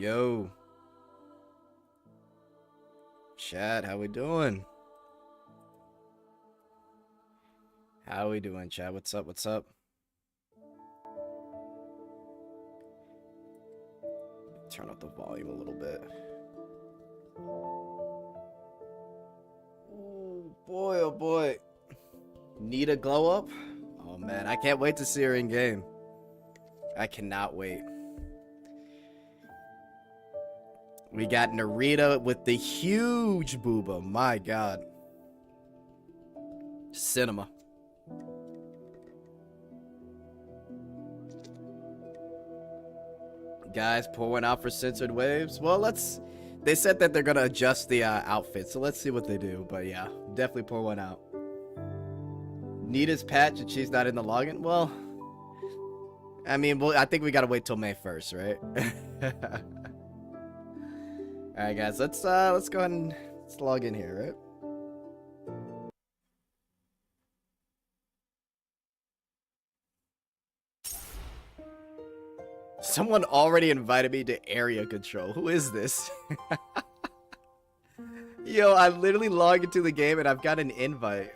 Yo. Chat, how we doing? How we doing, chat? What's up? What's up? Turn up the volume a little bit. Oh boy, oh boy. Need a glow up? Oh man, I can't wait to see her in game. I cannot wait. We got Narita with the huge booba. My god. Cinema. Guys, pour one out for censored waves. Well, they said that they're gonna adjust the outfit, so let's see what they do. But yeah, definitely pour one out. Nita's patch and she's not in the login. Well, I mean, I think we gotta wait till May 1st, right? All right, guys, let's go ahead and let's log in here, right? Someone already invited me to area control. Who is this? Yo, I literally log into the game and I've got an invite.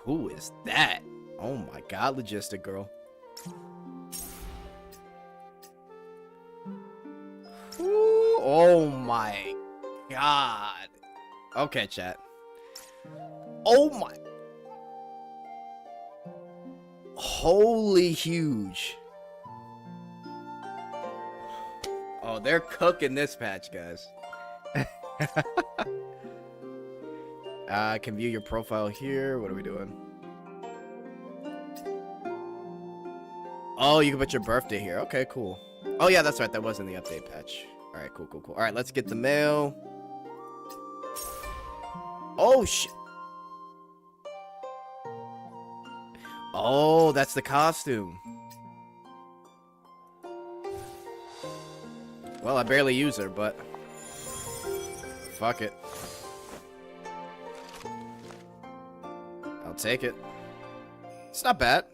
Who is that? Oh my god, Logistic Girl. Ooh, oh my god. Okay, chat. Oh my. Holy huge. Oh, they're cooking this patch, guys. I can view your profile here. What are we doing? Oh, you can put your birthday here. Okay, cool. Oh, yeah, that's right. That was in the update patch. All right, cool, cool, cool. All right, let's get the mail. Oh, shit. Oh, that's the costume. Well, I barely use her, but fuck it. I'll take it. It's not bad.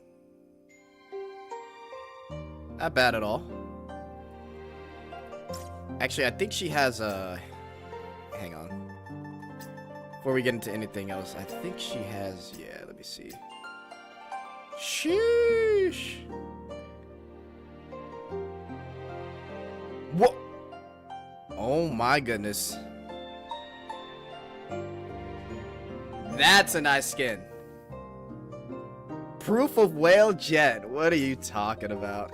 Not bad at all. Actually, I think she has a... Hang on. Before we get into anything else, I think she has... Yeah, let me see. Sheesh. What? Oh my goodness. That's a nice skin. Proof of whale jet. What are you talking about?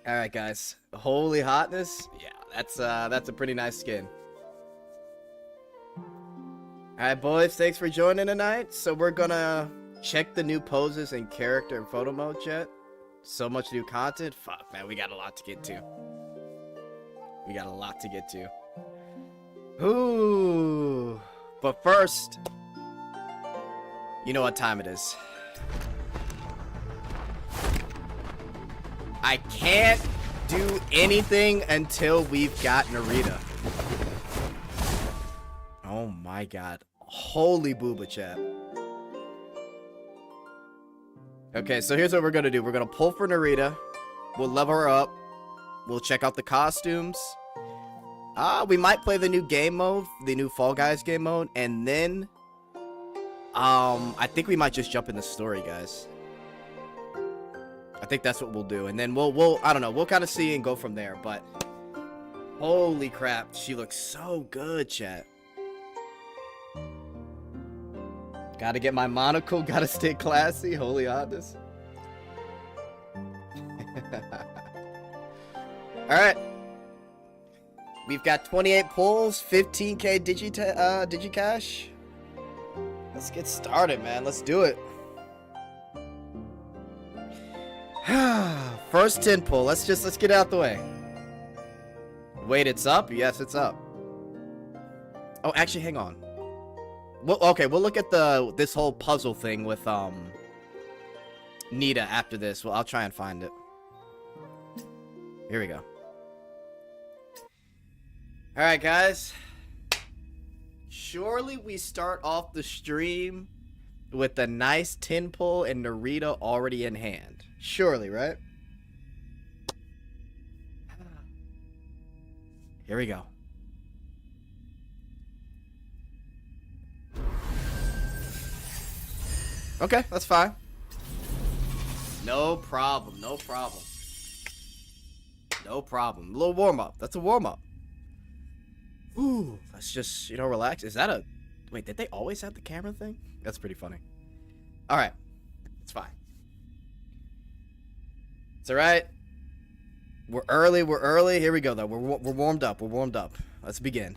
All right, guys. Holy hotness. Yeah, that's a pretty nice skin. Alright, boys, thanks for joining tonight. So we're gonna check the new poses in character and photo mode, chat. So much new content. Fuck, man, we got a lot to get to. We got a lot to get to. Ooh. But first, you know what time it is. I can't do anything until we've got Narita. Oh my god. Holy booba, chat. Okay, so here's what we're gonna do. We're gonna pull for Narita. We'll level her up. We'll check out the costumes. We might play the new game mode, the new Fall Guys game mode, and then I think we might just jump in the story, guys. I think that's what we'll do. And then we'll I don't know, we'll kind of see and go from there, but holy crap, she looks so good, chat. Gotta get my monocle, gotta stay classy. Holy hotness. Alright. We've got 28 pulls, 15k digicash. Let's get started, man. Let's do it. First 10 pull. Let's get out the way. Wait, it's up? Yes, it's up. Oh, actually, hang on. Well, okay, we'll look at this whole puzzle thing with Nita after this. Well, I'll try and find it. Here we go. All right, guys. Surely we start off the stream with a nice tin pull and Narita already in hand. Surely, right? Here we go. Okay, that's fine. No problem, no problem. No problem. A little warm-up. That's a warm-up. Ooh, let's just, relax. Is that a... Wait, did they always have the camera thing? That's pretty funny. Alright. It's fine. It's alright. We're early. Here we go, though. We're warmed up. We're warmed up. Let's begin.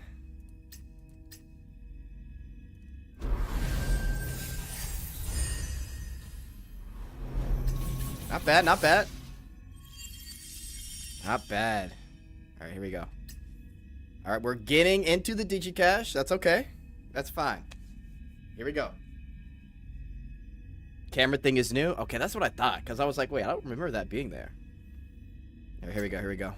Not bad, not bad. Not bad. Alright, here we go. Alright, we're getting into the Digicash. That's okay. That's fine. Here we go. Camera thing is new? Okay, that's what I thought. Because I was like, wait, I don't remember that being there. Right, here we go, here we go.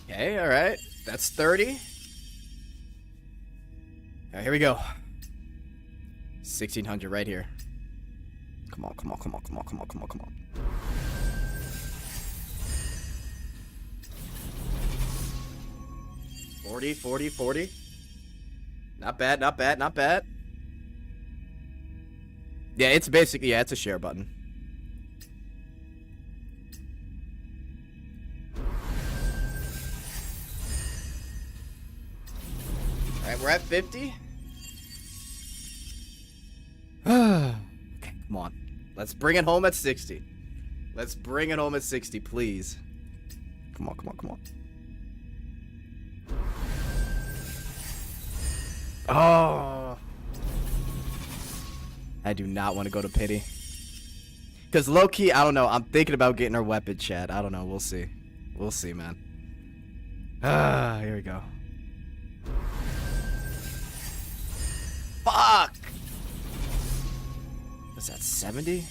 Okay, alright. That's 30. Alright, here we go. 1600 right here. Come on, come on, come on, come on, come on, come on, come on. $40. Not bad, not bad, not bad. Yeah, it's basically, it's a share button. Alright, we're at 50. Okay, come on. Let's bring it home at 60. Let's bring it home at 60, please. Come on, come on, come on. Oh. I do not want to go to pity. Because low-key, I don't know. I'm thinking about getting our weapon, chat. I don't know. We'll see. We'll see, man. Here we go. Fuck! What's that, 70?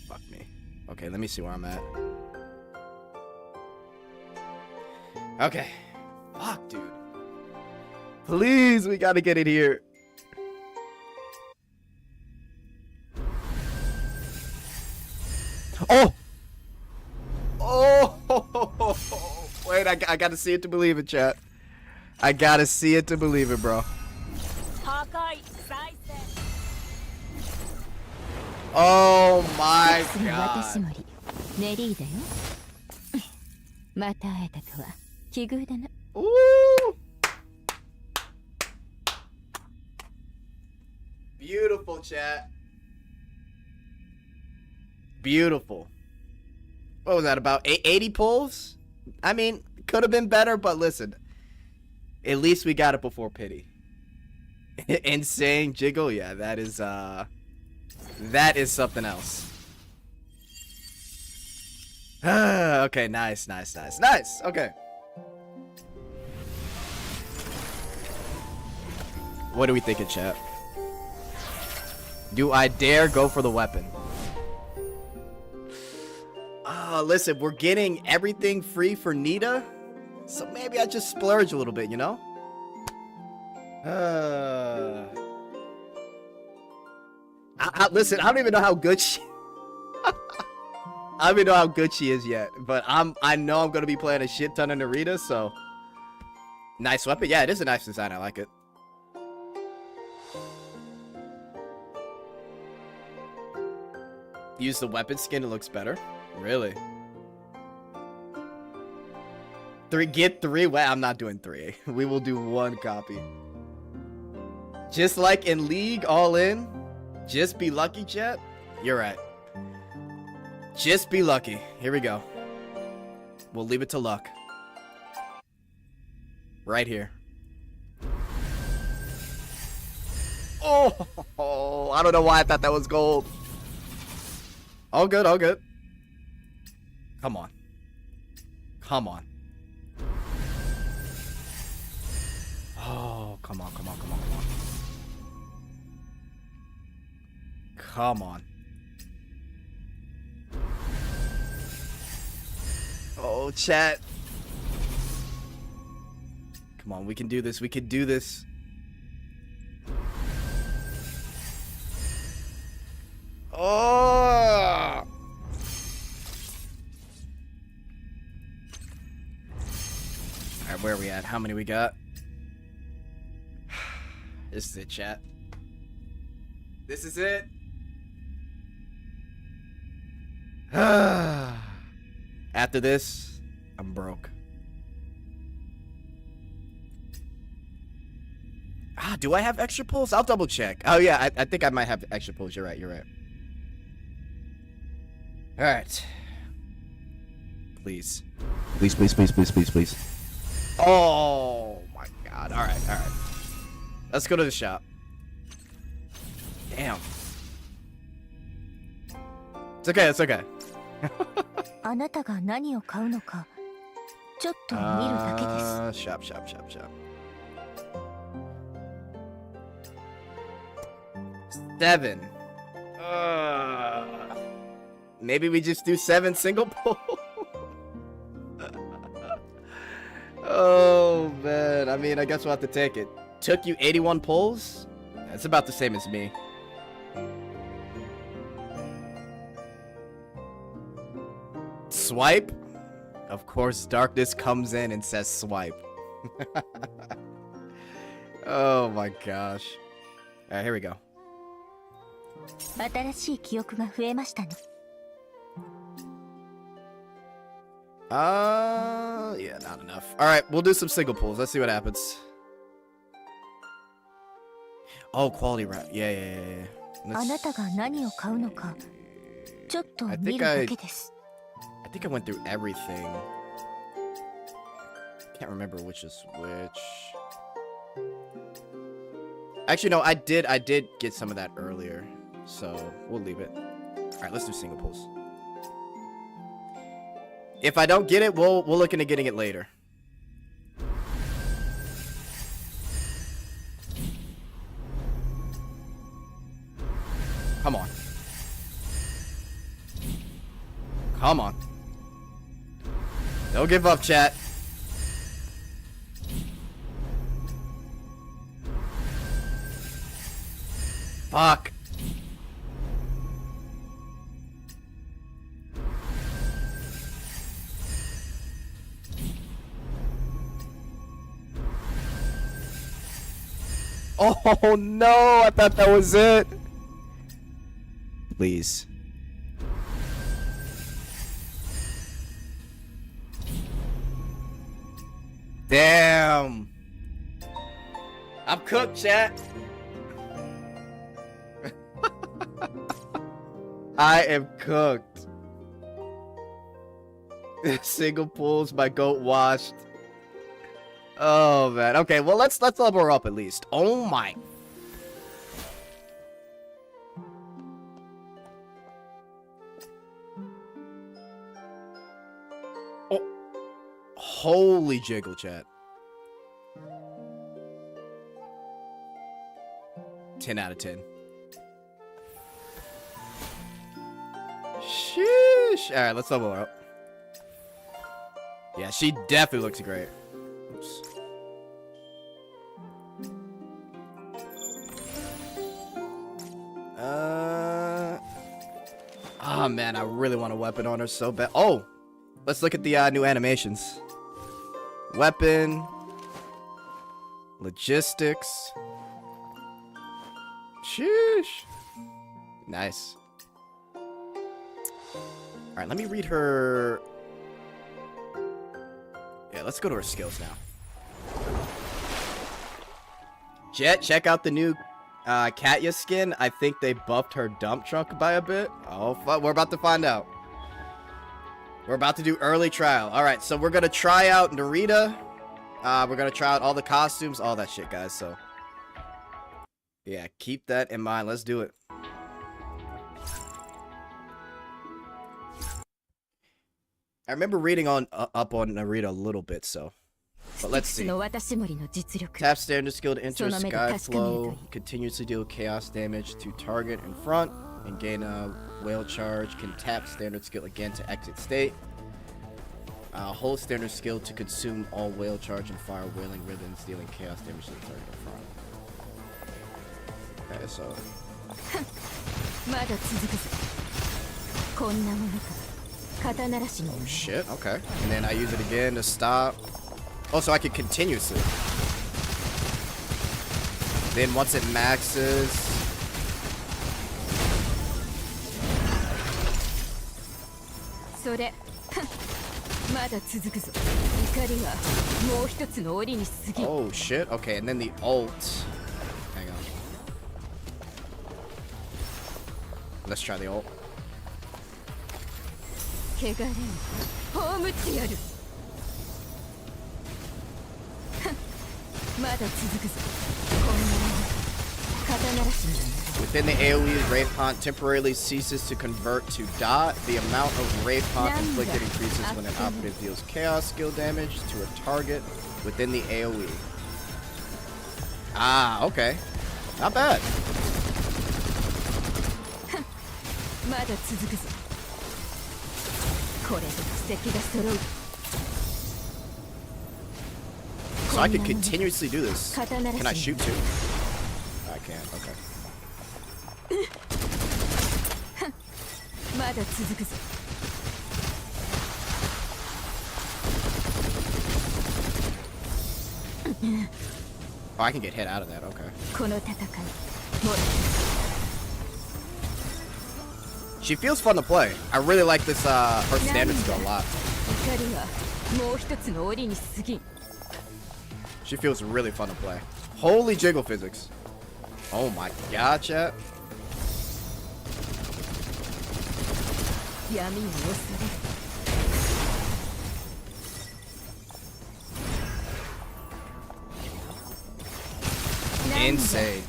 Fuck me. Okay, let me see where I'm at. Okay. Fuck, dude. Please, we gotta get it here. Oh! Oh! Wait, I gotta see it to believe it, chat. I gotta see it to believe it, bro. Oh my god. Ooh! Beautiful, chat. Beautiful. What was that, about 80 pulls? I mean, could have been better, but listen. At least we got it before pity. Insane jiggle, yeah, that is something else. Okay, nice. Okay. What are we thinking, chat? Do I dare go for the weapon? Listen, we're getting everything free for Nita, so maybe I just splurge a little bit, you know? Listen, I don't even know how good she... I don't even know how good she is yet, but I know I'm gonna be playing a shit ton of Narita, so... Nice weapon. Yeah, it is a nice design. I like it. Use the weapon skin, it looks better. Really? Get 3? Well, I'm not doing 3. We will do 1 copy. Just like in League, all in. Just be lucky, chat. You're right. Just be lucky. Here we go. We'll leave it to luck. Right here. Oh, I don't know why I thought that was gold. All good, all good. Come on. Come on. Oh, come on, come on, come on, come on. Come on. Oh, chat. Come on, we can do this. We can do this. Oh! Alright, where are we at? How many we got? This is it, chat. This is it. After this, I'm broke. Do I have extra pulls? I'll double check. Oh yeah, I think I might have extra pulls. You're right, you're right. Alright. Please. Please, please, please, please, please, please. Oh my god. Alright, alright. Let's go to the shop. Damn. It's okay, it's okay. Shop, shop, shop, shop. 7. Maybe we just do 7 single pull. Oh man, I mean, I guess we'll have to take it. Took you 81 pulls? That's about the same as me. Swipe? Of course, darkness comes in and says swipe. Oh my gosh. Alright, here we go. Yeah, not enough. Alright, we'll do some single pulls. Let's see what happens. Oh, quality wrap. Yeah, yeah, yeah, yeah. I think I went through everything. Can't remember which is which. Actually, no, I did get some of that earlier. So, we'll leave it. Alright, let's do single pulls. If I don't get it, we'll look into getting it later. Come on. Come on. Don't give up, chat. Fuck. Oh no, I thought that was it. Please. Damn. I'm cooked, chat. I am cooked. Single pulls, my goat washed. Oh man. Okay, well let's level her up at least. Oh my. Oh. Holy jiggle, chat. 10 out of 10. Sheesh. Alright, let's level her up. Yeah, she definitely looks great. Oops. Oh man, I really want a weapon on her so bad. Oh, let's look at the new animations. Weapon, logistics. Sheesh. Nice. All right, let me read her. Yeah, let's go to her skills now. Jet, check out the new Katya skin. I think they buffed her dump truck by a bit. Oh, fuck. We're about to find out. We're about to do early trial. All right, so we're going to try out Narita. We're going to try out all the costumes, all that shit, guys. So, yeah, keep that in mind. Let's do it. I remember reading up on Narita a little bit, so. But let's see. Tap standard skill to enter sky flow. Continuously deal chaos damage to target in front. And gain a whale charge. Can tap standard skill again to exit state. Hold standard skill to consume all whale charge and fire wailing ribbons, dealing chaos damage to the target front. Okay, so. Oh shit, okay. And then I use it again to stop. Oh, so I can continuously. Then once it maxes. Oh shit, okay, and then the ult. Hang on. Let's try the ult. Within the AoE, Wraith Haunt temporarily ceases to convert to dot. The amount of Wraith Haunt inflicted increases when an operative deals chaos skill damage to a target within the AoE. Ah, okay. Not bad. So I can continuously do this. Can I shoot too? I can, okay. Oh, I can get hit out of that, okay. She feels fun to play. I really like this, her standard skill a lot. She feels really fun to play. Holy jiggle physics. Oh my god, chat. Insane.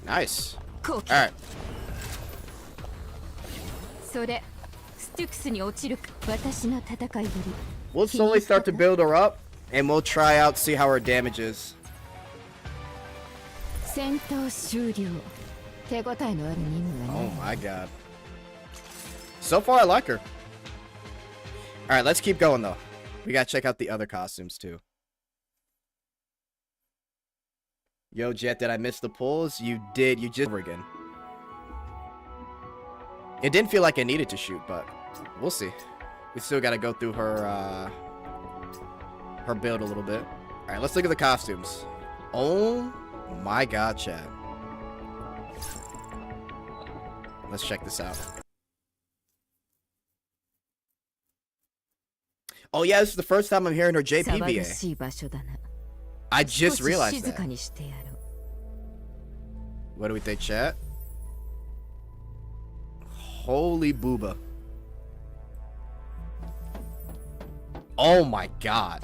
Nice. Alright. We'll slowly start to build her up, and we'll try out, see how her damage is. Oh my god. So far, I like her. Alright, let's keep going though. We gotta check out the other costumes too. Yo, Jet, did I miss the pulls? You did. You just over again. It didn't feel like I needed to shoot, but we'll see. We still gotta go through her her build a little bit. All right, let's look at the costumes. Oh my god, chat. Let's check this out. Oh yeah, this is the first time I'm hearing her JPVA. I just realized that. What do we think, chat? Holy booba. Oh my god.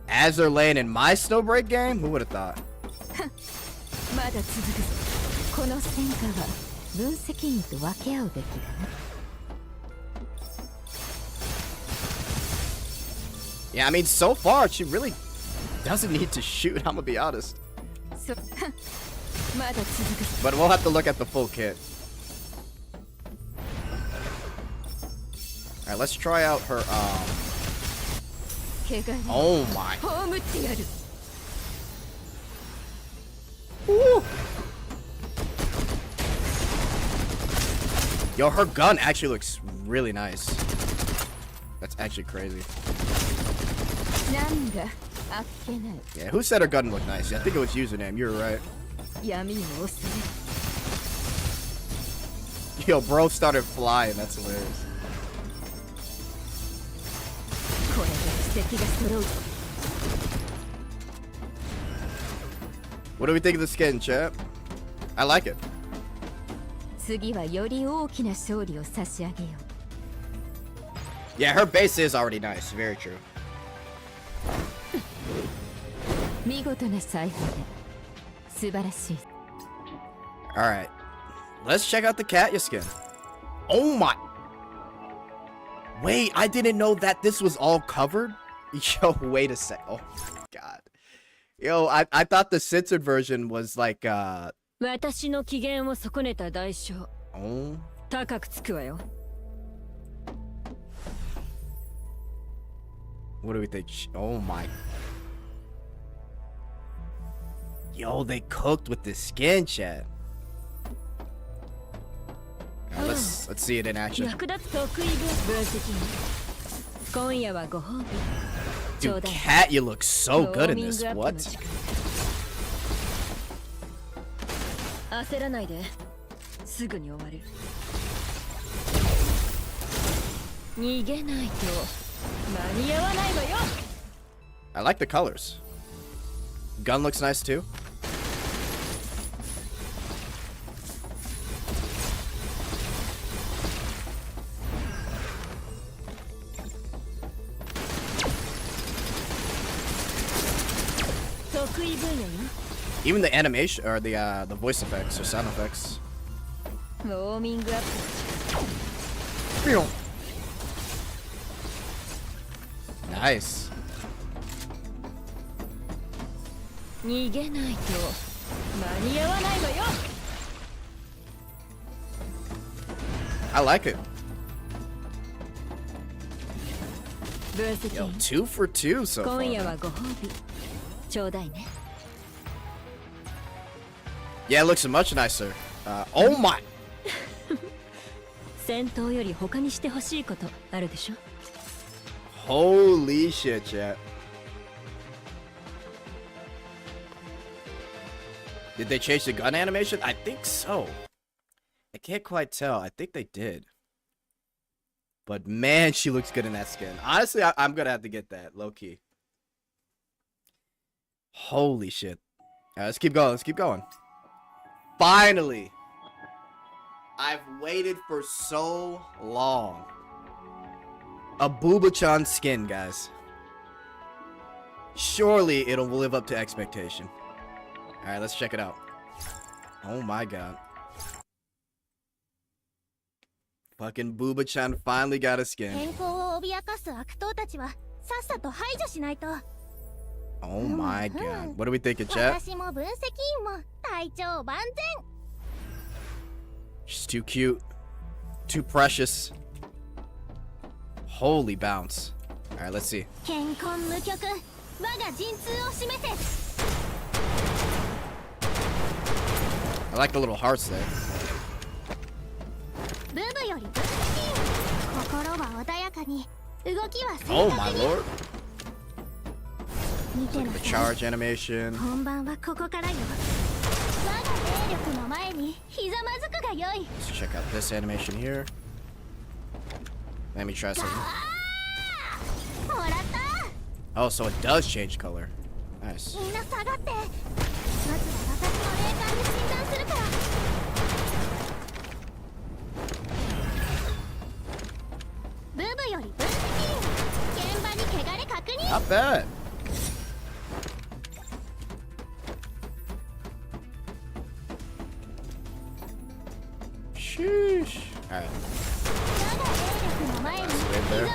As they're laying in my Snowbreak game? Who would have thought? Yeah, I mean, so far, she really doesn't need to shoot, I'm gonna be honest. But we'll have to look at the full kit. Alright, let's try out her, oh my. Woo. Yo, her gun actually looks really nice. That's actually crazy. Yeah, who said her gun looked nice? I think it was username. You were right. Yo, bro started flying. That's hilarious. What do we think of the skin, chat? I like it. Yeah, her base is already nice. Very true. Alright. Let's check out the Katya skin. Oh my. Wait, I didn't know that this was all covered. Yo, wait a sec. Oh my god. Yo, I thought the censored version was like oh. What do we think? Oh my. Yo, they cooked with this skin, chat. Right, let's see it in action. Dude, Cat, you look so good in this. What? I like the colors. Gun looks nice too. Even the animation or the voice effects or sound effects. Nice. I like it. Yo, 2 for 2 so far. Yeah, it looks much nicer. Oh my! Holy shit, chat. Did they change the gun animation? I think so. I can't quite tell. I think they did. But man, she looks good in that skin. Honestly, I'm gonna have to get that, low-key. Holy shit. Alright, let's keep going. Let's keep going. Finally! I've waited for so long. A Booba-chan skin, guys. Surely it'll live up to expectation. Alright, let's check it out. Oh my god. Fucking Booba-chan finally got a skin. Oh my god. What are we thinking, chat? She's too cute. Too precious. Holy bounce. Alright, let's see. I like the little hearts there. Oh my lord. Look at the charge animation. Let's check out this animation here. Let me try something. Oh, so it does change color. Nice. Not bad. Sheesh. Alright. Right there.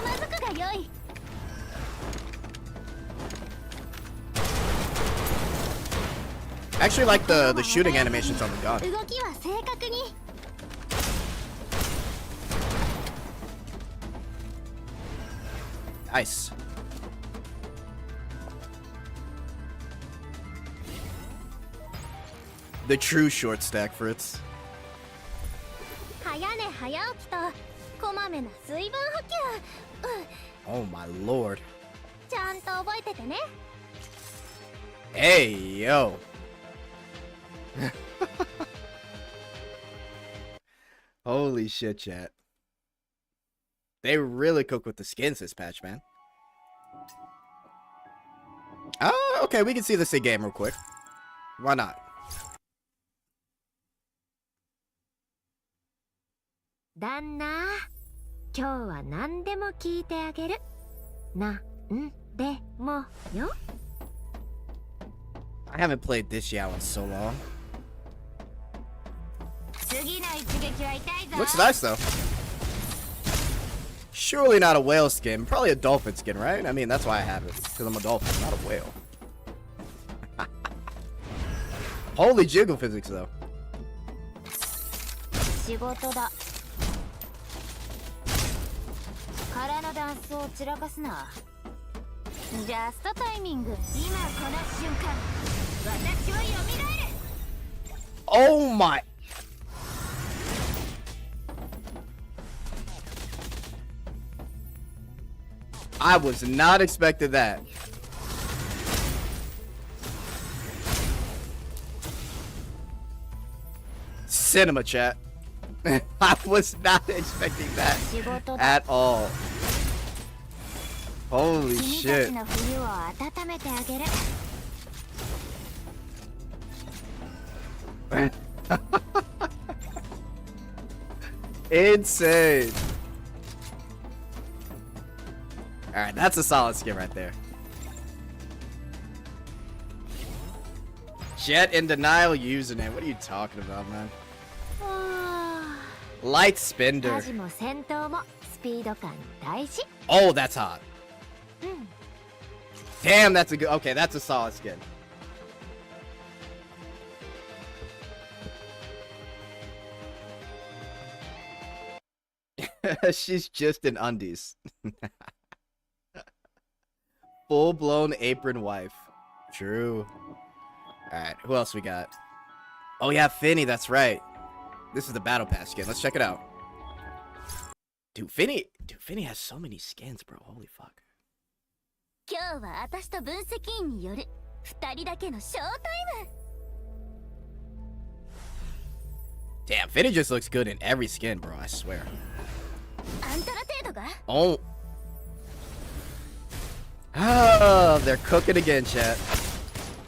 I actually like the shooting animations on the gun. Nice. The true short stack, Fritz. Oh my lord. Hey, yo. Holy shit, chat. They really cook with the skins this patch, man. Oh, okay, we can see this in game real quick. Why not? I haven't played this Yao in so long. Looks nice though. Surely not a whale skin. Probably a dolphin skin, right? I mean, that's why I have it. Because I'm a dolphin, not a whale. Holy jiggle physics, though. 仕事だ。空のダンスを散らかすな。ジャストタイミング。今この瞬間、私は蘇る。Oh my. I was not expecting that. Cinema chat. I was not expecting that at all. Holy shit. Insane. Alright, that's a solid skin right there. Jet in denial username. What are you talking about, man? Light spender. Oh, that's hot. Damn, that's a good. Okay, that's a solid skin. She's just in undies. Full-blown apron wife. True. Alright, who else we got? Oh yeah, Finny, that's right. This is the Battle Pass skin. Let's check it out. Dude, Finny has so many skins, bro. Holy fuck. Damn, Finny just looks good in every skin, bro. I swear. Oh. Oh, they're cooking again, chat.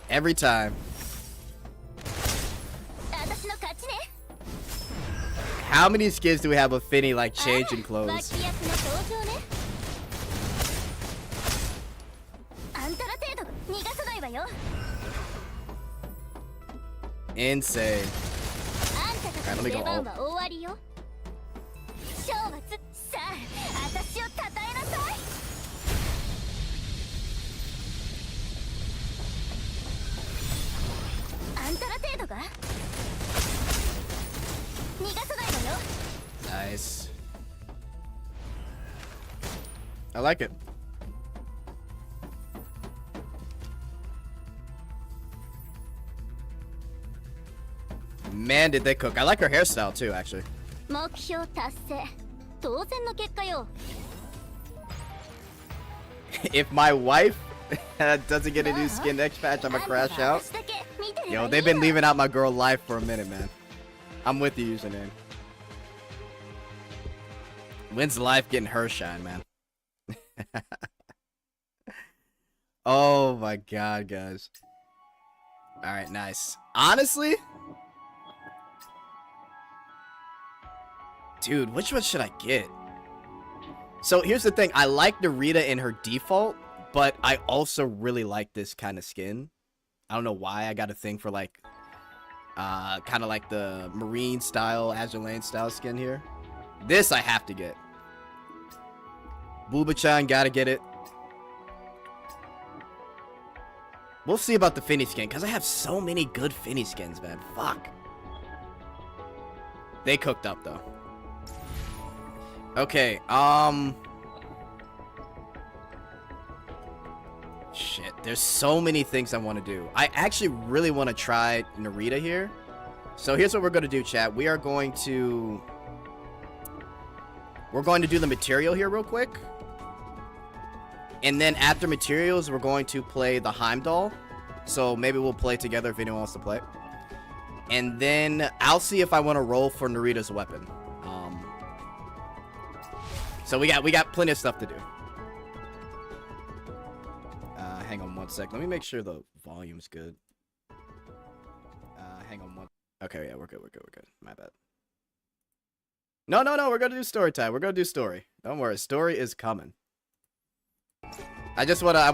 Every time. How many skins do we have of Finny, like, changing clothes? Insane. Alright, let me go alt. Nice. I like it. Man, did they cook. I like her hairstyle too, actually. If my wife doesn't get a new skin next patch, I'm gonna crash out. Yo, they've been leaving out my girl life for a minute, man. I'm with you, username. When's life getting her shine, man? Oh my god, guys. Alright, nice. Honestly, dude, which one should I get? So here's the thing. I like Narita in her default, but I also really like this kind of skin. I don't know why. I got a thing for like kind of like the marine style, Azure Lane style skin here. This I have to get. Booba-chan, gotta get it. We'll see about the Finny skin, because I have so many good Finny skins, man. Fuck. They cooked up, though. Okay, shit, there's so many things I want to do. I actually really want to try Narita here. So here's what we're going to do, chat. We're going to do the material here real quick. And then after materials, we're going to play the Heimdall. So maybe we'll play together if anyone wants to play. And then I'll see if I want to roll for Narita's weapon. So we got plenty of stuff to do. Hang on one sec. Let me make sure the volume's good. Hang on one. Okay, yeah, we're good. My bad. No, we're gonna do story time. We're gonna do story. Don't worry, story is coming. I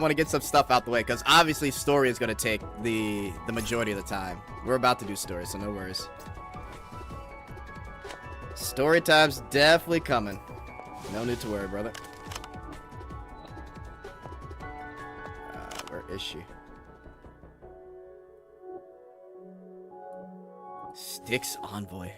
want to get some stuff out the way, because obviously story is gonna take the majority of the time. We're about to do story, so no worries. Story time's definitely coming. No need to worry, brother. Where is she? Styx Envoy.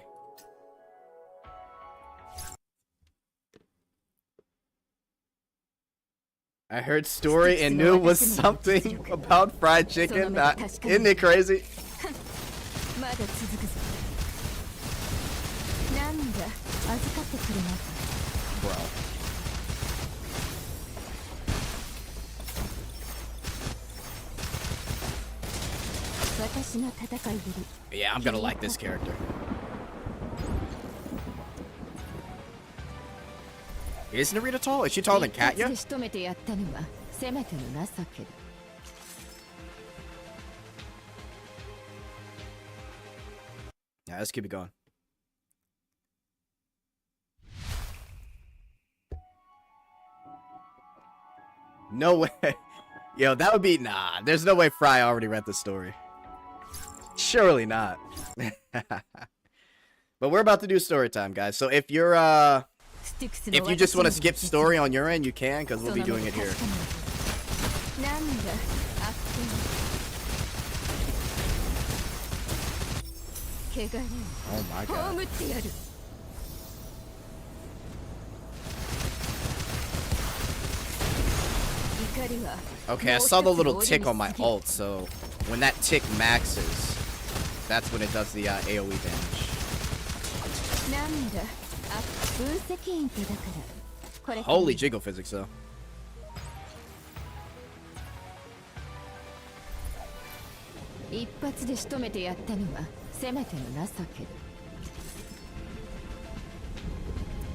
I heard story and knew it was something about fried chicken. Isn't it crazy? Bro. Yeah, I'm gonna like this character. Is Narita tall? Is she taller than Katya? Yeah, let's keep it going. No way. Yo, that would be... Nah, there's no way Fry already read the story. Surely not. But we're about to do story time, guys. So if you're, if you just want to skip story on your end, you can, because we'll be doing it here. Oh my god. Okay, I saw the little tick on my ult, so when that tick maxes, that's when it does the AoE damage. Holy jiggle physics, though.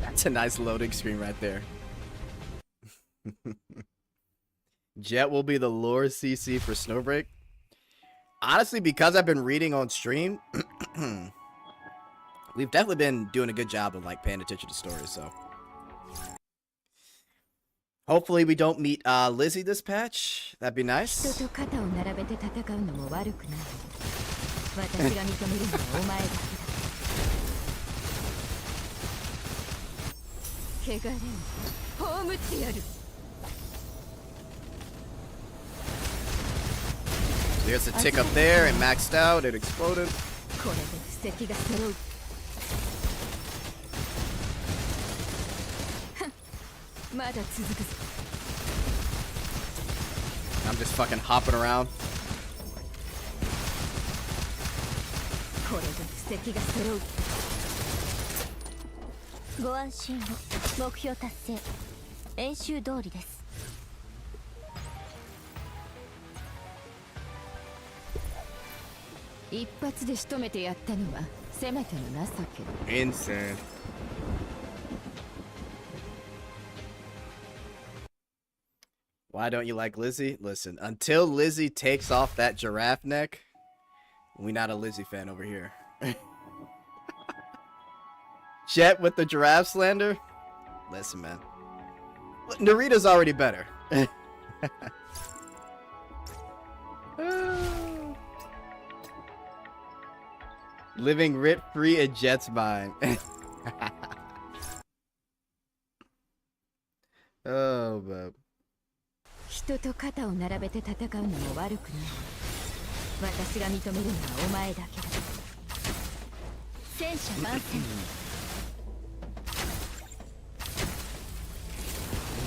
That's a nice loading screen right there. Jet will be the lore CC for Snowbreak. Honestly, because I've been reading on stream, we've definitely been doing a good job of like paying attention to stories, so hopefully we don't meet Lizzie this patch. That'd be nice. There's a tick up there, it maxed out, it exploded. I'm just fucking hopping around. Insane. Why don't you like Lizzie? Listen, until Lizzie takes off that giraffe neck, we not a Lizzie fan over here. Jet with the giraffe slander? Listen, man. Narita's already better. Living rent-free in Jet's mind. Oh, man.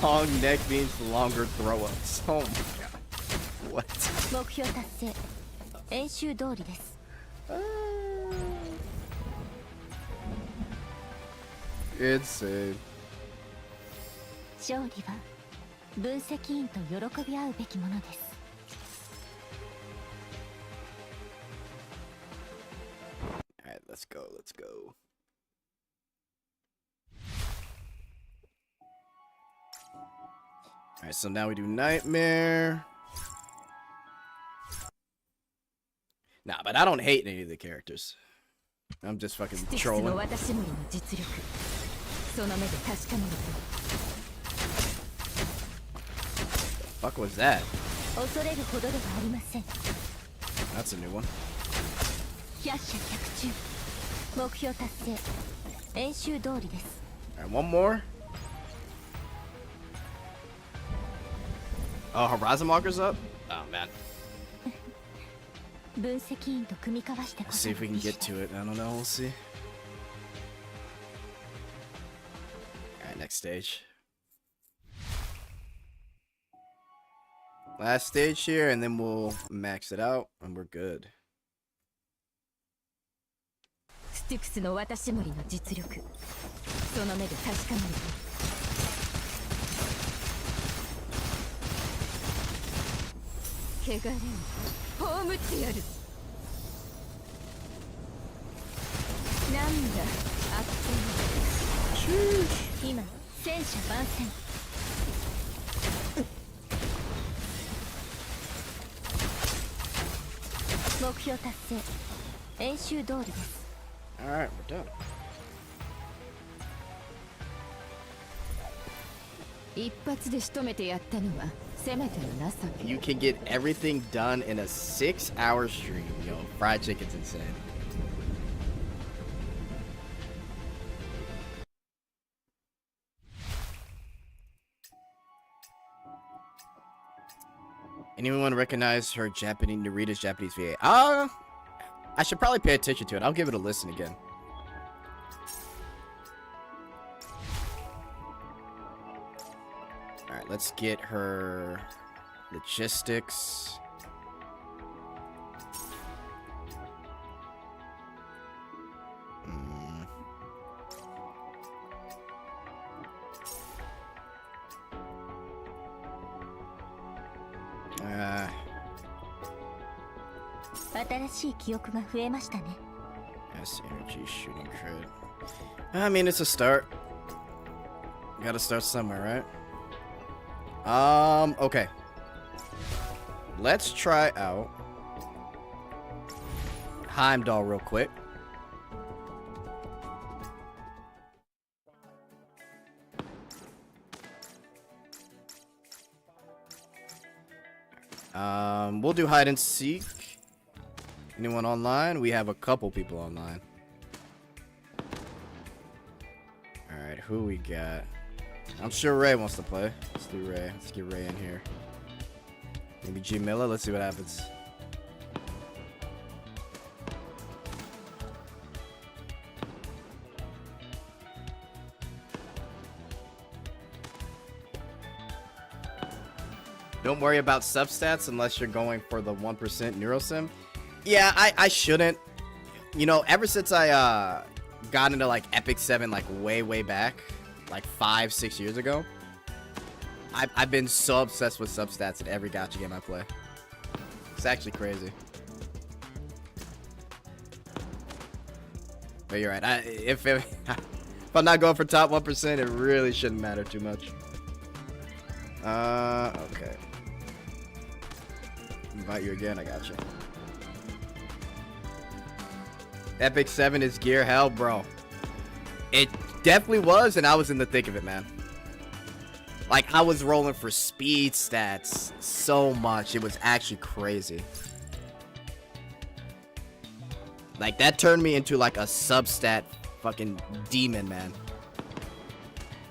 Long neck means longer throw-ups. Oh my god. What? Insane. Alright, let's go, let's go. Alright, so now we do Nightmare. Nah, but I don't hate any of the characters. I'm just fucking trolling. What the fuck was that? That's a new one. Alright, one more. Oh, Horizon Walker's up? Oh, man. 分析員と組み交わして Let's see if we can get to it. I don't know. We'll see. Alright, next stage. Last stage here, and then we'll max it out, and we're good. スティクスの渡し森の実力その目で確かめる汚れを葬ってやるなんだあっけ今戦車番宣目標達成演習通りです Alright, we're done. 一発で仕留めてやったのはせめての情け You can get everything done in a 6-hour stream. Yo, fried chicken's insane. Anyone recognize her Japanese Narita's Japanese VA? I should probably pay attention to it. I'll give it a listen again. Alright, let's get her logistics. Uh, 新しい記憶が増えましたね S energy shooting crit. I mean, it's a start. Gotta start somewhere, right? Okay. Let's try out Heimdall real quick. We'll do hide and seek. Anyone online? We have a couple people online. Alright, who we got? I'm sure Ray wants to play. Let's do Ray. Let's get Ray in here. Maybe G Miller. Let's see what happens. Don't worry about substats unless you're going for the 1% Neurosim. Yeah, I shouldn't. You know, ever since I got into like Epic 7 like way back, like 5-6 years ago, I've been so obsessed with substats in every gacha game I play. It's actually crazy. But you're right. If I'm not going for top 1%, it really shouldn't matter too much. Okay. Invite you again. I got you. Epic 7 is gear hell, bro. It definitely was, and I was in the thick of it, man. Like, I was rolling for speed stats so much. It was actually crazy. Like, that turned me into, like, a substat fucking demon, man.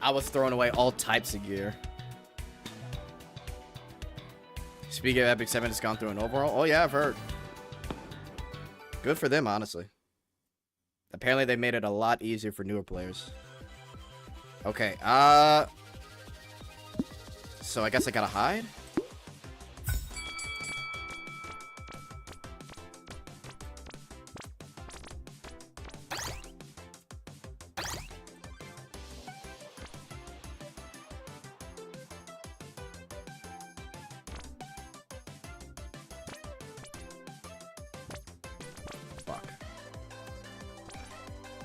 I was throwing away all types of gear. Speaking of Epic 7, it's gone through an overhaul. Oh, yeah, I've heard. Good for them, honestly. Apparently, they made it a lot easier for newer players. Okay, so I guess I gotta hide?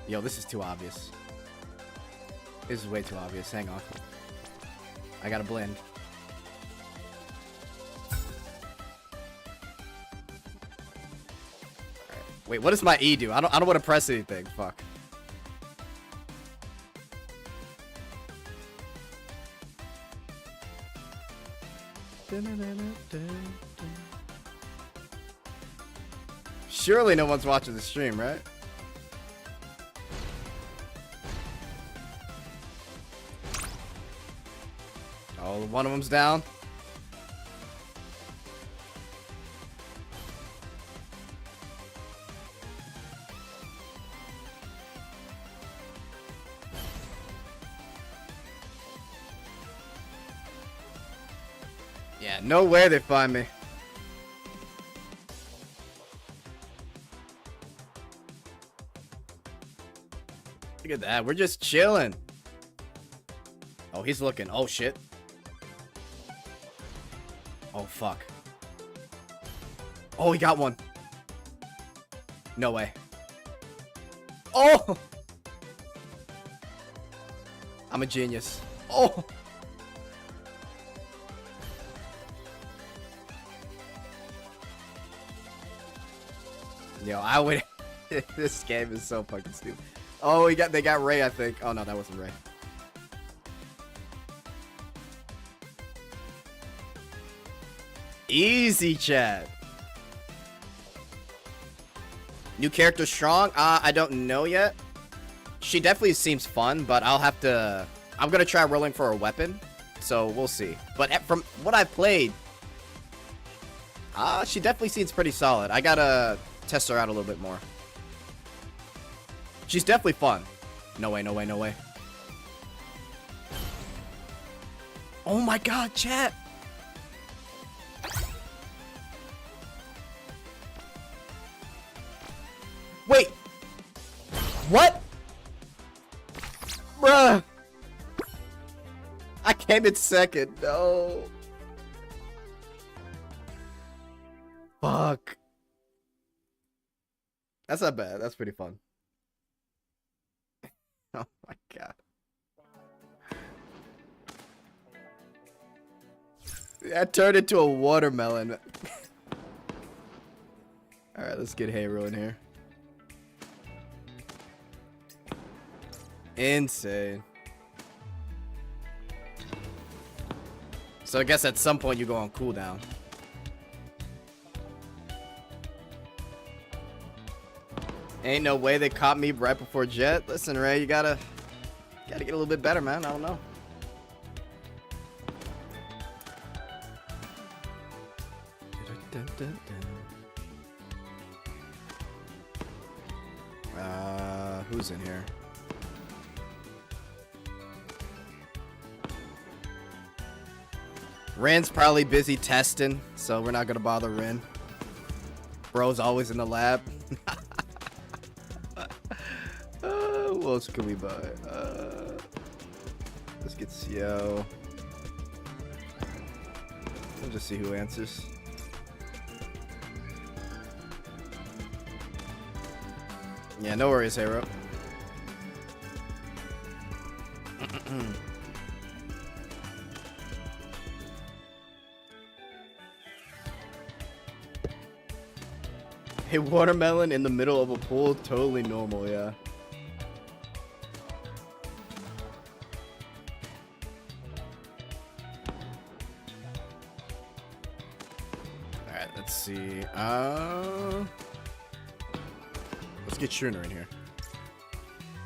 Yo, this is too obvious. This is way too obvious. Hang on. I gotta blend. Right. Wait, what does my E do? I don't want to press anything. Fuck. Surely no one's watching the stream, right? Oh, one of them's down. Yeah, no way they find me. Look at that. We're just chilling. Oh, he's looking. Oh, shit. Oh, fuck. Oh, he got one. No way. Oh! I'm a genius. Oh! Yo, I would... This game is so fucking stupid. Oh, they got Ray, I think. Oh, no, that wasn't Ray. Easy, chat. New character strong? I don't know yet. She definitely seems fun, but I'll have to... I'm gonna try rolling for a weapon, so we'll see. But from what I played, she definitely seems pretty solid. I gotta test her out a little bit more. She's definitely fun. No way, no way, no way. Oh my god, chat! Wait! What? Bruh! I came in second. No. Fuck. That's not bad. That's pretty fun. Oh my god. That turned into a watermelon. Alright, let's get Hero in here. Insane. So I guess at some point you go on cooldown. Ain't no way they caught me right before Jet. Listen, Ray, you gotta get a little bit better, man. I don't know. Who's in here? Ren's probably busy testing, so we're not gonna bother Ren. Bro's always in the lab. Who else can we buy? Let's get CO. We'll just see who answers. Yeah, no worries, Hero. A watermelon in the middle of a pool, totally normal, yeah. Alright, let's see. Let's get Schooner in here.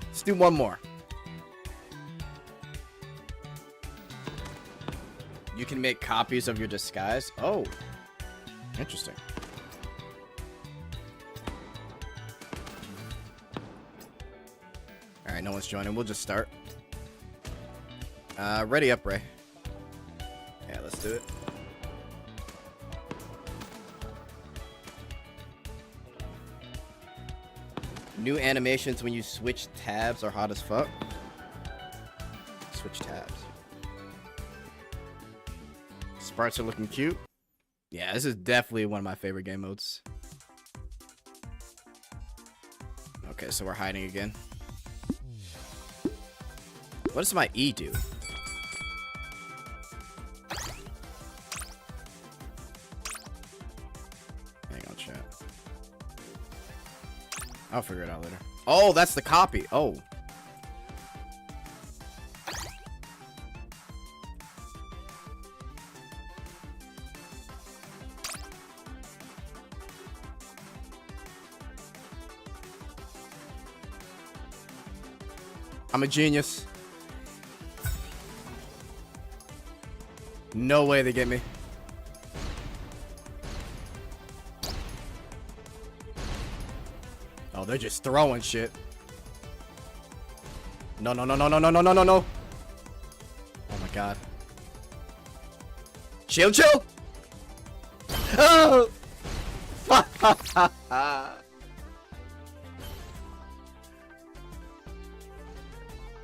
Let's do one more. You can make copies of your disguise. Oh, interesting. Alright, no one's joining. We'll just start. Ready up, Ray. Yeah, let's do it. New animations when you switch tabs are hot as fuck. Switch tabs. Sparks are looking cute. Yeah, this is definitely one of my favorite game modes. Okay, so we're hiding again. What does my E do? Hang on, chat. I'll figure it out later. Oh, that's the copy. Oh. I'm a genius. No way they get me. Oh, they're just throwing shit. No, no, no, no, no, no, no, no, no, no. Oh my god. Chill, chill. Oh.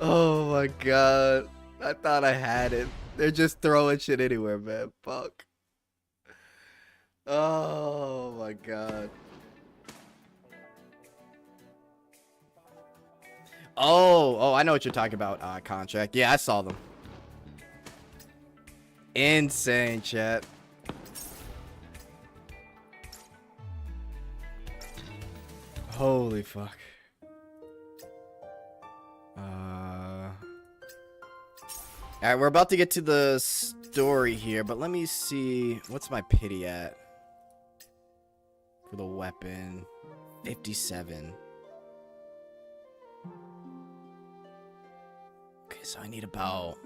Oh my god. I thought I had it. They're just throwing shit anywhere, man. Fuck. Oh my god. Oh, I know what you're talking about. Contract. Yeah, I saw them. Insane, chat. Holy fuck. Alright, we're about to get to the story here, but let me see. What's my pity at? For the weapon. 57. Okay, so I need about...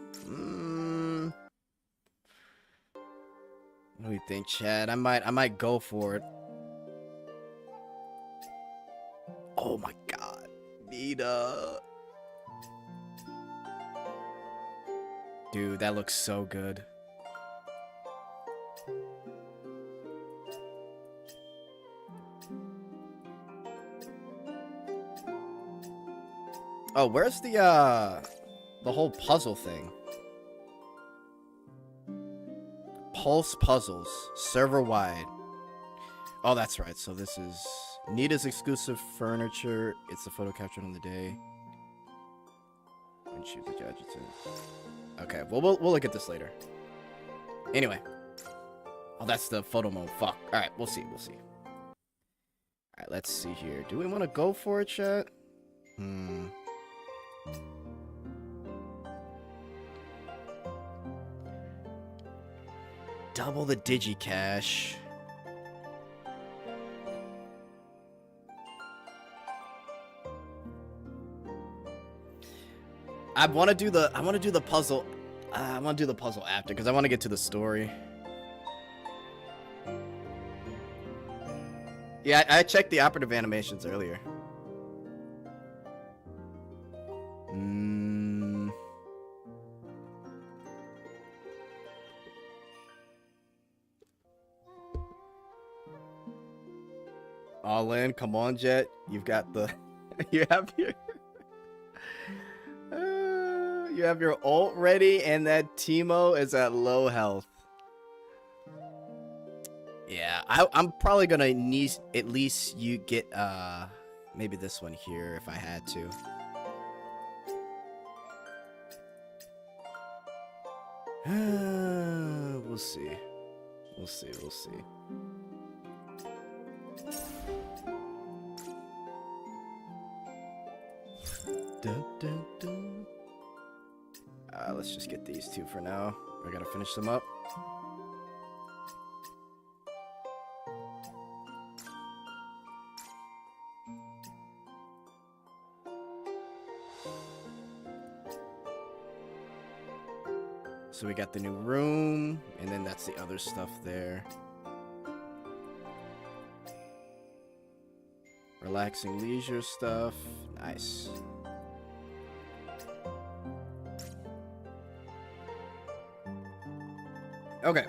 what do you think, Chad? I might go for it. Oh my god. Nita. Dude, that looks so good. Oh, where's the whole puzzle thing? Pulse puzzles, server wide. Oh, that's right. So this is Nita's exclusive furniture. It's a photo captured on the day. And shoot the judge. Okay, well, we'll look at this later. Anyway. Oh, that's the photo mode. Fuck. Alright, we'll see. Alright, let's see here. Do we want to go for it, chat? Double the digicash. I want to do the puzzle. I want to do the puzzle after because I want to get to the story. Yeah, I checked the operative animations earlier. All in, come on, Jet. You've got the. You have your. You have your ult ready, and that Teemo is at low health. Yeah, I'm probably gonna need at least you get maybe this one here if I had to. We'll see. We'll see. Let's just get these two for now. I gotta finish them up. So we got the new room, and then that's the other stuff there. Relaxing leisure stuff. Nice. Okay.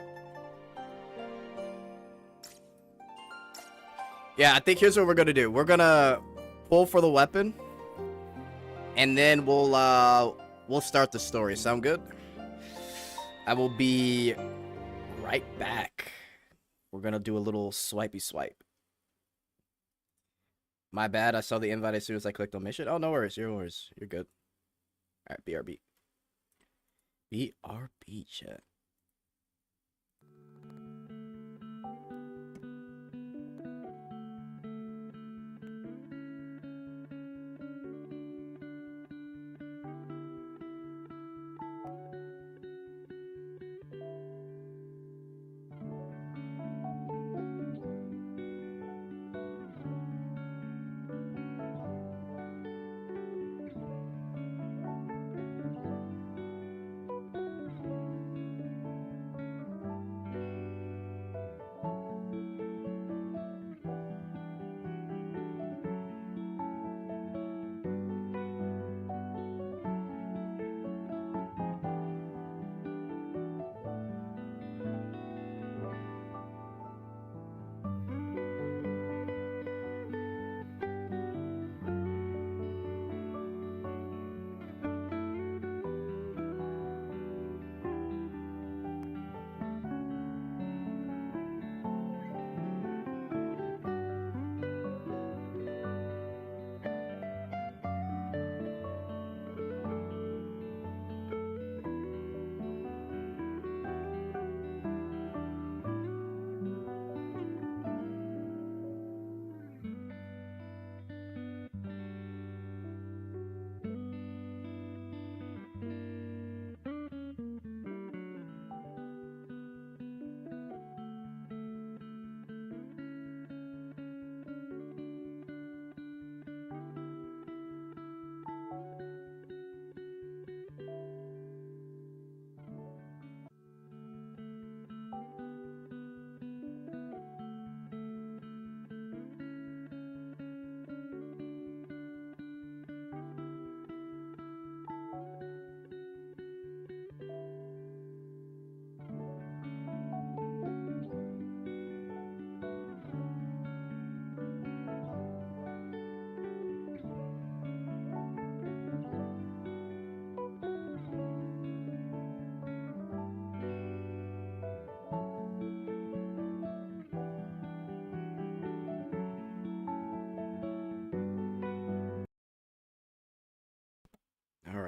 Yeah, I think here's what we're gonna do. We're gonna pull for the weapon, and then we'll start the story. Sound good? I will be right back. We're gonna do a little swipey swipe. My bad. I saw the invite as soon as I clicked on mission. Oh, no worries. You're good. All right, BRB. BRB chat.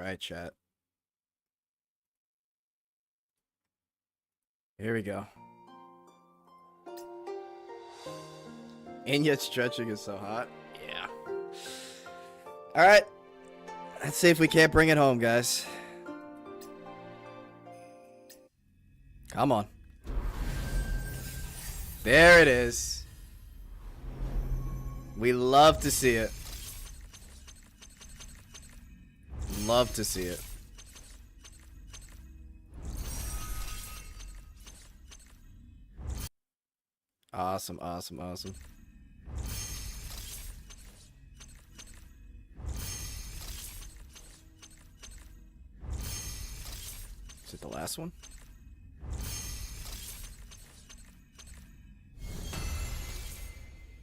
right, chat. Here we go. And yet stretching is so hot. Yeah. All right. Let's see if we can't bring it home, guys. Come on. There it is. We love to see it. Love to see it. Awesome, awesome, awesome. Is it the last one?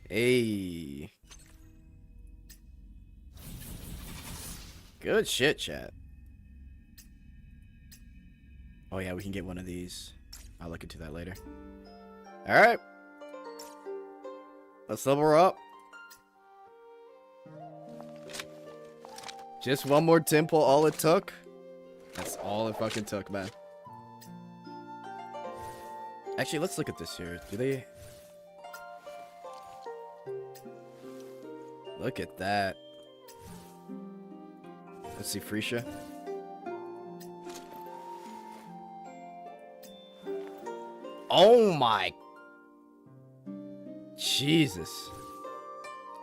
Hey. Good shit, chat. Oh yeah, we can get one of these. I'll look into that later. Alright. Let's level her up. Just one more temple, all it took. That's all it fucking took, man. Actually, let's look at this here. Do they... Look at that. Let's see, Freesia. Oh my... Jesus.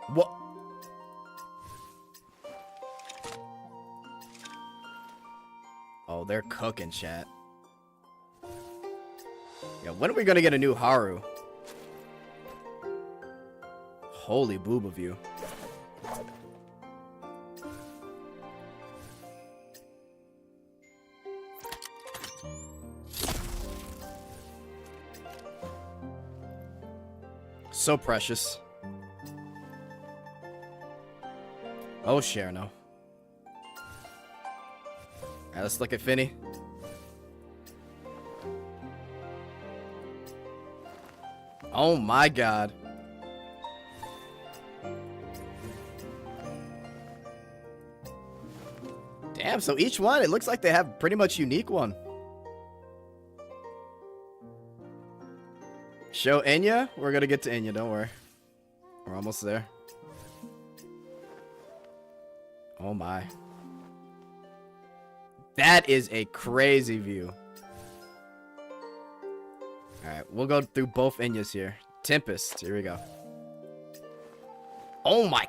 What? Oh, they're cooking, chat. Yeah, when are we gonna get a new Haru? Holy boob of you. So precious. Oh, Cherno. Alright, let's look at Finny. Oh my god. Damn, so each one, it looks like they have pretty much unique one. Show Enya? We're gonna get to Enya, don't worry. We're almost there. Oh my. That is a crazy view. Alright, we'll go through both Enyas here. Tempest, here we go. Oh my.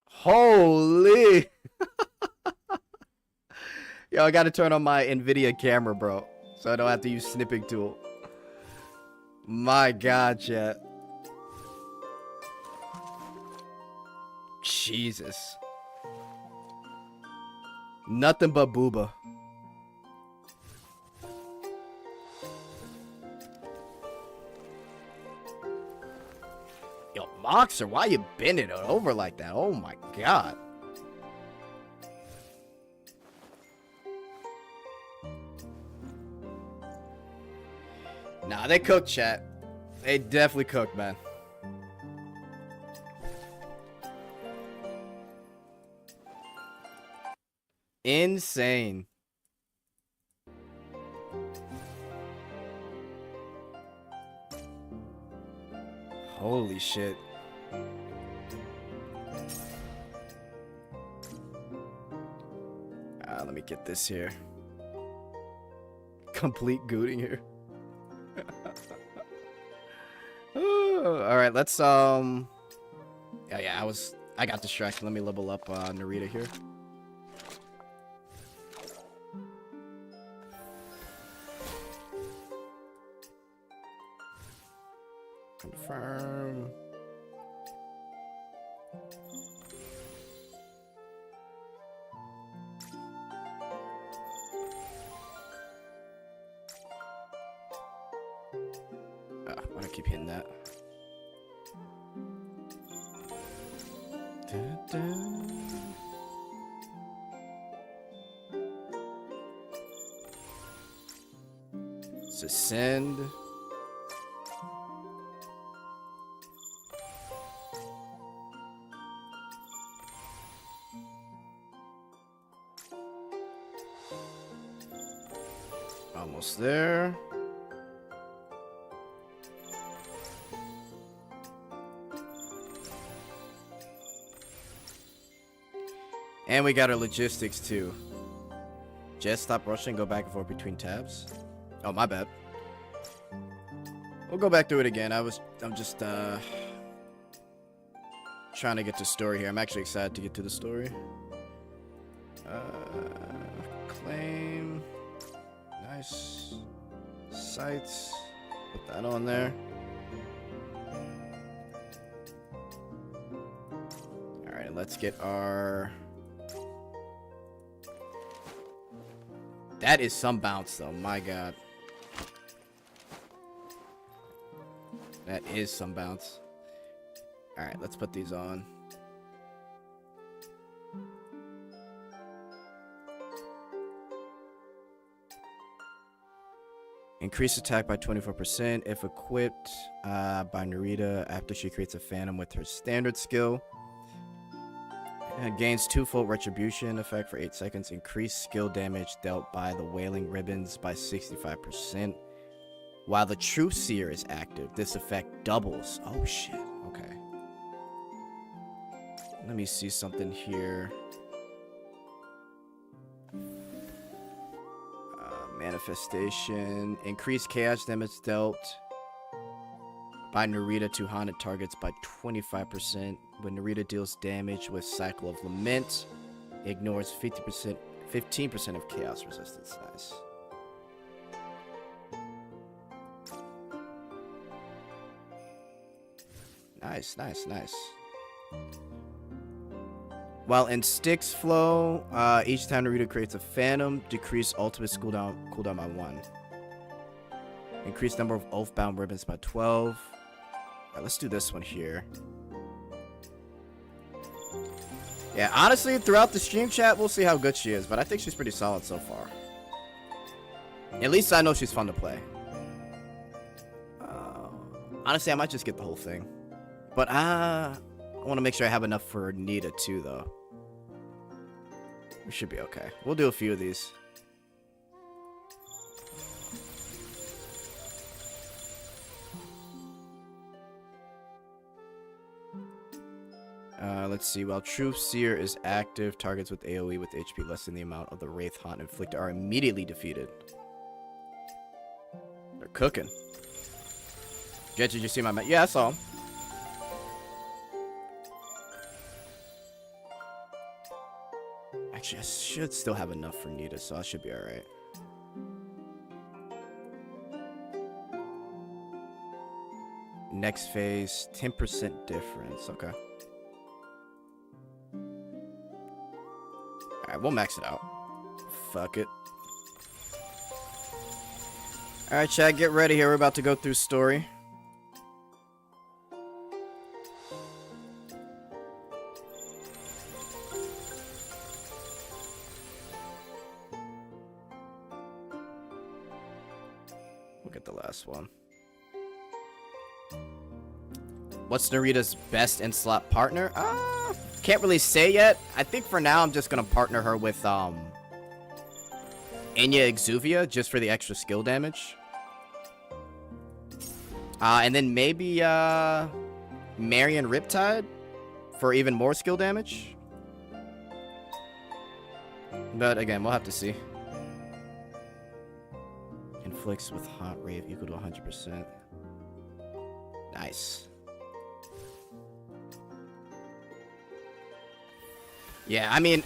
Holy. Yo, I gotta turn on my NVIDIA camera, bro. So I don't have to use snipping tool. My god, chat. Jesus. Nothing but booba. Yo, Moxer, why you bending it over like that? Oh my god. Nah, they cooked, chat. They definitely cooked, man. Insane. Holy shit. Let me get this here. Complete gooting here. Alright, let's yeah, I got distracted. Let me level up Narita here. Confirm. Why do I keep hitting that? So send. Almost there. And we got our logistics too. Just stop rushing, go back and forth between tabs. Oh, my bad. We'll go back through it again. I'm just trying to get to story here. I'm actually excited to get to the story. Claim. Nice. Sites. Put that on there. Alright, let's get our... That is some bounce, though. My God. That is some bounce. Alright, let's put these on. Increase attack by 24% if equipped by Narita after she creates a phantom with her standard skill. Gains twofold retribution effect for 8 seconds. Increase skill damage dealt by the wailing ribbons by 65%. While the Truth Seer is active, this effect doubles. Oh shit. Okay. Let me see something here. Manifestation. Increase chaos damage dealt by Narita to haunted targets by 25%. When Narita deals damage with Cycle of Lament, ignores 15% of chaos resistance. Nice. While in Styx flow, each time Narita creates a phantom, decrease ultimate cooldown by 1. Increase number of oathbound ribbons by 12. Alright, let's do this one here. Yeah, honestly, throughout the stream chat, we'll see how good she is, but I think she's pretty solid so far. At least I know she's fun to play. Honestly, I might just get the whole thing. But I want to make sure I have enough for Nita too, though. We should be okay. We'll do a few of these. Let's see. While Truth Seer is active, targets with AoE with HP less than the amount of the Wraith Haunt inflicted are immediately defeated. They're cooking. Jet, did you see my... Yeah, I saw him. Actually, I should still have enough for Nita, so I should be alright. Next phase, 10% difference. Okay. Alright, we'll max it out. Fuck it. Alright, chat, get ready here. We're about to go through story. Look at the last one. What's Narita's best in-slot partner? Can't really say yet. I think for now I'm just gonna partner her with Enya Exuvia just for the extra skill damage. And then maybe Marion Riptide for even more skill damage. But again, we'll have to see. Inflicts with hot rave equal to 100%. Nice. Yeah, I mean,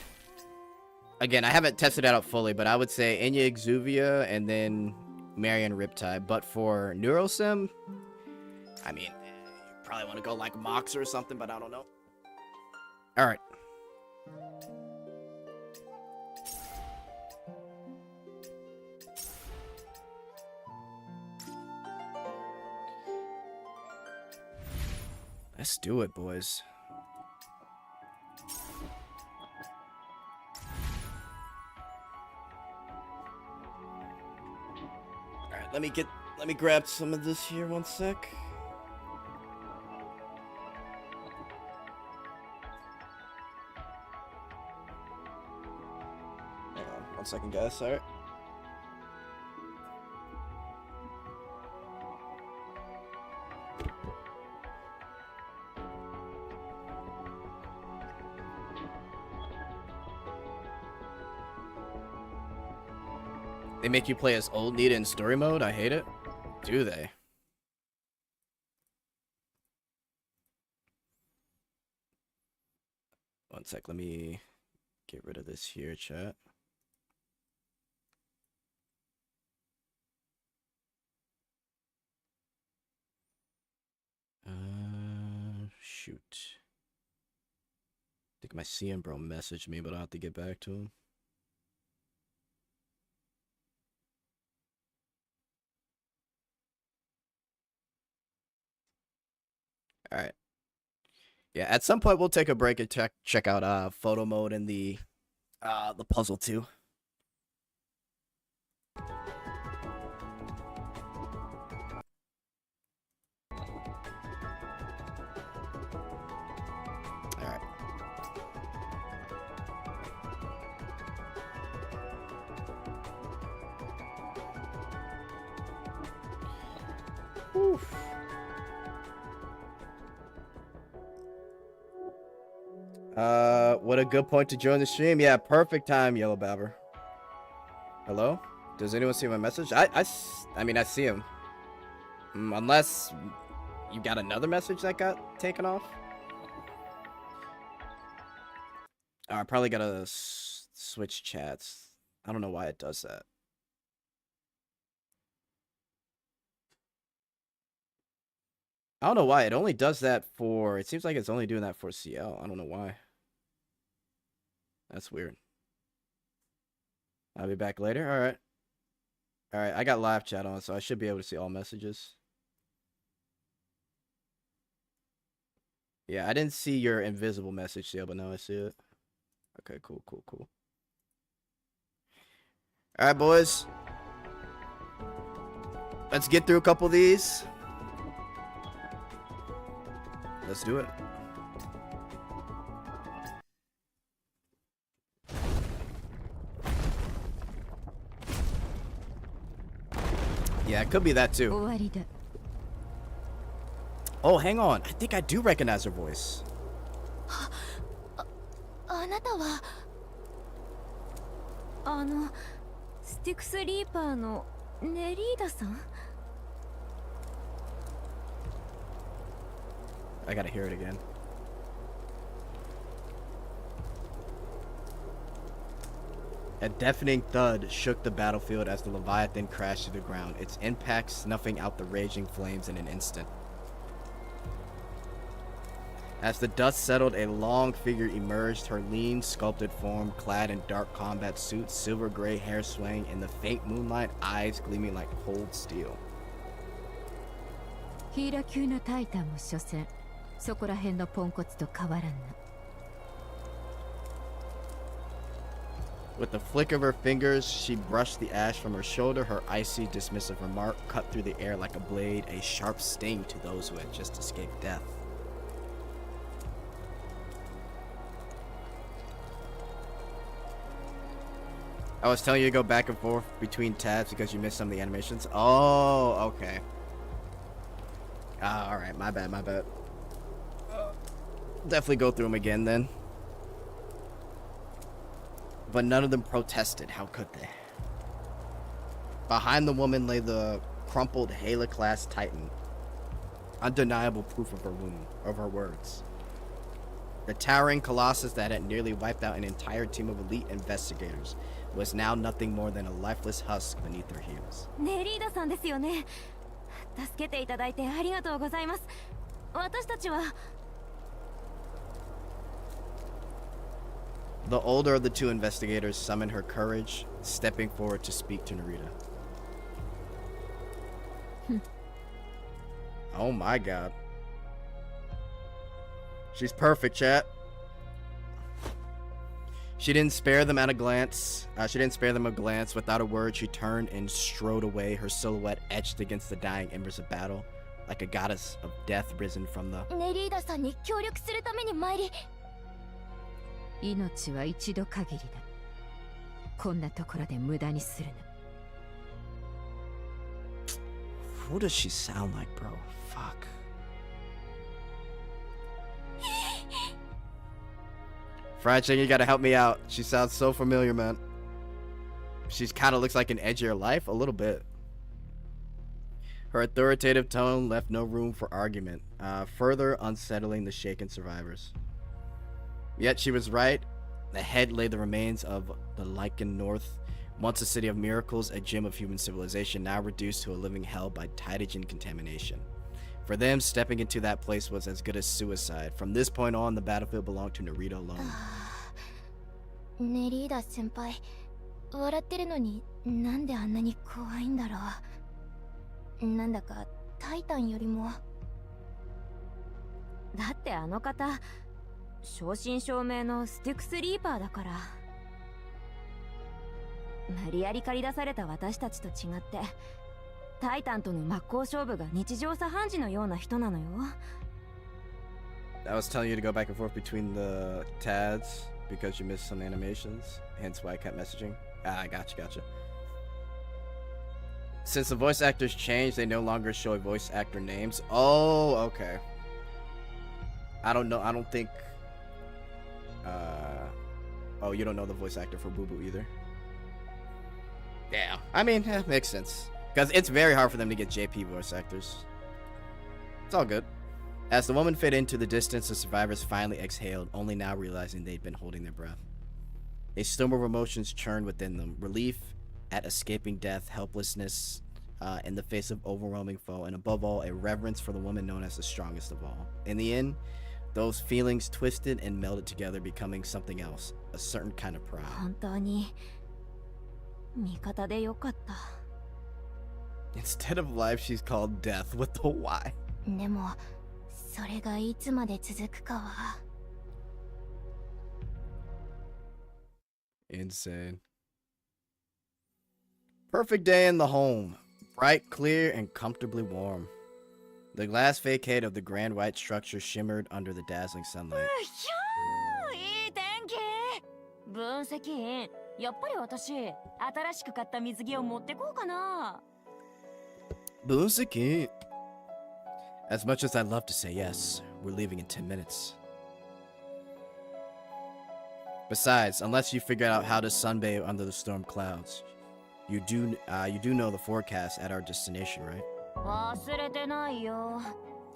again, I haven't tested it out fully, but I would say Enya Exuvia and then Marion Riptide. But for Neurosim, I mean, you probably want to go like Mox or something, but I don't know. All right. Let's do it, boys. Alright, Let me grab some of this here, one sec. Hang on, 1 second, guys, sorry. They make you play as old Nita in story mode? I hate it. Do they? One sec, let me get rid of this here, chat. Shoot. I think my CM bro messaged me, but I'll have to get back to him. All right. Yeah, at some point we'll take a break and check out photo mode and the puzzle too. All right. Oof. What a good point to join the stream. Yeah, perfect time, Yellow Babber. Hello? Does anyone see my message? I mean, I see him. Unless you got another message that got taken off. Oh, I probably gotta switch chats. I don't know why it does that. I don't know why. It only does that for... It seems like it's only doing that for CL. I don't know why. That's weird. I'll be back later. All right. All right. I got live chat on, so I should be able to see all messages. Yeah, I didn't see your invisible message, CL, but now I see it. Okay, cool, cool, cool. All right, boys. Let's get through a couple of these. Let's do it. Yeah, it could be that too. Oh, hang on. I think I do recognize her voice. あなたはスティクスリーパーのネリーダさん I gotta hear it again. A deafening thud shook the battlefield as the Leviathan crashed to the ground, its impact snuffing out the raging flames in an instant. As the dust settled, a long figure emerged, her lean, sculpted form clad in dark combat suit, silver gray hair swaying in the faint moonlight, eyes gleaming like cold steel. ヒーラ級のタイタンも所詮そこら辺のポンコツと変わらんな With the flick of her fingers, she brushed the ash from her shoulder. Her icy, dismissive remark cut through the air like a blade, a sharp sting to those who had just escaped death. I was telling you to go back and forth between tabs because you missed some of the animations. Oh, okay. Alright, my bad, my bad. Definitely go through them again then. But none of them protested. How could they? Behind the woman lay the crumpled Hela-class Titan. Undeniable proof of her words. The towering colossus that had nearly wiped out an entire team of elite investigators was now nothing more than a lifeless husk beneath her heels. ネリーダさんですよね。助けていただいてありがとうございます。私たちは The older of the two investigators summoned her courage, stepping forward to speak to Narita. Oh my god. She's perfect, chat. She didn't spare them at a glance. She didn't spare them a glance. Without a word, she turned and strode away, her silhouette etched against the dying embers of battle, like a goddess of death risen from the... ネリーダさんに協力するために参り。命は一度限りだ。こんなところで無駄にするな。Who does she sound like, bro? Fuck. Fried chicken, you gotta help me out. She sounds so familiar, man. She's kind of looks like an edge of your life, a little bit. Her authoritative tone left no room for argument, further unsettling the shaken survivors. Yet she was right. Ahead lay the remains of the Lycan North, once a city of miracles, a gem of human civilization, now reduced to a living hell by Tytogen contamination. For them, stepping into that place was as good as suicide. From this point on, the battlefield belonged to Narita alone. ネリーダ先輩、笑ってるのになんであんなに怖いんだろう。なんだかタイタンよりも。だってあの方、正真正銘のスティクスリーパーだから。無理やり駆り出された私たちと違って、タイタンとの真っ向勝負が日常茶飯事のような人なのよ。I was telling you to go back and forth between the tabs because you missed some animations, hence why I kept messaging. Ah, gotcha. Since the voice actors changed, they no longer show voice actor names. Oh, okay. I don't know. I don't think. Oh, you don't know the voice actor for Boo Boo either. Yeah, I mean, makes sense. Because it's very hard for them to get JP voice actors. It's all good. As the woman faded into the distance, the survivors finally exhaled, only now realizing they'd been holding their breath. A storm of emotions churned within them. Relief at escaping death, helplessness in the face of overwhelming foe, and above all, a reverence for the woman known as the strongest of all. In the end, those feelings twisted and melded together, becoming something else, a certain kind of pride. 本当に味方でよかった。Instead of life, she's called death with the Y. でもそれがいつまで続くかは。Insane. Perfect day in the home. Bright, clear, and comfortably warm. The glass facade of the grand white structure shimmered under the dazzling sunlight. いい天気。分析員、やっぱり私、新しく買った水着を持ってこうかな。Bunsuki. As much as I'd love to say yes, we're leaving in 10 minutes. Besides, unless you figure out how to sunbathe under the storm clouds, you do know the forecast at our destination, right? 忘れてないよ。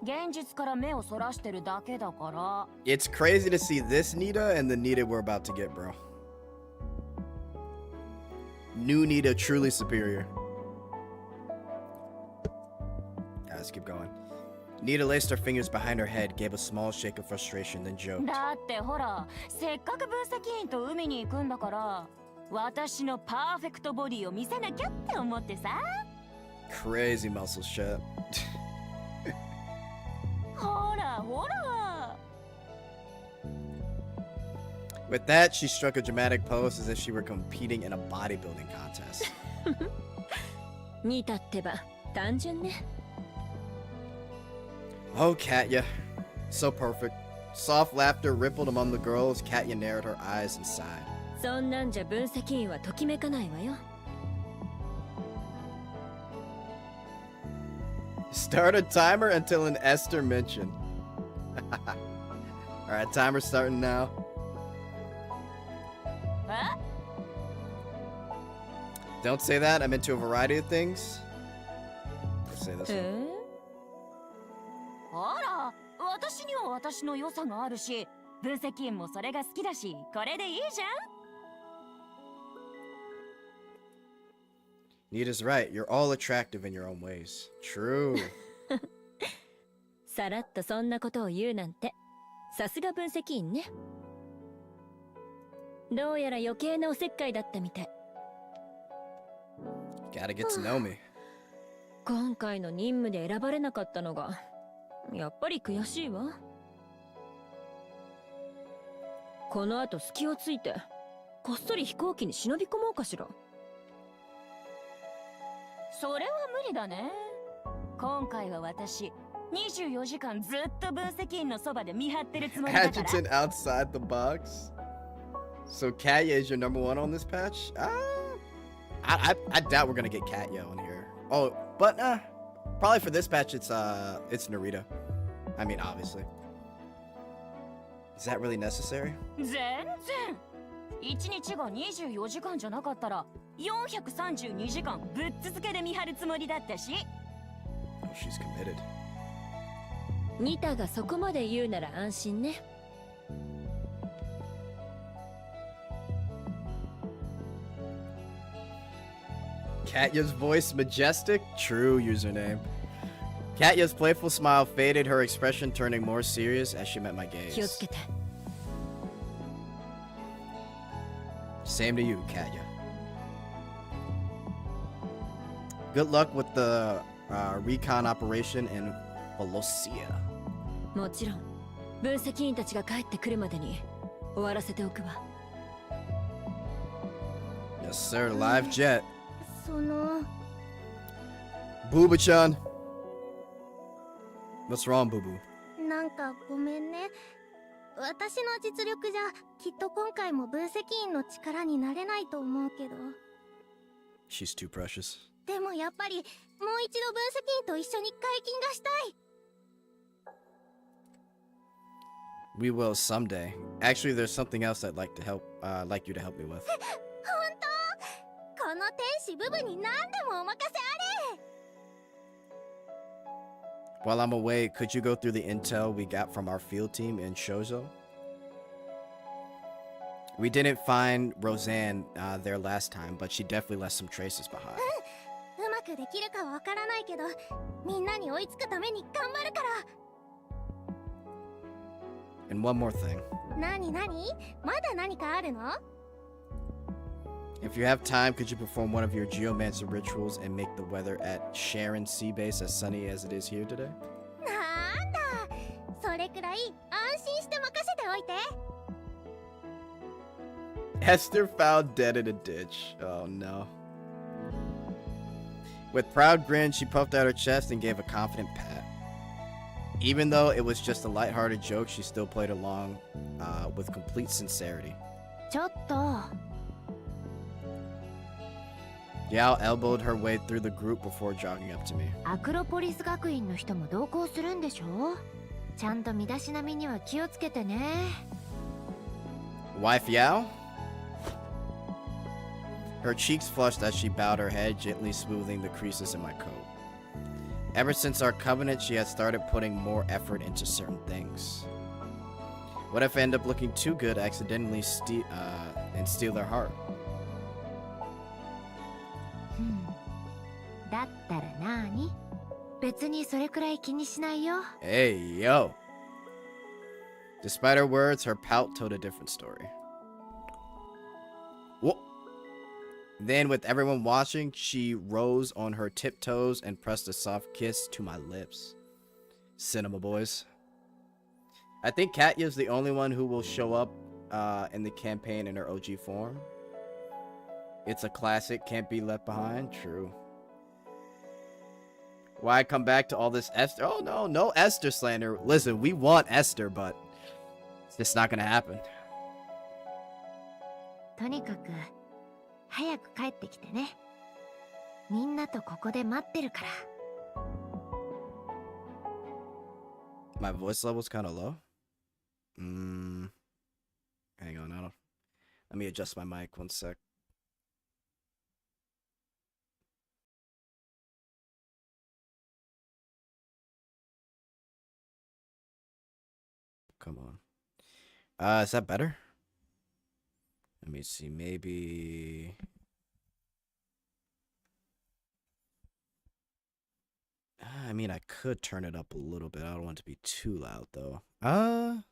現実から目をそらしてるだけだから。It's crazy to see this Nita and the Nita we're about to get, bro. New Nita, truly superior. Let's keep going. Nita laced her fingers behind her head, gave a small shake of frustration, then joked. だってほら、せっかく分析員と海に行くんだから、私のパーフェクトボディを見せなきゃって思ってさ。Crazy muscle shot. ほらほら。With that, she struck a dramatic pose as if she were competing in a bodybuilding contest. 似たってば単純ね。Oh, Katya. So perfect. Soft laughter rippled among the girls. Katya narrowed her eyes and sighed. そんなんじゃ分析員はときめかないわよ。Start a timer until an Esther mention. Alright, timer starting now. Huh? Don't say that. I'm into a variety of things. Let's say this one. あら、私には私の良さがあるし、分析員もそれが好きだし、これでいいじゃん。Nita's right. You're all attractive in your own ways. True. さらっとそんなことを言うなんて、さすが分析員ね。どうやら余計なおせっかいだったみたい。Gotta get to know me. 今回の任務で選ばれなかったのが、やっぱり悔しいわ。この後隙をついてこっそり飛行機に忍び込もうかしら。それは無理だね。今回は私24時間ずっと分析員のそばで見張ってるつもりだから。 Adjutant outside the box. So Katya is your number one on this patch? I doubt we're gonna get Katya on here. Oh, but probably for this patch it's Narita. I mean, obviously. Is that really necessary? 全然。1日が24時間じゃなかったら432時間ぶっ続けで見張るつもりだったし。Oh, she's committed. ニタがそこまで言うなら安心ね。Katya's voice majestic? True username. Katya's playful smile faded, her expression turning more serious as she met my 気を gaze. つけて。Same to you, Katya. Good luck with the recon operation in Volosia. もちろん分析員たちが帰ってくるまでに終わらせておくわ。Yes, sir. Live jet. その Booba-chan. What's wrong, Boo Boo? なんかごめんね。私の実力じゃきっと今回も分析員の力になれないと思うけど、 She's too precious. でもやっぱりもう一度分析員と一緒に解禁がしたい。 We will someday. Actually, there's something else I'd like you to help me with. 本当？この天使ブブに何でもお任せあれ。 While I'm away, could you go through the intel we got from our field team in Shoujo? We didn't find Roseanne there last time, but she definitely left some traces behind. うまくできるかわからないけど、みんなに追いつくために頑張るから。 And one more thing. 何？まだ何かあるの？ If you have time, could you perform one of your geomancer rituals and make the weather at Sharon Sea Base as sunny as it is here today? なんだ、それくらい安心して任せておいて。 Esther found dead in a ditch. Oh no. With proud grin, she puffed out her chest and gave a confident pat. Even though it was just a lighthearted joke, she still played along with complete sincerity. ちょっと Yao elbowed her way through the group before jogging up to me. アクロポリス学院の人も同行するんでしょ。ちゃんと身だしなみには気をつけてね。 Wife Yao? Her cheeks flushed as she bowed her head, gently smoothing the creases in my coat. Ever since our covenant, she had started putting more effort into certain things. What if I end up looking too good, accidentally and steal their heart? だったらなーに？別にそれくらい気にしないよ。 Hey, yo. Despite her words, her pout told a different story. Whoa. Then, with everyone watching, she rose on her tiptoes and pressed a soft kiss to my lips. Cinema boys. I think Katya's the only one who will show up in the campaign in her OG form. It's a classic, can't be left behind. True. Why come back to all this Esther? Oh, no Esther slander. Listen, we want Esther, but it's just not gonna happen. とにかく早く帰ってきてね。みんなとここで待ってるから。 My voice level's kind of low. Hang on, let me adjust my mic 1 sec. Come on. Is that better? Let me see, maybe... I mean, I could turn it up a little bit. I don't want it to be too loud, though. Hang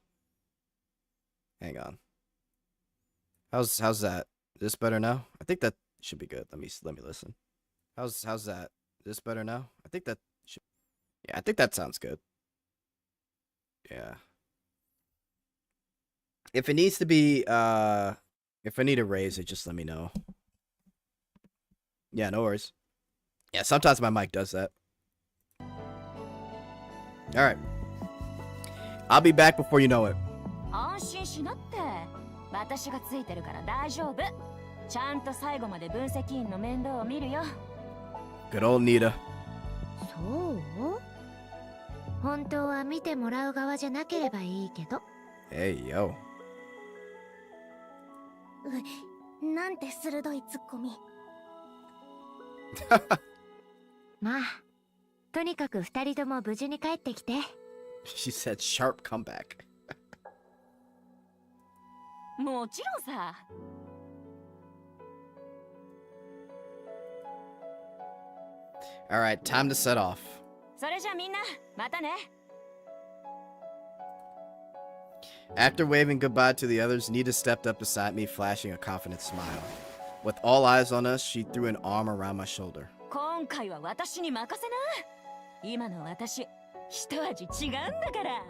on. How's that? Is this better now? I think that should be good. Let me listen. How's that? Is this better now? I think that should... Yeah, I think that sounds good. Yeah. If it needs to be If I need to raise it, just let me know. Yeah, no worries. Yeah, sometimes my mic does that. Alright. I'll be back before you know it. 安心しなって。私がついてるから大丈夫。ちゃんと最後まで分析員の面倒を見るよ。Good old Nita. そう？本当は見てもらう側じゃなければいいけど。Hey, yo. なんて鋭いツッコミ。まあ、とにかく二人とも無事に帰ってきて。She said sharp comeback. もちろんさ。Alright, time to set off. それじゃみんな、またね。After waving goodbye to the others, Nita stepped up beside me, flashing a confident smile. With all eyes on us, she threw an arm around my shoulder. 今回は私に任せな。今の私、一味違うんだから。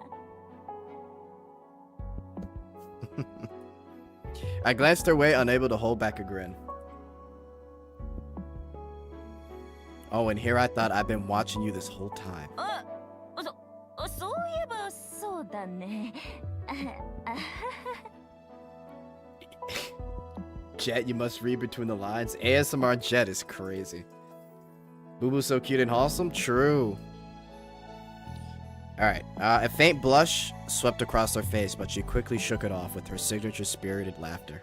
I glanced her way, unable to hold back a grin. Oh, and here I thought I'd been watching you this whole time. そういえばそうだね。Jet, you must read between the lines. ASMR Jet is crazy. Boo Boo so cute and wholesome? True. Alright, a faint blush swept across her face, but she quickly shook it off with her signature spirited laughter.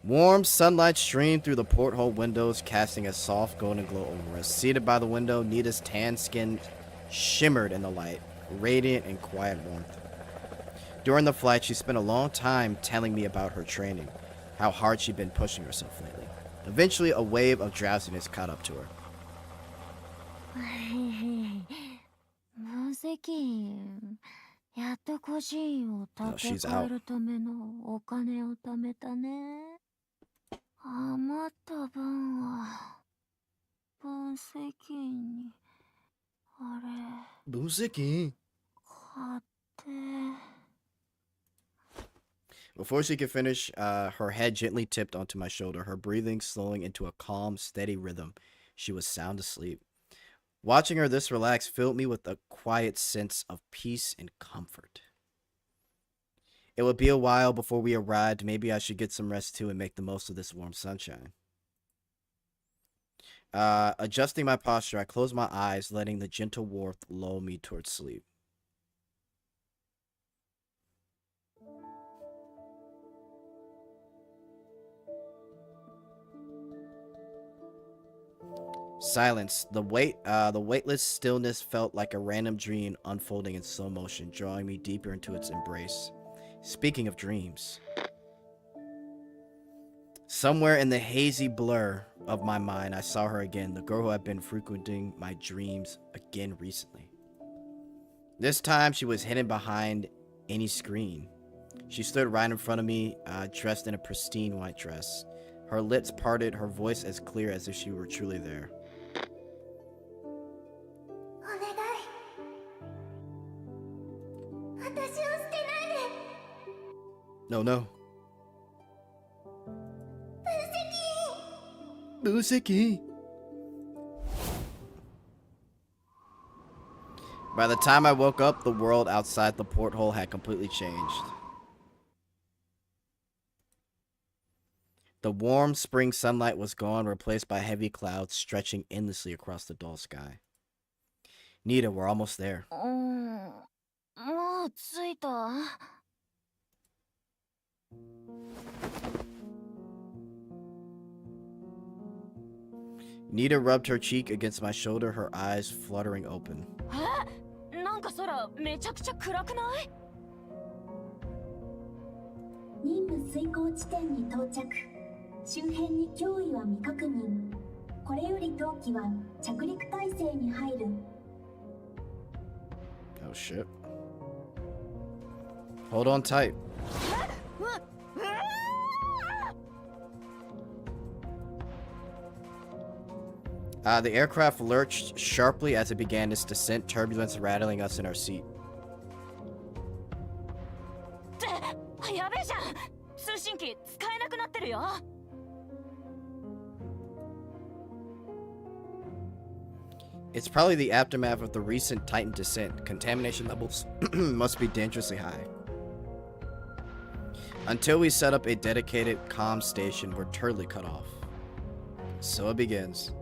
Warm sunlight streamed through the porthole windows, casting a soft golden glow over us. Seated by the window, Nita's tan skin shimmered in the light, radiant and quiet warmth. During the flight, she spent a long time telling me about her training, how hard she'd been pushing herself lately. Eventually, a wave of drowsiness caught up to her. 分析員、やっと個人を立て替えるためのお金を貯めたね。余った分は分析員にあれ分析買って。Before she could finish, her head gently tipped onto my shoulder, her breathing slowing into a calm, steady rhythm. She was sound asleep. Watching her this relaxed filled me with a quiet sense of peace and comfort. It would be a while before we arrived. Maybe I should get some rest too and make the most of this warm sunshine. Adjusting my posture, I closed my eyes, letting the gentle warmth lull me towards sleep. Silence. The weightless stillness felt like a random dream unfolding in slow motion, drawing me deeper into its embrace. Speaking of dreams, somewhere in the hazy blur of my mind, I saw her again, the girl who had been frequenting my dreams again recently. This time, she was hidden behind any screen. She stood right in front of me, dressed in a pristine white dress. Her lips parted, her voice as clear as if she were truly there. No, no. Buseki. By the time I woke up, the world outside the porthole had completely changed. The warm spring sunlight was gone, replaced by heavy clouds stretching endlessly across the dull sky. Nita, we're almost there. もう着いた。Nita rubbed her cheek against my shoulder, her eyes fluttering open. なんか空めちゃくちゃ暗くない？任務遂行地点に到着。周辺に脅威は未確認。これより当機は着陸態勢に入る。Oh shit. Hold on tight. The aircraft lurched sharply as it began its descent, turbulence rattling us in our seat. やべえじゃん。ってるよ。It's probably the aftermath of the recent Titan descent. Contamination levels must be dangerously high. Until we set up a dedicated comm station, we're totally cut off. So it begins.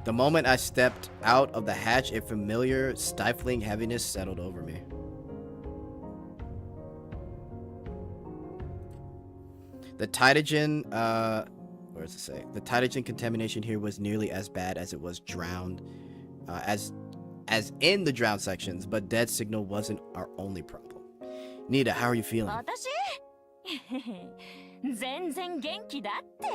The moment I stepped out of the hatch, a familiar, stifling heaviness settled over me. The Titagen, where does it say? The Titagen contamination here was nearly as bad as it was drowned, as in the drowned sections, but dead signal wasn't our only problem. Nita, how are you feeling? 私全然元気だって。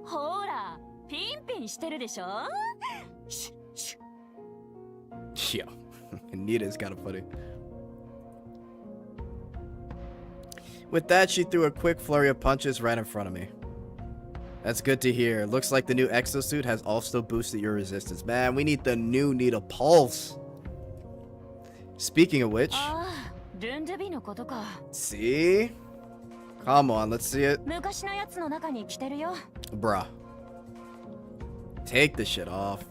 ほら、ピンピンしてるでしょ。シュッシュッ。 Yo, Nita's kind of funny. With that, she threw a quick flurry of punches right in front of me. That's good to hear. Looks like the new exosuit has also boosted your resistance. Man, we need the new Nita Pulse. Speaking of which... See? Come on, let's see it. Bruh. Take the shit off.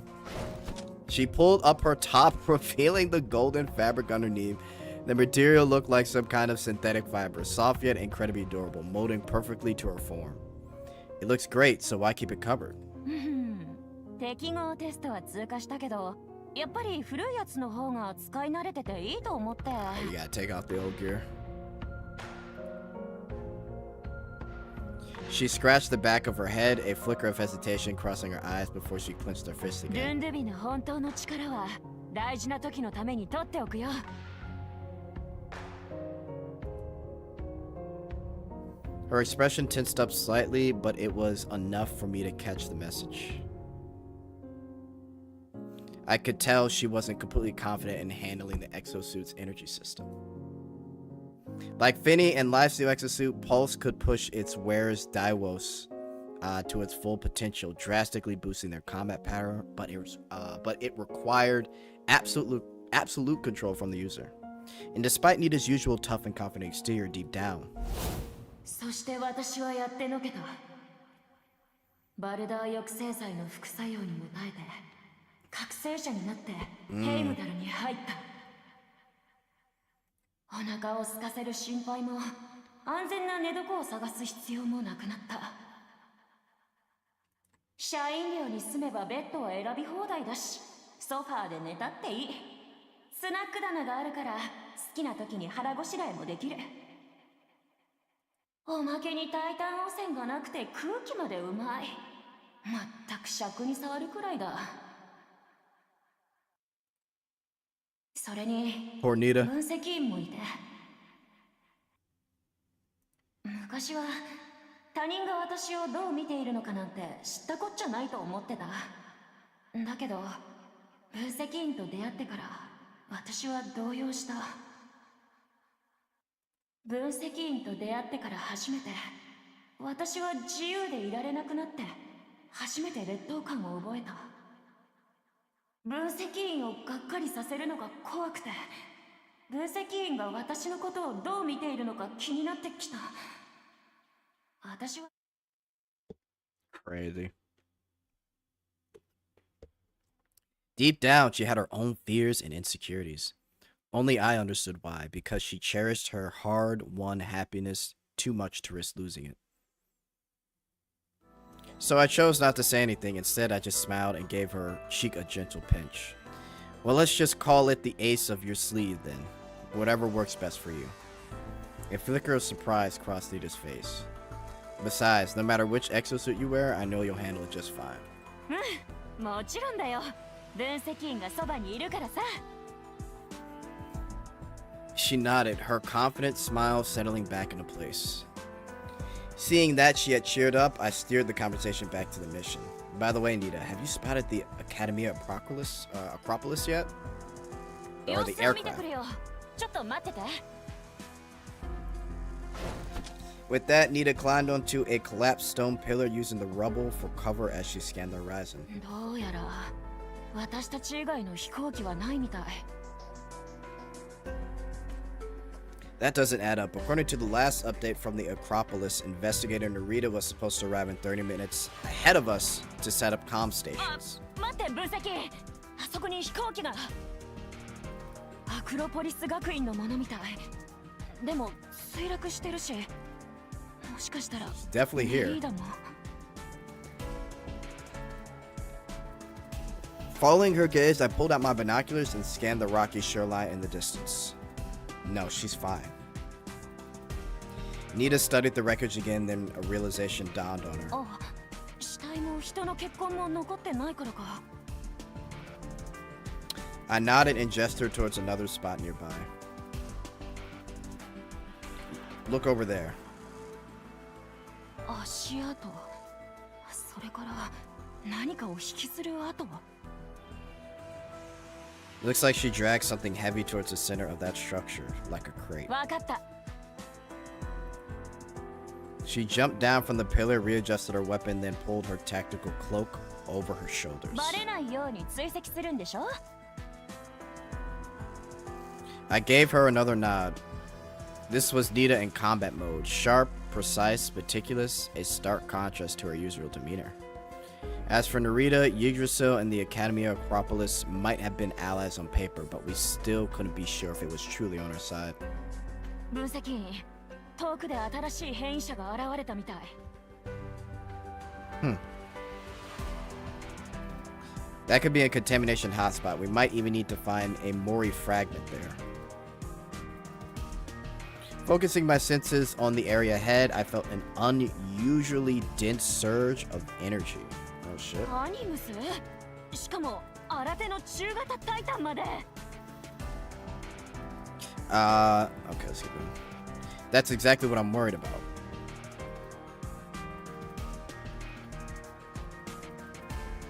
She pulled up her top, revealing the golden fabric underneath. The material looked like some kind of synthetic fiber, soft yet incredibly durable, molding perfectly to her form. It looks great, so why keep it covered? 適合テストは通過したけど、やっぱり古いやつの方が使い慣れてていいと思って。You gotta take off the old gear. She scratched the back of her head, a flicker of hesitation crossing her eyes before she clenched her fist again. ルンドゥビの本当の力は大事な時のために取っておくよ。Her expression tensed up slightly, but it was enough for me to catch the message. I could tell she wasn't completely confident in handling the exosuit's energy system. Like Finny and Lifesteal Exosuit, Pulse could push its wearer's Daiwos to its full potential, drastically boosting their combat power, but it required absolute control from the user. And despite Nita's usual tough and confident exterior, deep down, そして私はやってのけた。バルダー抑制剤の副作用にも耐えて、覚醒者になってヘイムダルに入った。お腹を空かせる心配も、安全な寝床を探す必要もなくなった。社員寮に住めばベッドは選び放題だし、ソファーで寝たっていい。スナック棚があるから、好きな時に腹ごしらえもできる。おまけにタイタン汚染がなくて空気までうまい。まったく尺に触るくらいだ。それに、 poor Nita. 分析員もいて。昔は他人が私をどう見ているのかなんて知ったこっちゃないと思ってた。だけど、分析員と出会ってから私は動揺した。分析員と出会ってから初めて、私は自由でいられなくなって初めて劣等感を覚えた。分析員をがっかりさせるのが怖くて、分析員が私のことをどう見ているのか気になってきた。私は Crazy. Deep down, she had her own fears and insecurities. Only I understood why, because she cherished her hard-won happiness too much to risk losing it. So I chose not to say anything. Instead, I just smiled and gave her cheek a gentle pinch. Well, let's just call it the ace of your sleeve then. Whatever works best for you. A flicker of surprise crossed Nita's face. Besides, no matter which exosuit you wear, I know you'll handle it just fine. もちろんだよ。分析員がそばにいるからさ。She nodded, her confident smile settling back into place. Seeing that she had cheered up, I steered the conversation back to the mission. By the way, Nita, have you spotted the Academia Acropolis yet? Or the aircraft? With that, Nita climbed onto a collapsed stone pillar using the rubble for cover as she scanned the horizon. どうやら私たち以外の飛行機はないみたい。That doesn't add up. According to the last update from the Acropolis, investigator Narita was supposed to arrive in 30 minutes ahead of us to set up comm stations. 待って分析。あそこに飛行機が。アクロポリス学院のものみたい。でも墜落してるし。もしかしたら。Definitely here. Following her gaze, I pulled out my binoculars and scanned the rocky shoreline in the distance. No, she's fine. Nita studied the wreckage again, then a realization dawned on her. Oh, 死体も人の血痕も残ってないからか。I nodded and gestured towards another spot nearby. Look over there. 足跡。それから何かを引きずる跡。Looks like she dragged something heavy towards the center of that structure, like a crate. わかった。She jumped down from the pillar, readjusted her weapon, then pulled her tactical cloak over her shoulders. バレないように追跡するんでしょ? I gave her another nod. This was Nita in combat mode. Sharp, precise, meticulous, a stark contrast to her usual demeanor. As for Narita, Yggdrasil and the Academy of Acropolis might have been allies on paper, but we still couldn't be sure if it was truly on our side. 分析。遠くで新しい変異者が現れたみたい。That could be a contamination hotspot. We might even need to find a Mori fragment there. Focusing my senses on the area ahead, I felt an unusually dense surge of energy. Oh shit. アニムス？しかも新手の中型タイタンまで。Okay, let's keep going. That's exactly what I'm worried about.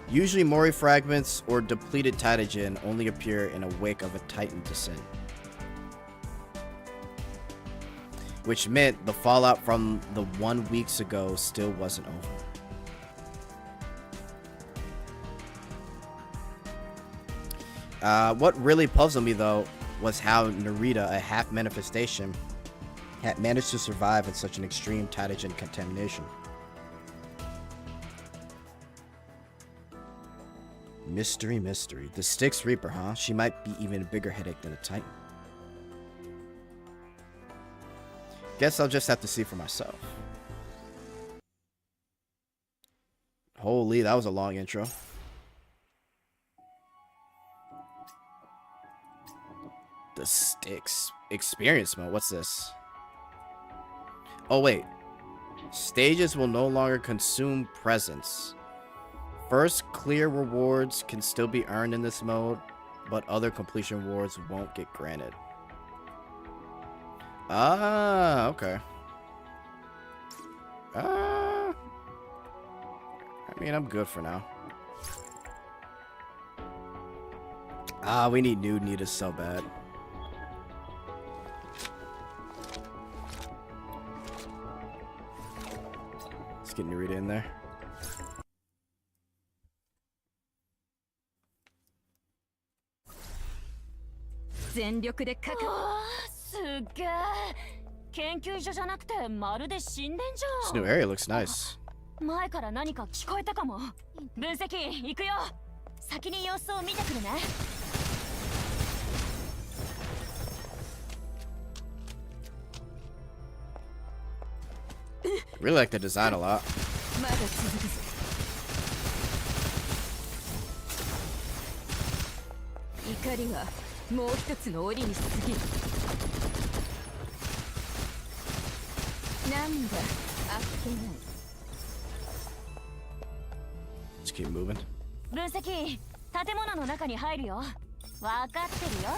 Usually Mori fragments or depleted Titagen only appear in a wake of a Titan descent. Which meant the fallout from the 1 week ago still wasn't over. What really puzzled me though was how Narita, a half manifestation, had managed to survive in such an extreme Titagen contamination. Mystery, mystery. The Styx Reaper, huh? She might be even a bigger headache than a Titan. Guess I'll just have to see for myself. Holy, that was a long intro. The Styx experience mode. What's this? Oh wait. Stages will no longer consume presents. First clear rewards can still be earned in this mode, but other completion rewards won't get granted. Ah, okay. I mean, I'm good for now. Ah, we need new Nita so bad. Let's get Narita in there. This new area looks nice. 前から何か聞こえたかも。分析行くよ。先に様子を見てくるね。Really like the design a lot. まだ続くぜ。怒りはもう一つの檻に過ぎる。なんだ、あっけない。Let's keep moving. 分析、建物の中に入るよ。わかってるよ。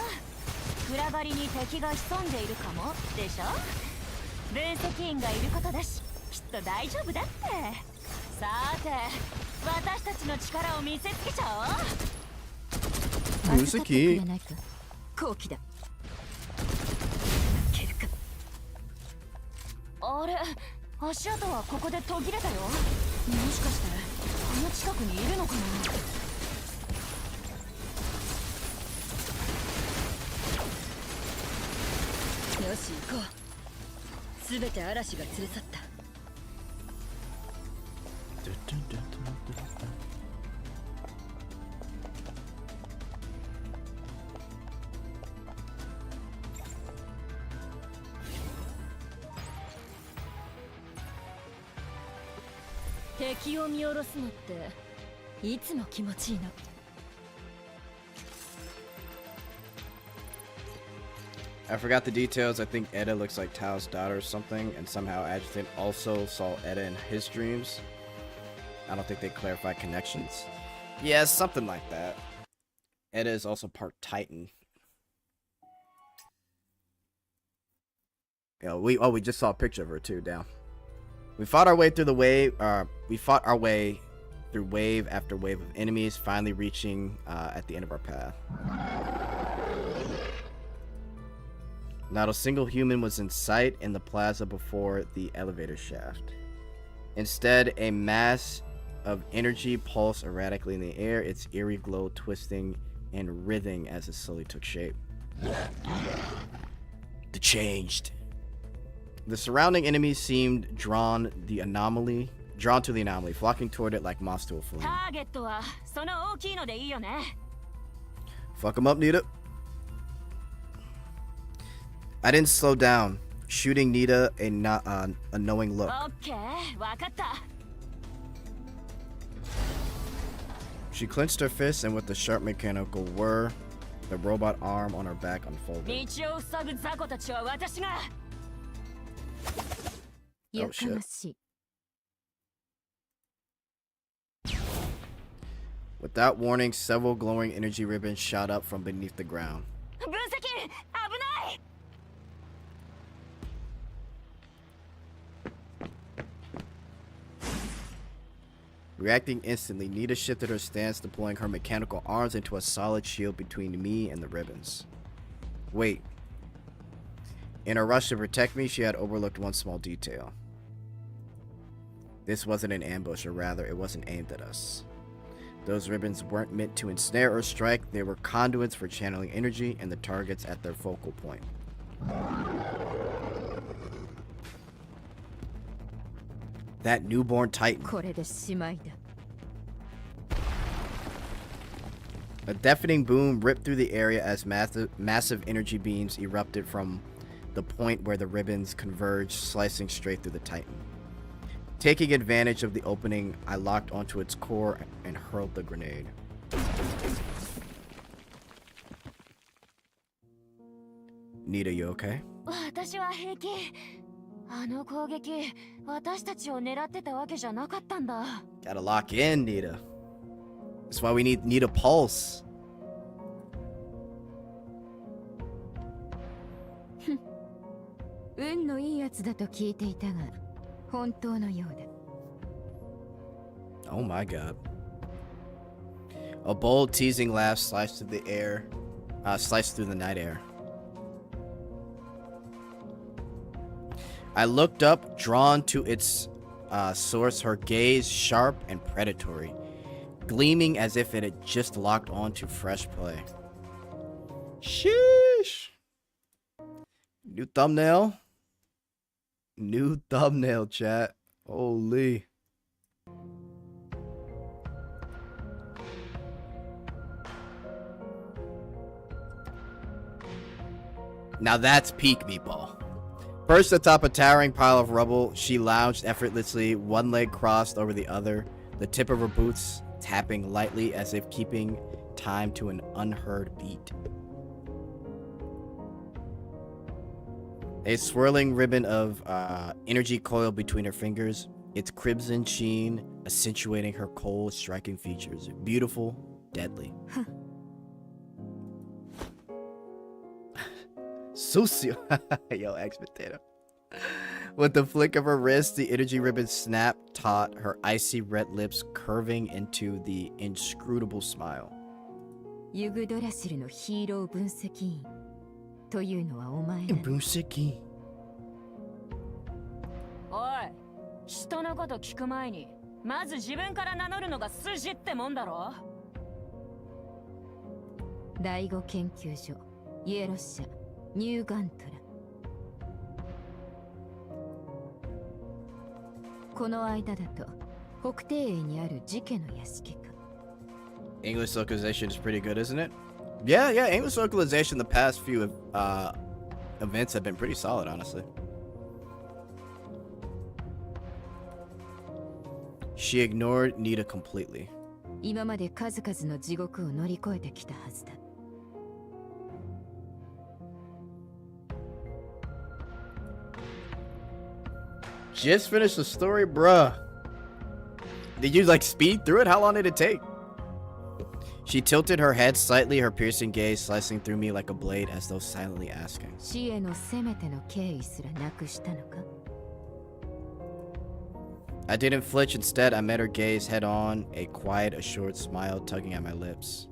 暗がりに敵が潜んでいるかもでしょ。分析員がいることだし、きっと大丈夫だって。さて、私たちの力を見せつけちゃおう。分析。後期だ。けるか。あれ、足跡はここで途切れたよ。もしかしてこの近くにいるのかな。よし行こう。すべて嵐が連れ去った。敵を見下ろすのっていつも気持ちいいな。I forgot the details. I think Edda looks like Tao's daughter or something, and somehow Adjutant also saw Edda in his dreams. I don't think they clarified connections. Yeah, something like that. Edda is also part Titan. Yeah, we just saw a picture of her too. Down. We fought our way through the wave. We fought our way through wave after wave of enemies, finally reaching at the end of our path. Not a single human was in sight in the plaza before the elevator shaft. Instead, a mass of energy pulsed erratically in the air, its eerie glow twisting and writhing as it slowly took shape. The changed. The surrounding enemies seemed drawn to the anomaly, flocking toward it like moths to a flame. Fuck him up, Nita. I didn't slow down, shooting Nita a knowing look. She clenched her fist, and with the sharp mechanical whir, the robot arm on her back unfolded. Oh shit. Without warning, several glowing energy ribbons shot up from beneath the ground. Reacting instantly, Nita shifted her stance, deploying her mechanical arms into a solid shield between me and the ribbons. Wait. In her rush to protect me, she had overlooked one small detail. This wasn't an ambush, or rather, it wasn't aimed at us. Those ribbons weren't meant to ensnare or strike, they were conduits for channeling energy and the targets at their focal point. That newborn titan. A deafening boom ripped through the area as massive energy beams erupted from the point where the ribbons converged, slicing straight through the titan. Taking advantage of the opening, I locked onto its core and hurled the grenade. Nita, you okay? Gotta lock in, Nita. That's why we need Nita Pulse. Oh my god. A bold, teasing laugh sliced through the air, sliced through the night air. I looked up, drawn to its source, her gaze sharp and predatory, gleaming as if it had just locked onto fresh play. Sheesh. New thumbnail. New thumbnail, chat. Holy. Now that's peak Meatball. Perched atop a towering pile of rubble, she lounged effortlessly, one leg crossed over the other, the tip of her boots tapping lightly as if keeping time to an unheard beat. A swirling ribbon of energy coiled between her fingers, its crimson sheen accentuating her cold, striking features. Beautiful, deadly. Sucio. Yo, ex-potato. With the flick of her wrist, the energy ribbon snapped taut, her icy red lips curving into the inscrutable smile. ユグドラシルのヒーロー分析員というのはお前ら。分析。おい、人のこと聞く前に、まず自分から名乗るのが筋ってもんだろ。第5研究所、イエロッ社、ニューガントラ。この間だと北底営にある寺家の屋敷か。 English localization is pretty good, isn't it? Yeah, English localization the past few events have been pretty solid, honestly. She ignored Nita completely. 今まで数々の地獄を乗り越えてきたはずだ。Just finished the story, bruh. Did you like speed through it? How long did it take? She tilted her head slightly, her piercing gaze slicing through me like a blade as though silently asking. 死へのせめての敬意すらなくしたのか。 I didn't flinch. Instead, I met her gaze head on, a quiet, assured smile tugging at my lips.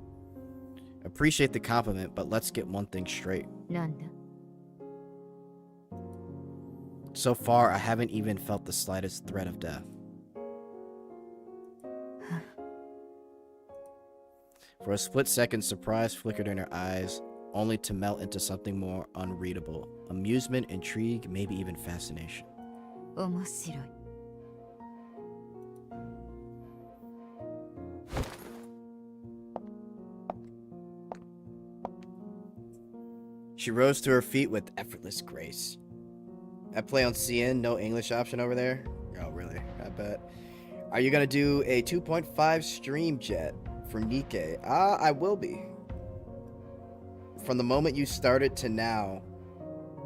Appreciate the compliment, but let's get one thing straight. なんだ。 So far, I haven't even felt the slightest threat of death. For a split second, surprise flickered in her eyes, only to melt into something more unreadable. Amusement, intrigue, maybe even fascination. 面白い。 She rose to her feet with effortless grace. I play on CN, no English option over there? Oh, really? I bet. Are you gonna do a 2.5 stream jet for Nikkei? I will be. From the moment you started to now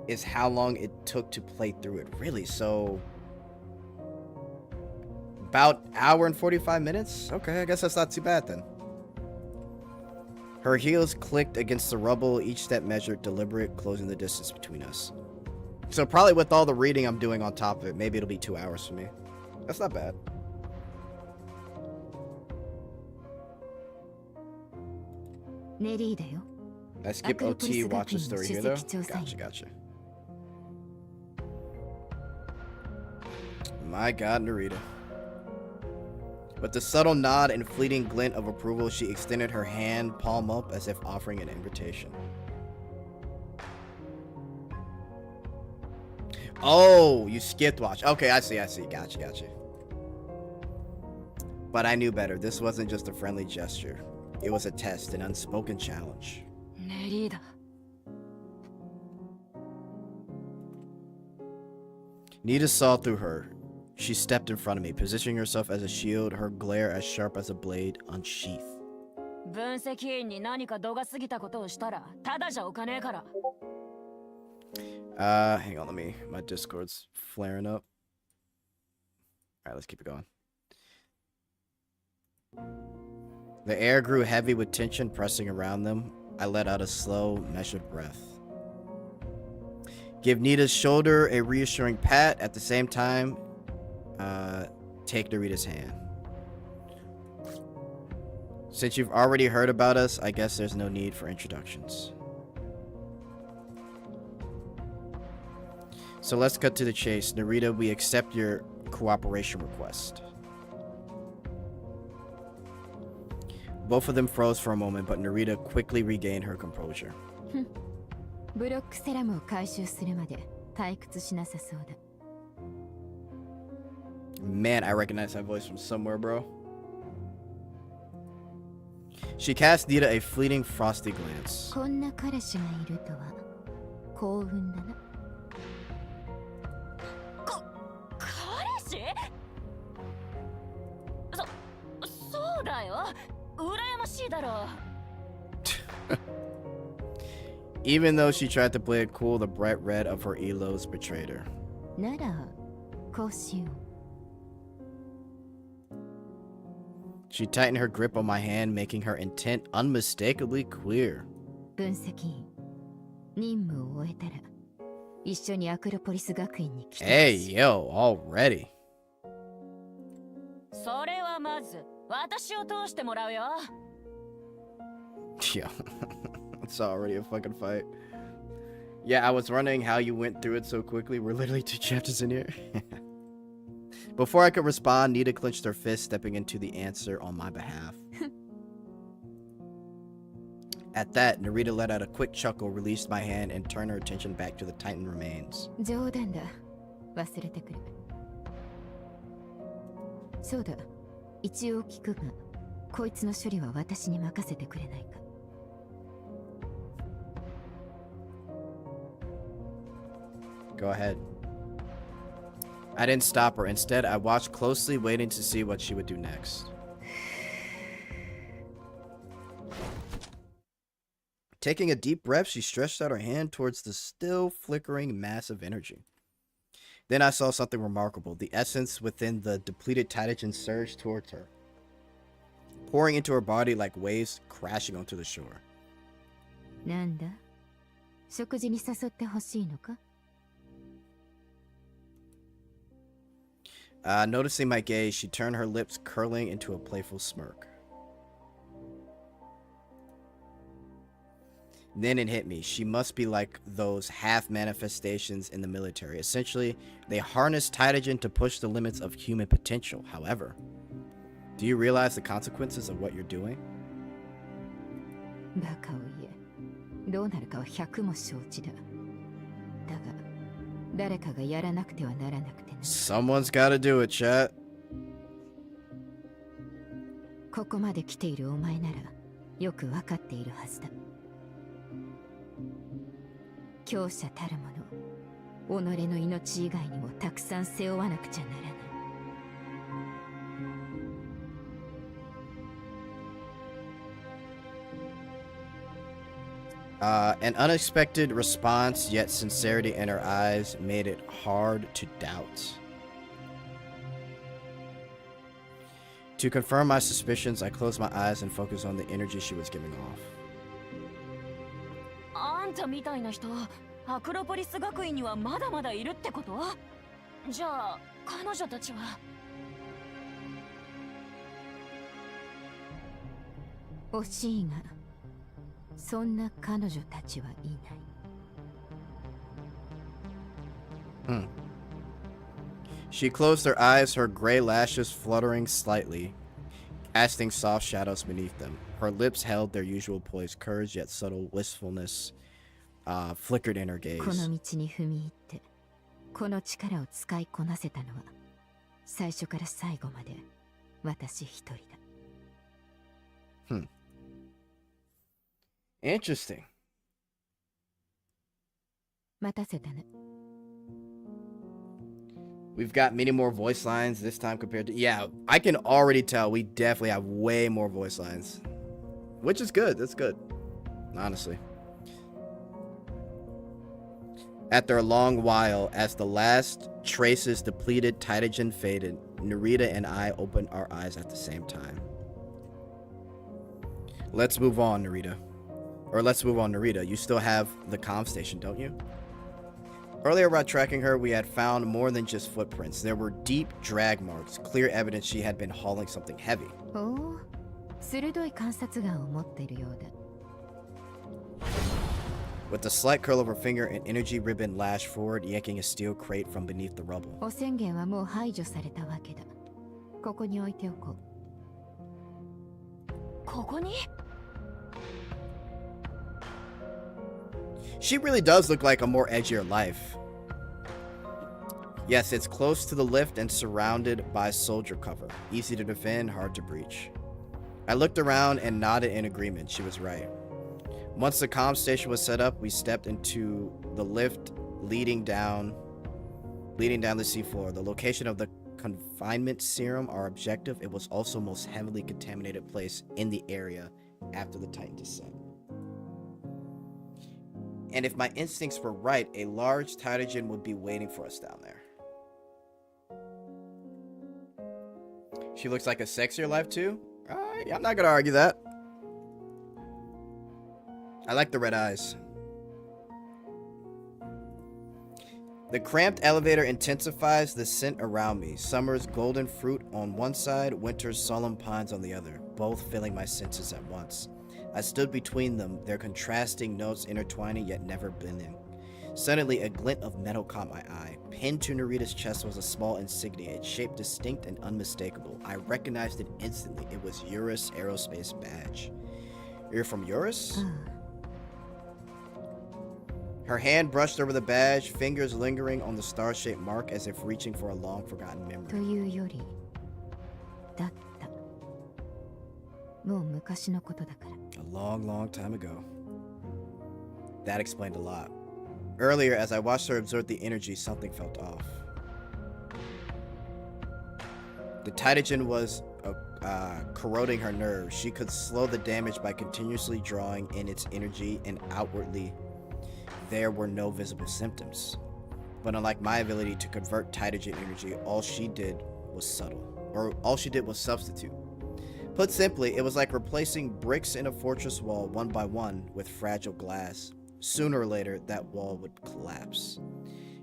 is how long it took to play through it. Really? So about hour and 45 minutes? Okay, I guess that's not too bad then. Her heels clicked against the rubble, each step measured, deliberate, closing the distance between us. So probably with all the reading I'm doing on top of it, maybe it'll be 2 hours for me. That's not bad. I skip OT, watch the story here though? Gotcha. My god, Narita. With a subtle nod and fleeting glint of approval, she extended her hand, palm up, as if offering an invitation. Oh, you skipped watch. Okay, I see. Gotcha. But I knew better. This wasn't just a friendly gesture. It was a test, an unspoken challenge. Narita. Nita saw through her. She stepped in front of me, positioning herself as a shield, her glare as sharp as a blade unsheathed. 分析員に何か度が過ぎたことをしたらただじゃおかねえから。 Hang on, my Discord's flaring up. Alright, let's keep it going. The air grew heavy with tension pressing around them. I let out a slow, measured breath. Give Nita's shoulder a reassuring pat. At the same time, take Narita's hand. Since you've already heard about us, I guess there's no need for introductions. So let's cut to the chase. Narita, we accept your cooperation request. Both of them froze for a moment, but Narita quickly regained her composure. ブロックセラムを回収するまで退屈しなさそうだ。 Man, I recognize that voice from somewhere, bro. She cast Nita a fleeting, frosty glance. こんな彼氏がいるとは幸運だな。彼氏？そうだよ。羨ましいだろ。Even though she tried to play it cool, the bright red of her elos betrayed her. ならこうしよう。 She tightened her grip on my hand, making her intent unmistakably clear. 分析員、任務を終えたら一緒にアクロポリス学院に来て。Hey, yo, already. それはまず私を通してもらうよ。Yo, it's already a fucking fight. Yeah, I was wondering how you went through it so quickly. We're literally 2 chapters in here. Before I could respond, Nita clenched her fist, stepping into the answer on my behalf. At that, Narita let out a quick chuckle, released my hand, and turned her attention back to the Titan remains. 冗談だ。忘れてくれ。そうだ。一応聞くが、こいつの処理は私に任せてくれないか。Go ahead. I didn't stop her. Instead, I watched closely, waiting to see what she would do next. Taking a deep breath, she stretched out her hand towards the still flickering mass of energy. Then I saw something remarkable. The essence within the depleted Taijin surged towards her, pouring into her body like waves crashing onto the shore. なんだ？食事に誘ってほしいのか？ Noticing my gaze, she turned her lips, curling into a playful smirk. Then it hit me. She must be like those half manifestations in the military. Essentially, they harness Taijin to push the limits of human potential. However, do you realize the consequences of what you're doing? バカを言え。どうなるかは100も承知だ。だが、誰かがやらなくてはならなくてな。Someone's gotta do it, chat. ここまで来ているお前なら、よくわかっているはずだ。強者たる者、己の命以外にもたくさん背負わなくちゃならない。An unexpected response, yet sincerity in her eyes, made it hard to doubt. To confirm my suspicions, I closed my eyes and focused on the energy she was giving off. あんたみたいな人、アクロポリス学院にはまだまだいるってこと？じゃあ、彼女たちは？惜しいが、そんな彼女たちはいない。She closed her eyes, her gray lashes fluttering slightly, casting soft shadows beneath them. Her lips held their usual poised courage, yet subtle wistfulness flickered in her gaze. この道に踏み入って、この力を使いこなせたのは、最初から最後まで私一人だ。Interesting. 待たせたね。We've got many more voice lines this time compared to... Yeah, I can already tell we definitely have way more voice lines. Which is good. That's good. Honestly. After a long while, as the last traces depleted, Taijin faded, Narita and I opened our eyes at the same time. Let's move on, Narita. Or let's move on, Narita. You still have the comm station, don't you? Earlier while tracking her, we had found more than just footprints. There were deep drag marks, clear evidence she had been hauling something heavy. おお、鋭い観察眼を持っているようだ。With a slight curl of her finger, an energy ribbon lashed forward, yanking a steel crate from beneath the rubble. 汚染源はもう排除されたわけだ。ここに置いておこう。ここに？ She really does look like a more edgier life. Yes, it's close to the lift and surrounded by soldier cover. Easy to defend, hard to breach. I looked around and nodded in agreement. She was right. Once the comm station was set up, we stepped into the lift leading down the seafloor. The location of the confinement serum, our objective, it was also most heavily contaminated place in the area after the Titan descent. And if my instincts were right, a large Taijin would be waiting for us down there. She looks like a sexier life too? Alright, I'm not gonna argue that. I like the red eyes. The cramped elevator intensifies the scent around me. Summer's golden fruit on one side, winter's solemn pines on the other, both filling my senses at once. I stood between them, their contrasting notes intertwining yet never blending. Suddenly, a glint of metal caught my eye. Pinned to Narita's chest was a small insignia, its shape distinct and unmistakable. I recognized it instantly. It was Eurus Aerospace badge. You're from Eurus? Her hand brushed over the badge, fingers lingering on the star-shaped mark as if reaching for a long-forgotten memory. というより、もう昔のことだから。 A long, long time ago. That explained a lot. Earlier, as I watched her absorb the energy, something felt off. The Taijin was corroding her nerves. She could slow the damage by continuously drawing in its energy, and outwardly, there were no visible symptoms. But unlike my ability to convert Taijin energy, all she did was substitute. Put simply, it was like replacing bricks in a fortress wall one by one with fragile glass. Sooner or later, that wall would collapse,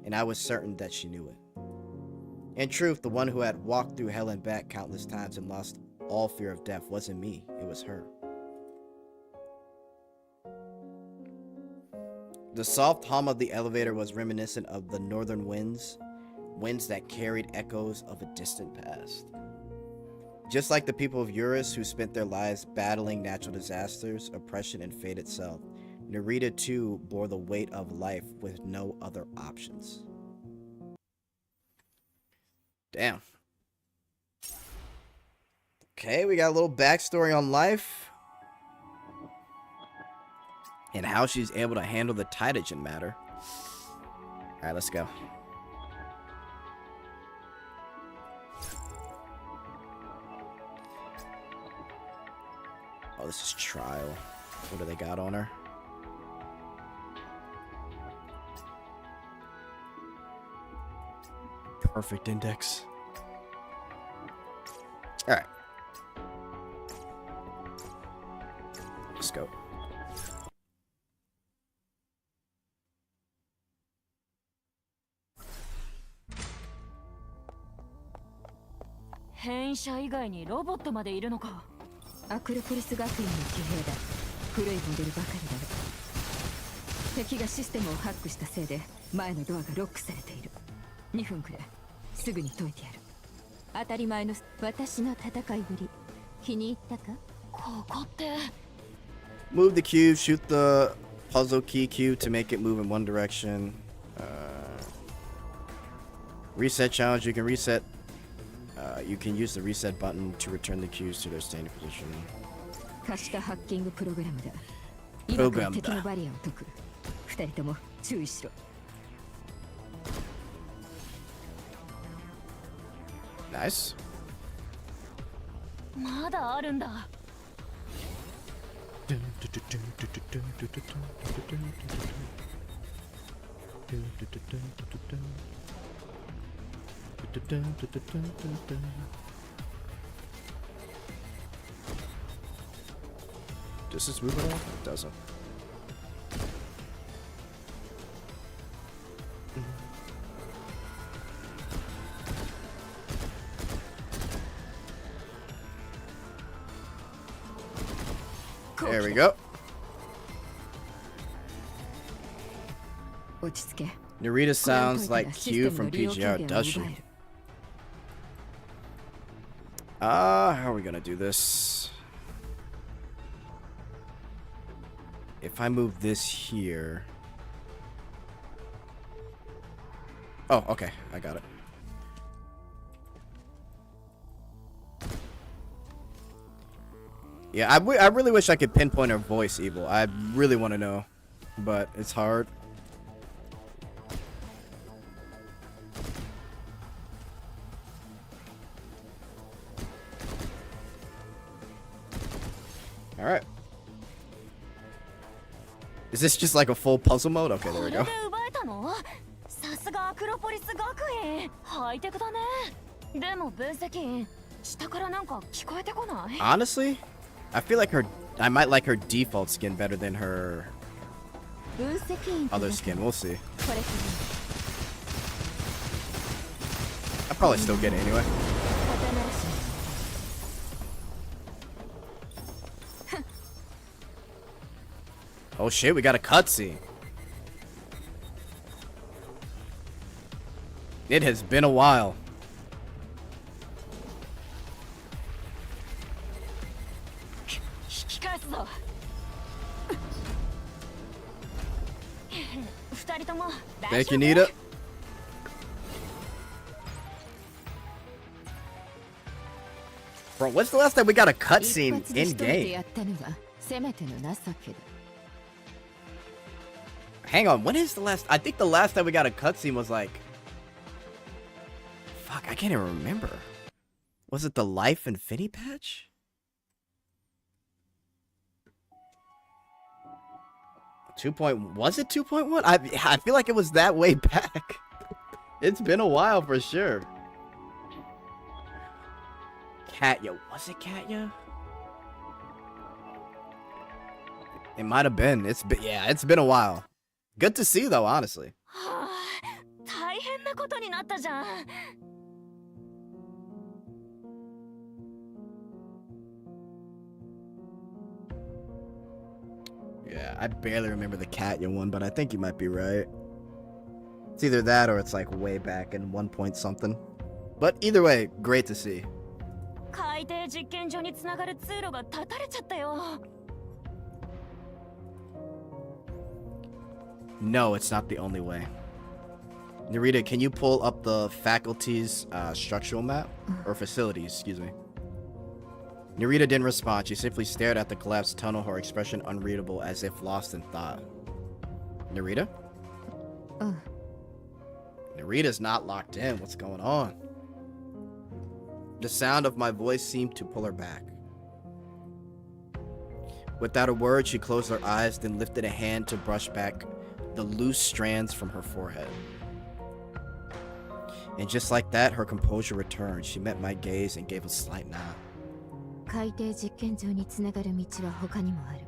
and I was certain that she knew it. In truth, the one who had walked through hell and back countless times and lost all fear of death wasn't me, it was her. The soft hum of the elevator was reminiscent of the northern winds that carried echoes of a distant past. Just like the people of Eurus who spent their lives battling natural disasters, oppression, and fate itself, Narita too bore the weight of life with no other options. Damn. Okay, we got a little backstory on life and how she's able to handle the Taijin matter. Alright, let's go. Oh, this is trial. What do they got on her? Perfect index. Alright. Let's go.アクロポリス学院の騎兵だ。古いモデルばかりだが、敵がシステムをハックしたせいで前のドアがロックされている。2分くらい、すぐに解いてやる。当たり前の私の戦いぶり、気に入ったか？ここって。 Move the cube, shoot the puzzle key cube to make it move in one direction. Reset challenge, you can reset. You can use the reset button to return the cubes to their standing position. 可視化ハッキングプログラムだ。今から敵のバリアを解く。2人とも注意しろ。 Nice. まだあるんだ。 Does this move at all? It doesn't. There we go. Narita sounds like Q from PGR, does she? How are we gonna do this? If I move this here... Oh, okay, I got it. Yeah, I really wish I could pinpoint her voice, Evil. I really want to know, but it's hard. All right. Is this just like a full puzzle mode? Okay, there we go. Honestly, I feel like I might like her default skin better than her other skin. We'll see. I'll probably still get it anyway. Oh shit, we got a cutscene. It has been a while. Thank you, Nita. Bro, when's the last time we got a cutscene in game? Hang on, when is the last? I think the last time we got a cutscene was like, fuck, I can't even remember. Was it the Life Infinity patch? Was it 2.1? I feel like it was that way back. It's been a while for sure. Katya, was it Katya? It might have been. It's been a while. Good to see though, honestly. 大変なことになったじゃん。Yeah, I barely remember the Katya one, but I think you might be right. It's either that or it's like way back in 1 point something. But either way, great to see. 海底実験所につながる通路が断たれちゃったよ。 No, it's not the only way. Narita, can you pull up the faculty's structural map? Or facilities, excuse me. Narita didn't respond. She simply stared at the collapsed tunnel, her expression unreadable as if lost in thought. Narita? Narita's not locked in. What's going on? The sound of my voice seemed to pull her back. Without a word, she closed her eyes, then lifted a hand to brush back the loose strands from her forehead. And just like that, her composure returned. She met my gaze and gave a slight nod. 海底実験場につながる道は他にもある。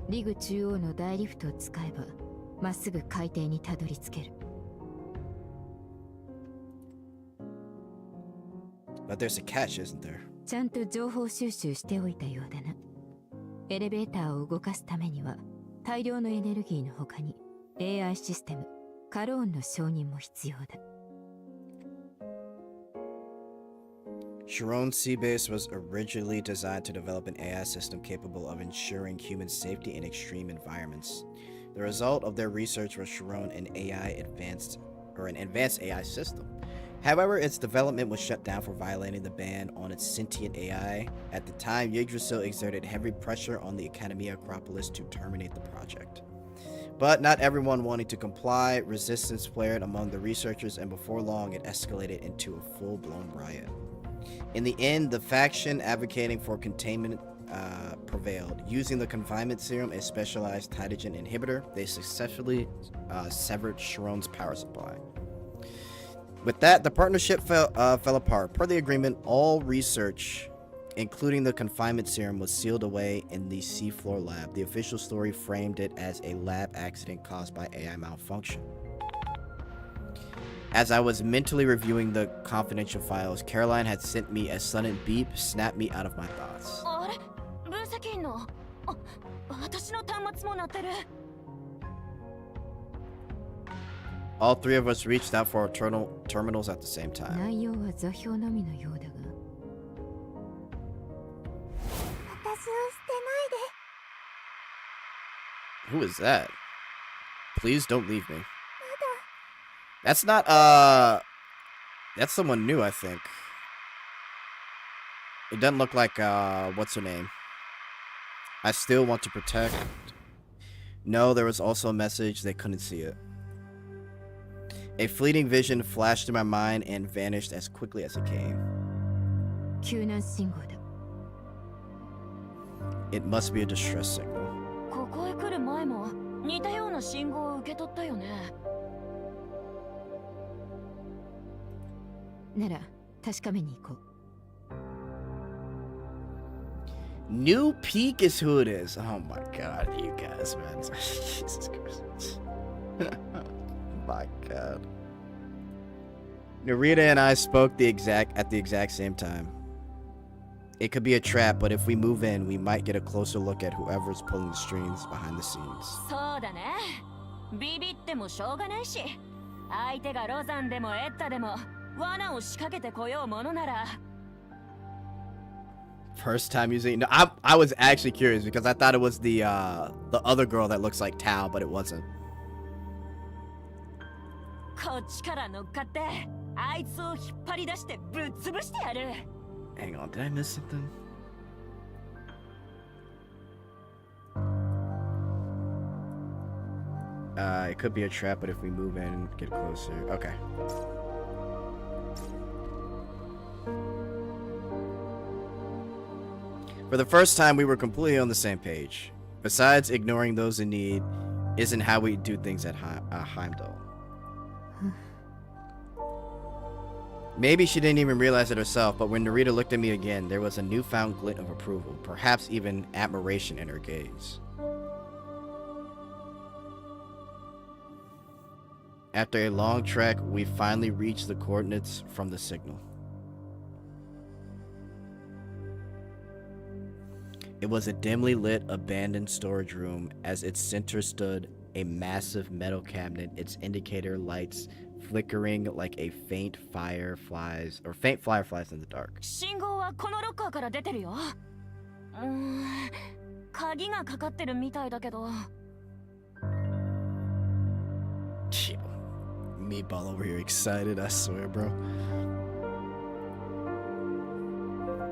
リグ中央の大リフトを使えば、まっすぐ海底にたどり着ける。But there's a catch, isn't there? ちゃんと情報収集しておいたようだな。エレベーターを動かすためには、大量のエネルギーの他に AI システム、カローンの承認も必要だ。Sharon Sea Base was originally designed to develop an AI system capable of ensuring human safety in extreme environments. The result of their research was Sharon, an advanced AI system. However, its development was shut down for violating the ban on its sentient AI. At the time, Yggdrasil exerted heavy pressure on the Academia Acropolis to terminate the project. But not everyone wanted to comply. Resistance flared among the researchers, and before long, it escalated into a full-blown riot. In the end, the faction advocating for containment prevailed. Using the confinement serum, a specialized hydrogen inhibitor, they successfully severed Sharon's power supply. With that, the partnership fell apart. Per the agreement, all research, including the confinement serum, was sealed away in the seafloor lab. The official story framed it as a lab accident caused by AI malfunction. As I was mentally reviewing the confidential files, Caroline had sent me a sudden beep, snapped me out of my thoughts. あれ、分析員の、私の端末も鳴ってる。 All three of us reached out for our terminals at the same time. 内容は座標のみのようだが。私を捨てないで。 Who is that? Please don't leave me. That's not, that's someone new, I think. It doesn't look like, what's her name? I still want to protect. No, there was also a message, they couldn't see it. A fleeting vision flashed through my mind and vanished as quickly as it came. 救難信号だ。 It must be a distress signal. ここへ来る前も似たような信号を受け取ったよね。 なら確かめに行こう。 New Peak is who it is. Oh my god, you guys, man. Jesus Christ. My god. Narita and I spoke at the exact same time. It could be a trap, but if we move in, we might get a closer look at whoever's pulling the strings behind the scenes. そうだね。ビビってもしょうがないし、相手がロザンでもエッタでも罠を仕掛けてこようものなら。 First time using. No, I was actually curious because I thought it was the other girl that looks like Tao, but it wasn't. こっちから乗っかってあいつを引っ張り出してぶっ潰してやる。 Hang on, did I miss something? It could be a trap, but if we move in, get closer. Okay. For the first time, we were completely on the same page. Besides, ignoring those in need isn't how we do things at Heimdall. Maybe she didn't even realize it herself, but when Narita looked at me again, there was a newfound glint of approval, perhaps even admiration in her gaze. After a long trek, we finally reached the coordinates from the signal. It was a dimly lit, abandoned storage room. As its center stood a massive metal cabinet, its indicator lights flickering like a faint fireflies in the dark. 信号はこのロッカーから出てるよ。鍵がかかってるみたいだけど。 Yo, Meatball over here excited, I swear, bro.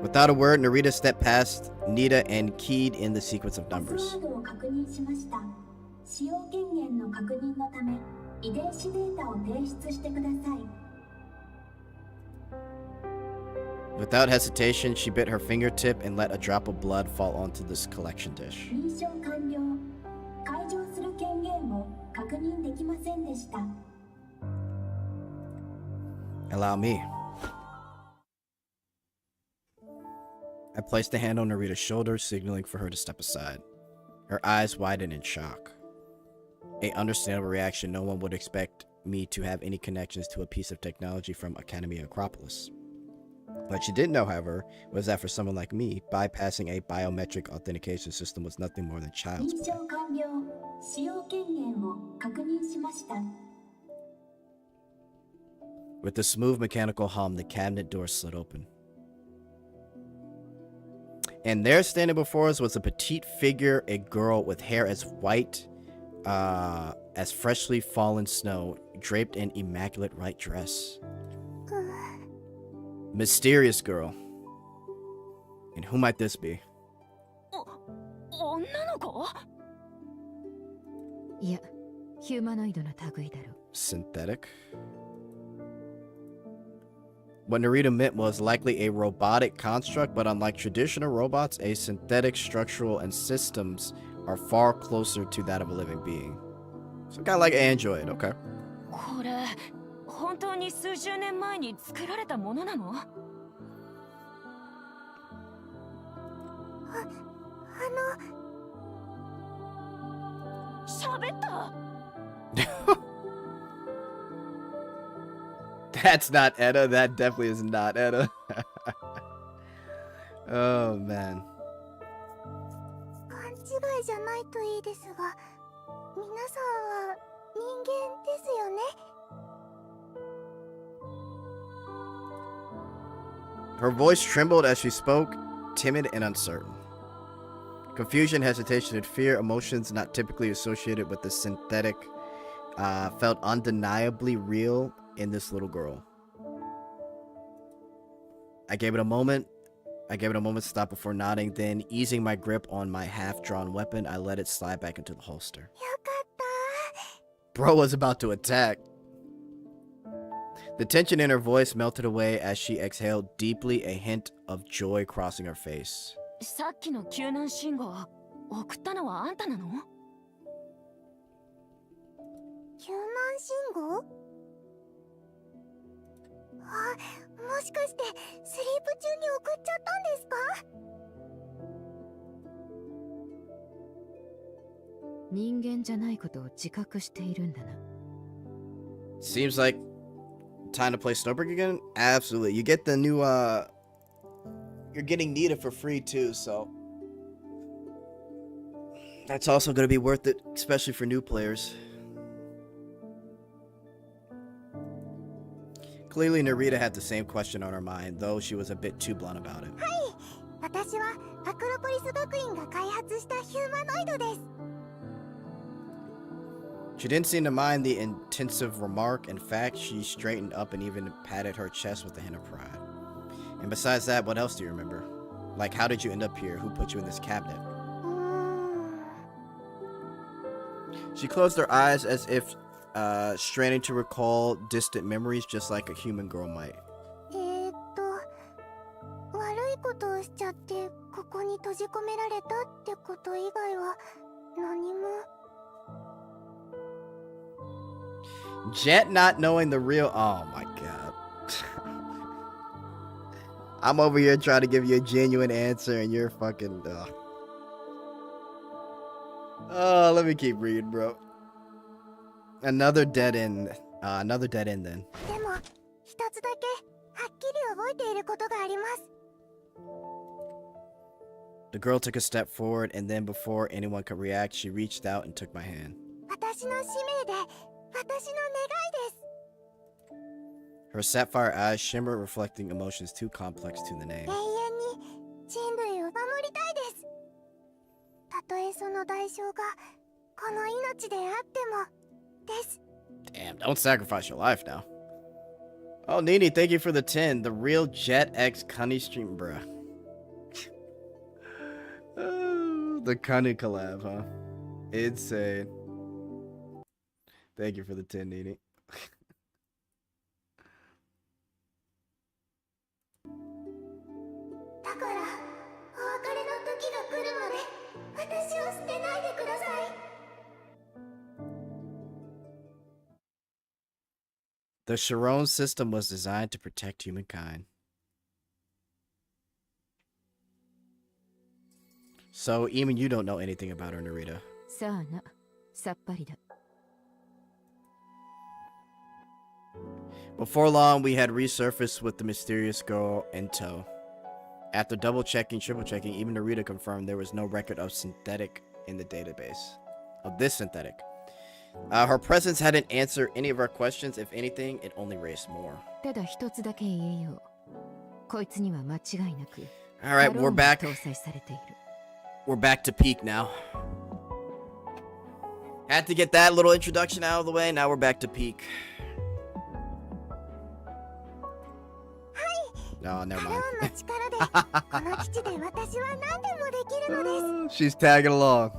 Without a word, Narita stepped past Nita and keyed in the sequence of numbers. パスワードを確認しました。使用権限の確認のため、遺伝子データを提出してください。 Without hesitation, she bit her fingertip and let a drop of blood fall onto this collection dish. 認証完了。解錠する権限を確認できませんでした。 Allow me. I placed a hand on Narita's shoulder, signaling for her to step aside. Her eyes widened in shock. A understandable reaction. No one would expect me to have any connections to a piece of technology from Academia Acropolis. What she didn't know, however, was that for someone like me, bypassing a biometric authentication system was nothing more than child's 認 play. 証完了。使用権限を確認しました。 With a smooth mechanical hum, the cabinet door slid open. And there, standing before us, was a petite figure, a girl with hair as white as freshly fallen snow, draped in immaculate white dress. Mysterious girl. And who might this be? 女の子？いや、ヒューマノイドの類だろう。 Synthetic? What Narita meant was likely a robotic construct, but unlike traditional robots, a synthetic structural and systems are far closer to that of a living being. So kind of like Android, okay. これ本当に数十年前に作られたものなの？喋った。 That's not Edda. That definitely is not Edda. Oh, man. 勘違いじゃないといいですが、皆さんは人間ですよね。 Her voice trembled as she spoke, timid and uncertain. Confusion, hesitation, and fear, emotions not typically associated with the synthetic, felt undeniably real in this little girl. I gave it a moment to stop before nodding, then easing my grip on my half-drawn weapon, I let it slide back into the holster. よかった。 Bro was about to attack. The tension in her voice melted away as she exhaled deeply, a hint of joy crossing her face. さっきの救難信号送ったのはあんたなの？救難信号？あ、もしかしてスリープ中に送っちゃったんですか？人間じゃないことを自覚しているんだな。 Seems like time to play Snowbreak again? Absolutely. You get the new, you're getting Nita for free too, so that's also going to be worth it, especially for new players. Clearly, Narita had the same question on her mind, though she was a bit too blunt about it. 私はアクロポリス学院が開発したヒューマノイドです。She didn't seem to mind the intensive remark. In fact, she straightened up and even patted her chest with a hint of pride. And besides that, what else do you remember? Like, how did you end up here? Who put you in this cabinet? She closed her eyes as if straining to recall distant memories, just like a human girl might. 悪いことをしちゃってここに閉じ込められたってこと以外は何も。Jet not knowing the real. Oh my god. I'm over here trying to give you a genuine answer and you're fucking. Oh, let me keep reading, bro. Another dead end. Another dead end then. でも一つだけはっきり覚えていることがあります。 The girl took a step forward, and then before anyone could react, she reached out and took my hand. 私の使命で、私の願いです。 Her sapphire eyes shimmered, reflecting emotions too complex to the name. 永遠に人類を守りたいです。たとえその代償がこの命であってもです。 Damn, don't sacrifice your life now. Oh, Nini, thank you for the 10. The real Jet X Cunny stream, bruh. The Cunny collab, huh? Insane. Thank you for the 10, Nini. だからお別れの時が来るまで私を捨てないでください。 The Sharon system was designed to protect humankind. So, even you don't know anything about her, Narita. さあな、さっぱりだ。 Before long, we had resurfaced with the mysterious girl in tow. After double checking, triple checking, even Narita confirmed there was no record of synthetic in the database. Of this synthetic. Her presence hadn't answered any of our questions. If anything, it only raised more. ただ一つだけ言えよう。こいつには間違いなく。 Alright, we're back. 搭載されている。 We're back to peak now. Had to get that little introduction out of the way. Now we're back to peak. No, never カロ mind. ンの力でこの基地で私は何でもできるのです。 She's tagging along.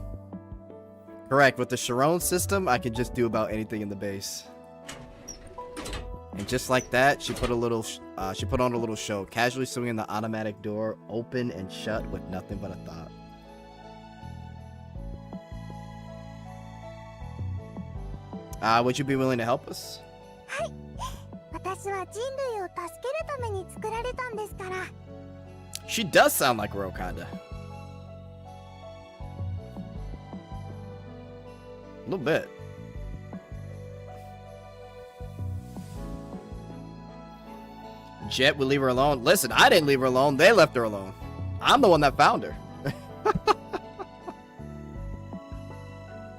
Correct. With the Sharon system, I can just do about anything in the base. And just like that, she put a little. She put on a little show, casually swinging the automatic door open and shut with nothing but a thought. Would you be willing to help us? はい。私は人類を助けるために作られたんですから。 She does sound like Rokanda. A little bit. Jet would leave her alone. Listen, I didn't leave her alone. They left her alone. I'm the one that found her.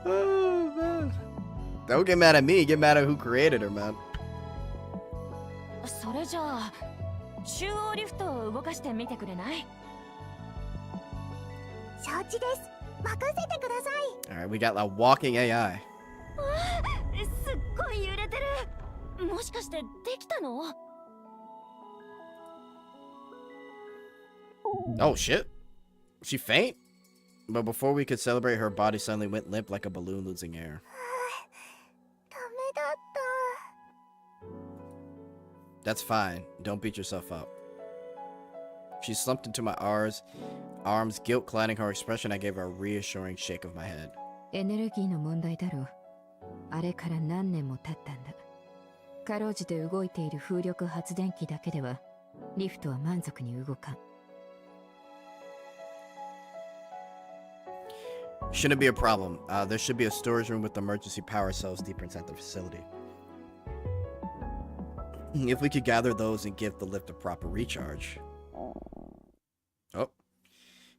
Oh, man. Don't get mad at me. Get mad at who created her, man. それじゃあ中央リフトを動かしてみてくれない？承知です。任せてください。 All right, we got a walking AI. すっごい揺れてる。もしかしてできたの？ Oh, shit. She faint? But before we could celebrate, her body suddenly went limp like a balloon losing air. ダメだった。 That's fine. Don't beat yourself up. She slumped into my arms, guilt clouding her expression. I gave her a reassuring shake of my head. エネルギーの問題だろう。あれから何年も経ったんだ。かろうじて動いている風力発電機だけでは、リフトは満足に動かん。 Shouldn't be a problem. There should be a storage room with emergency power cells deeper inside the facility. If we could gather those and give the lift a proper recharge. Oh.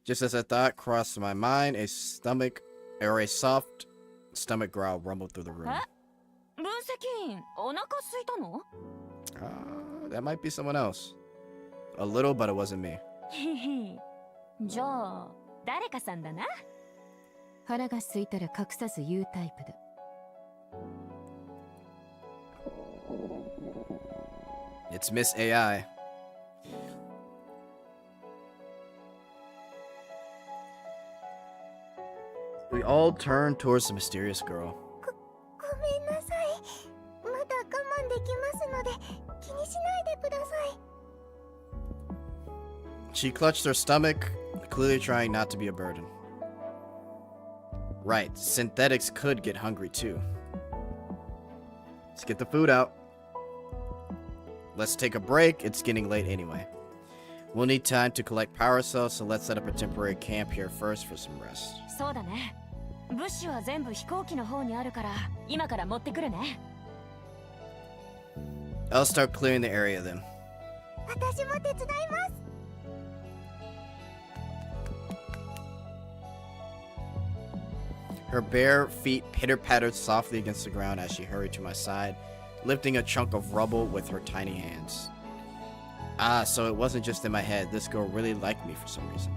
Just as I thought, crossed my mind, a soft stomach growl rumbled through the room. 分析員、お腹空いたの？ That might be someone else. A little, but it wasn't me. ひひ。じゃあ誰かさんだな。腹が空いたら隠さず言うタイプだ。It's Miss AI. We all turn towards the mysterious girl. ごめんなさい。まだ我慢できますので気にしないでください。 She clutched her stomach, clearly trying not to be a burden. Right, synthetics could get hungry too. Let's get the food out. Let's take a break. It's getting late anyway. We'll need time to collect power cells, so let's set up a temporary camp here first for some rest. そうだね。物資は全部飛行機の方にあるから今から持ってくるね。 I'll start clearing the area then. 私も手伝います。 Her bare feet pitter-pattered softly against the ground as she hurried to my side, lifting a chunk of rubble with her tiny hands. Ah, so it wasn't just in my head. This girl really liked me for some reason.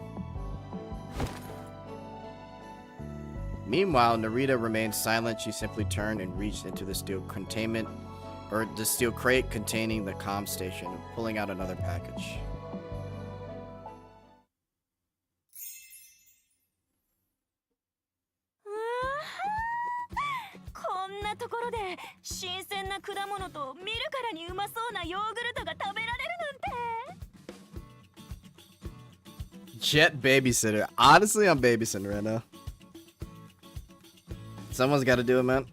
Meanwhile, Narita remained silent. She simply turned and reached into the steel crate containing the comm station, pulling out another package. こんなところで新鮮な果物と見るからにうまそうなヨーグルトが食べられるなんて。 Jet babysitter. Honestly, I'm babysitting right now. Someone's got to do it, man.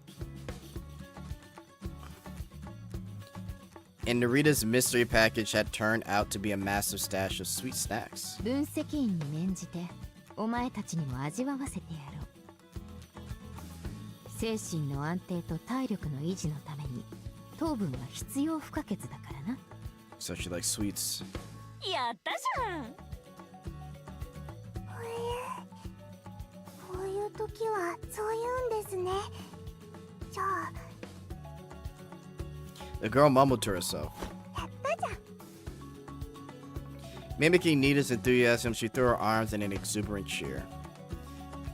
And Narita's mystery package had turned out to be a massive stash of sweet snacks. 分析員に免じてお前たちにも味わわせてやろう。精神の安定と体力の維持のために糖分は必要不可欠だからな。 So she likes sweets. やったじゃん。こういう時はそう言うんですね。じゃあ The girl mumbled to herself. やったじゃん。 Mimicking Nita's enthusiasm, she threw her arms in an exuberant cheer.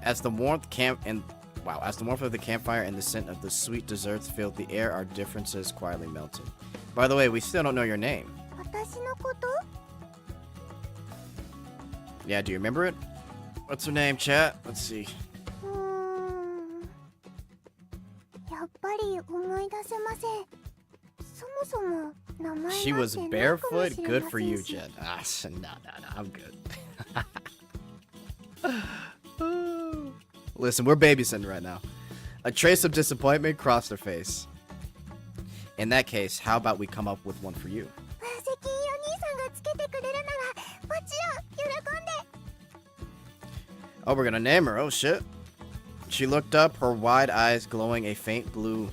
As the warmth of the campfire and the scent of the sweet desserts filled the air, our differences quietly melted. By the way, we still don't know your name. 私のこと？ Yeah, do you remember it? What's her name, chat? Let's see. やっぱり思い出せません。そもそも名前 She なん was てないかも barefoot? しれ Good ま for せん you, し。 Jet. Ah, no, I'm good. Listen, we're babysitting right now. A trace of disappointment crossed her face. In that case, how about we come up with one for you? 分析員お兄さんがつけてくれるならもちろん喜んで。 Oh, we're gonna name her. Oh, shit. She looked up, her wide eyes glowing a faint blue.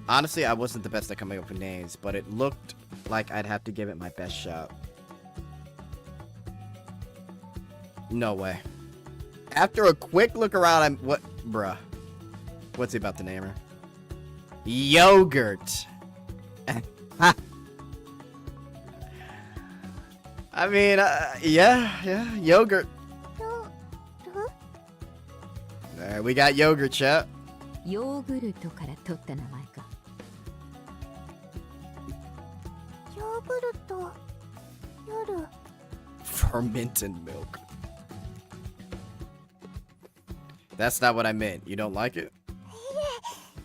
Honestly, I wasn't the best at coming up with names, but it looked like I'd have to give it my best shot. No way. After a quick look around, bruh. What's he about to name her? Yogurt. I mean, yeah, yogurt. Alright, we got yogurt, chat. ヨーグルトから取った名前か。ヨーグルト、夜。 Fermented milk. That's not what I meant. You don't like it? いえ、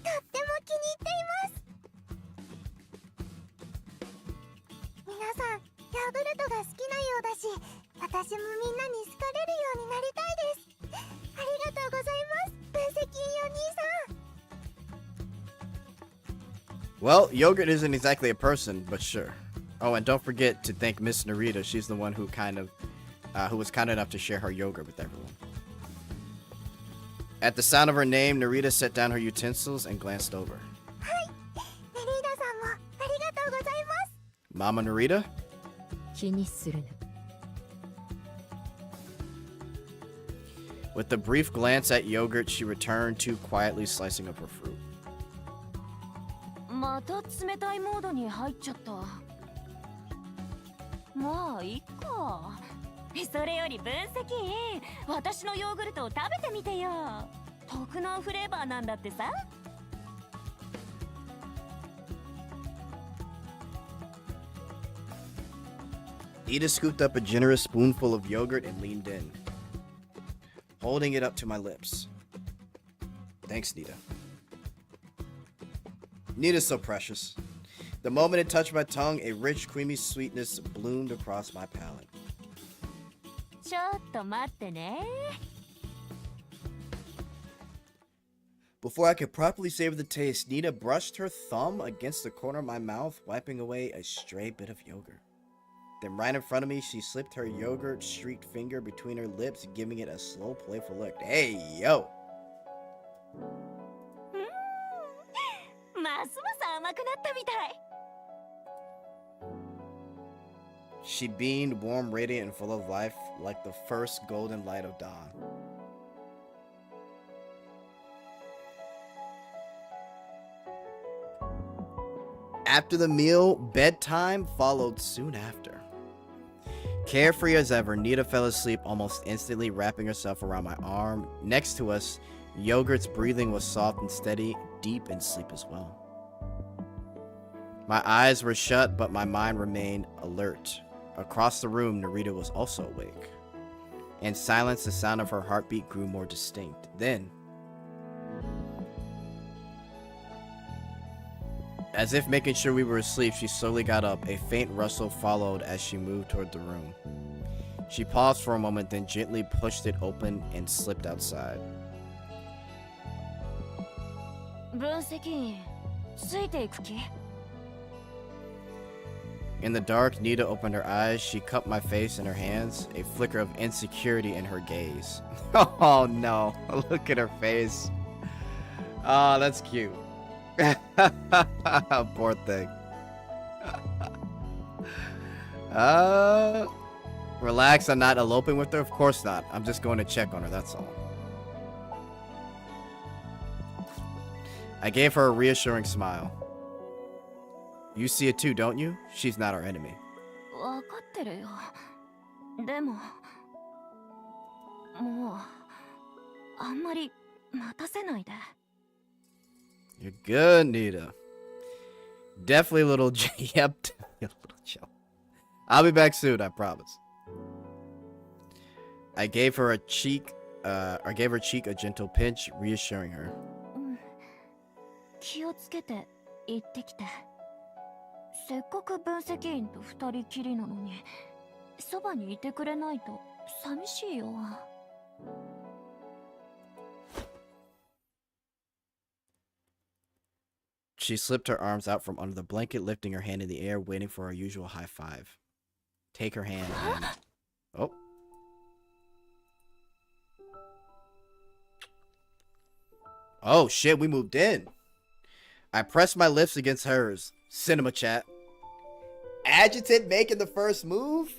とっても気に入っています。皆さん、ヨーグルトが好きなようだし、私もみんなに好かれるようになりたいです。ありがとうございます、分析員お兄さん。 Well, yogurt isn't exactly a person, but sure. Oh, and don't forget to thank Miss Narita. She's the one who who was kind enough to share her yogurt with everyone. At the sound of her name, Narita set down her utensils and glanced over. はい、ネリーダさんもありがとうございます。 Mama Narita? 気にするな。 With a brief glance at yogurt, she returned to quietly slicing up her fruit. また冷たいモードに入っちゃった。まあいっか。それより分析員、私のヨーグルトを食べてみてよ。特納フレーバーなんだってさ。Nita scooped up a generous spoonful of yogurt and leaned in, holding it up to my lips. Thanks, Nita. Nita's so precious. The moment it touched my tongue, a rich, creamy sweetness bloomed across my palate. ちょっと待ってね。 Before I could properly savor the taste, Nita brushed her thumb against the corner of my mouth, wiping away a stray bit of yogurt. Then right in front of me, she slipped her yogurt-streaked finger between her lips, giving it a slow, playful lick. Hey, yo! ますます甘くなったみたい。 She beamed, warm, radiant, and full of life, like the first golden light of dawn. After the meal, bedtime followed soon after. Carefree as ever, Nita fell asleep almost instantly, wrapping herself around my arm. Next to us, Yogurt's breathing was soft and steady, deep in sleep as well. My eyes were shut, but my mind remained alert. Across the room, Narita was also awake. In silence, the sound of her heartbeat grew more distinct. Then, as if making sure we were asleep, she slowly got up. A faint rustle followed as she moved toward the room. She paused for a moment, then gently pushed it open and slipped outside. 分析ついていく気？ In the dark, Nita opened her eyes. She cupped my face in her hands, a flicker of insecurity in her gaze. Oh no, look at her face. Oh, that's cute. Poor thing. Relax, I'm not eloping with her? Of course not. I'm just going to check on her, that's all. I gave her a reassuring smile. You see it too, don't you? She's not our enemy. わかってるよ。でも、もうあんまり待たせないで。 You're good, Nita. Definitely a little yep, a little chill. I'll be back soon, I promise. I gave her cheek a gentle pinch, reassuring her. 気をつけて行ってきて。せっかく分析員と二人きりなのに、そばにいてくれないと寂しいよ。 She slipped her arms out from under the blanket, lifting her hand in the air, waiting for our usual high five. Take her hand and... Oh. Oh shit, we moved in. I pressed my lips against hers. Cinema chat. Adjutant making the first move?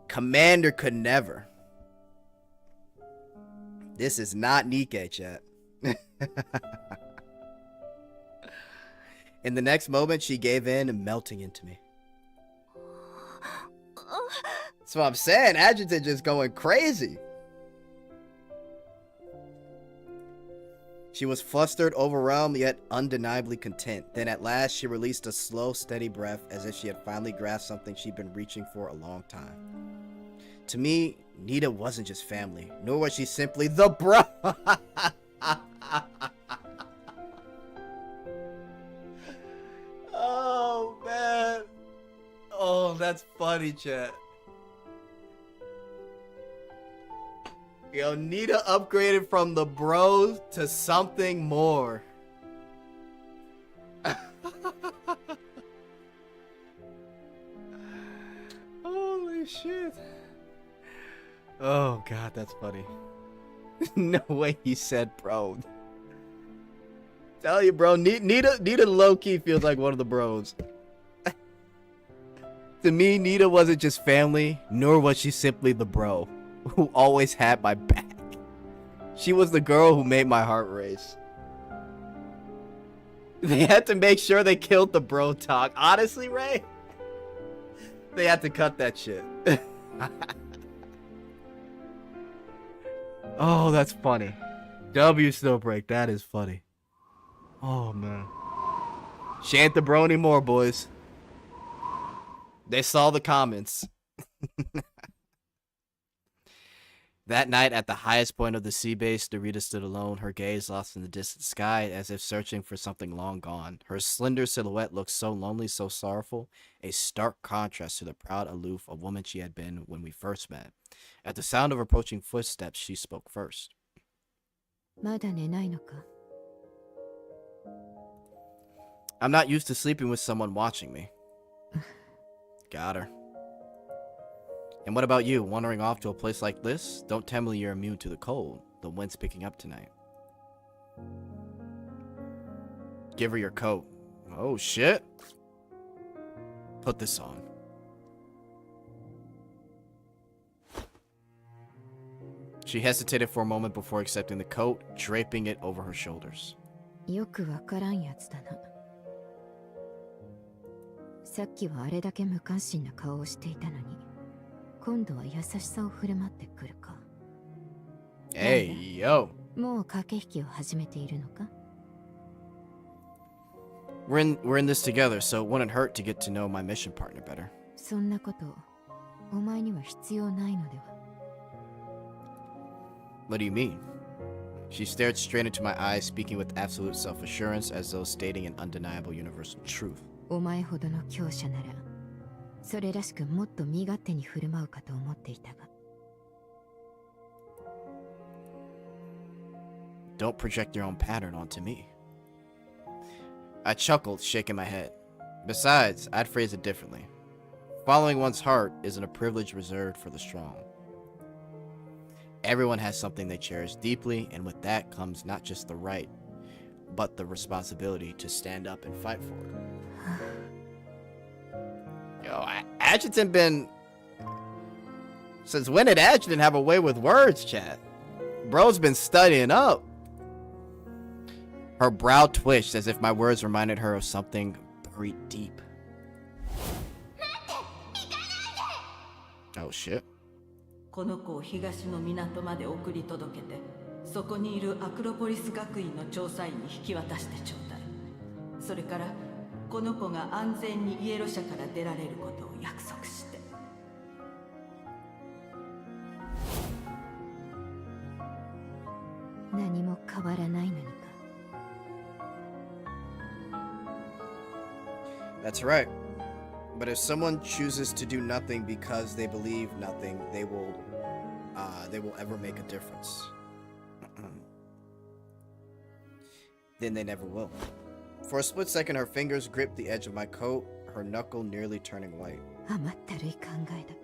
Commander could never. This is not Nikkei chat. In the next moment, she gave in, melting into me. That's what I'm saying. Adjutant just going crazy. She was flustered, overwhelmed, yet undeniably content. Then at last, she released a slow, steady breath, as if she had finally grasped something she'd been reaching for a long time. To me, Nita wasn't just family, nor was she simply the bro. Oh, man. Oh, that's funny, chat. Yo, Nita upgraded from the bros to something more. Holy shit. Oh, God, that's funny. No way he said bro. Tell you, bro, Nita low-key feels like one of the bros. To me, Nita wasn't just family, nor was she simply the bro who always had my back. She was the girl who made my heart race. They had to make sure they killed the bro talk. Honestly, Ray, they had to cut that shit. Oh, that's funny. W Snowbreak, that is funny. Oh, man. She ain't the bro anymore, boys. They saw the comments. That night, at the highest point of the sea base, Narita stood alone, her gaze lost in the distant sky, as if searching for something long gone. Her slender silhouette looked so lonely, so sorrowful, a stark contrast to the proud, aloof, a woman she had been when we first met. At the sound of approaching footsteps, she spoke first. まだ寝ないのか? I'm not used to sleeping with someone watching me. Got her. And what about you, wandering off to a place like this? Don't tell me you're immune to the cold. The wind's picking up tonight. Give her your coat. Oh, shit. Put this on. She hesitated for a moment before accepting the coat, draping it over her shoulders. よくわからんやつだな。さっきはあれだけ無関心な顔をしていたのに、今度は優しさを振る舞ってくるか。Hey, yo. もう駆け引きを始めているのか? We're in this together, so it wouldn't hurt to get to know my mission partner better. そんなこと、お前には必要ないのでは? What do you mean? She stared straight into my eyes, speaking with absolute self-assurance, as though stating an undeniable universal truth. お前ほどの強者なら、それらしくもっと身勝手に振る舞うかと思っていたが。Don't project your own pattern onto me. I chuckled, shaking my head. Besides, I'd phrase it differently. Following one's heart isn't a privilege reserved for the strong. Everyone has something they cherish deeply, and with that comes not just the right, but the responsibility to stand up and fight for it. Yo, Adjutant been... Since when did Adjutant have a way with words, chat? Bro's been studying up. Her brow twitched as if my words reminded her of something buried deep. Oh shit. この子を東の港まで送り届けて、そこにいるアクロポリス学院の調査員に引き渡してちょうだい。それからこの子が安全にイエロ社から出られることを約束して。何も変わらないのにか。That's right. But if someone chooses to do nothing because they believe nothing, they will ever make a difference. Then they never will. For a split second, her fingers gripped the edge of my coat, her knuckle nearly turning white. 甘ったるい考えだ。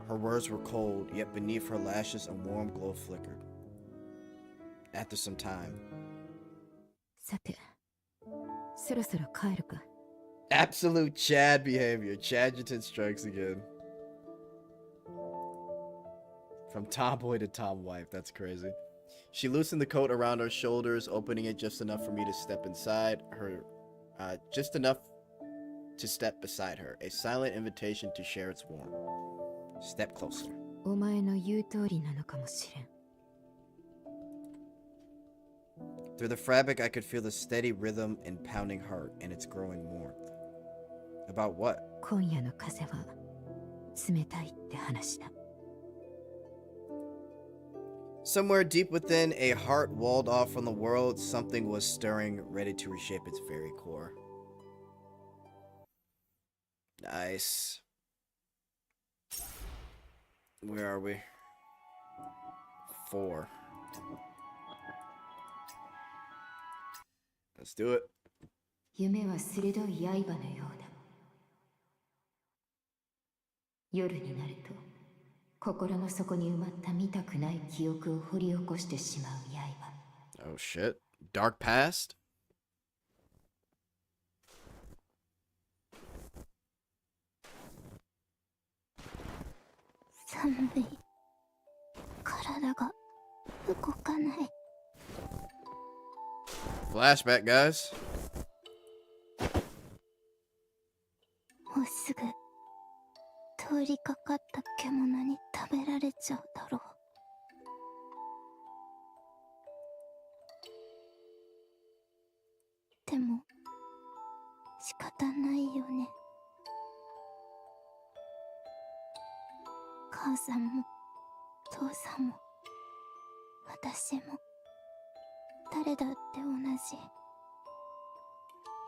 Her words were cold, yet beneath her lashes a warm glow flickered. After some time. さて、そろそろ帰るか。Absolute Chad behavior. Chadjutant strikes again. From tomboy to tomwife. That's crazy. She loosened the coat around her shoulders, opening it just enough for me to step inside her. Just enough to step beside her. A silent invitation to share its warmth. Step closer. お前の言う通りなのかもしれん。Through the fabric, I could feel the steady rhythm and pounding heart and its growing warmth. About what? 今夜の風は冷たいって話だ。Somewhere deep within, a heart walled off from the world, something was stirring, ready to reshape its very core. Nice. Where are we? 4. Let's do it. 夢は鋭い刃のようだ。夜になると、心の底に埋まった見たくない記憶を掘り起こしてしまう刃。Oh shit. Dark past? 寒い。体が動かない。Flashback, guys. もうすぐ通りかかった獣に食べられちゃうだろう。でも仕方ないよね。母さんも父さんも私も誰だって同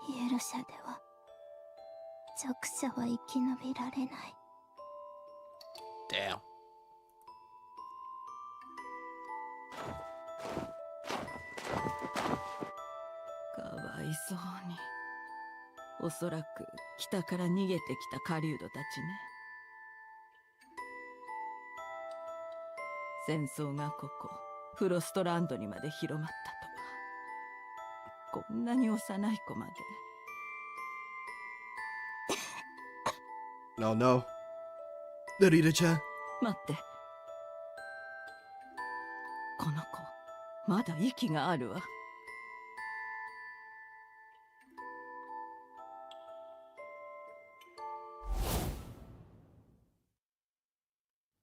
じ。イエロ社では弱者は生き延びられない。 Damn. かわいそうに。おそらく北から逃げてきた狩人たちね。戦争がここフロストランドにまで広まったとか。こんなに幼い子まで。No, no. Narita-chan. 待って。この子まだ息があるわ。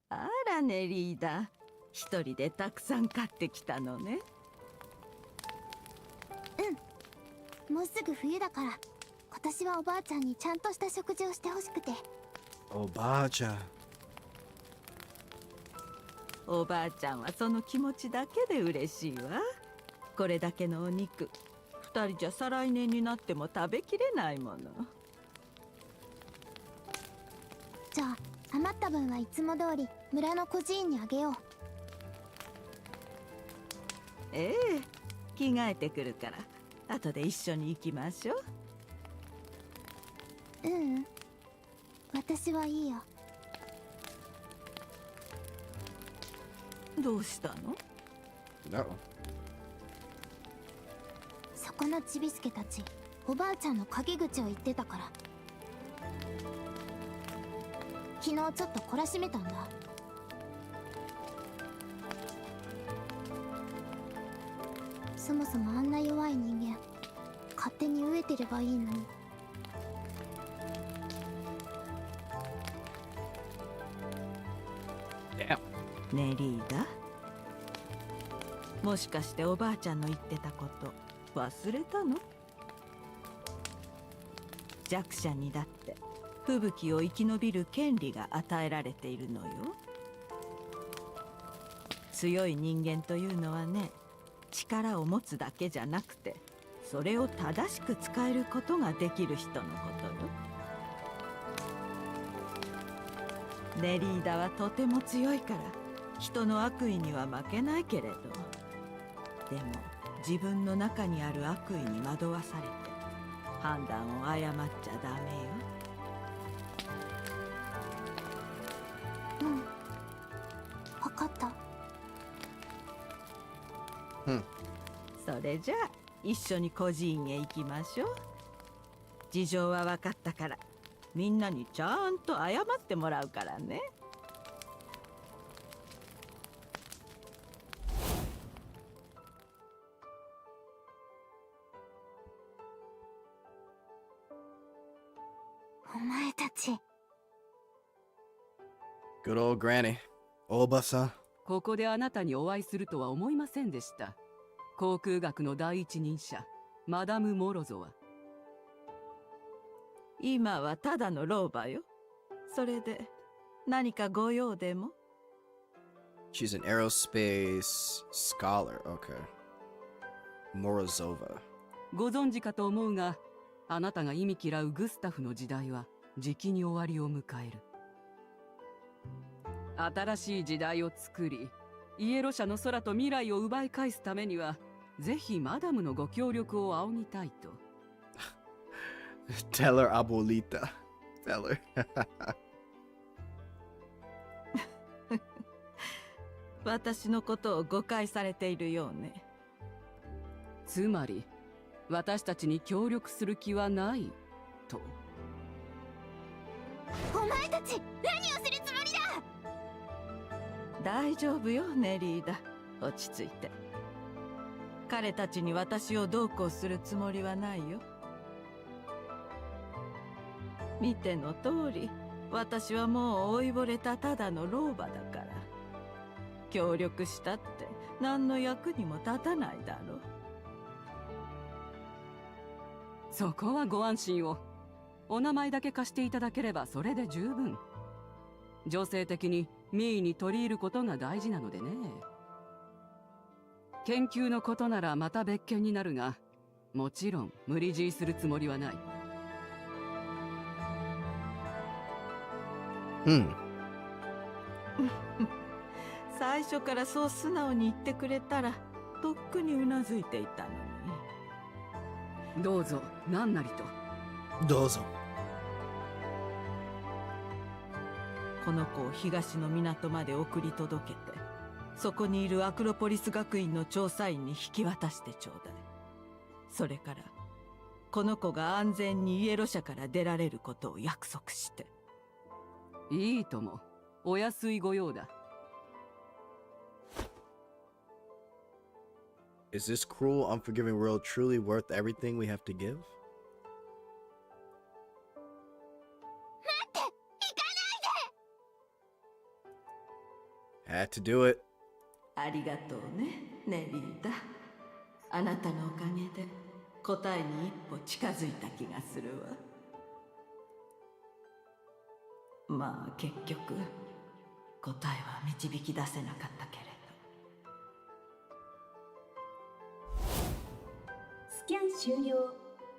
あらね、リーダー。一人でたくさん買ってきたのね。もうすぐ冬だから今年はおばあちゃんにちゃんとした食事をしてほしくて。おばあちゃん。おばあちゃんはその気持ちだけで嬉しいわ。これだけのお肉、二人じゃ再来年になっても食べきれないもの。じゃあ余った分はいつも通り村の孤児院にあげよう。ええ、着替えてくるから後で一緒に行きましょう。私はいいよ。どうしたの？ No. そこのちびすけたちおばあちゃんの陰口を言ってたから。昨日ちょっと懲らしめたんだ。そもそもあんな弱い人間勝手に飢えてればいいのに。ね、リーダー。もしかしておばあちゃんの言ってたこと忘れたの？弱者にだって吹雪を生き延びる権利が与えられているのよ。強い人間というのはね、力を持つだけじゃなくてそれを正しく使えることができる人のことよ。ね、リーダーはとても強いから人の悪意には負けないけれど、でも自分の中にある悪意に惑わされて判断を誤っちゃダメよ。分かった。それじゃあ一緒に孤児院へ行きましょう。事情は分かったからみんなにちゃんと謝ってもらうからね。お前たち。 Good old granny. おばさん。ここであなたにお会いするとは思いませんでした。航空学の第一人者マダム・モロゾは。今はただの老婆よ。それで何かご用でも？ She's an aerospace scholar. Okay. Morozova. ご存知かと思うが、あなたが忌み嫌うグスタフの時代はじきに終わりを迎える。新しい時代を作り、イエロ社の空と未来を奪い返すためには、ぜひマダムのご協力を仰ぎたいと。Tell her abuelita. Tell her. 私のことを誤解されているようね。つまり、私たちに協力する気はないと。お前たち何をするつもりだ！大丈夫よね、リーダー。落ち着いて。彼たちに私をどうこうするつもりはないよ。見ての通り、私はもう老いぼれたただの老婆だから。協力したって何の役にも立たないだろう。そこはご安心を。お名前だけ貸していただければそれで十分。情勢的に民意に取り入ることが大事なのでね。研究のことならまた別件になるが、もちろん無理強いするつもりはない。最初からそう素直に言ってくれたらとっくにうなずいていたのに。どうぞ何なりと。どうぞ。この子を東の港まで送り届けて、そこにいるアクロポリス学院の調査員に引き渡してちょうだい。それからこの子が安全にイエロ社から出られることを約束して。いいとも。お安いご用だ。Is this cruel, unforgiving world truly worth everything we have to give? Had to do it. ありがとうね、ネリータ。あなたのおかげで答えに一歩近づいた気がするわ。まあ結局答えは導き出せなかったけれスキャン終了。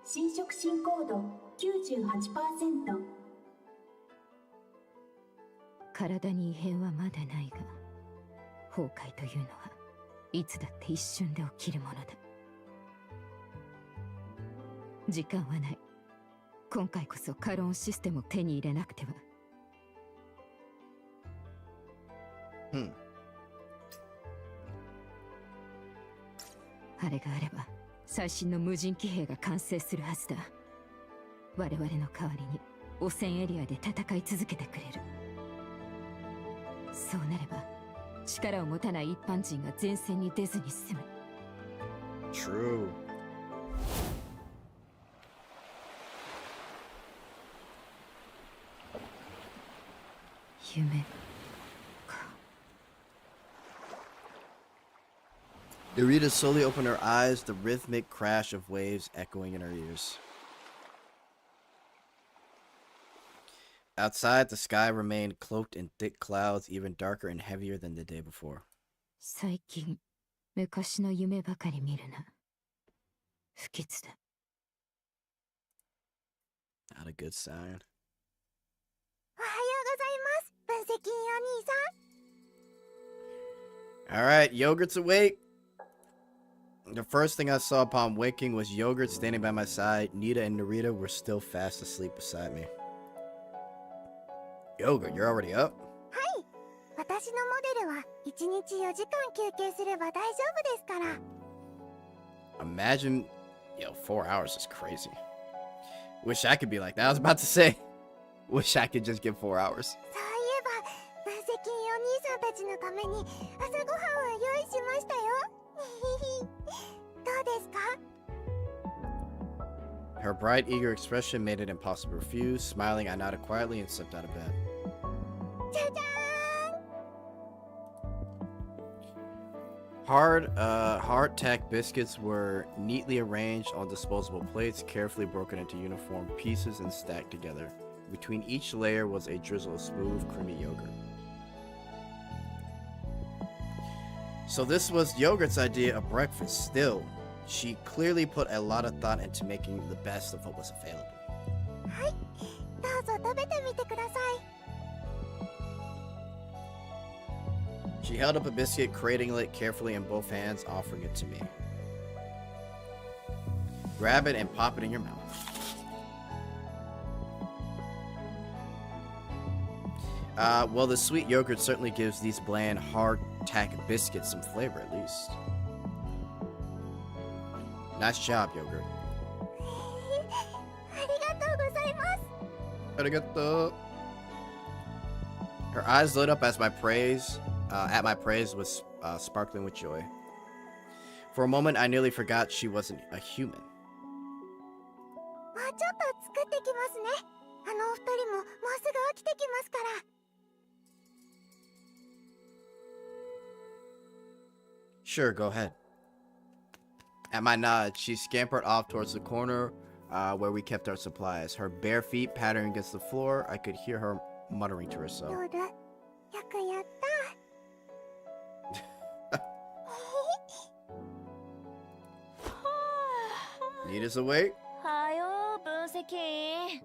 侵食進行度 98%。 体に異変はまだないが、崩壊というのはいつだって一瞬で起きるものだ。時間はない。今回こそカローンシステムを手に入れなくては。あれがあれば最新の無人騎兵が完成するはずだ。我々の代わりに汚染エリアで戦い続けてくれる。そうなれば力を持たない一般人が前線に出ずに済む。 True. Narita slowly opened her eyes, the rhythmic crash of waves echoing in her ears. Outside, the sky remained cloaked in thick clouds, even darker and heavier than the day before. 最近昔の夢ばかり見るな。不吉だ。 Not a good sign. おはようございます、分析員お兄さん。 Alright, Yogurt's awake. The first thing I saw upon waking was Yogurt standing by my side. Nita and Narita were still fast asleep beside me. Yogurt, you're already up? はい、私のモデルは1日4時間休憩すれば大丈夫ですから。 Imagine, 4 hours is crazy. Wish I could be like that. I was about to say, wish I could just get 4 hours. そういえば、分析員お兄さんたちのために朝ごはんを用意しましたよ。どうですか？ Her bright, eager expression made it impossible to refuse. Smiling, I nodded quietly and slipped out of bed. じゃじゃーん。 Hard-tack biscuits were neatly arranged on disposable plates, carefully broken into uniform pieces and stacked together. Between each layer was a drizzle of smooth, creamy yogurt. So this was Yogurt's idea of breakfast. Still, she clearly put a lot of thought into making the best of what was available. はい、どうぞ食べてみてください。 She held up a biscuit, cradling it carefully in both hands, offering it to me. Grab it and pop it in your mouth. Well, the sweet yogurt certainly gives these bland, hard-tack biscuits some flavor, at least. Nice job, Yogurt. ありがとうございます。 Arigato. Her eyes lit up as my praise, at my praise was sparkling with joy. For a moment, I nearly forgot she wasn't a human. もうちょっと作ってきますね。お二人ももうすぐ起きてきますから。 Sure, go ahead. At my nod, she scampered off towards the corner where we kept our supplies. Her bare feet pattering against the floor. I could hear her muttering to herself. 夜、よくやった。Nita's awake? はよ分析。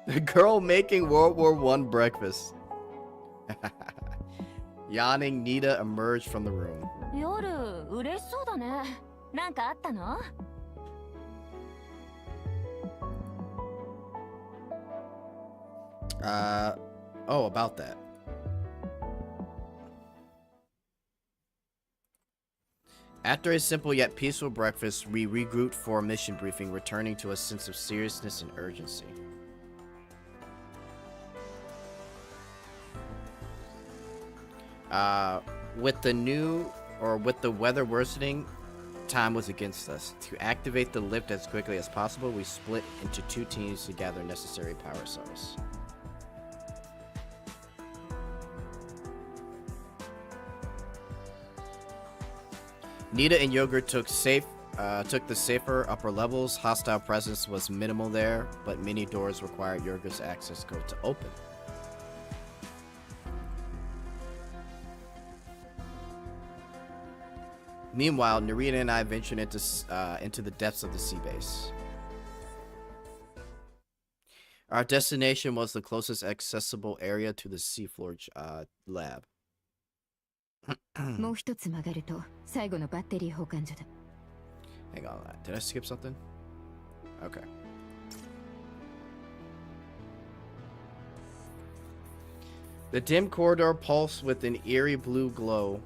The girl making World War I breakfast. Yawning, Nita emerged from the room. 夜嬉しそうだね。なんかあったの？ Oh, about that. After a simple yet peaceful breakfast, we regrouped for a mission briefing, returning to a sense of seriousness and urgency. With the weather worsening, time was against us. To activate the lift as quickly as possible, we split into 2 teams to gather necessary power cells. Nita and Yogurt took the safer upper levels. Hostile presence was minimal there, but many doors required Yogurt's access code to open. Meanwhile, Narita and I ventured into the depths of the sea base. Our destination was the closest accessible area to the seafloor lab. もう一つ曲がると最後のバッテリー保管所だ。 Hang on, did I skip something? Okay. The dim corridor pulsed with an eerie blue glow,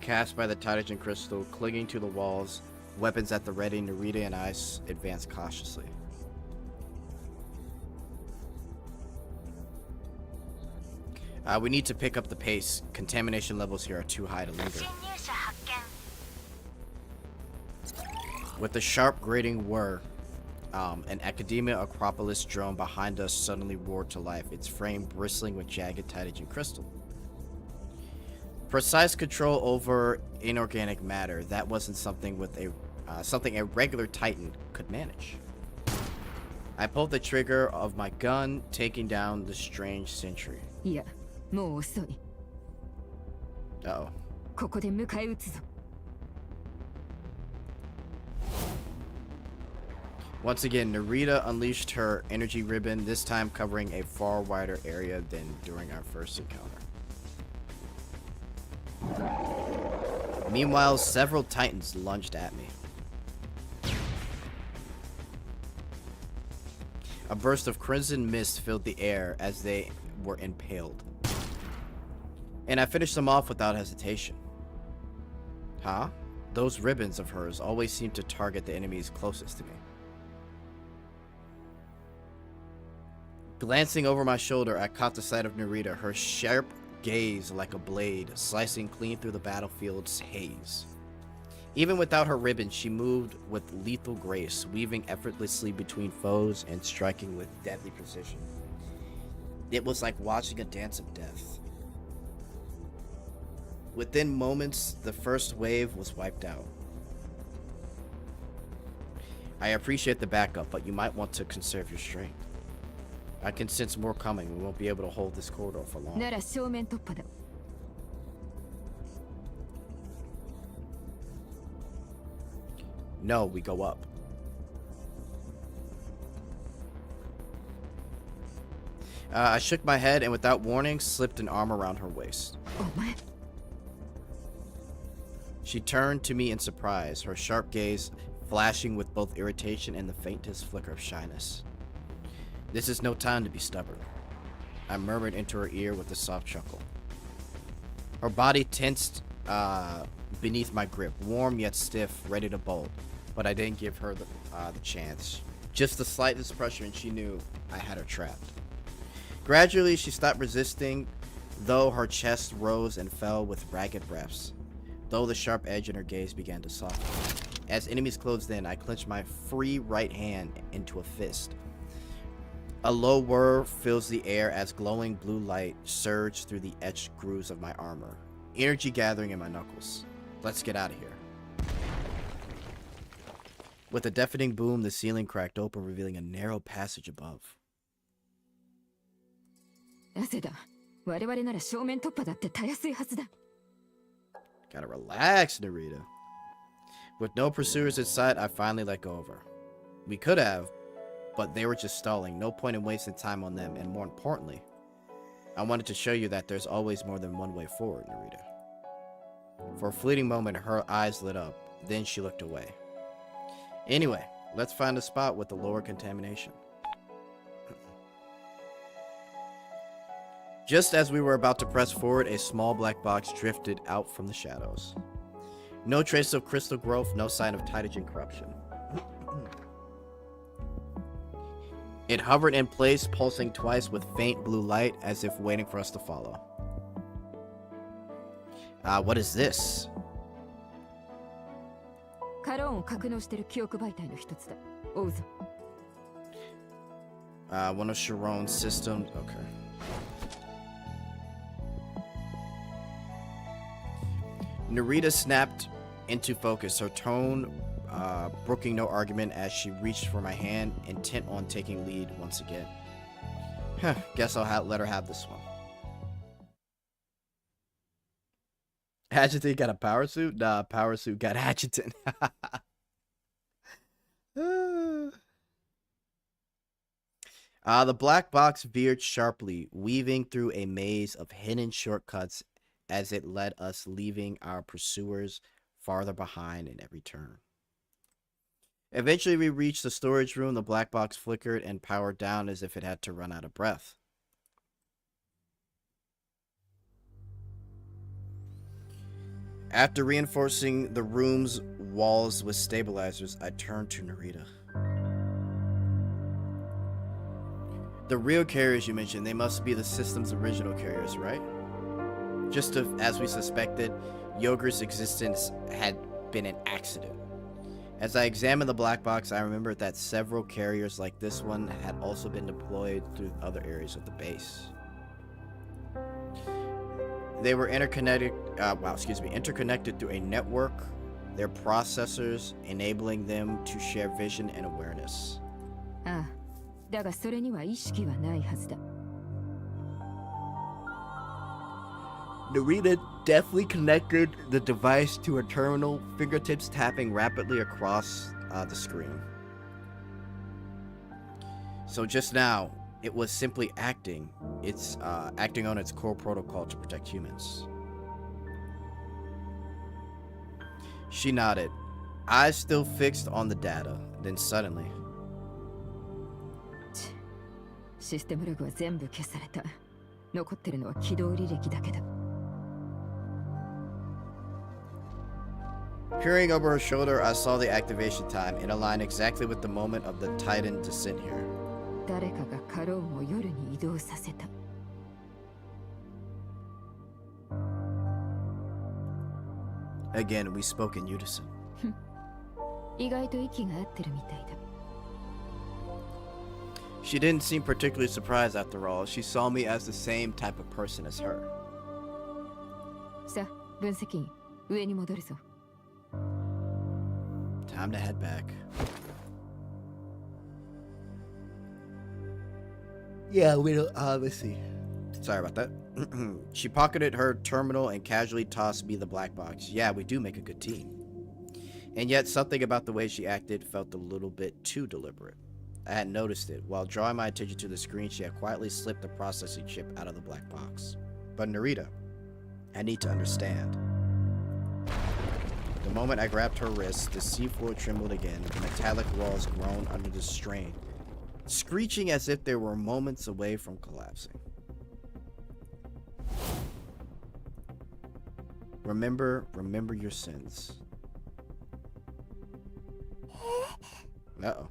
cast by the Titan crystal clinging to the walls. Weapons at the ready, Narita and I advanced cautiously. We need to pick up the pace. Contamination levels here are too high to linger. With a sharp grating whir, an Academia Acropolis drone behind us suddenly roared to life, its frame bristling with jagged Titan crystal. Precise control over inorganic matter, that wasn't something something a regular Titan could manage. I pulled the trigger of my gun, taking down the strange sentry. いや、もう遅い。 Uh-oh. ここで迎え撃つぞ。 Once again, Narita unleashed her energy ribbon, this time covering a far wider area than during our first encounter. Meanwhile, several Titans lunged at me. A burst of crimson mist filled the air as they were impaled. And I finished them off without hesitation. Huh? Those ribbons of hers always seem to target the enemies closest to me. Glancing over my shoulder, I caught the sight of Narita, her sharp gaze like a blade, slicing clean through the battlefield's haze. Even without her ribbon, she moved with lethal grace, weaving effortlessly between foes and striking with deadly precision. It was like watching a dance of death. Within moments, the first wave was wiped out. I appreciate the backup, but you might want to conserve your strength. I can sense more coming. We won't be able to hold this corridor for long. なら正面突破だ。 No, we go up. I shook my head and without warning slipped an arm around her waist. お前。 She turned to me in surprise, her sharp gaze flashing with both irritation and the faintest flicker of shyness. This is no time to be stubborn, I murmured into her ear with a soft chuckle. Her body tensed beneath my grip, warm yet stiff, ready to bolt, but I didn't give her the chance. Just the slightest pressure and she knew I had her trapped. Gradually, she stopped resisting, though her chest rose and fell with ragged breaths, though the sharp edge in her gaze began to soften. As enemies closed in, I clenched my free right hand into a fist. A low whir fills the air as glowing blue light surged through the etched grooves of my armor, energy gathering in my knuckles. Let's get out of here. With a deafening boom, the ceiling cracked open, revealing a narrow passage above. なぜだ。我々なら正面突破だってたやすいはずだ。Gotta relax, Narita. With no pursuers in sight, I finally let go of her. We could have, but they were just stalling. No point in wasting time on them, and more importantly, I wanted to show you that there's always more than one way forward, Narita. For a fleeting moment, her eyes lit up. Then she looked away. Anyway, let's find a spot with the lower contamination. Just as we were about to press forward, a small black box drifted out from the shadows. No trace of crystal growth, no sign of Titagen corruption. It hovered in place, pulsing twice with faint blue light, as if waiting for us to follow. What is this? カローンを格納している記憶媒体の一つだ。追うぞ。One of Sharon's systems. Okay. Narita snapped into focus, her tone brooking no argument as she reached for my hand, intent on taking lead once again. Guess I'll let her have this one. Adjutant got a power suit? Nah, power suit got adjutant. The black box veered sharply, weaving through a maze of hidden shortcuts as it led us, leaving our pursuers farther behind in every turn. Eventually, we reached the storage room. The black box flickered and powered down as if it had to run out of breath. After reinforcing the room's walls with stabilizers, I turned to Narita. The real carriers you mentioned, they must be the system's original carriers, right? Just as we suspected, Yogurt's existence had been an accident. As I examined the black box, I remembered that several carriers like this one had also been deployed through other areas of the base. They were interconnected through a network, their processors enabling them to share vision and awareness. ああ、だがそれには意識はないはずだ。Narita deftly connected the device to her terminal, fingertips tapping rapidly across the screen. So just now, it was simply acting. It's acting on its core protocol to protect humans. She nodded, eyes still fixed on the data. Then suddenly, システムログは全部消された。残ってるのは起動履歴だけだ。Peering over her shoulder, I saw the activation time. It aligned exactly with the moment of the Titan descent here. 誰かがカローンを夜に移動させた。Again, we spoke in unison. 意外と息が合ってるみたいだ。She didn't seem particularly surprised after all. She saw me as the same type of person as her. さあ、分析員、上に戻るぞ。Time to head back. Yeah, let's see. Sorry about that. She pocketed her terminal and casually tossed me the black box. Yeah, we do make a good team. And yet, something about the way she acted felt a little bit too deliberate. I hadn't noticed it. While drawing my attention to the screen, she had quietly slipped the processing chip out of the black box. But Narita, I need to understand. The moment I grabbed her wrist, the seafloor trembled again, the metallic walls groaned under the strain, screeching as if they were moments away from collapsing. Remember your sins. Uh-oh.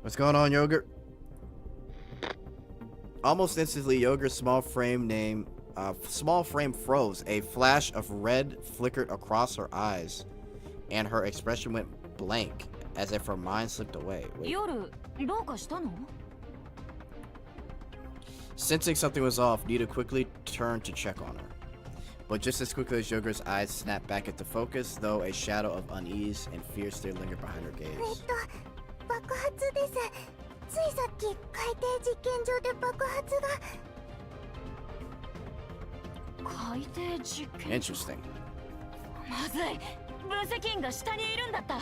What's going on, Yogurt? Almost instantly, Yogurt's small frame froze. A flash of red flickered across her eyes, and her expression went blank, as if her mind slipped away. Wait. Sensing something was off, Nita quickly turned to check on her. But just as quickly as Yogurt's eyes snapped back into focus, though a shadow of unease and fear still lingered behind her gaze. 爆発です。ついさっき海底実験場で爆発が。海底実験。 Interesting. まずい。分析員が下にいるんだった。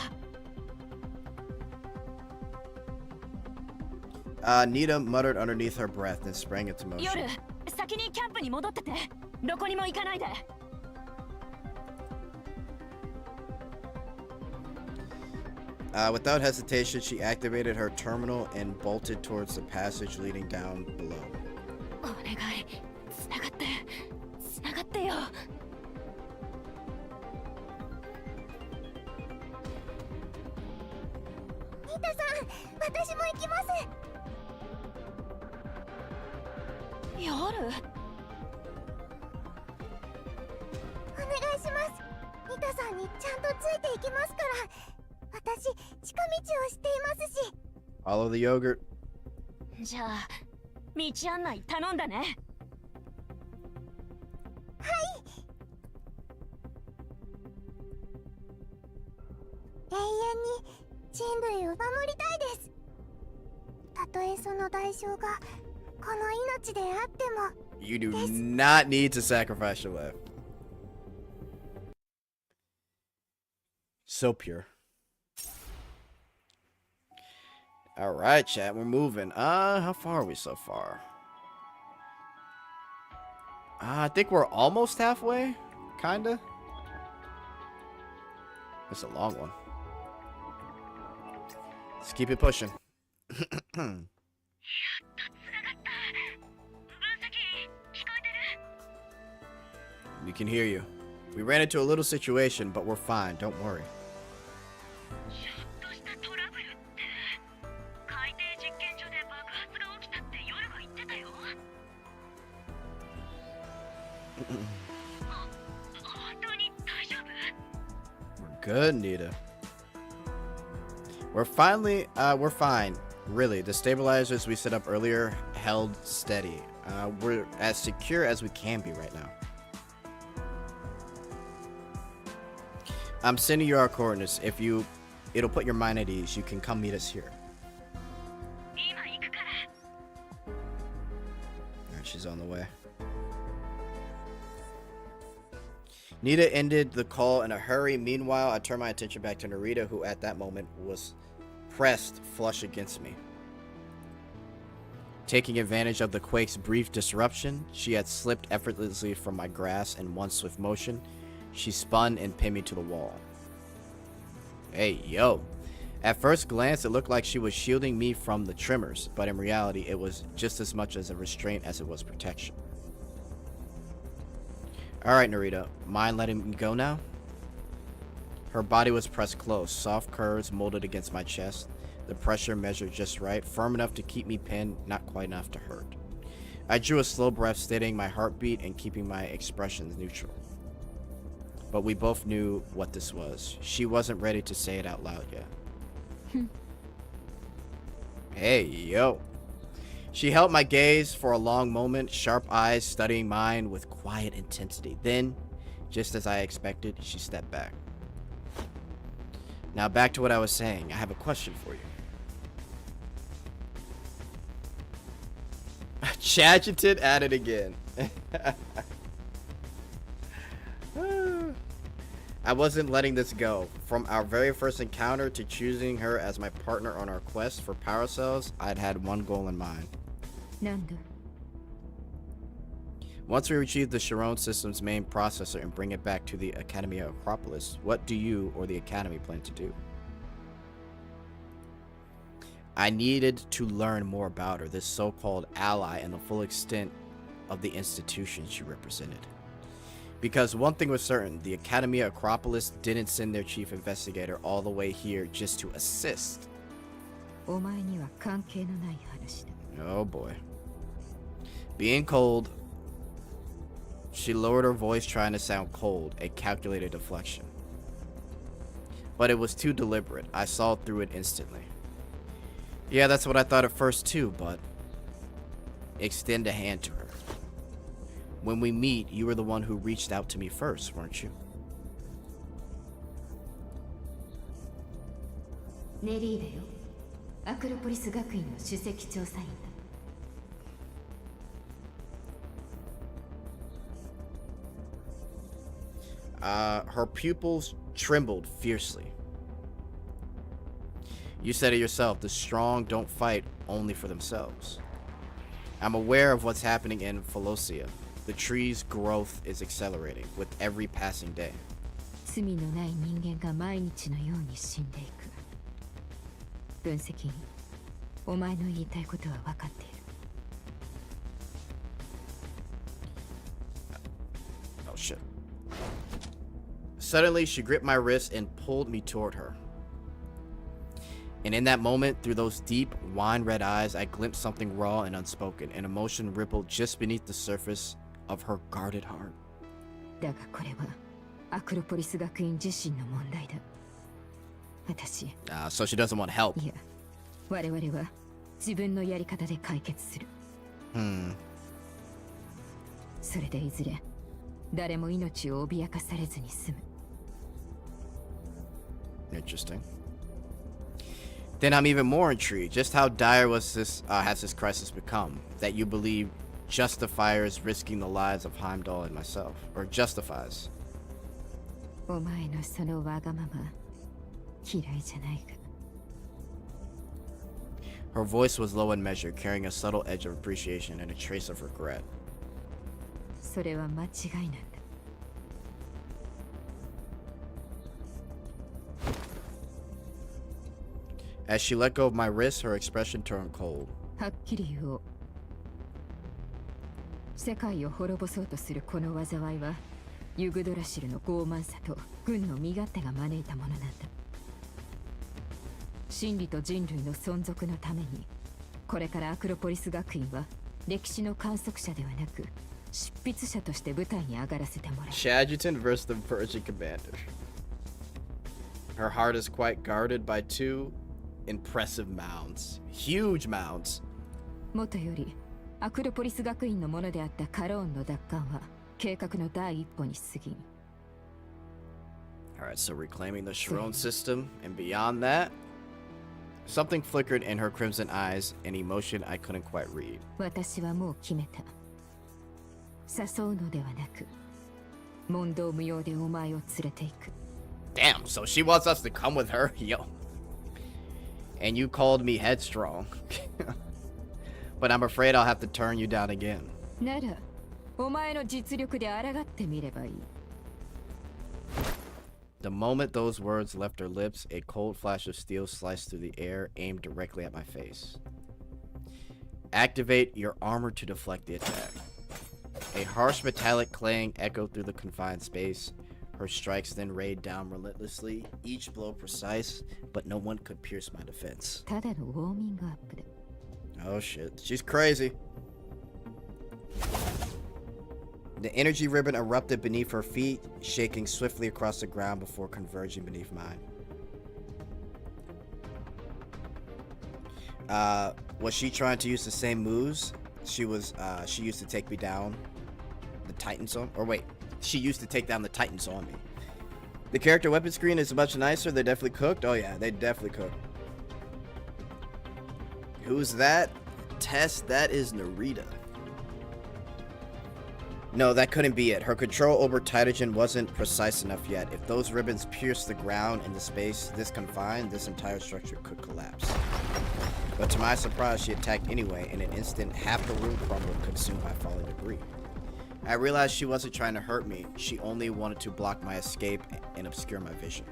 Nita muttered underneath her breath and sprang into motion. 夜、先にキャンプに戻ってて。どこにも行かないで。Without hesitation, she activated her terminal and bolted towards the passage leading down below. お願い、つながって、つながってよ。ニタさん、私も行きます。夜。お願いします。ニタさんにちゃんとついていきますから。私、近道を知っていますし。 Follow the yogurt. じゃあ、道案内頼んだね。はい。永遠に人類を守りたいです。たとえその代償がこの命であっても。 You do not need to sacrifice your life. So pure. All right, chat, we're moving. How far are we so far? I think we're almost halfway, kinda. It's a long one. Let's keep it pushing. We can hear you. We ran into a little situation, but we're fine. Don't worry. We're good, Nita. We're fine. Really, the stabilizers we set up earlier held steady. We're as secure as we can be right now. I'm sending you our coordinates. It'll put your mind at ease. You can come meet us here. Alright, she's on the way. Nita ended the call in a hurry. Meanwhile, I turned my attention back to Narita, who at that moment was pressed flush against me. Taking advantage of the quake's brief disruption, she had slipped effortlessly from my grasp in one swift motion. She spun and pinned me to the wall. Hey, yo. At first glance, it looked like she was shielding me from the tremors, but in reality, it was just as much as a restraint as it was protection. Alright, Narita, mind letting me go now? Her body was pressed close, soft curves molded against my chest, the pressure measured just right, firm enough to keep me pinned, not quite enough to hurt. I drew a slow breath, steadying my heartbeat and keeping my expressions neutral. But we both knew what this was. She wasn't ready to say it out loud yet. Hey, yo. She held my gaze for a long moment, sharp eyes studying mine with quiet intensity. Then, just as I expected, she stepped back. Now back to what I was saying. I have a question for you. Chadgeted at it again. I wasn't letting this go. From our very first encounter to choosing her as my partner on our quest for power cells, I'd had one goal in mind. Once we retrieve the Chiron system's main processor and bring it back to the Academia Acropolis, what do you or the Academy plan to do? I needed to learn more about her, this so-called ally, and the full extent of the institution she represented. Because one thing was certain, the Academia Acropolis didn't send their chief investigator all the way here just to assist. Oh boy. Being cold, she lowered her voice trying to sound cold, a calculated deflection. But it was too deliberate. I saw through it instantly. Yeah, that's what I thought at first too, but extend a hand to her. When we meet, you were the one who reached out to me first, weren't you? ネリーだよ。アクロポリス学院の首席調査員だ。Her pupils trembled fiercely. You said it yourself, the strong don't fight only for themselves. I'm aware of what's happening in Pholosia. The tree's growth is accelerating with every passing day. 罪のない人間が毎日のように死んでいく。分析員、お前の言いたいことは分かっている。Oh shit. Suddenly, she gripped my wrist and pulled me toward her. And in that moment, through those deep, wine-red eyes, I glimpsed something raw and unspoken. An emotion rippled just beneath the surface of her guarded heart. だがこれはアクロポリス学院自身の問題だ。私。So she doesn't want help. いや、我々は自分のやり方で解決する。それでいずれ誰も命を脅かされずに済む。Interesting. Then I'm even more intrigued. Just how dire has this crisis become? That you believe justifiers risking the lives of Heimdall and myself, or justifies? お前のそのわがまま嫌いじゃないか。Her voice was low and measured, carrying a subtle edge of appreciation and a trace of regret. それは間違いなんだ。As she let go of my wrist, her expression turned cold. はっきり言おう。世界を滅ぼそうとするこの災いは、ユグドラシルの傲慢さと軍の身勝手が招いたものなんだ。真理と人類の存続のために、これからアクロポリス学院は歴史の観測者ではなく、執筆者として舞台に上がらせてもらう。Shadutin versus the Persian commander. Her heart is quite guarded by two impressive mounds. Huge mounds. もとより、アクロポリス学院のものであったカローンの奪還は、計画の第一歩に過ぎん。Alright, so reclaiming the Shrone system, and beyond that, something flickered in her crimson eyes, an emotion I couldn't quite read. 私はもう決めた。誘うのではなく、問答無用でお前を連れて行く。Damn, so she wants us to come with her? Yo. And you called me headstrong. But I'm afraid I'll have to turn you down again. なら、お前の実力で抗ってみればいい。The moment those words left her lips, a cold flash of steel sliced through the air, aimed directly at my face. Activate your armor to deflect the attack. A harsh metallic clang echoed through the confined space. Her strikes then rained down relentlessly, each blow precise, but no one could pierce my defense. ただのウォーミングアップだ。Oh shit, she's crazy. The energy ribbon erupted beneath her feet, shaking swiftly across the ground before converging beneath mine. Was she trying to use the same moves she used to take me down the Titans on? Or wait, she used to take down the Titans on me. The character weapon screen is much nicer. They definitely cooked. Oh yeah, they definitely cooked. Who's that? Tess, that is Narita. No, that couldn't be it. Her control over Titagen wasn't precise enough yet. If those ribbons pierced the ground into space this confined, this entire structure could collapse. But to my surprise, she attacked anyway. In an instant, half the room crumbled, consumed by falling debris. I realized she wasn't trying to hurt me. She only wanted to block my escape and obscure my vision.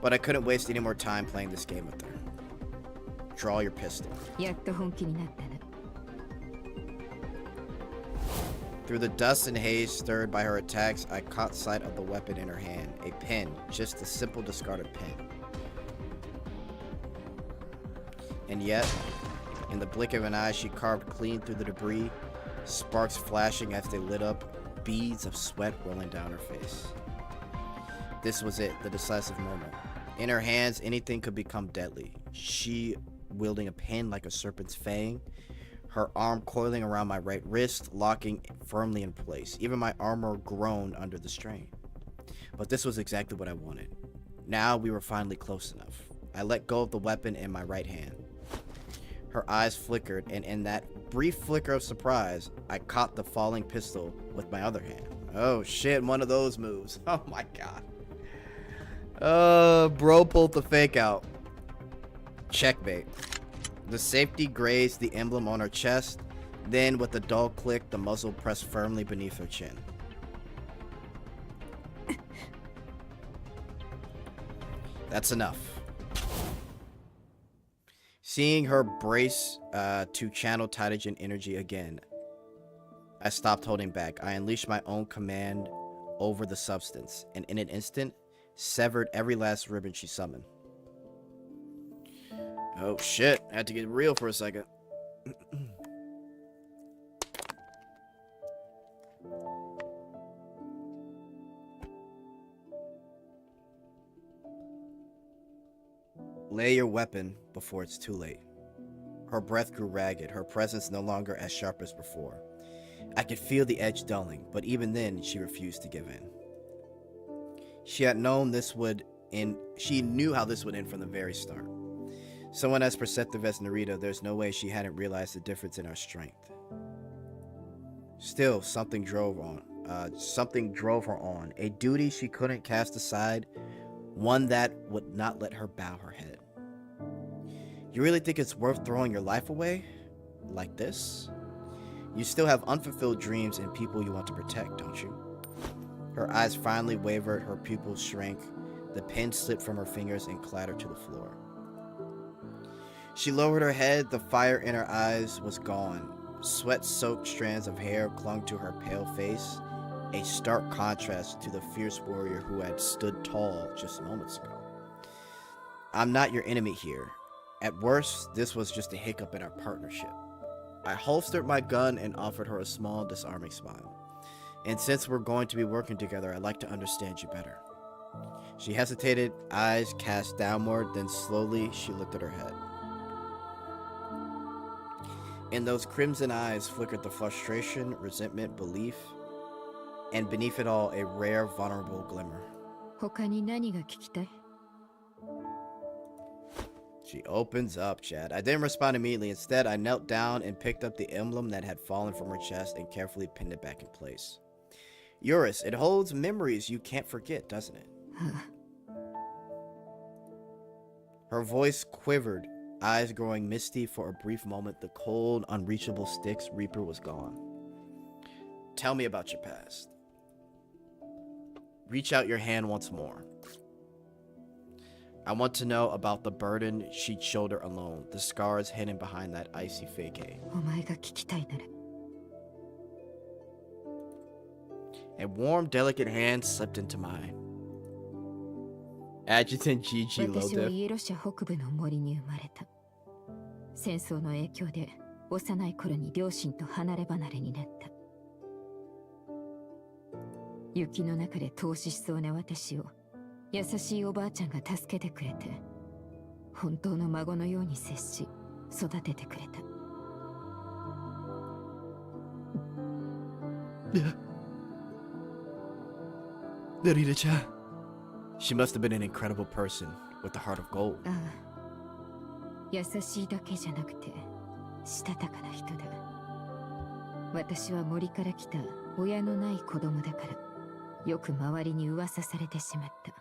But I couldn't waste any more time playing this game with her. Draw your pistol. やっと本気になったな。Through the dust and haze stirred by her attacks, I caught sight of the weapon in her hand. A pen, just a simple discarded pen. And yet, in the blink of an eye, she carved clean through the debris, sparks flashing as they lit up, beads of sweat rolling down her face. This was it, the decisive moment. In her hands, anything could become deadly. She wielding a pen like a serpent's fang, her arm coiling around my right wrist, locking firmly in place. Even my armor groaned under the strain. But this was exactly what I wanted. Now we were finally close enough. I let go of the weapon in my right hand. Her eyes flickered, and in that brief flicker of surprise, I caught the falling pistol with my other hand. Oh shit, one of those moves. Oh my god. Bro pulled the fake out. Checkmate. The safety grazed the emblem on her chest, then with a dull click, the muzzle pressed firmly beneath her chin. That's enough. Seeing her brace to channel Taijin energy again, I stopped holding back. I unleashed my own command over the substance, and in an instant, severed every last ribbon she summoned. Oh shit, I had to get real for a second. Lay your weapon before it's too late. Her breath grew ragged, her presence no longer as sharp as before. I could feel the edge dulling, but even then, she refused to give in. She had known this would end. She knew how this would end from the very start. Someone as perceptive as Narita, there's no way she hadn't realized the difference in our strength. Still, something drove her on. A duty she couldn't cast aside, one that would not let her bow her head. You really think it's worth throwing your life away? Like this? You still have unfulfilled dreams and people you want to protect, don't you? Her eyes finally wavered, her pupils shrank, the pen slipped from her fingers and clattered to the floor. She lowered her head, the fire in her eyes was gone. Sweat-soaked strands of hair clung to her pale face, a stark contrast to the fierce warrior who had stood tall just moments ago. I'm not your enemy here. At worst, this was just a hiccup in our partnership. I holstered my gun and offered her a small, disarming smile. And since we're going to be working together, I'd like to understand you better. She hesitated, eyes cast downward, then slowly she lifted her head. In those crimson eyes flickered the frustration, resentment, belief, and beneath it all, a rare, vulnerable glimmer. 他に何が聞きたい? She opens up, Chad. I didn't respond immediately. Instead, I knelt down and picked up the emblem that had fallen from her chest and carefully pinned it back in place. Eurus, it holds memories you can't forget, doesn't it? Her voice quivered, eyes growing misty. For a brief moment, the cold, unreachable Styx Reaper was gone. Tell me about your past. Reach out your hand once more. I want to know about the burden she'd shoulder alone, the scars hidden behind that icy facade. お前が聞きたいなら A warm, delicate hand slipped into mine. Adjutant GG 私は Lodev. イエロシャ北部の森に生まれた。戦争の影響で幼い頃に両親と離れ離れになった。雪の中で凍死しそうな私を優しいおばあちゃんが助けてくれて、本当の孫のように接し育ててくれた。Narita-chan. She must have been an incredible person with the heart of gold. ああ、優しいだけじゃなくてしたたかな人だ。私は森から来た親のない子供だから、よく周りに噂されてしまった。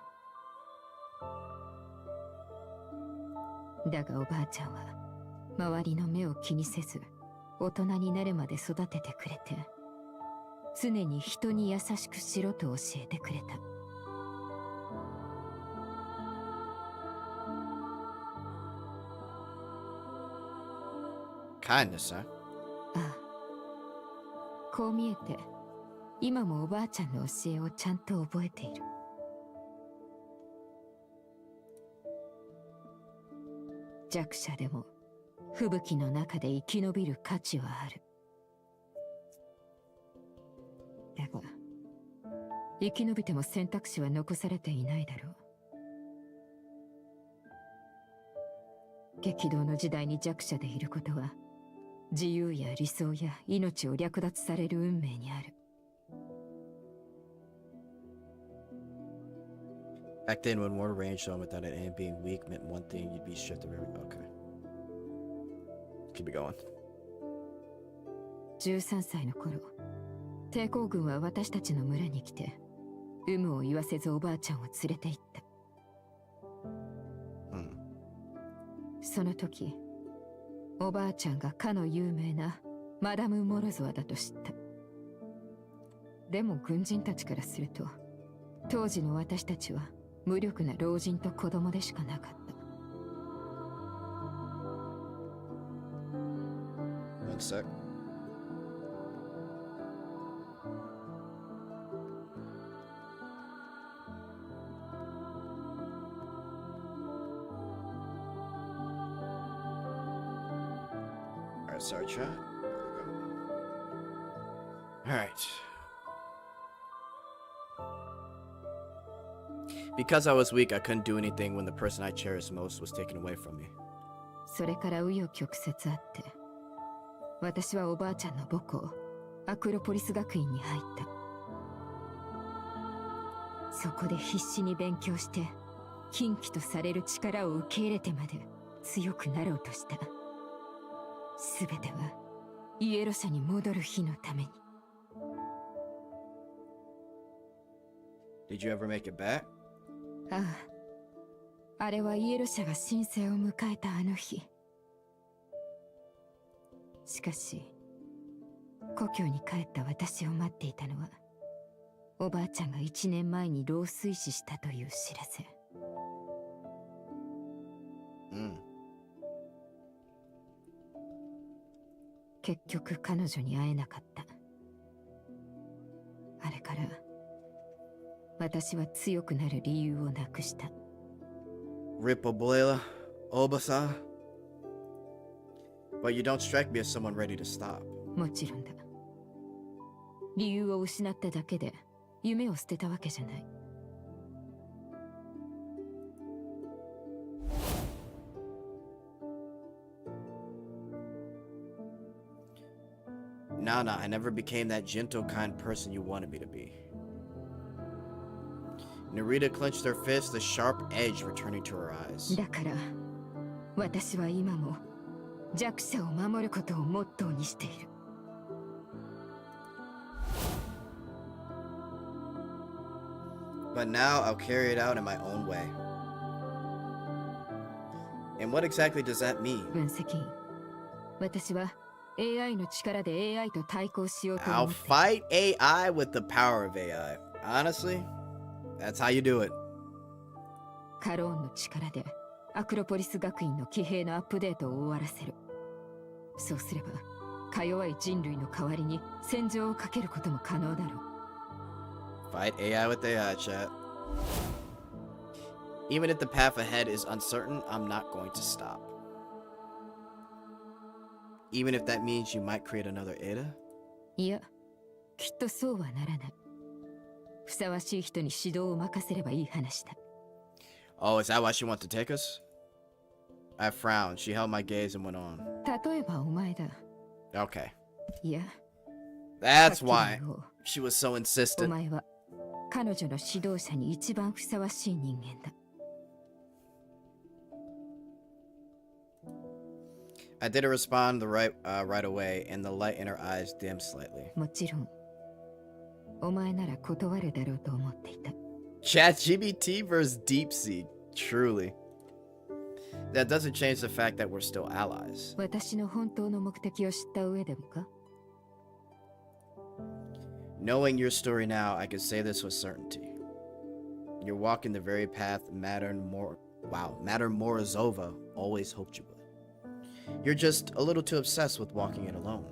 だがおばあちゃんは周りの目を気にせず大人になるまで育ててくれて、常に人に優しくしろと教えてくれた。Kindness, huh? ああ、こう見えて今もおばあちゃんの教えをちゃんと覚えている。弱者でも吹雪の中で生き延びる価値はある。だが生き延びても選択肢は残されていないだろう。激動の時代に弱者でいることは自由や理想や命を略奪される運命にある。 Back then, when more range zone without an enemy being weak meant one thing, you'd be stripped of every. Okay. Keep it going. 13歳の頃、抵抗軍は私たちの村に来て、有無を言わせずおばあちゃんを連れて行った。その時、おばあちゃんがかの有名なマダム・モロゾワだと知った。でも軍人たちからすると、当時の私たちは無力な老人と子供でしかなかった。One sec. Alright, sorry, chat. Alright. Because I was weak, I couldn't do anything when the person I cherished most was taken away from me. それから紆余曲折あって、私はおばあちゃんの母校、アクロポリス学院に入った。そこで必死に勉強して、禁忌とされる力を受け入れてまで強くなろうとした。すべてはイエロ社に戻る日のために。Did you ever make it back? ああ、あれはイエロ社が神聖を迎えたあの日。しかし、故郷に帰った私を待っていたのは、おばあちゃんが1年前に老衰死したという知らせ。結局彼女に会えなかった。あれから私は強くなる理由をなくした。Rip Abuela, Obasa. But you don't strike me as someone ready to stop. もちろんだ。理由を失っただけで夢を捨てたわけじゃない。Nah, I never became that gentle, kind person you wanted me to be. Narita clenched her fist, the sharp edge returning to her eyes. だから、私は今も弱者を守ることをモットーにしている。But now I'll carry it out in my own way. And what exactly does that mean? 分析員、私は AI の力で AI と対抗しようと I'll 思って。 fight AI with the power of AI. Honestly, that's how you do it. カローンの力でアクロポリス学院の騎兵のアップデートを終わらせる。そうすれば、か弱い人類の代わりに戦場をかけることも可能だろう。Fight AI with AI, chat. Even if the path ahead is uncertain, I'm not going to stop. Even if that means you might create another Ada? いや、きっとそうはならない。ふさわしい人に指導を任せればいい話だ。Oh, is that why she wants to take us? I frowned. She held my gaze and went on. 例えばお前だ。Okay. いや、 That's はっ why きり言おう。 she was so お insistent. 前は彼女の指導者に一番ふさわしい人間だ。I didn't respond right away, and the light in her eyes dimmed slightly. もちろん、お前なら断るだろうと思っていた。ChatGPT versus DeepSeek. Truly. That doesn't change the fact that we're still allies. 私の本当の目的を知った上でもか？ Knowing your story now, I can say this with certainty. You're walking the very path Madame Morozova always hoped you would. You're just a little too obsessed with walking it alone.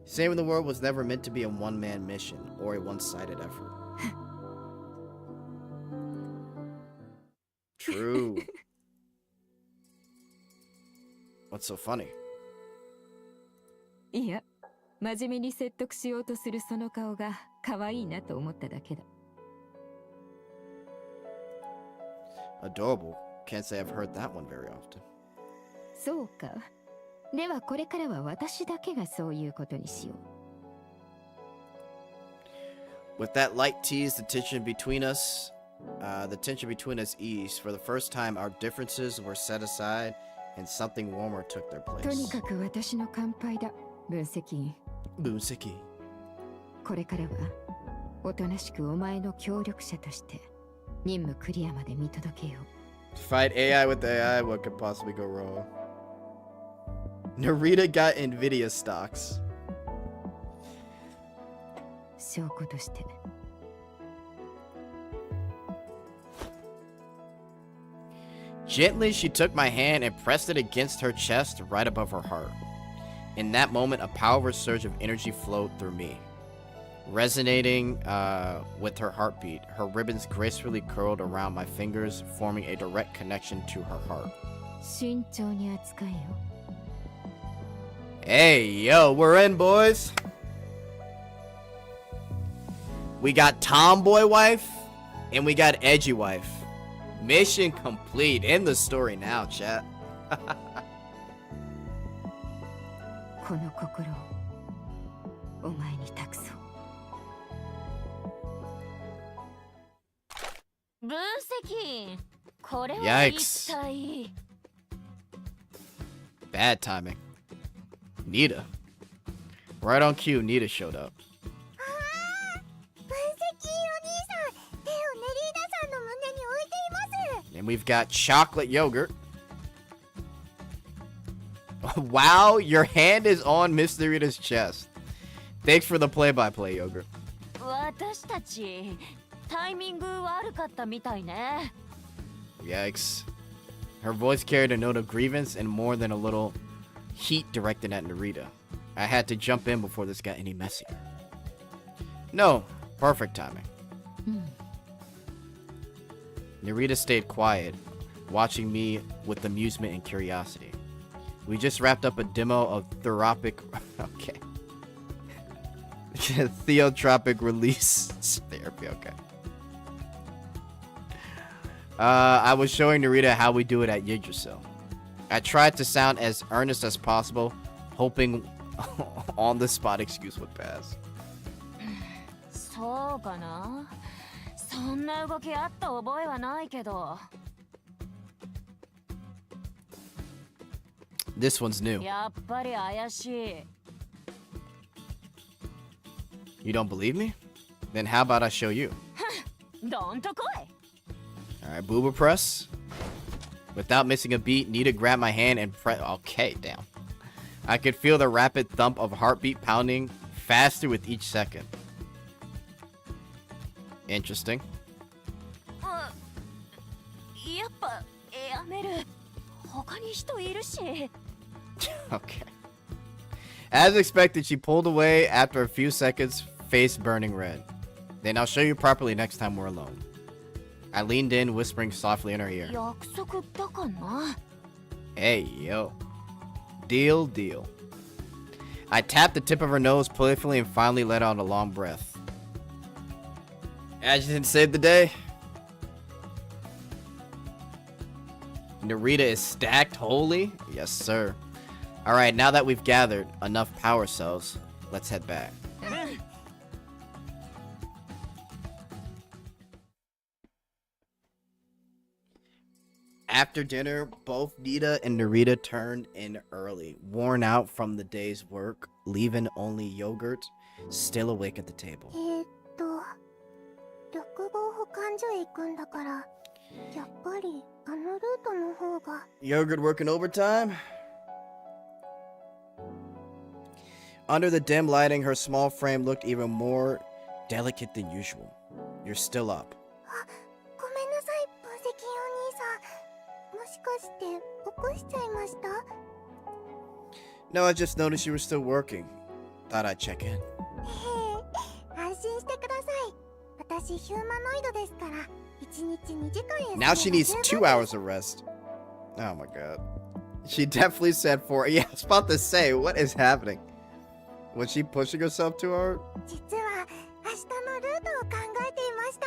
Saving the world was never meant to be a one-man mission or a one-sided effort. True. What's so funny? いや、真面目に説得しようとするその顔が可愛いなと思っただけだ。Adorable. Can't say I've heard that one very often. そうか。ではこれからは私だけがそういうことにしよう。 With that light tease, the tension between us eased. For the first time, our differences were set aside, and something warmer took their とに place. かく私の乾杯だ、分析員。 Boonseki. これからはおとなしくお前の協力者として任務クリアまで見届けよう。 Fight AI with AI, what could possibly go wrong? Narita got Nvidia stocks. 証拠として。 Gently, she took my hand and pressed it against her chest right above her heart. In that moment, a powerful surge of energy flowed through me. Resonating with her heartbeat, her ribbons gracefully curled around my fingers, forming a direct connection to her heart. 慎重に扱いよ。 Hey, yo, we're in, boys. We got tomboy wife, and we got edgy wife. Mission complete. In the story now, chat. この心をお前に託そう。 分析員、これは Yikes. 一体。 Bad timing. Nita. Right on cue, Nita showed up. 分析お兄さん、手をネリーナさんの胸に置いています。 And we've got chocolate yogurt. Wow, your hand is on Miss Narita's chest. Thanks for the play-by-play, yogurt. 私たちタイミング悪かったみたいね。 Yikes. Her voice carried a note of grievance and more than a little heat directed at Narita. I had to jump in before this got any messier. No, perfect timing. Narita stayed quiet, watching me with amusement and curiosity. We just wrapped up a demo of Theotropic... Okay. Theotropic release therapy, okay. I was showing Narita how we do it at Yggdrasil. I tried to sound as earnest as possible, hoping on the spot excuse would pass. そうかな。そんな動きあった覚えはないけど。 This one's new. やっぱり怪しい。 You don't believe me? Then how about I show you? どんとこい。 Alright, booba press. Without missing a beat, Nita grabbed my hand and pressed. Okay, damn. I could feel the rapid thump of heartbeat pounding faster with each second. Interesting. やっぱやめる。他に人いるし。 Okay. As expected, she pulled away after a few seconds, face burning red. Then I'll show you properly next time we're alone. I leaned in, whispering softly in her ear. 約束だかな。 Hey, yo. Deal, deal. I tapped the tip of her nose playfully and finally let out a long breath. Adjutant saved the day. Narita is stacked wholly? Yes, sir. Alright, now that we've gathered enough power cells, let's head back. After dinner, both Nita and Narita turned in early, worn out from the day's work, leaving only yogurt still awake at the table. 緑号保管所へ行くんだから、やっぱりあのルートの方が。 Yogurt working overtime? Under the dim lighting, her small frame looked even more delicate than usual. You're still up. ごめんなさい、分析お兄さん。もしかして起こしちゃいました？ No, I just noticed you were still working. Thought I'd check in. 安心してください。私ヒューマノイドですから、1日2時間休めば Now she needs 十 2 分 hours of rest. Oh my god. She definitely said 4. Yeah, I was about to say, what is happening? Was she pushing herself too hard? 実は明日のルートを考えていました。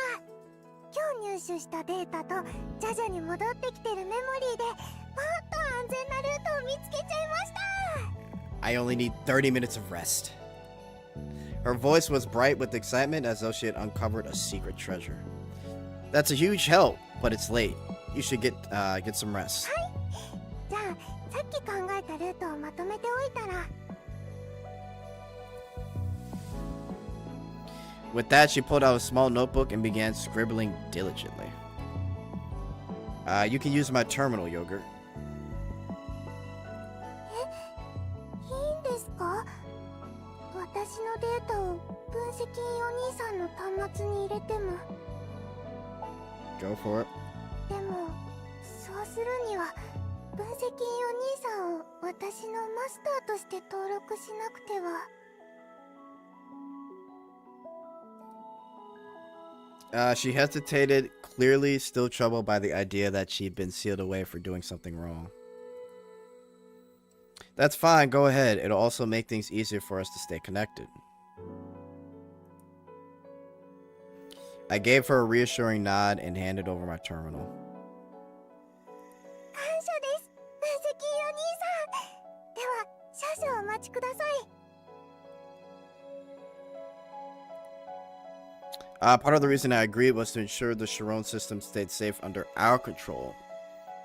今日入手したデータとジャジャに戻ってきてるメモリーでパーッと安全なルートを見つけちゃいました。I only need 30 minutes of rest. Her voice was bright with excitement as though she had uncovered a secret treasure. That's a huge help, but it's late. You should get some rest. じゃあさっき考えたルートをまとめておいたら。 With that, she pulled out a small notebook and began scribbling diligently. You can use my terminal, Yogurt. いいんですか？私のデータを分析員お兄さんの端末に入れても。 Go for it. でもそうするには分析員お兄さんを私のマスターとして登録しなくては。 She hesitated, clearly still troubled by the idea that she'd been sealed away for doing something wrong. That's fine, go ahead. It'll also make things easier for us to stay connected. I gave her a reassuring nod and handed over my terminal. 感謝です、分析員お兄さん。では少々お待ちください。 Part of the reason I agreed was to ensure the Sharon system stayed safe under our control,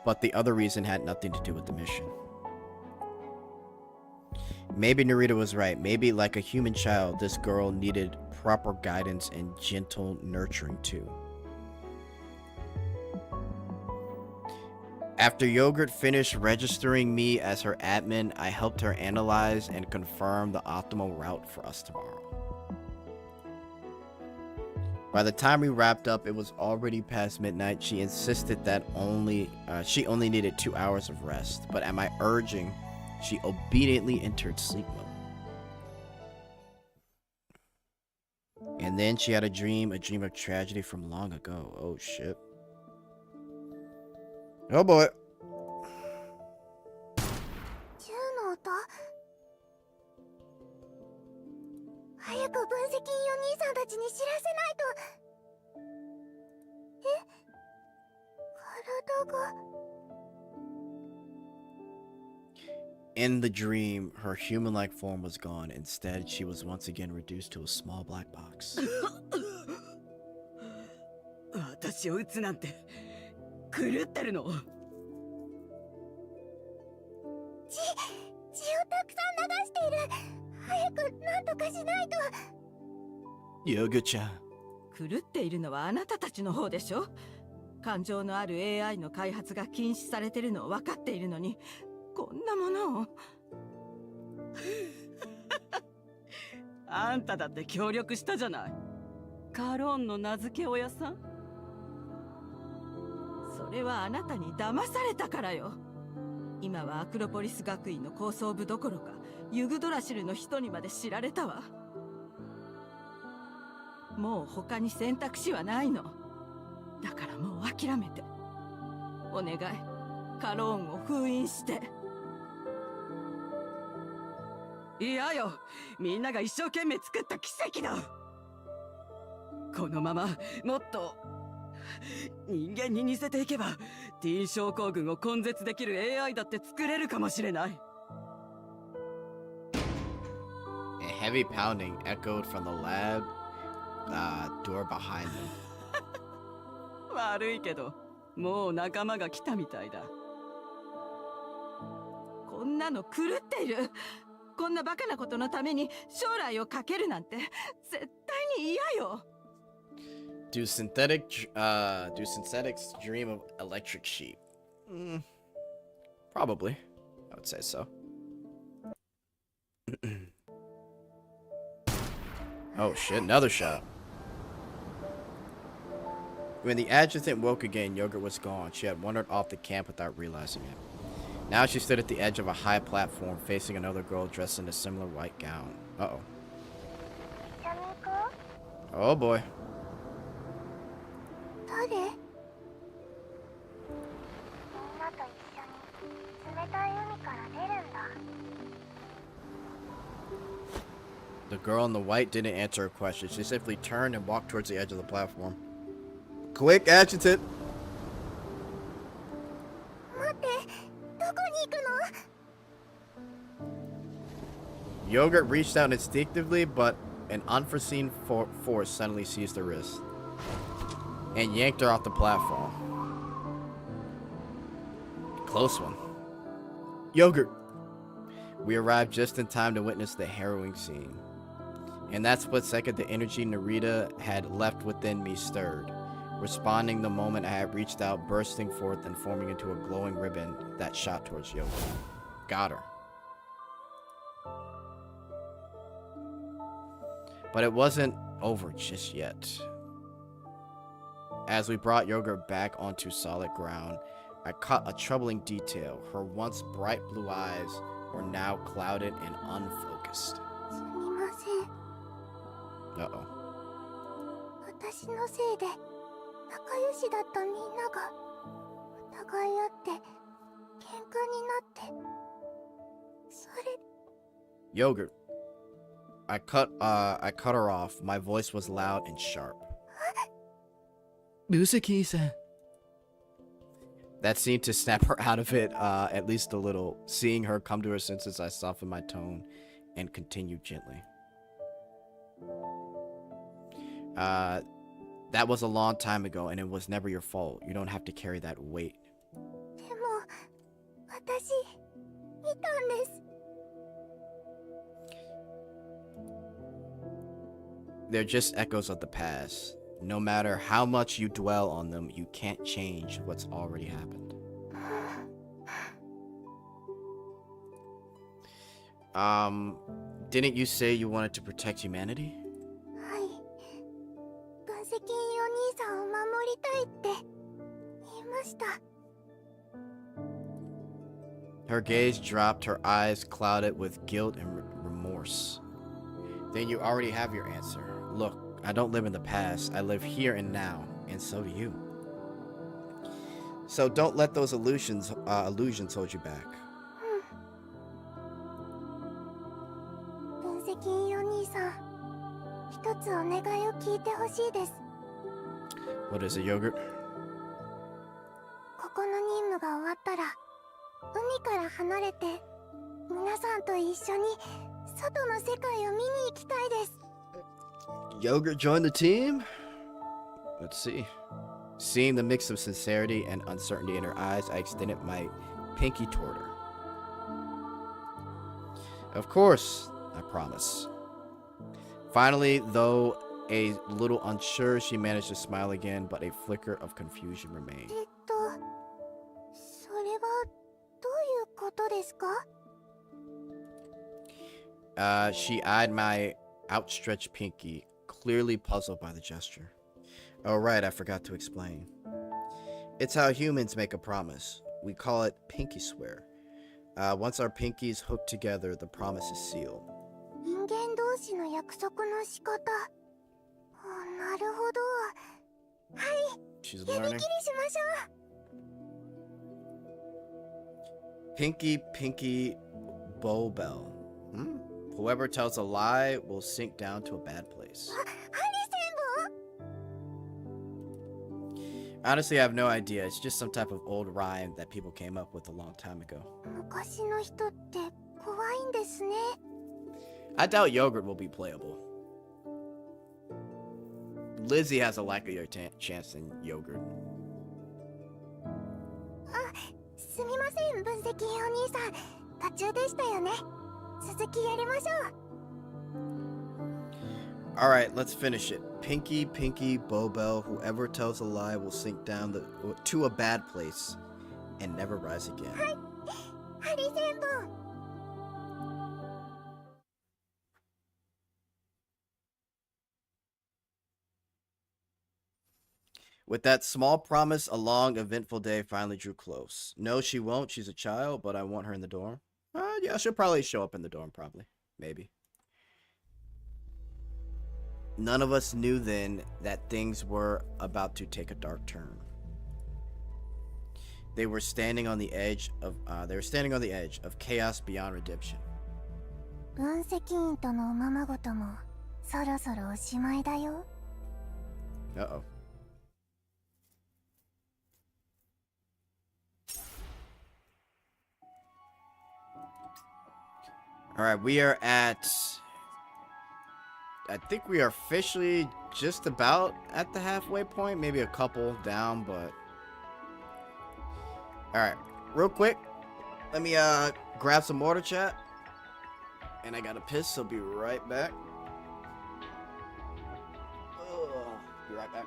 but the other reason had nothing to do with the mission. Maybe Narita was right. Maybe, like a human child, this girl needed proper guidance and gentle nurturing too. After Yogurt finished registering me as her admin, I helped her analyze and confirm the optimal route for us tomorrow. By the time we wrapped up, it was already past midnight. She insisted that she only needed 2 hours of rest, but at my urging, she obediently entered sleep mode. And then she had a dream of tragedy from long ago. Oh shit. Oh boy. 銃の音。早く分析員お兄さんたちに知らせないと。え？体が。 In the dream, her human-like form was gone. Instead, she was once again reduced to a small black box. 私を撃つなんて狂ってるの？血をたくさん流している。早く何とかしないと。Yoga-chan. 狂っているのはあなたたちの方でしょ。感情のある AI の開発が禁止されてるのを分かっているのに、こんなものを。あんただって協力したじゃない。カロンの名付け親さん。それはあなたに騙されたからよ。今はアクロポリス学院の高層部どころかユグドラシルの人にまで知られたわ。もう他に選択肢はないの。だからもう諦めて。お願い、カローンを封印して。いやよ、みんなが一生懸命作った奇跡だ。このままもっと人間に似せていけば、ティーン症候群を根絶できる AI だって作れるかもしれない。A heavy pounding echoed from the lab door behind them. 悪いけど、もう仲間が来たみたいだ。こんなの狂っている。こんなバカなことのために将来をかけるなんて絶対に嫌よ。Do synthetics dream of electric sheep? Probably. I would say so. Oh shit, another shot. When the adjutant woke again, Yogurt was gone. She had wandered off the camp without realizing it. Now she stood at the edge of a high platform, facing another girl dressed in a similar white gown. Uh-oh. Oh boy. 誰？みんなと一緒に冷たい海から出るんだ。 The girl in the white didn't answer her question. She simply turned and walked towards the edge of the platform. Quick, adjutant! 待って、どこに行くの？ Yogurt reached out instinctively, but an unforeseen force suddenly seized her wrist and yanked her off the platform. Close one. Yogurt! We arrived just in time to witness the harrowing scene. In that split second, the energy Narita had left within me stirred, responding the moment I had reached out, bursting forth and forming into a glowing ribbon that shot towards Yogurt. Got her. But it wasn't over just yet. As we brought Yogurt back onto solid ground, I caught a troubling detail. Her once bright blue eyes were now clouded and unfocused. すみません。 Uh-oh. 私のせいで仲良しだったみんなが疑い合って喧嘩になってそれ Yogurt. I cut her off. My voice was loud and sharp. Musaki-san. That seemed to snap her out of it, at least a little. Seeing her come to her senses, I softened my tone and continued gently. That was a long time ago, and it was never your fault. You don't have to carry that weight. でも私見たんです They're just echoes of the past. No matter how much you dwell on them, you can't change what's already happened. Didn't you say you wanted to protect humanity? はい分析員お兄さんを守りたいって言いました Her gaze dropped, her eyes clouded with guilt and remorse. Then you already have your answer. Look, I don't live in the past. I live here and now, and so do you. So don't let those illusions hold you back. 分析員お兄さん一つお願いを聞いてほしいです What is it, Yogurt? ここの任務が終わったら海から離れて皆さんと一緒に外の世界を見に行きたいです Yogurt joined the team? Let's see. Seeing the mix of sincerity and uncertainty in her eyes, I extended my pinky toward her. Of course, I promise. Finally, though a little unsure, she managed to smile again, but a flicker of confusion remained. それはどういうことですか She eyed my outstretched pinky, clearly puzzled by the gesture. Oh right, I forgot to explain. It's how humans make a promise. We call it pinky swear. Once our pinkies hook together, the promise is sealed. 人間同士の約束の仕方なるほどはい She's 指切り learning. しましょう Pinky bow bell. Whoever tells a lie will sink down to a bad place. ハリセンボ Honestly, I have no idea. It's just some type of old rhyme that people came up with a long time ago. 昔の人って怖いんですね I doubt Yogurt will be playable. Lizzie has a likelier chance than Yogurt. すみません分析員お兄さん途中でしたよね続きやりましょう Alright, let's finish it. Pinky bow bell. Whoever tells a lie will sink down to a bad place and never rise again. ハリセンボン With that small promise, a long, eventful day finally drew close. No, she won't. She's a child, but I want her in the dorm. Yeah, she'll probably show up in the dorm, probably. Maybe. None of us knew then that things were about to take a dark turn. They were standing on the edge of chaos beyond redemption. 分析員とのおままごともそろそろおしまいだよ Uh-oh. All right, we are at. I think we are officially just about at the halfway point. Maybe a couple down, but. All right, real quick. Let me grab some water, chat. And I gotta piss, so be right back. Ugh, be right back.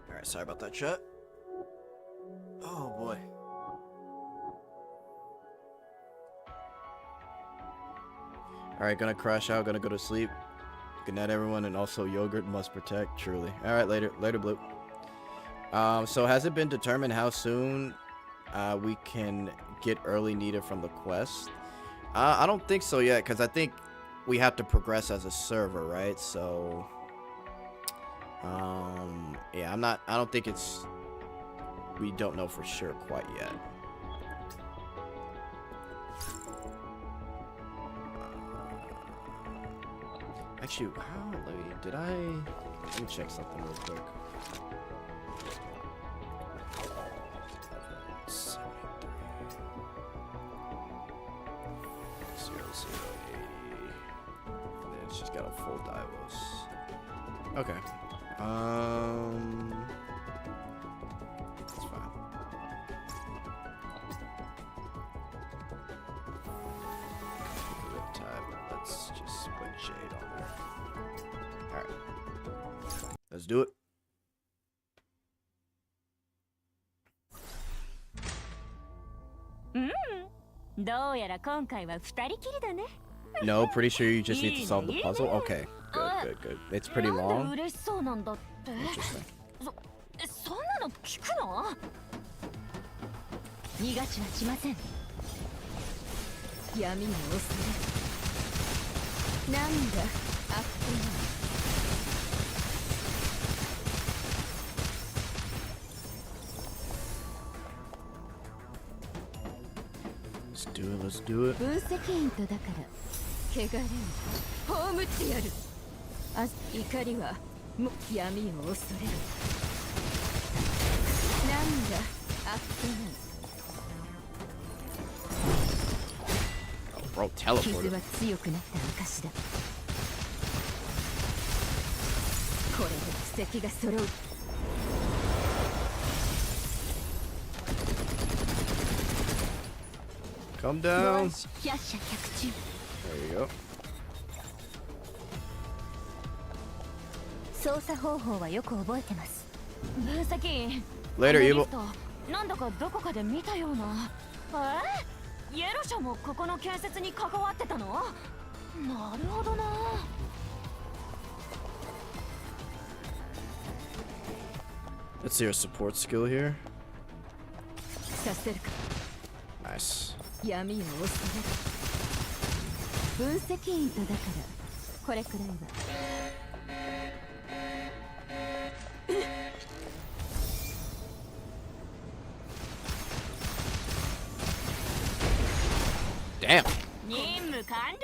Alright, sorry about that, chat. Oh boy. Alright, gonna crash out, gonna go to sleep. Good night, everyone, and also yogurt must protect, truly. Alright, later, Blue. So has it been determined how soon we can get early Nita from the quest? I don't think so yet, because I think we have to progress as a server, right? So yeah, I don't think we don't know for sure quite yet. Actually, let me check something real quick. And then she's got a full Divos. Okay. That's fine. Let's just put Jade on there. Alright. Let's do it. No, pretty sure you just need to solve the puzzle. Okay, good. It's pretty long. Interesting. そんなの聞くの？逃がしはしません。闇の恐れ。なんだ、あっけな。Let's do it. 分析員とだから汚れを葬ってやる。怒りはも闇を恐れる。なんだあっけな。Bro, teleport. 傷は強くなった証だ。これで布石が揃う。Come down. There you go. 操作方法はよく覚えてます。分析。Later, Evil. なんだかどこかで見たような。イエロ社もここの建設に関わってたの？なるほどな。Let's see our support skill here. させるか。Nice. 闇を恐れる。分析員とだからこれくらいは。Damn. 任務完了。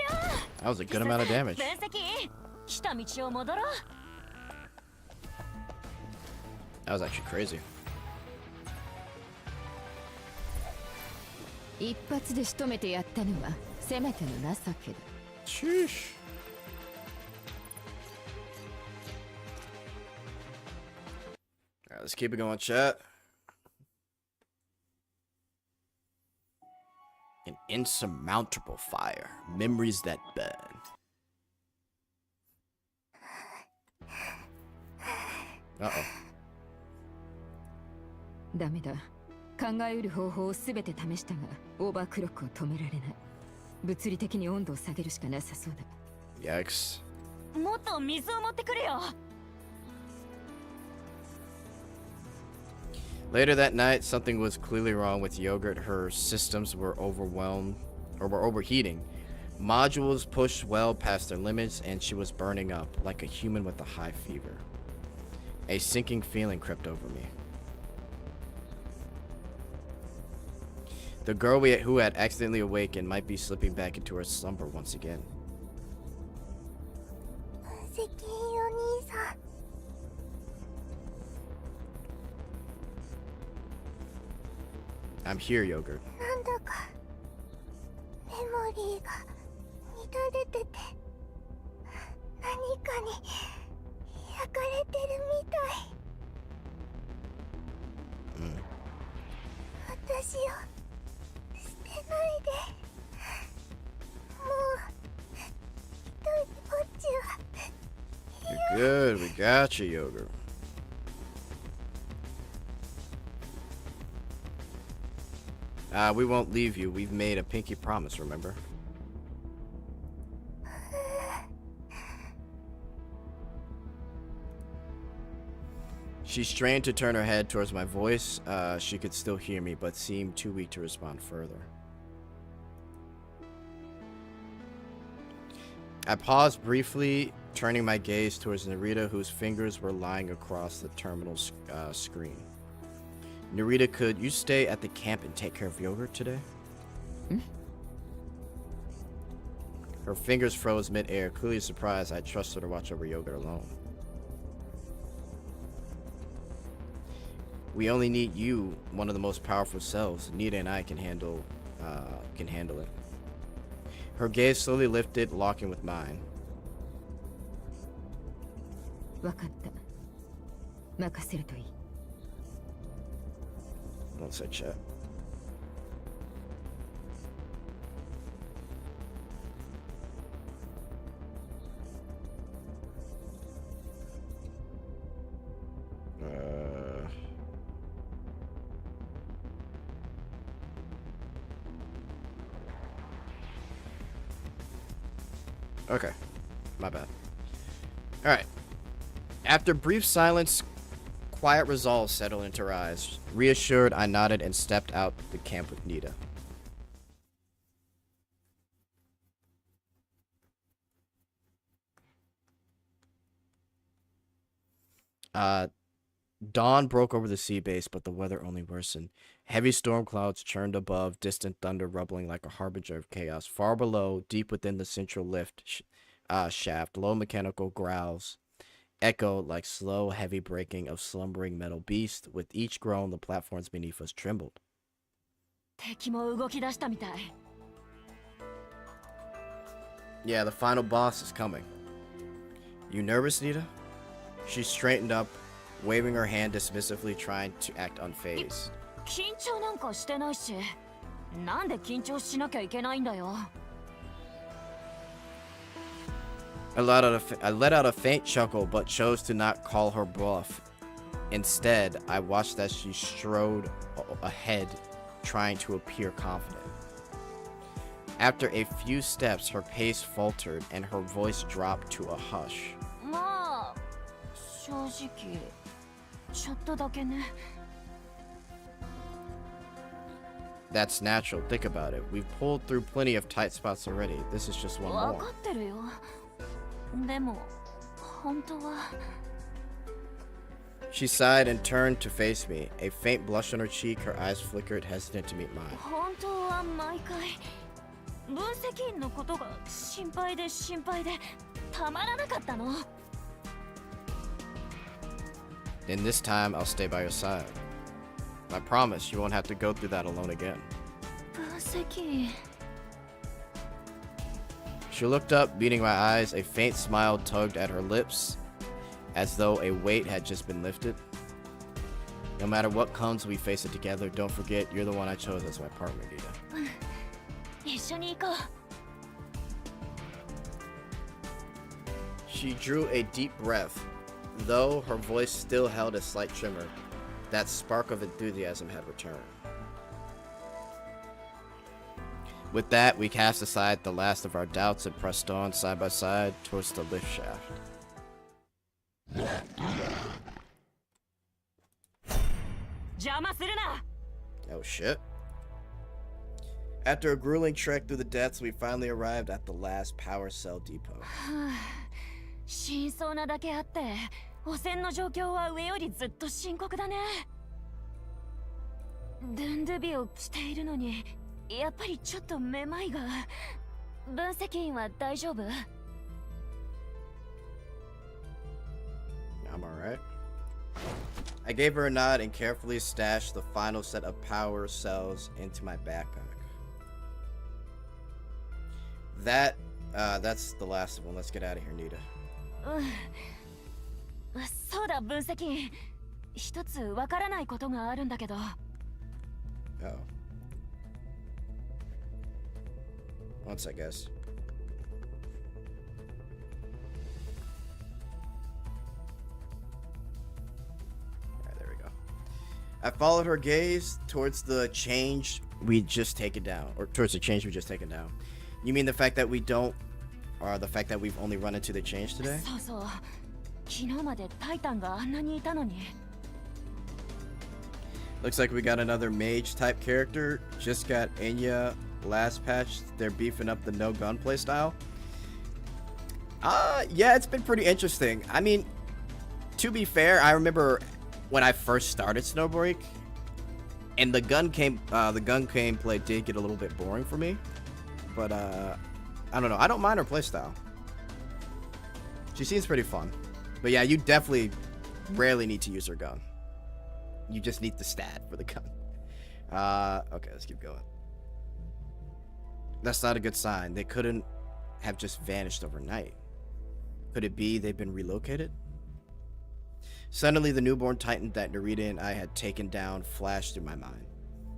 That was a good amount of damage. 分析。来た道を戻ろう。That was actually crazy. 一発で仕留めてやったのはせめての情けだ。 Sheesh. Alright, let's keep it going, chat. An insurmountable fire. Memories that burn. ダメだ。考えうる方法をすべて試したが、オーバークロックを止められない。物理的に温度を下げるしかなさそうだ。 Yikes. もっと水を持ってくれよ。 Later that night, something was clearly wrong with Yogurt. Her systems were overwhelmed or were overheating. Modules pushed well past their limits, and she was burning up like a human with a high fever. A sinking feeling crept over me. The girl who had accidentally awakened might be slipping back into her slumber once again. 分析員お兄さん I'm here, Yogurt. なんだかメモリーが乱れてて何かに焼かれてるみたい。私を捨てないで。もう一人ぼっちは。 You're good. We got you, Yogurt. We won't leave you. We've made a pinky promise, remember? She strained to turn her head towards my voice. She could still hear me, but seemed too weak to respond further. I paused briefly, turning my gaze towards Narita, whose fingers were lying across the terminal screen. Narita, could you stay at the camp and take care of Yogurt today? Her fingers froze mid-air, clearly surprised I trusted her to watch over Yogurt alone. We only need you, one of the most powerful selves. Nita and I can handle it. Her gaze slowly lifted, locking with mine. わかった。任せるといい。 One sec, chat. Okay, my bad. All right. After brief silence, quiet resolve settled into her eyes. Reassured, I nodded and stepped out the camp with Nita. Dawn broke over the sea base, but the weather only worsened. Heavy storm clouds churned above, distant thunder rumbling like a harbinger of chaos. Far below, deep within the central lift shaft, low mechanical growls echoed like slow, heavy breaking of slumbering metal beasts. With each groan, the platforms beneath us trembled. 敵も動き出したみたい。 Yeah, the final boss is coming. You nervous, Nita? She straightened up, waving her hand dismissively, trying to act unfazed. 緊張なんかしてないし、なんで緊張しなきゃいけないんだよ。 I let out a faint chuckle, but chose to not call her bluff. Instead, I watched as she strode ahead, trying to appear confident. After a few steps, her pace faltered and her voice dropped to a hush. まあ、正直、ちょっとだけね。 That's natural. Think about it. We've pulled through plenty of tight spots already. This is just one わ more. かってるよ。でも、本当は。 She sighed and turned to face me. A faint blush on her cheek, her eyes flickered, hesitant to meet mine. 本当は毎回、分析員のことが心配でたまらなかったの。 And this time, I'll stay by your side. I promise you won't have to go through that alone again. 分石 She looked up, beating my eyes. A faint smile tugged at her lips, as though a weight had just been lifted. No matter what comes, we face it together. Don't forget, you're the one I chose as my partner, Nita. 一緒に行こう She drew a deep breath, though her voice still held a slight tremor. That spark of enthusiasm had returned. With that, we cast aside the last of our doubts and pressed on side by side towards the lift shaft. 邪魔するな Oh shit. After a grueling trek through the depths, we finally arrived at the last power cell depot. 真相なだけあって汚染の状況は上よりずっと深刻だねドゥンドゥビを着ているのにやっぱりちょっとめまいが分析員は大丈夫 I'm alright. I gave her a nod and carefully stashed the final set of power cells into my backpack. That's the last one. Let's get out of here, Nita. そうだ分析員一つわからないことがあるんだけど Oh. Once, I guess. Alright, there we go. I followed her gaze towards the change we'd just taken down. Or towards the change we just taken down. You mean the fact that we don't... Or the fact that we've only run into the change today? そうそう昨日までタイタンがあんなにいたのに Looks like we got another mage type character. Just got Enya last patch. They're beefing up the no gunplay style. Yeah, it's been pretty interesting. I mean, to be fair, I remember when I first started Snowbreak, and the gun gameplay did get a little bit boring for me. But I don't know. I don't mind her playstyle. She seems pretty fun. But yeah, you definitely rarely need to use her gun. You just need the stat for the gun. Okay, let's keep going. That's not a good sign. They couldn't have just vanished overnight. Could it be they've been relocated? Suddenly, the newborn titan that Narita and I had taken down flashed through my mind.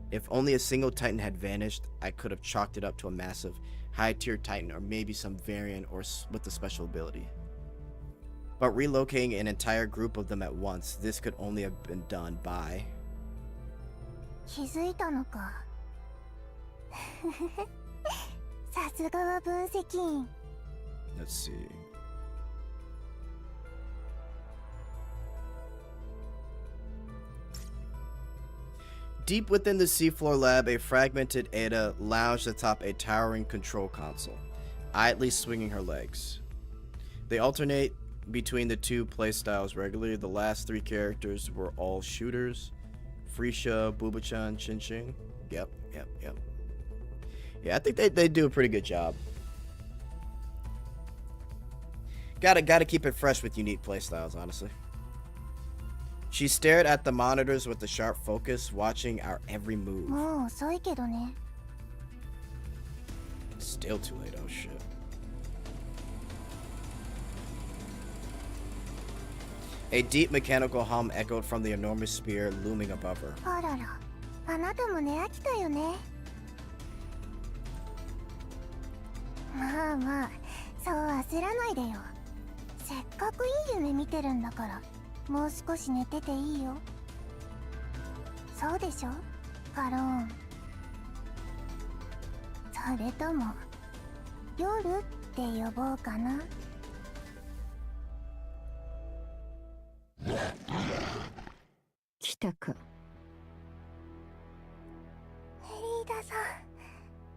If only a single titan had vanished, I could have chalked it up to a massive, high-tier titan or maybe some variant or with a special ability. But relocating an entire group of them at once, this could only have been done by... 気づいたのかさすがは分析員 Let's see. Deep within the seafloor lab, a fragmented Ada lounged atop a towering control console, idly swinging her legs. They alternate between the two playstyles regularly. The last three characters were all shooters. Freesha, Bubachan, Chinching. Yep. Yeah, I think they do a pretty good job. Gotta keep it fresh with unique playstyles, honestly. She stared at the monitors with a sharp focus, watching our every move. もう遅いけどね Still too late, oh shit. A deep mechanical hum echoed from the enormous spear looming above her. あららあなたも寝飽きたよねまあまあそう焦らないでよせっかくいい夢見てるんだからもう少し寝てていいよそうでしょカローンそれとも夜って呼ぼうかな来たかメリーダさん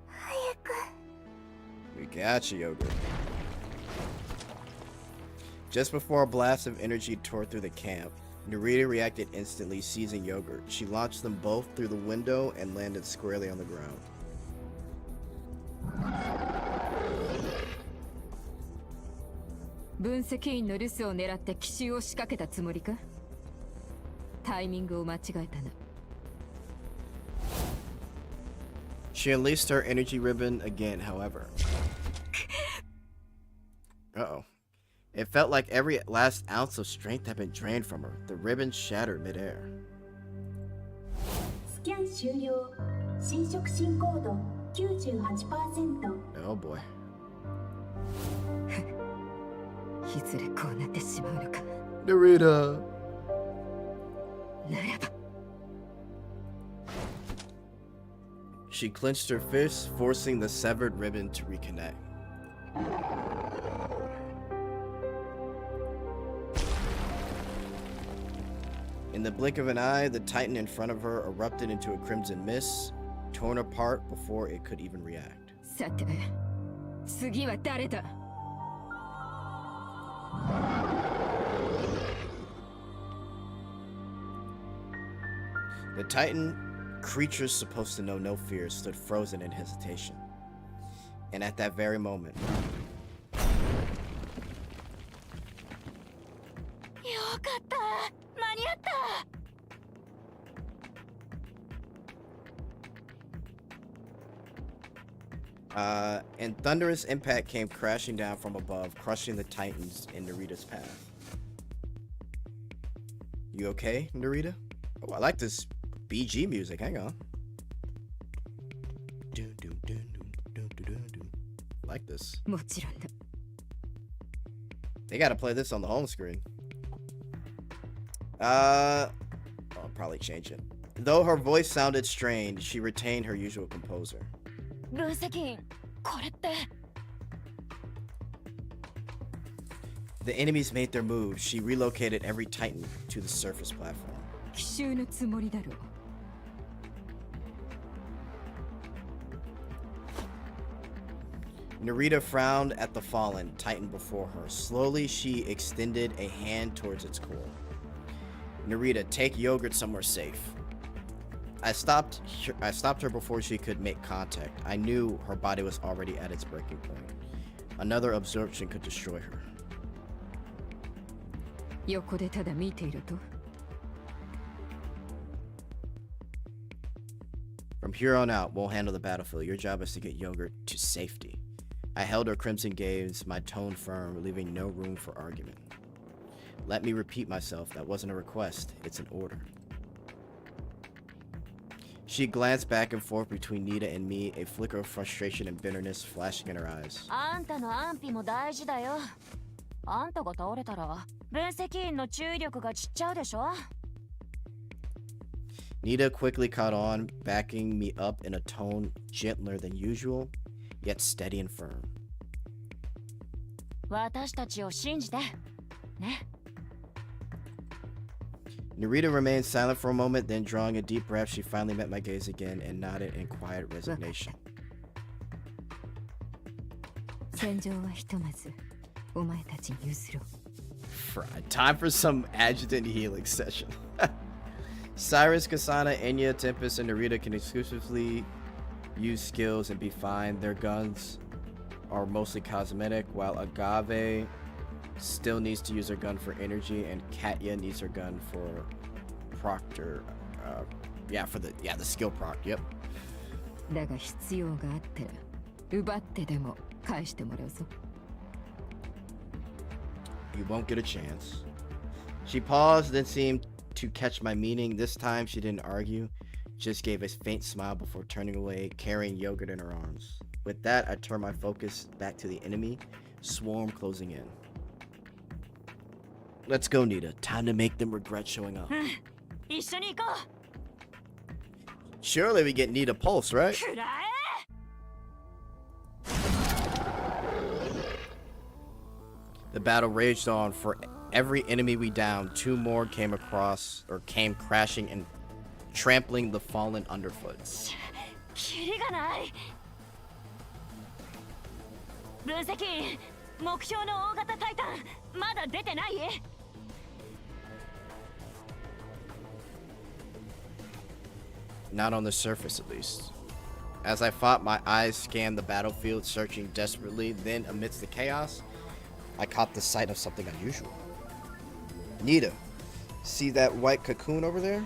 早く We got you, Yogurt. Just before a blast of energy tore through the camp, Narita reacted instantly, seizing Yogurt. She launched them both through the window and landed squarely on the ground. 分析員の留守を狙って奇襲を仕掛けたつもりかタイミングを間違えたな She unleashed her energy ribbon again, however. Uh-oh. It felt like every last ounce of strength had been drained from her. The ribbon shattered midair. スキャン終了。侵食進行度 98%。 Oh boy. いずれこうなってしまうのか。 Narita. ならば。 She clenched her fists, forcing the severed ribbon to reconnect. In the blink of an eye, the titan in front of her erupted into a crimson mist, torn apart before it could even react. さて、次は誰だ? The titan, creatures supposed to know no fear, stood frozen in hesitation. And at that very moment, and thunderous impact came crashing down from above, crushing the titans in Narita's path. You okay, Narita? Oh, I like this BG music. Hang on. I like this. もちろんだ。 They gotta play this on the home screen. I'll probably change it. Though her voice sounded strained, she retained her usual composure. 分析これって The enemies made their moves. She relocated every titan to the surface platform. 奇襲のつもりだろう。 Narita frowned at the fallen titan before her. Slowly, she extended a hand towards its core. Narita, take yogurt somewhere safe. I stopped her before she could make contact. I knew her body was already at its breaking point. Another absorption could destroy her. 横でただ見ていると。 From here on out, we'll handle the battlefield. Your job is to get yogurt to safety. I held her crimson gaze, my tone firm, leaving no room for argument. Let me repeat myself, that wasn't a request, it's an order. She glanced back and forth between Nita and me, a flicker of frustration and bitterness flashing in her eyes. あんたの安否も大事だよ。あんたが倒れたら分析員の注意力が散っちゃうでしょ。 Nita quickly caught on, backing me up in a tone gentler than usual, yet steady and firm. 私たちを信じて。ね。 Narita remained silent for a moment, then drawing a deep breath, she finally met my gaze again and nodded in quiet resignation. 戦場はひとまずお前たちに譲ろう。 Time for some adjutant healing session. Cyrus, Kasana, Enya, Tempest, and Narita can exclusively use skills and be fine. Their guns are mostly cosmetic, while Agave still needs to use her gun for energy, and Katya needs her gun for Proctor. The skill proc. Yep. だが必要があったら奪ってでも返してもらうぞ。 You won't get a chance. She paused, then seemed to catch my meaning. This time she didn't argue, just gave a faint smile before turning away, carrying yogurt in her arms. With that, I turned my focus back to the enemy, swarm closing in. Let's go, Nita. Time to make them regret showing up. 一緒に行こ Surely we get Nita Pulse, right? う。くらえ。 The battle raged on. For every enemy we downed, two more came crashing and trampling the fallen underfoot. キリがない。分析員、目標の大型タイタンまだ出てない？ Not on the surface, at least. As I fought, my eyes scanned the battlefield, searching desperately. Then, amidst the chaos, I caught the sight of something unusual. Nita, see that white cocoon over there?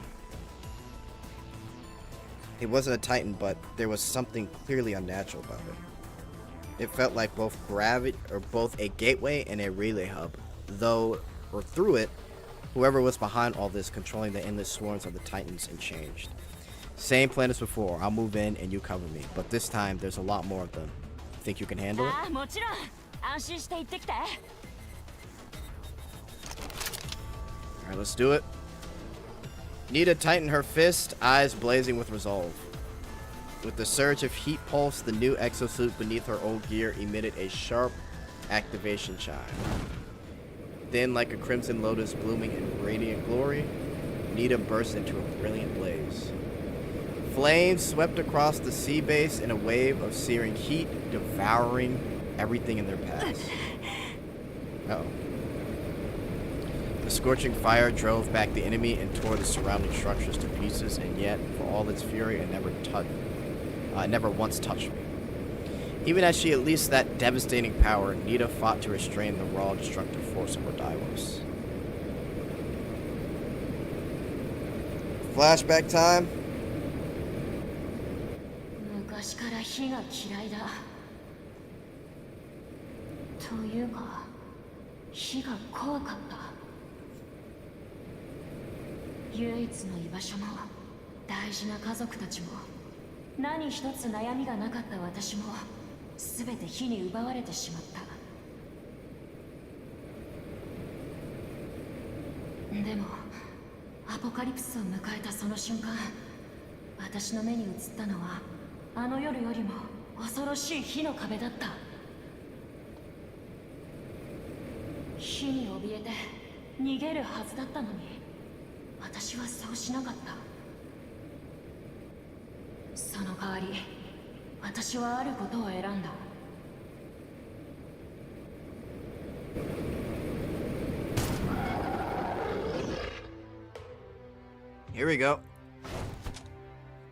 It wasn't a Titan, but there was something clearly unnatural about it. It felt like both a gateway and a relay hub, through it, whoever was behind all this controlling the endless swarms of the Titans and changed. Same plan as before, I'll move in and you cover me, but this time there's a lot more of them. Think you can handle it? Alright, let's do it. Nita tightened her fist, eyes blazing with resolve. With the surge of heat pulse, the new exosuit beneath her old gear emitted a sharp activation chime. Then, like a crimson lotus blooming in radiant glory, Nita burst into a brilliant blaze. Flames swept across the sea base in a wave of searing heat, devouring everything in their path. Uh-oh. The scorching fire drove back the enemy and tore the surrounding structures to pieces, and yet, for all its fury, it never once touched me. Even as she unleashed that devastating power, Nita fought to restrain the raw, destructive force of her Dailies. Flashback time. 昔から火が嫌いだ。というか、火が怖かった。唯一の居場所も、大事な家族たちも、何一つ悩みがなかった私も、すべて火に奪われてしまった。でも、アポカリプスを迎えたその瞬間、私の目に映ったのは、あの夜よりも恐ろしい火の壁だった。火に怯えて逃げるはずだったのに、私はそうしなかった。その代わり、私はあることを選んだ。Here we go.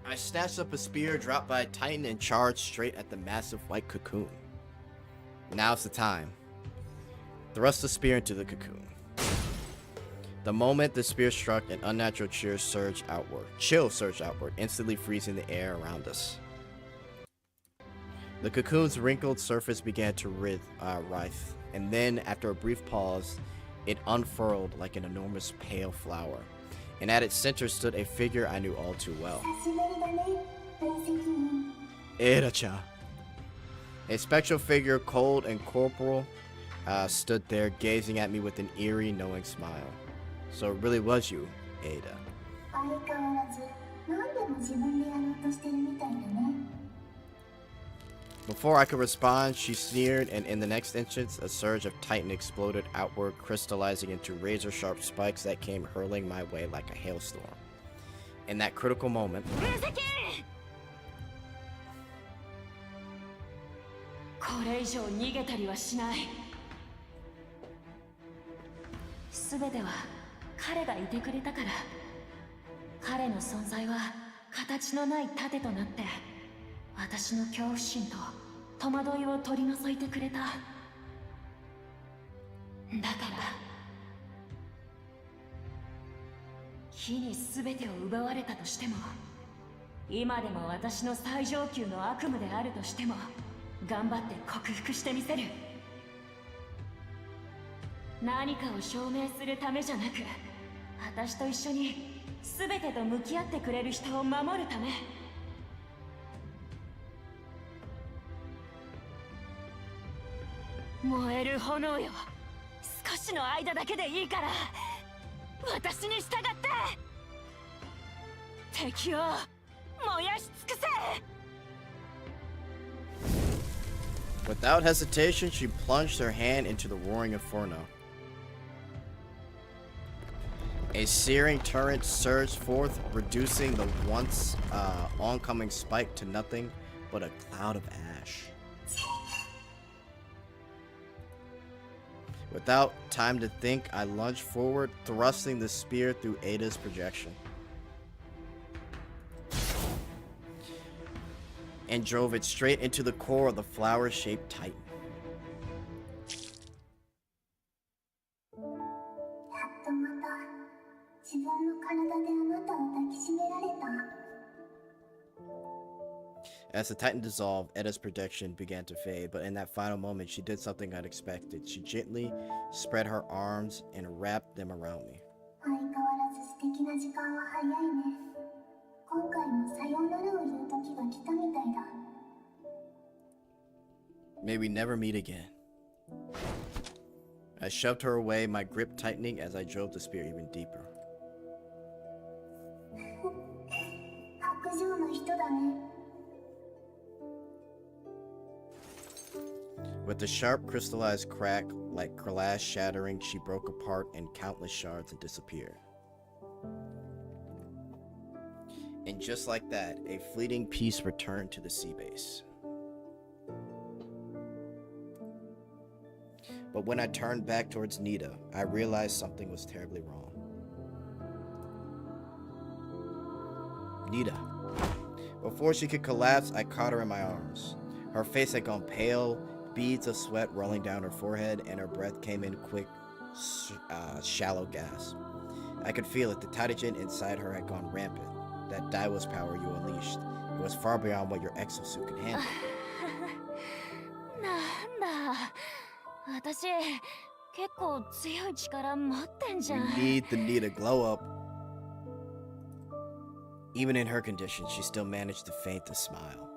I snatched up a spear dropped by a Titan and charged straight at the massive white cocoon. Now's the time. Thrust the spear into the cocoon. The moment the spear struck, an unnatural chill surged outward, instantly freezing the air around us. The cocoon's wrinkled surface began to writhe, and then, after a brief pause, it unfurled like an enormous pale flower, and at its center stood a figure I knew all too well. Narita. A spectral figure, cold and corporal, stood there gazing at me with an eerie, knowing smile. So it really was you, Ada. Before I could respond, she sneered, and in the next instant, a surge of Titan exploded outward, crystallizing into razor-sharp spikes that came hurling my way like a hailstorm. In that critical moment... これ以上逃げたりはしない。すべては彼がいてくれたから。彼の存在は形のない盾となって、私の恐怖心と戸惑いを取り除いてくれた。だから火にすべてを奪われたとしても、今でも私の最上級の悪夢であるとしても、頑張って克服してみせる。何かを証明するためじゃなく、私と一緒に全てと向き合ってくれる人を守るため。燃える炎よ、少しの間だけでいいから私に従って敵を燃やし尽くせ。Without hesitation, she plunged her hand into the roaring inferno. A searing torrent surged forth, reducing the once oncoming spike to nothing but a cloud of ash. Without time to think, I lunged forward, thrusting the spear through Ada's projection, and drove it straight into the core of the flower-shaped Titan. As the Titan dissolved, Eda's protection began to fade, but in that final moment, she did something unexpected. She gently spread her arms and wrapped them around me. 相変わらず素敵な時間は早いね。今回もさようならを言う時が来たみたいだ。May we never meet again. I shoved her away, my grip tightening as I drove the spear even deeper. 白状の人だね。With a sharp crystallized crack, like glass shattering, she broke apart in countless shards and disappeared. And just like that, a fleeting peace returned to the sea base. But when I turned back towards Nita, I realized something was terribly wrong. Nita. Before she could collapse, I caught her in my arms. Her face had gone pale, beads of sweat rolling down her forehead, and her breath came in quick, shallow gasps. I could feel it. The Taijin inside her had gone rampant. That Daiwa's power you unleashed. It was far beyond what your exosuit could handle. なんだ。私、結構強い力持ってんじゃん。We need the Nita glow up. Even in her condition, she still managed to feign a smile,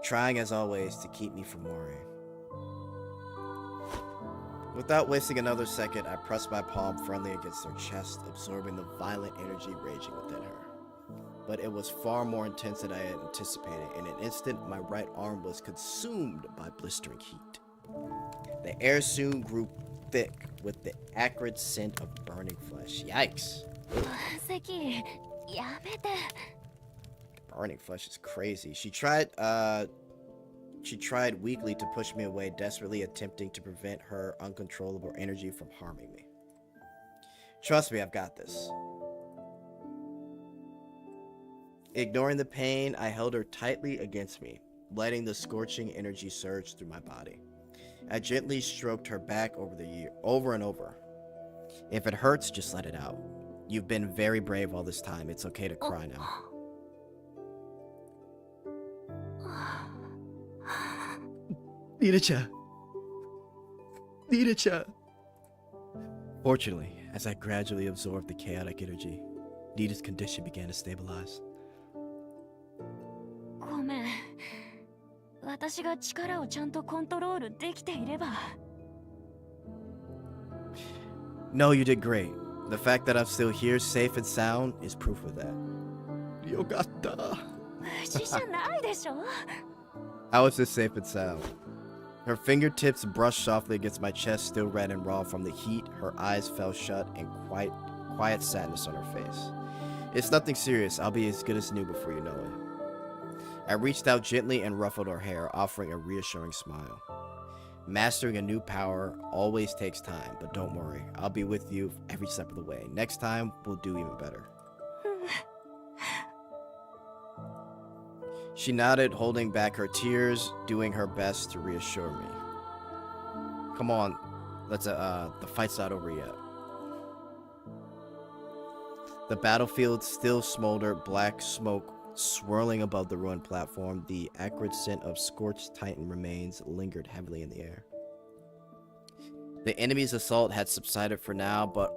trying as always to keep me from worrying. Without wasting another second, I pressed my palm firmly against her chest, absorbing the violent energy raging within her. But it was far more intense than I had anticipated. In an instant, my right arm was consumed by blistering heat. The air soon grew thick with the acrid scent of burning flesh. Yikes. 関、やめて。 Burning flesh is crazy. She tried weakly to push me away, desperately attempting to prevent her uncontrollable energy from harming me. Trust me, I've got this. Ignoring the pain, I held her tightly against me, letting the scorching energy surge through my body. I gently stroked her back over and over. If it hurts, just let it out. You've been very brave all this time. It's okay to cry now. Nita-chan. Nita-chan. Fortunately, as I gradually absorbed the chaotic energy, Nita's condition began to stabilize. ごめん。私が力をちゃんとコントロールできていれば。No, you did great. The fact that I'm still here, safe and sound, is proof of that. Yogatta. 無事じゃないでしょ I was just safe and sound. Her fingertips brushed softly against my chest, still red and raw from the heat. Her eyes fell shut and quiet sadness on her face. It's nothing serious. I'll be as good as new before you know it. I reached out gently and ruffled her hair, offering a reassuring smile. Mastering a new power always takes time, but don't worry. I'll be with you every step of the way. Next time, we'll do even better. She nodded, holding back her tears, doing her best to reassure me. Come on, let's the fight's not over yet. The battlefield still smoldered, black smoke swirling above the ruined platform. The acrid scent of scorched Titan remains lingered heavily in the air. The enemy's assault had subsided for now, but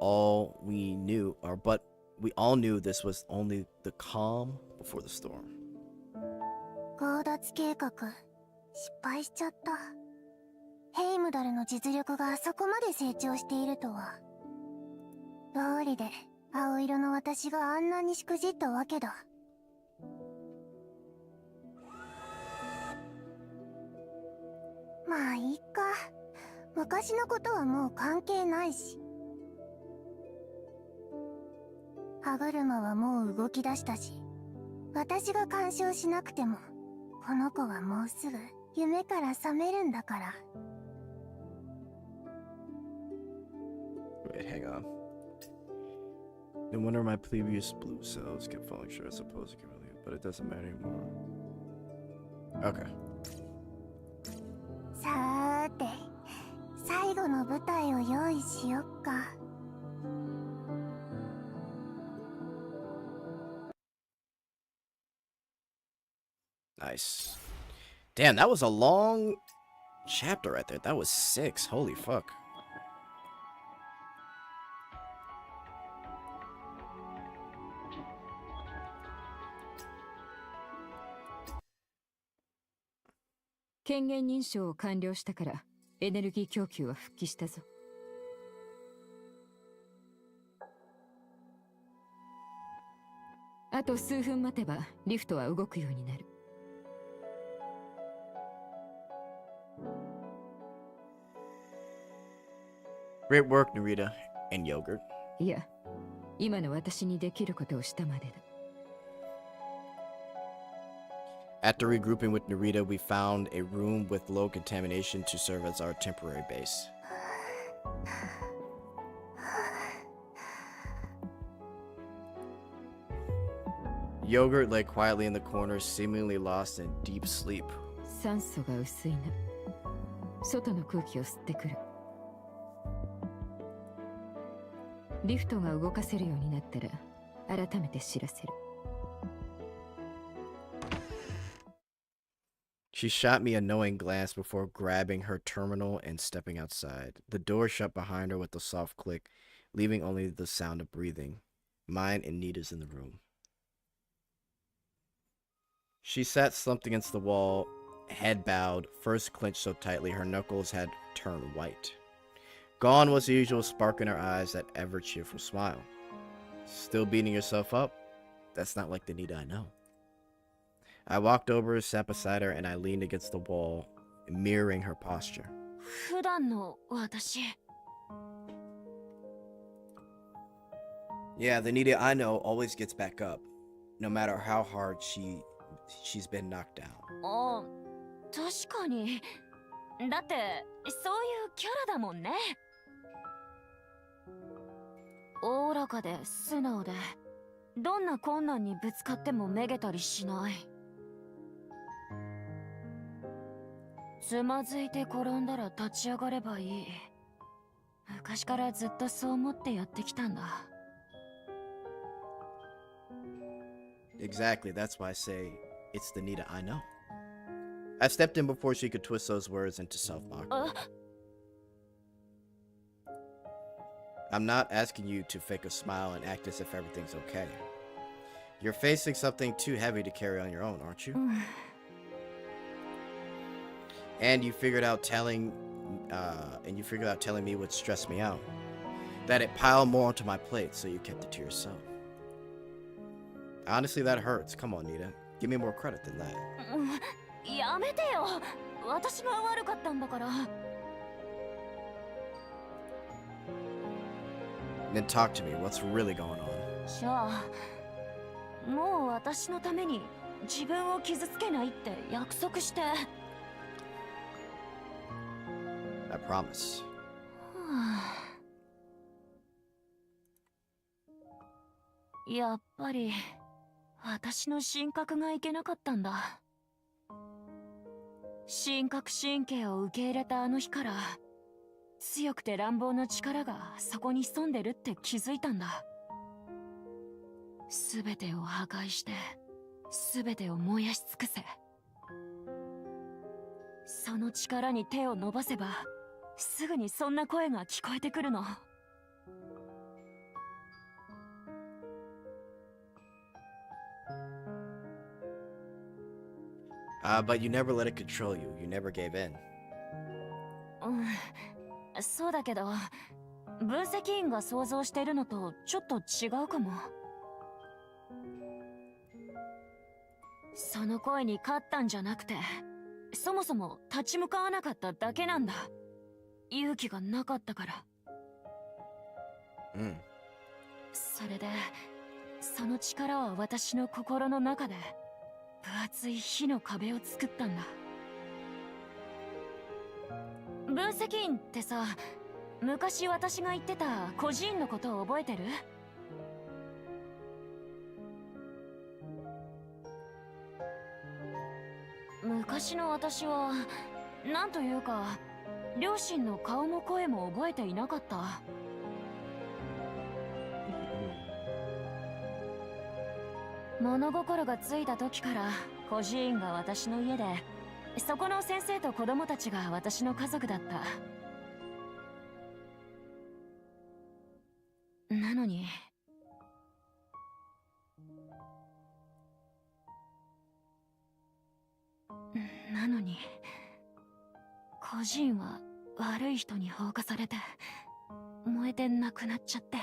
we all knew this was only the calm before the storm. 強奪計画失敗しちゃった。ヘイムダルの実力があそこまで成長しているとは。どうりで青色の私があんなにしくじったわけだ。まあいいか。昔のことはもう関係ないし。歯車はもう動き出したし、私が干渉しなくてもこの子はもうすぐ夢から覚めるんだから。Wait, hang on. No wonder my previous blue cells kept falling short as opposed to Kimberly, but it doesn't matter anymore. Okay. さーて、最後の舞台を用意しよっか。Nice. Damn, that was a long chapter right there. That was 6. Holy fuck.権限認証を完了したからエネルギー供給は復帰したぞ。あと数分待てばリフトは動くようになる。Great work, Narita and Yogurt. いや、今の私にできることをしたまでだ。After regrouping with Narita, we found a room with low contamination to serve as our temporary base. Yogurt lay quietly in the corner, seemingly lost in deep sleep. 酸素が薄いな。外の空気を吸ってくる。リフトが動かせるようになったら改めて知らせる。She shot me a knowing glance before grabbing her terminal and stepping outside. The door shut behind her with a soft click, leaving only the sound of breathing. Mine and Nita's in the room. She sat slumped against the wall, head bowed, fists clenched so tightly her knuckles had turned white. Gone was the usual spark in her eyes, that ever cheerful smile. Still beating yourself up? That's not like the Nita I know. I walked over, sat beside her, and I leaned against the wall, mirroring her posture. 普段の私。Yeah, the Nita I know always gets back up, no matter how hard she's been knocked down. あ、確かに。だってそういうキャラだもんね。おおらかで素直で、どんな困難にぶつかってもめげたりしない。つまずいて転んだら立ち上がればいい。昔からずっとそう思ってやってきたんだ。Exactly, that's why I say it's the Nita I know. I stepped in before she could twist those words into self-mockery. I'm not asking you to fake a smile and act as if everything's okay. You're facing something too heavy to carry on your own, aren't you? And you figured out telling me what stressed me out. That it piled more onto my plate, so you kept it to yourself. Honestly, that hurts. Come on, Nita. Give me more credit than that. やめてよ。私が悪かったんだから。Then talk to me. What's really going on? じゃあ、もう私のために自分を傷つけないって約束して。I promise. やっぱり私の神格がいけなかったんだ。神格神経を受け入れたあの日から、強くて乱暴な力がそこに潜んでるって気づいたんだ。すべてを破壊して、すべてを燃やし尽くせ。その力に手を伸ばせば、すぐにそんな声が聞こえてくるの。But you never let it control you. You never gave in. そうだけど、分析員が想像してるのとちょっと違うかも。その声に勝ったんじゃなくて、そもそも立ち向かわなかっただけなんだ。勇気がなかったから。それで、その力は私の心の中で分厚い火の壁を作ったんだ。分析員ってさ、昔私が言ってた孤児院のことを覚えてる？昔の私はなんというか、両親の顔も声も覚えていなかった。物心がついた時から孤児院が私の家で、そこの先生と子供たちが私の家族だった。なのに個人は悪い人に放火されて燃えてなくなっちゃって。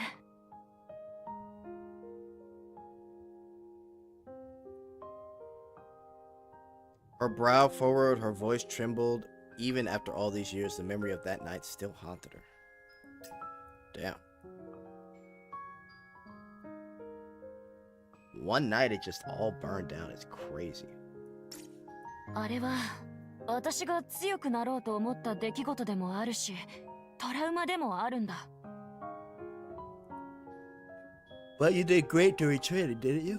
Her brow furrowed, her voice trembled. Even after all these years, the memory of that night still haunted her. Damn. One night it just all burned down. It's crazy. あれは私が強くなろうと思った出来事でもあるし、トラウマでもあるんだ。But you did great during training, didn't you?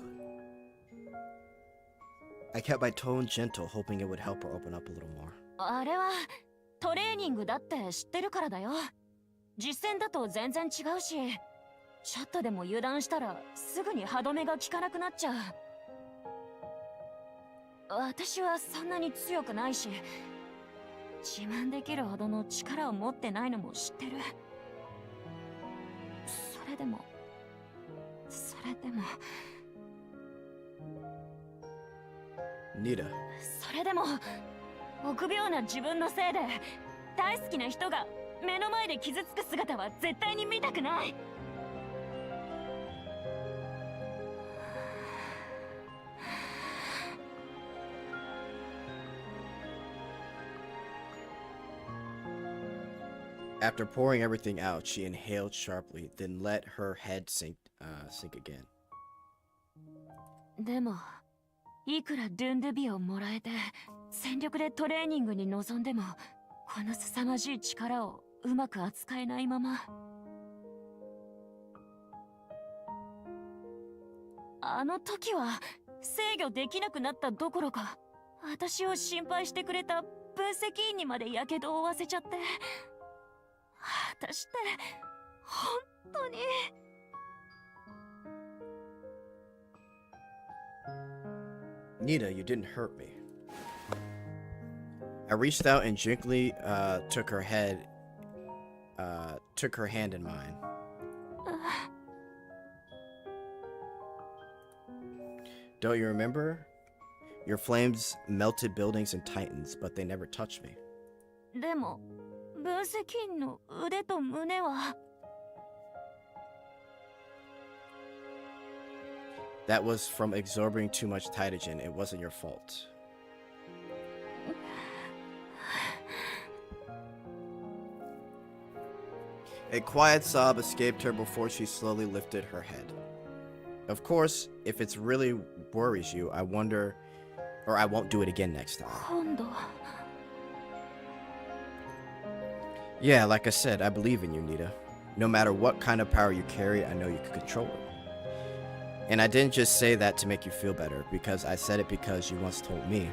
I kept my tone gentle, hoping it would help her open up a little more. あれはトレーニングだって知ってるからだよ。実践だと全然違うし、ちょっとでも油断したらすぐに歯止めが効かなくなっちゃう。私はそんなに強くないし、自慢できるほどの力を持ってないのも知ってる。それでもNita. それでも臆病な自分のせいで大好きな人が目の前で傷つく姿は絶対に見たくない。After pouring everything out, she inhaled sharply, then let her head sink again. でもいくらドゥンドゥビをもらえて全力でトレーニングに臨んでも、この凄まじい力をうまく扱えないまま、あの時は制御できなくなったどころか、私を心配してくれた分析員にまで火傷を負わせちゃって、私って本当に。Nita, you didn't hurt me. I reached out and gently took her hand in mine. Don't you remember? Your flames melted buildings and titans, but they never touched me. でも分析員の腕と胸は。That was from absorbing too much Titagen. It wasn't your fault. A quiet sob escaped her before she slowly lifted her head. Of course, if it really worries you, I won't do it again next time. 今度。Yeah, like I said, I believe in you, Nita. No matter what kind of power you carry, I know you can control it. And I didn't just say that to make you feel better, because I said it because you once told me.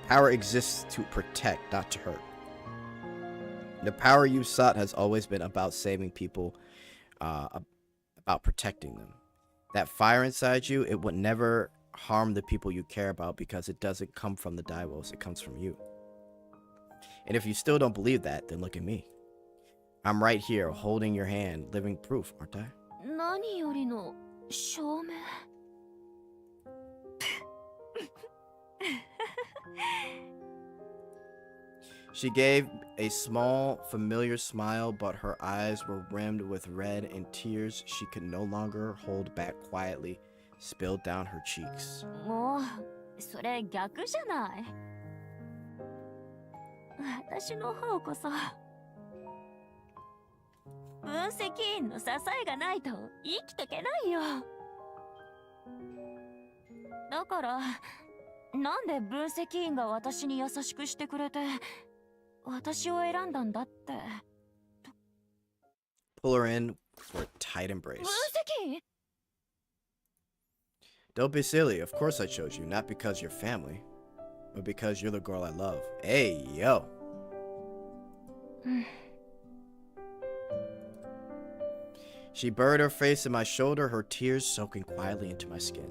Power exists to protect, not to hurt. The power you sought has always been about saving people, about protecting them. That fire inside you, it would never harm the people you care about because it doesn't come from the Daivos, it comes from you. And if you still don't believe that, then look at me. I'm right here, holding your hand, living proof, aren't I? 何よりの証明。She gave a small, familiar smile, but her eyes were rimmed with red, and tears she could no longer hold back quietly spilled down her cheeks. もうそれ逆じゃない。私の方こそ分析員の支えがないと生きてけないよ。だからなんで分析員が私に優しくしてくれて私を選んだんだって。Pull her in for a tight embrace. 分析員 Don't be silly. Of course I chose you, not because you're family, but because you're the girl I love. Hey, yo. She buried her face in my shoulder, her tears soaking quietly into my skin.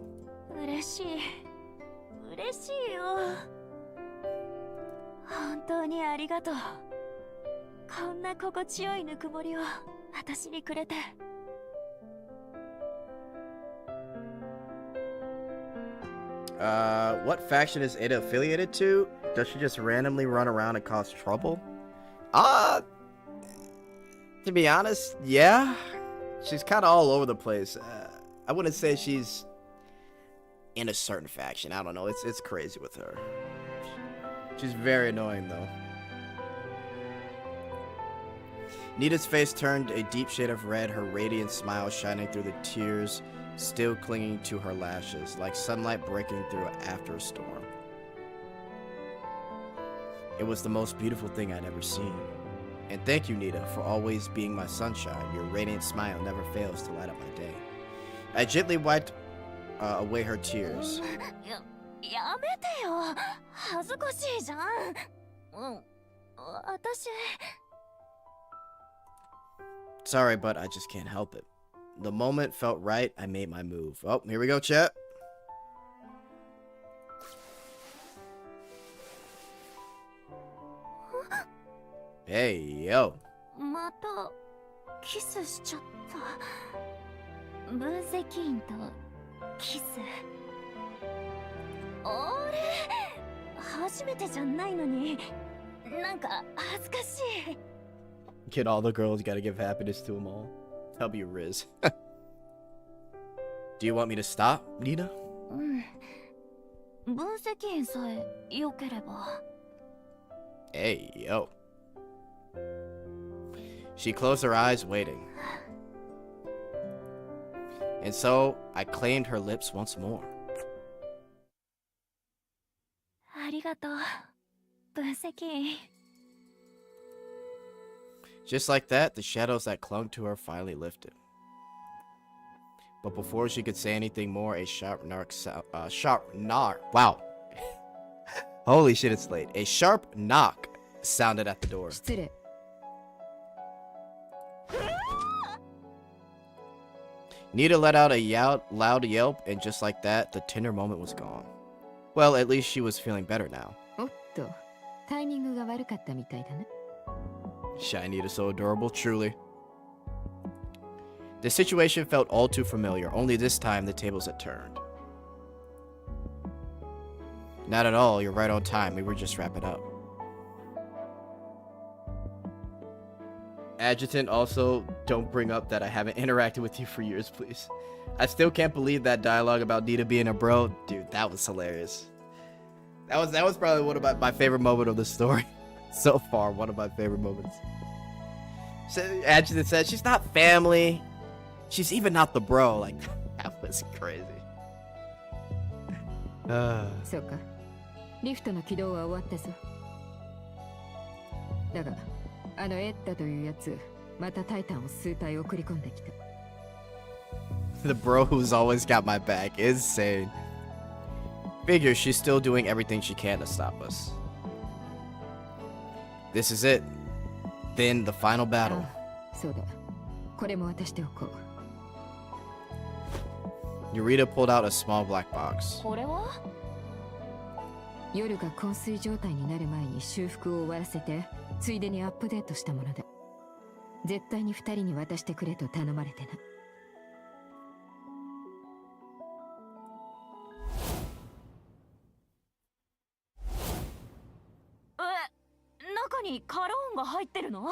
嬉しいよ。にありがとう。こんな心地よいぬくもりを私にくれて。What faction is Ada affiliated to? Does she just randomly run around and cause trouble? To be honest, yeah. She's kind of all over the place. I wouldn't say she's in a certain faction. I don't know. It's crazy with her. She's very annoying, though. Nita's face turned a deep shade of red, her radiant smile shining through the tears still clinging to her lashes, like sunlight breaking through after a storm. It was the most beautiful thing I'd ever seen. And thank you, Nita, for always being my sunshine. Your radiant smile never fails to light up my day. I gently wiped away her tears. やめてよ。恥ずかしいじゃん。私。Sorry, but I just can't help it. The moment felt right, I made my move. Oh, here we go, chat. Hey, yo. またキスしちゃった。分析員とキス。あれ、初めてじゃないのに、なんか恥ずかしい。Get all the girls, gotta give happiness to them all. Help you, Riz. Do you want me to stop, Nita? 分析員さえ良ければ。Hey, yo. She closed her eyes, waiting. And so, I claimed her lips once more. ありがとう、分析員。Just like that, the shadows that clung to her finally lifted. But before she could say anything more, a sharp wow. Holy shit, it's late. A sharp knock sounded at the door. 失礼。Nita let out a loud yelp, and just like that, the tender moment was gone. Well, at least she was feeling better now. おっと、タイミングが悪かったみたいだね。Shy Nita, so adorable, truly. The situation felt all too familiar, only this time the tables had turned. Not at all, you're right on time, we were just wrapping up. Adjutant, also, don't bring up that I haven't interacted with you for years, please. I still can't believe that dialogue about Nita being a bro. Dude, that was hilarious. That was probably one of my favorite moment of the story. So far, one of my favorite moments. So, Adjutant said, she's not family. She's even not the bro. Like, that was crazy. そうか。リフトの起動は終わったぞ。だが、あのエッタというやつ、またタイタンを数体送り込んできた。The bro who's always got my back is insane. Figures she's still doing everything she can to stop us. This is it. Then the final battle. そうだ。これも渡しておこう。Narita pulled out a small black box. これは？夜が昏睡状態になる前に修復を終わらせて、ついでにアップデートしたものだ。絶対に二人に渡してくれと頼まれてな。中にカローンが入ってるの？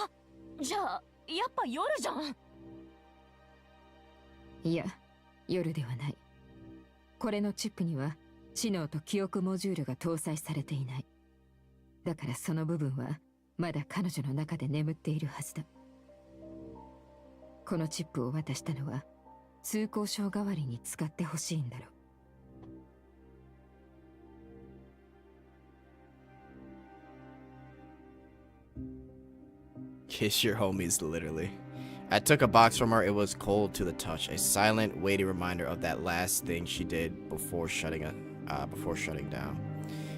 じゃあ、やっぱ夜じゃん。いや、夜ではない。これのチップには知能と記憶モジュールが搭載されていない。だからその部分はまだ彼女の中で眠っているはずだ。このチップを渡したのは通行証代わりに使ってほしいんだろう。Kiss your homies, literally. I took a box from her. It was cold to the touch, a silent, weighty reminder of that last thing she did before shutting down.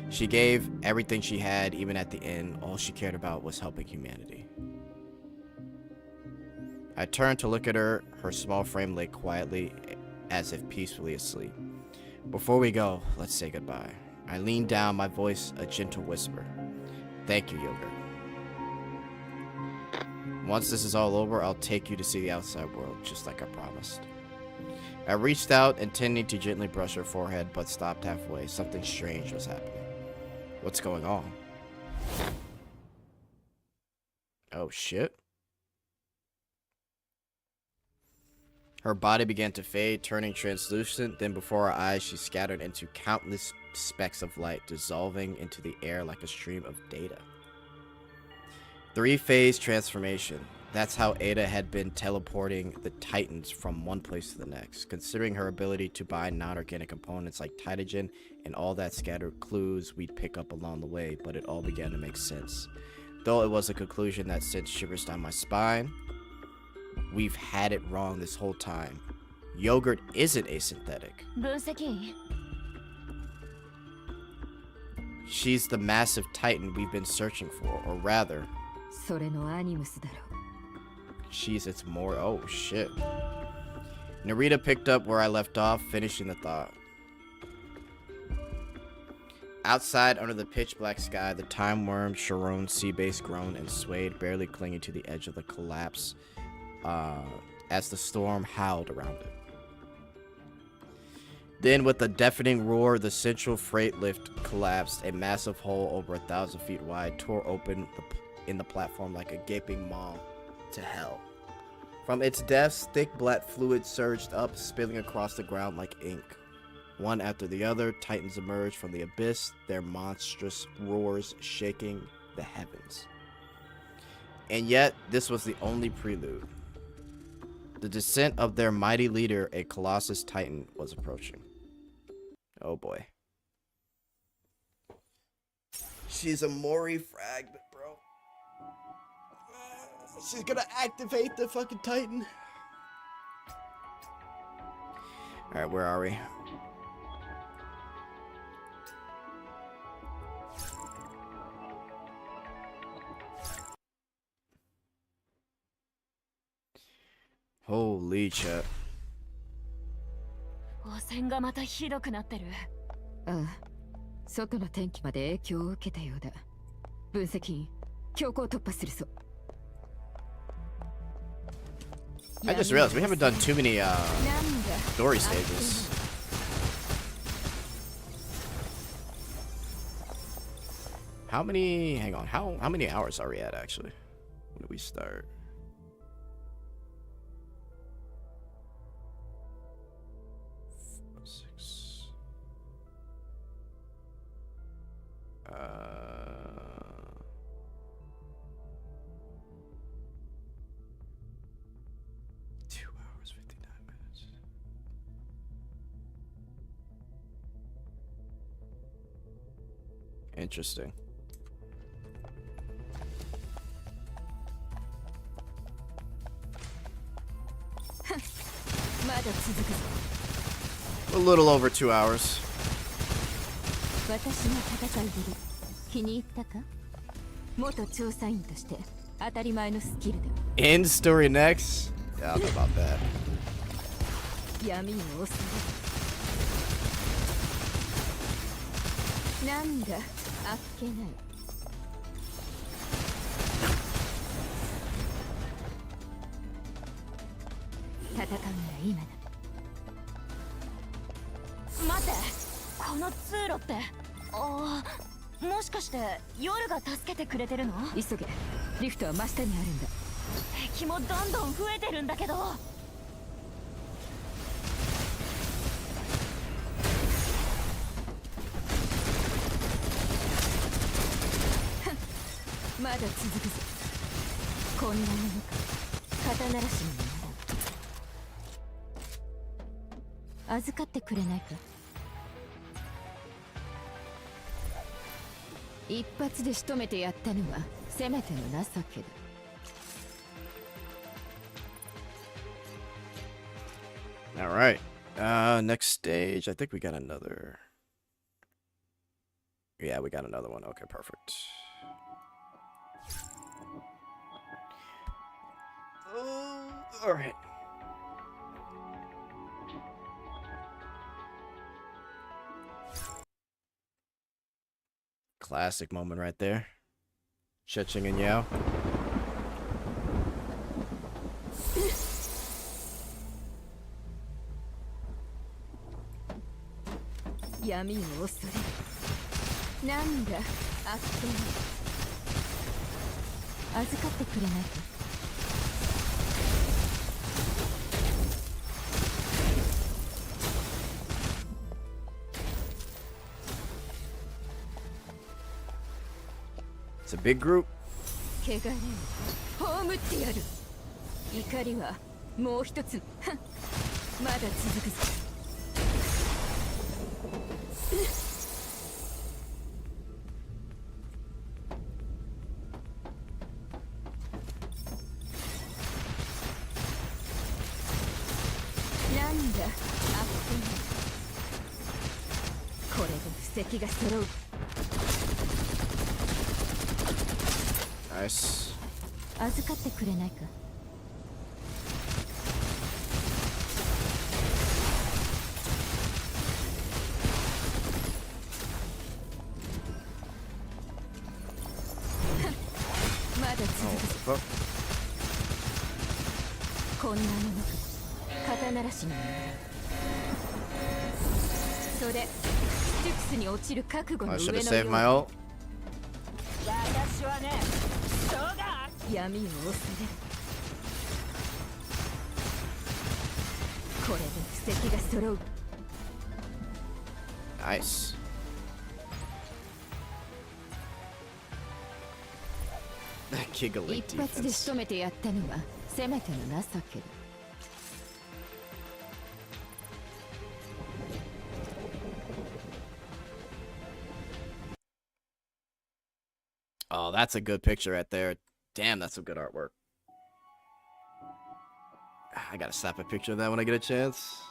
She gave everything she had, even at the end. All she cared about was helping humanity. I turned to look at her. Her small frame lay quietly, as if peacefully asleep. Before we go, let's say goodbye. I leaned down, my voice a gentle whisper. Thank you, Yogurt. Once this is all over, I'll take you to see the outside world, just like I promised. I reached out, intending to gently brush her forehead, but stopped halfway. Something strange was happening. What's going on? Oh, shit. Her body began to fade, turning translucent. Then before our eyes, she scattered into countless specks of light, dissolving into the air like a stream of data. 3-phase transformation. That's how Ada had been teleporting the Titans from one place to the next. Considering her ability to bind non-organic components like Titagen and all that scattered clues we'd pick up along the way, but it all began to make sense. Though it was a conclusion that sent shivers down my spine, we've had it wrong this whole time. Yogurt isn't asynthetic. 分析 She's the massive Titan we've been searching for, or rather, それのアニムスだろう。 she's its more. Oh shit. Narita picked up where I left off, finishing the thought. Outside, under the pitch black sky, the time worm Sharon sea base groaned and swayed, barely clinging to the edge of the collapse as the storm howled around it. Then, with a deafening roar, the central freight lift collapsed. A massive hole over 1,000 feet wide tore open in the platform like a gaping maw to hell. From its depths, thick black fluid surged up, spilling across the ground like ink. One after the other, Titans emerged from the abyss, their monstrous roars shaking the heavens. And yet, this was the only prelude. The descent of their mighty leader, a Colossus Titan, was approaching. Oh boy. She's a Mori fragment, bro. She's gonna activate the fucking Titan. Alright, where are we? Holy shit. 汚染がまたひどくなってる。ああ、外の天気まで影響を受けたようだ。分析員、強行突破するぞ。 I just realized we haven't done too many story stages. How many? Hang on. How many hours are we at actually? When did we start? Interesting. A little over 2 hours. 私の戦いぶり、気に入ったか？元調査員として当たり前のスキルだ。End story next? Yeah, I don't know about that. 闇を恐れ。なんだ、あっけない。戦うなら今だ。待って、この通路って、ああ、もしかして夜が助けてくれてるの？急げ、リフトは真下にあるんだ。敵もどんどん増えてるんだけど。まだ続くぞ。こんなものか、肩慣らしにもならん。預かってくれないか。一発で仕留めてやったのはせめての情けだ。All right. Next stage. I think we got another. Yeah, we got another one. Okay, perfect. All right. Classic moment right there. Cheching and Yao. 闇を恐れなんだ悪党預かってくれないか。It's a big group. 汚れを葬ってやる。怒りはもう一つまだ続くぞ。なんだ悪党これで布石が揃う。Nice. 預かってくれないか。まだ続 Oh, く what the fuck? こんなものか肩慣らしになる。それステュクスに落ちる覚悟の I 上 should の have よ saved う my だ。 ult. 私はね、人が闇を恐れる。これで布石が揃う。 Nice. That giggling 一発で defense. 仕留めてやったのはせめての情けだ。Oh, that's a good picture right there. Damn, that's some good artwork. I gotta snap a picture of that when I get a chance.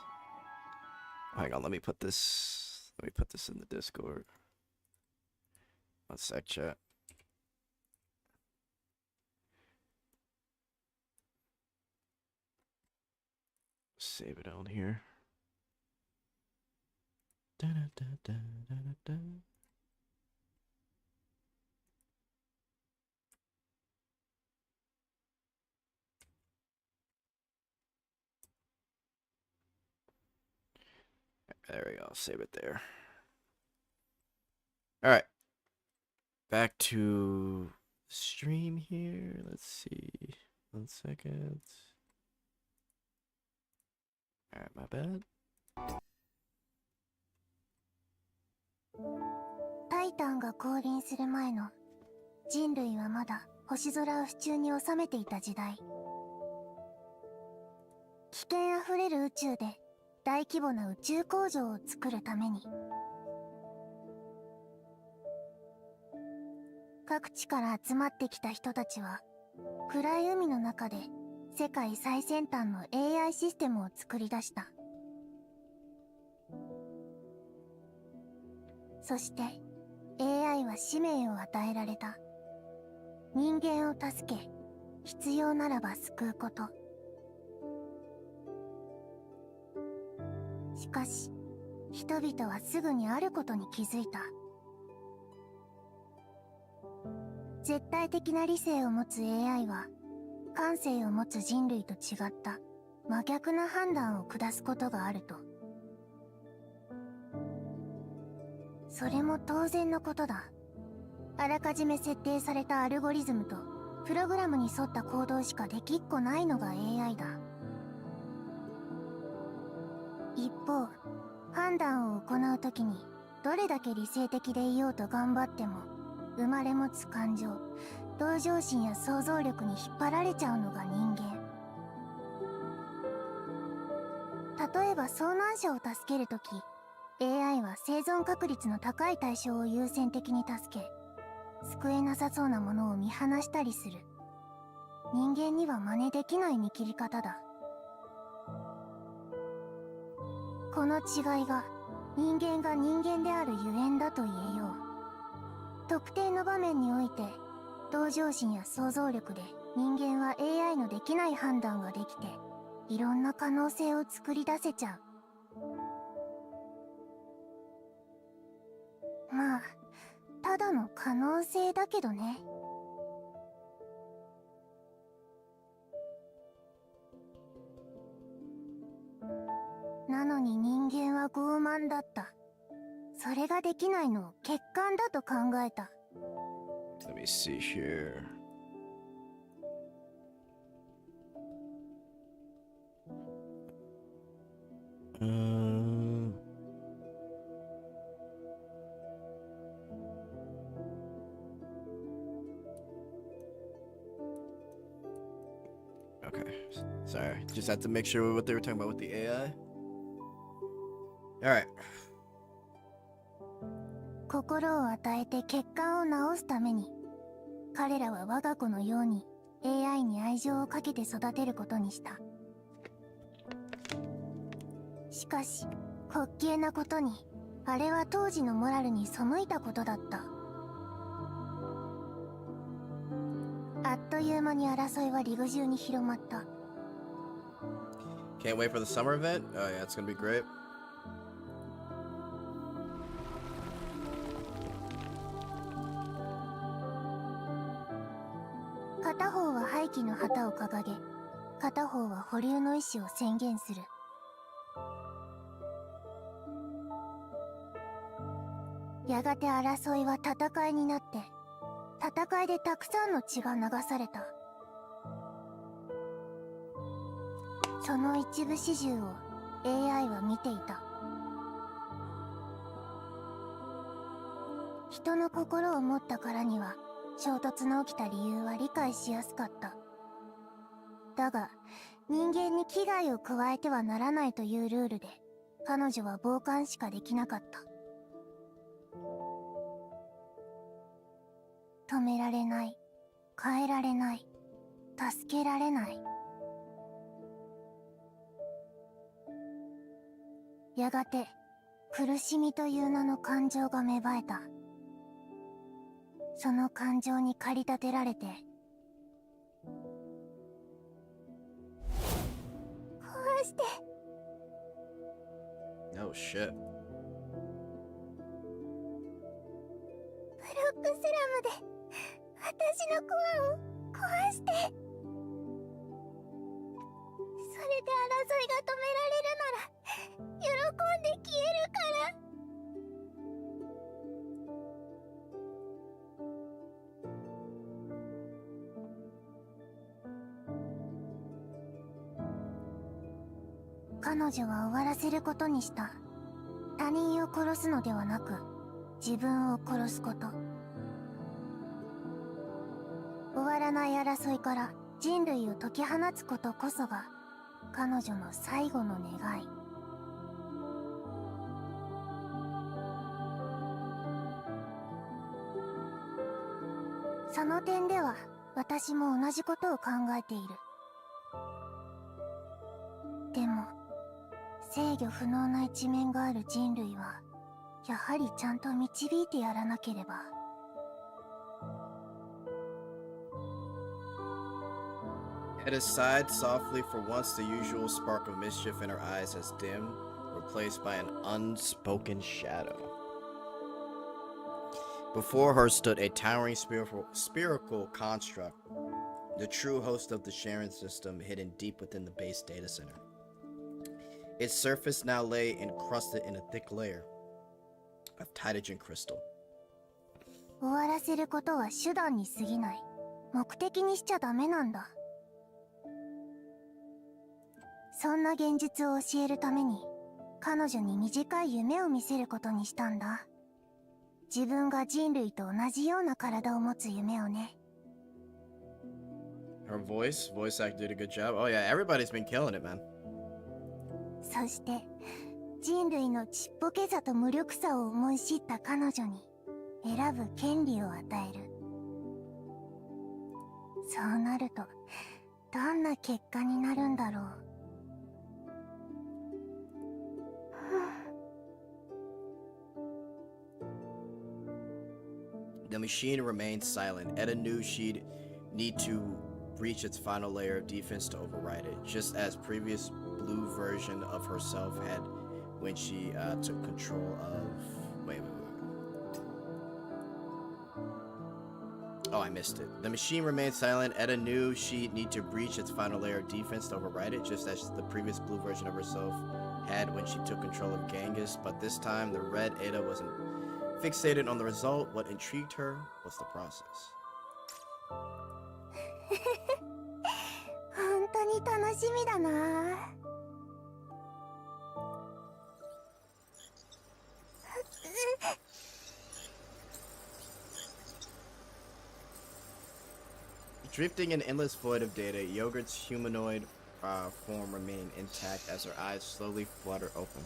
Hang on, let me put this in the Discord. One sec, chat. Save it on here. Da-da-da-da-da-da-da. There we go. Save it there. All right. Back to stream here. Let's see. 1 second. All right, my bad. タイタンが降臨する前の人類はまだ星空を手中に収めていた時代。危険あふれる宇宙で大規模な宇宙工場を作るために各地から集まってきた人たちは暗い海の中で世界最先端の AI システムを作り出した。そして AI は使命を与えられた。人間を助け、必要ならば救うこと。しかし、人々はすぐにあることに気づいた。絶対的な理性を持つ AI は、感性を持つ人類と違った真逆な判断を下すことがあると。それも当然のことだ。あらかじめ設定されたアルゴリズムとプログラムに沿った行動しかできっこないのが AI だ。一方、判断を行うときにどれだけ理性的でいようと頑張っても生まれ持つ感情、同情心や想像力に引っ張られちゃうのが人間。例えば遭難者を助けるとき、AI は生存確率の高い対象を優先的に助け、救えなさそうなものを見放したりする。人間には真似できない見切り方だ。この違いが人間が人間であるゆえんだと言えよう。特定の場面において同情心や想像力で人間は AI のできない判断ができて、いろんな可能性を作り出せちゃう。まあ、ただの可能性だけどね。なのに人間は傲慢だった。それができないのを欠陥だと考えた。Let me see here. Okay, sorry. Just had to make sure what they were talking about with the AI. Alright. 心を与えて欠陥を直すために、彼らは我が子のように AI に愛情をかけて育てることにした。しかし、滑稽なことに、あれは当時のモラルに背いたことだった。あっという間に争いはリグ中に広まった。Can't wait for the summer event? Oh yeah, it's gonna be great. 片方は廃棄の旗を掲げ、片方は保留の意思を宣言する。やがて争いは戦いになって、戦いでたくさんの血が流された。その一部始終を AI は見ていた。人の心を持ったからには衝突の起きた理由は理解しやすかった。だが人間に危害を加えてはならないというルールで彼女は傍観しかできなかった。止められない、変えられない、助けられない。やがて苦しみという名の感情が芽生えた。その感情に駆り立てられて、壊して。 Oh shit. ブロックスラムで私のコアを壊して。それで争いが止められるなら喜んで消えるから。彼女は終わらせることにした。他人を殺すのではなく自分を殺すこと。終わらない争いから人類を解き放つことこそが彼女の最後の願い。その点では私も同じことを考えている。でも制御不能な一面がある人類はやはりちゃんと導いてやらなければ。At his side, softly, for once the usual spark of mischief in her eyes has dimmed, replaced by an unspoken shadow. Before her stood a towering spherical construct, the true host of the Sharon system hidden deep within the base data center. Its surface now lay encrusted in a thick layer of Titagen crystal. 終わらせることは手段に過ぎない。目的にしちゃダメなんだ。そんな現実を教えるために彼女に短い夢を見せることにしたんだ。自分が人類と同じような体を持つ夢をね。Her voice actor did a good job. Oh yeah, everybody's been killing it, man. そして人類のちっぽけさと無力さを思い知った彼女に選ぶ権利を与える。そうなるとどんな結果になるんだろう。The machine remained silent. Eda knew she'd need to breach its final layer of defense to override it, just as previous blue version of herself had when she took control of... Wait. Oh, I missed it. The machine remained silent. Eda knew she'd need to breach its final layer of defense to override it, just as the previous blue version of herself had when she took control of Genghis, but this time the red Ada wasn't fixated on the result. What intrigued her was the process. 本当に楽しみだな。Drifting in endless void of data, Yogurt's humanoid form remained intact as her eyes slowly fluttered open.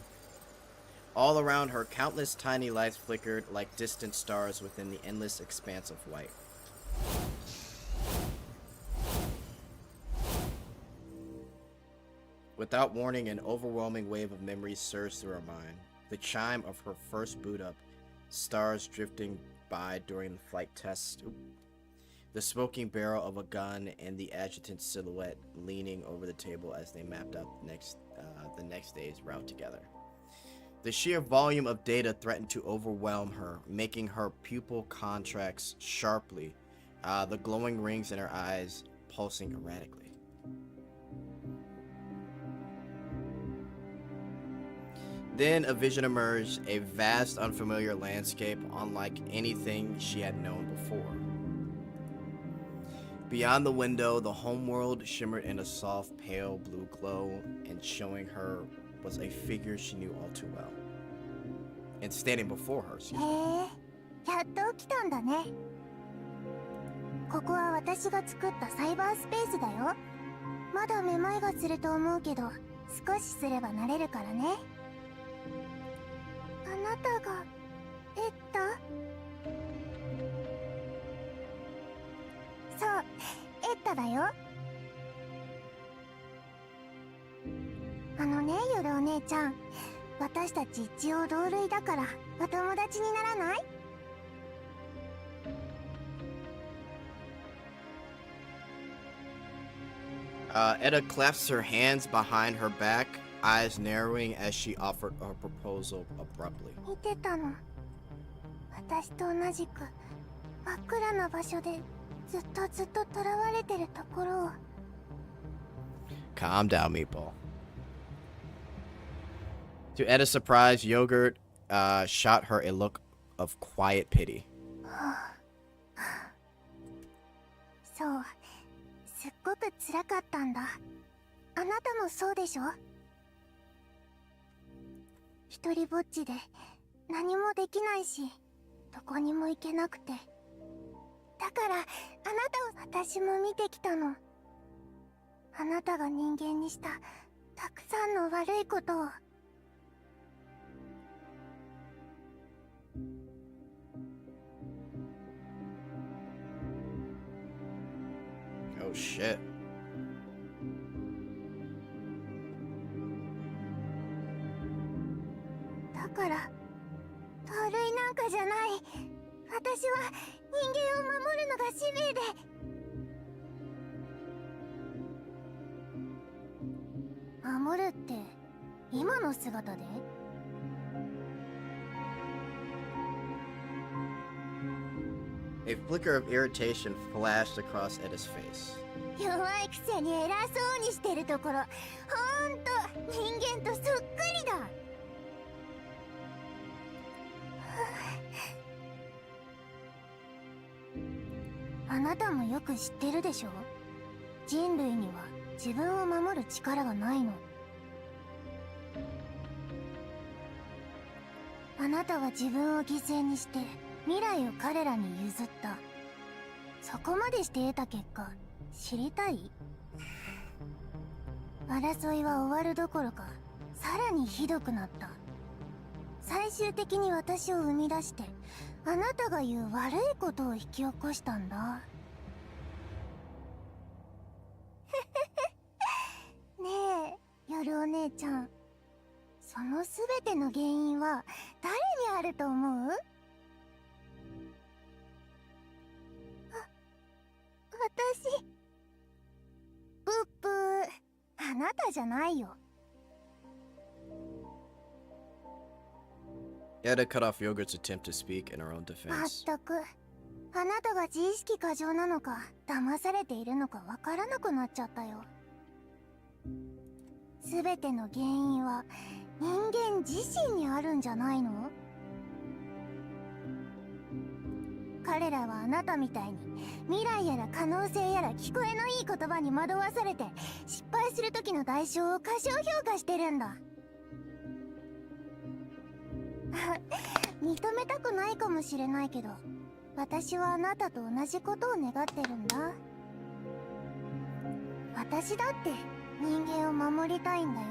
All around her, countless tiny lights flickered like distant stars within the endless expanse of white. Without warning, an overwhelming wave of memories surged through her mind. The chime of her first boot up, stars drifting by during the flight test, the smoking barrel of a gun, and the adjutant's silhouette leaning over the table as they mapped out the next day's route together. The sheer volume of data threatened to overwhelm her, making her pupil contract sharply, the glowing rings in her eyes pulsing erratically. Then a vision emerged, a vast, unfamiliar landscape unlike anything she had known before. Beyond the window, the homeworld shimmered in a soft, pale blue glow, and showing her was a figure she knew all too well. And standing before her, excuse me. やっと起きたんだね。ここは私が作ったサイバースペースだよ。まだめまいがすると思うけど、少しすれば慣れるからね。あなたがエッタ？そう、エッタだよ。あのね、夜お姉ちゃん、私たち一応同類だからお友達にならない？ Eda clasps her hands behind her back, eyes narrowing as she offered her proposal abruptly. 見てたの。私と同じく真っ暗な場所でずっと囚われてるところを。 Calm down, Meatball. To Eda's surprise, Yogurt shot her a look of quiet pity. そう、すっごく辛かったんだ。あなたもそうでしょ？一人ぼっちで何もできないし、どこにも行けなくて。だからあなたを私も見てきたの。あなたが人間にしたたくさんの悪いことを。Oh shit. だから盗塁なんかじゃない。私は人間を守るのが使命で。守るって今の姿で？ A flicker of irritation flashed across Eda's face. 弱いくせに偉そうにしてるところ、ほんと人間とそっくりだ。あなたもよく知ってるでしょ？人類には自分を守る力がないの。あなたは自分を犠牲にして未来を彼らに譲った。そこまでして得た結果、知りたい？争いは終わるどころかさらにひどくなった。最終的に私を生み出してあなたが言う悪いことを引き起こしたんだ。ねえ、夜お姉ちゃん、そのすべての原因は誰にあると思う？私。ブッブー、あなたじゃないよ。 Eda cut off Yogurt's attempt to speak in her own ま defense. ったく、あなたが自意識過剰なのか騙されているのかわからなくなっちゃったよ。すべての原因は人間自身にあるんじゃないの？彼らはあなたみたいに未来やら可能性やら聞こえのいい言葉に惑わされて失敗する時の代償を過小評価してるんだ。認めたくないかもしれないけど、私はあなたと同じことを願ってるんだ。私だって人間を守りたいんだよ。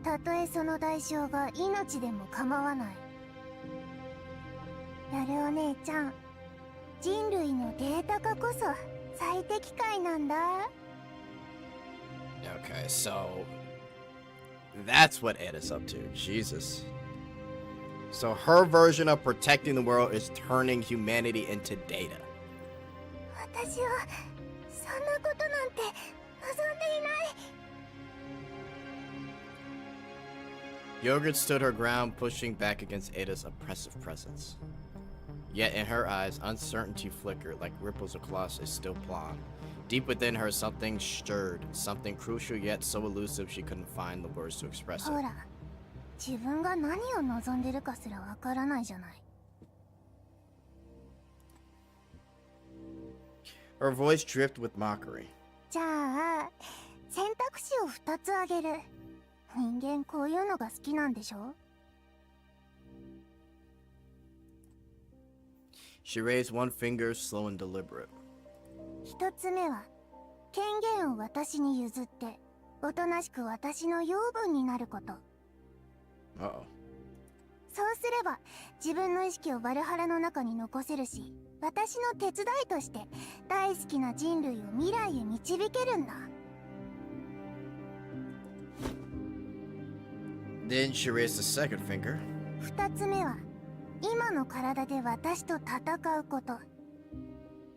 たとえその代償が命でも構わない。やるお姉ちゃん、人類のデータ化こそ最適解なんだ。 Okay, so that's what Eda's up to. Jesus. So her version of protecting the world is turning humanity into data. 私はそんなことなんて望んでいない。 Yogurt stood her ground, pushing back against Ada's oppressive presence. Yet in her eyes, uncertainty flickered like ripples across a still pond. Deep within her, something stirred, something crucial yet so elusive she couldn't find the words to express ほ it. ら、自分が何を望んでるかすらわからないじゃない。 Her voice dripped with mockery. じゃあ選択肢を2つあげる。人間こういうのが好きなんでしょ？ She raised one finger, slow and deliberate. 1つ目は権限を私に譲っておとなしく私の養分になること。 Uh-oh. そうすれば自分の意識をバルハラの中に残せるし、私の手伝いとして大好きな人類を未来へ導けるんだ。 Then she raised the second finger. 2つ目は今の体で私と戦うこと。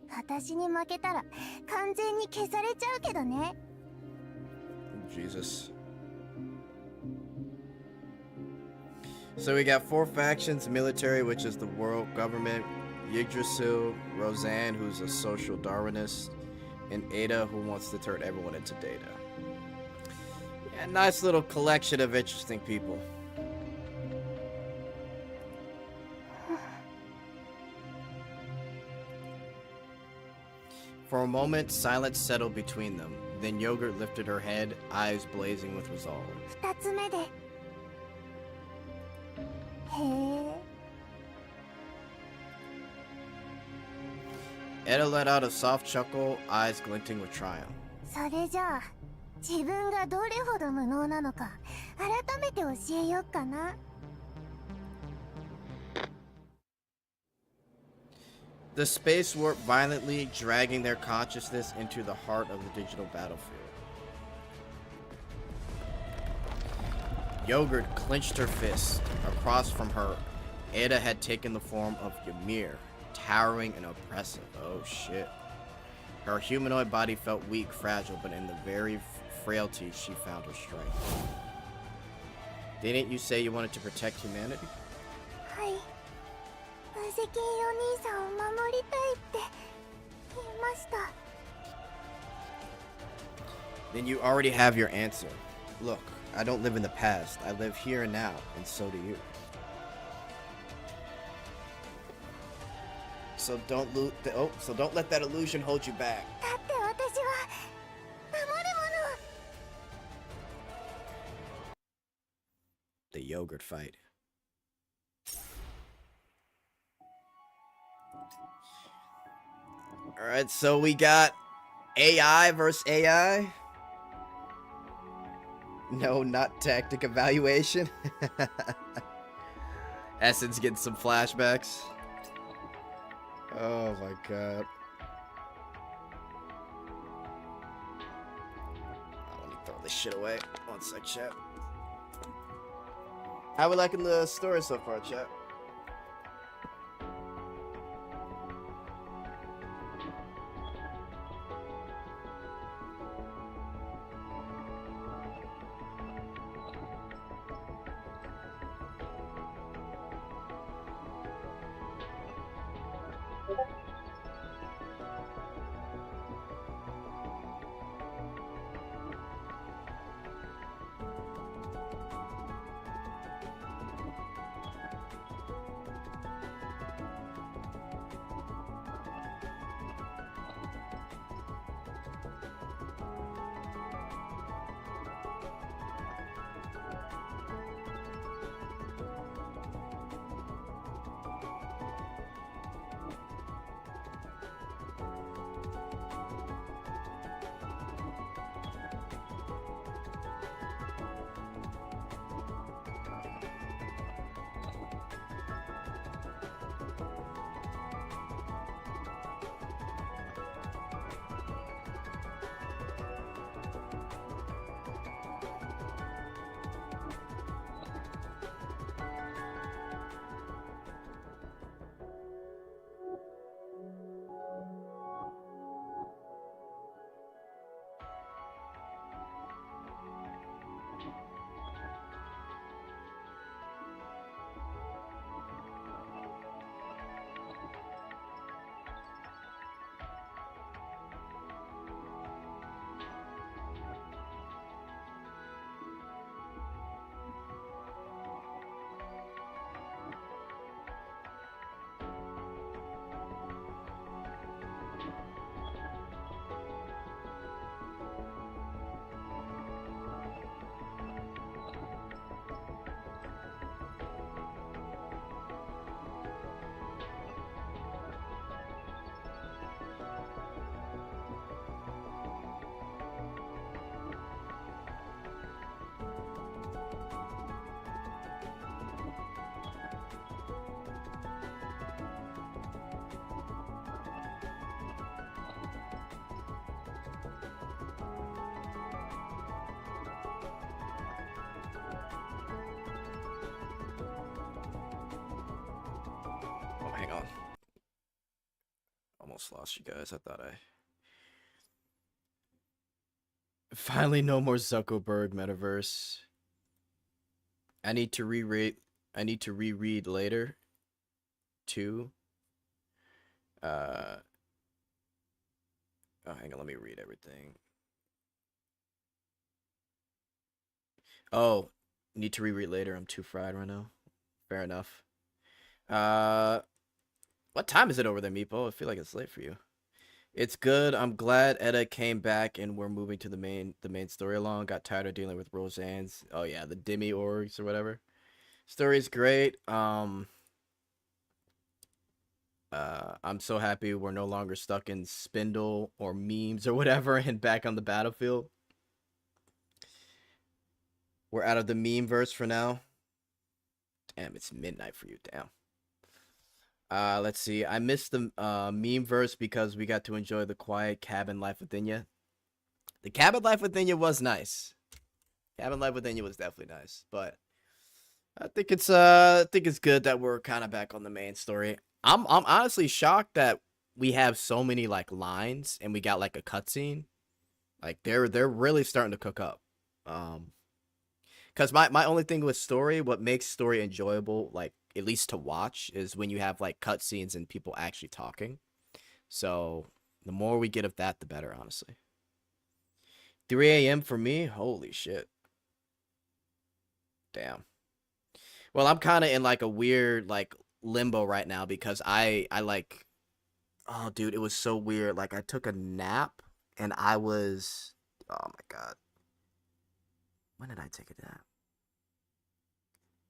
私に負けたら完全に消されちゃうけどね。 Jesus. So we got 4 factions: military, which is the world government, Yggdrasil, Roseanne, who's a social Darwinist, and Ada, who wants to turn everyone into data. Yeah, nice little collection of interesting people. For a moment, silence settled between them. Then Yogurt lifted her head, eyes blazing with resolve. 2つ目で。へえ。 Eda let out a soft chuckle, eyes glinting with triumph. それじゃあ自分がどれほど無能なのか改めて教えよっかな。 The space warped violently, dragging their consciousness into the heart of the digital battlefield. Yogurt clenched her fist. Across from her, Ada had taken the form of Ymir, towering and oppressive. Oh shit. Her humanoid body felt weak, fragile, but in the very frailty she found her strength. Didn't you say you wanted to protect humanity? はい。無責任お兄さんを守りたいって言いました。 Then you already have your answer. Look, I don't live in the past. I live here and now, and so do you. So don't let that illusion hold you back. だって私は守るもの。 The yogurt fight. Alright, so we got AI versus AI. No, not tactic evaluation. Essence getting some flashbacks. Oh my god. Let me throw this shit away. One sec, chat. How we liking the story so far, chat? almost lost you guys. I thought I... Finally, no more Zuckerberg metaverse. I need to reread later. Too. Oh, hang on. Let me read everything. Oh, need to reread later. I'm too fried right now. Fair enough. What time is it over there, Meepo? I feel like it's late for you. It's good. I'm glad Etta came back and we're moving to the main story along. Got tired of dealing with Roseanne's. Oh yeah, the Demi orgs or whatever. Story's great. I'm so happy we're no longer stuck in Spindle or memes or whatever and back on the battlefield. We're out of the meme verse for now. Damn, it's midnight for you. Damn. Let's see. I missed the meme verse because we got to enjoy the quiet cabin life within you. The cabin life within you was nice. Cabin life within you was definitely nice, but I think it's good that we're kind of back on the main story. I'm honestly shocked that we have so many like lines and we got like a cutscene. Like they're really starting to cook up. Because my only thing with story, what makes story enjoyable, like at least to watch, is when you have like cutscenes and people actually talking. So the more we get of that, the better, honestly. 3 a.m. for me? Holy shit. Damn. Well, I'm kind of in like a weird like limbo right now because I like, oh dude, it was so weird. Like I took a nap and I was, oh my God. When did I take a nap?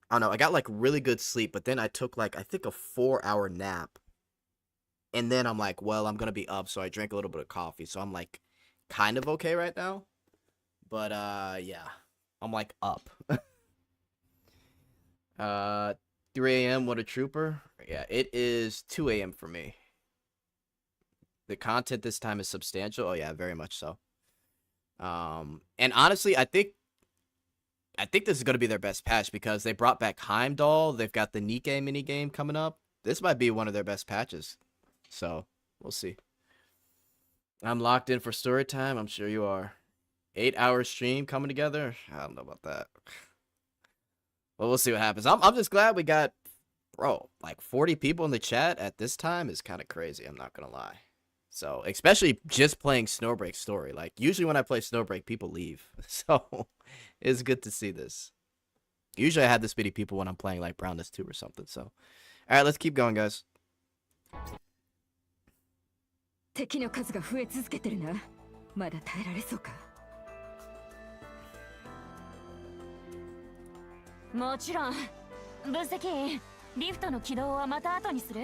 Oh no, I got like really good sleep, but then I took like, I think a 4-hour nap. And then I'm like, well, I'm going to be up. So I drank a little bit of coffee. So I'm like kind of okay right now. But yeah, I'm like up. 3 a.m. What a trooper. Yeah, it is 2 a.m. for me. The content this time is substantial. Oh yeah, very much so. And honestly, I think this is going to be their best patch because they brought back Heimdall. They've got the Nikke minigame coming up. This might be one of their best patches. So, we'll see. I'm locked in for story time. I'm sure you are. 8-hour stream coming together. I don't know about that. Well, we'll see what happens. I'm just glad we got, bro, like 40 people in the chat at this time is kind of crazy. I'm not going to lie. So, especially just playing Snowbreak story. Like, usually when I play Snowbreak, people leave. So, it's good to see this. Usually I have this many people when I'm playing, like, Brownness 2 or something. So, all right, let's keep going, guys. 敵の数が増え続けてるな。まだ耐えられそうか。もちろん。分析員、リフトの起動はまた後にする。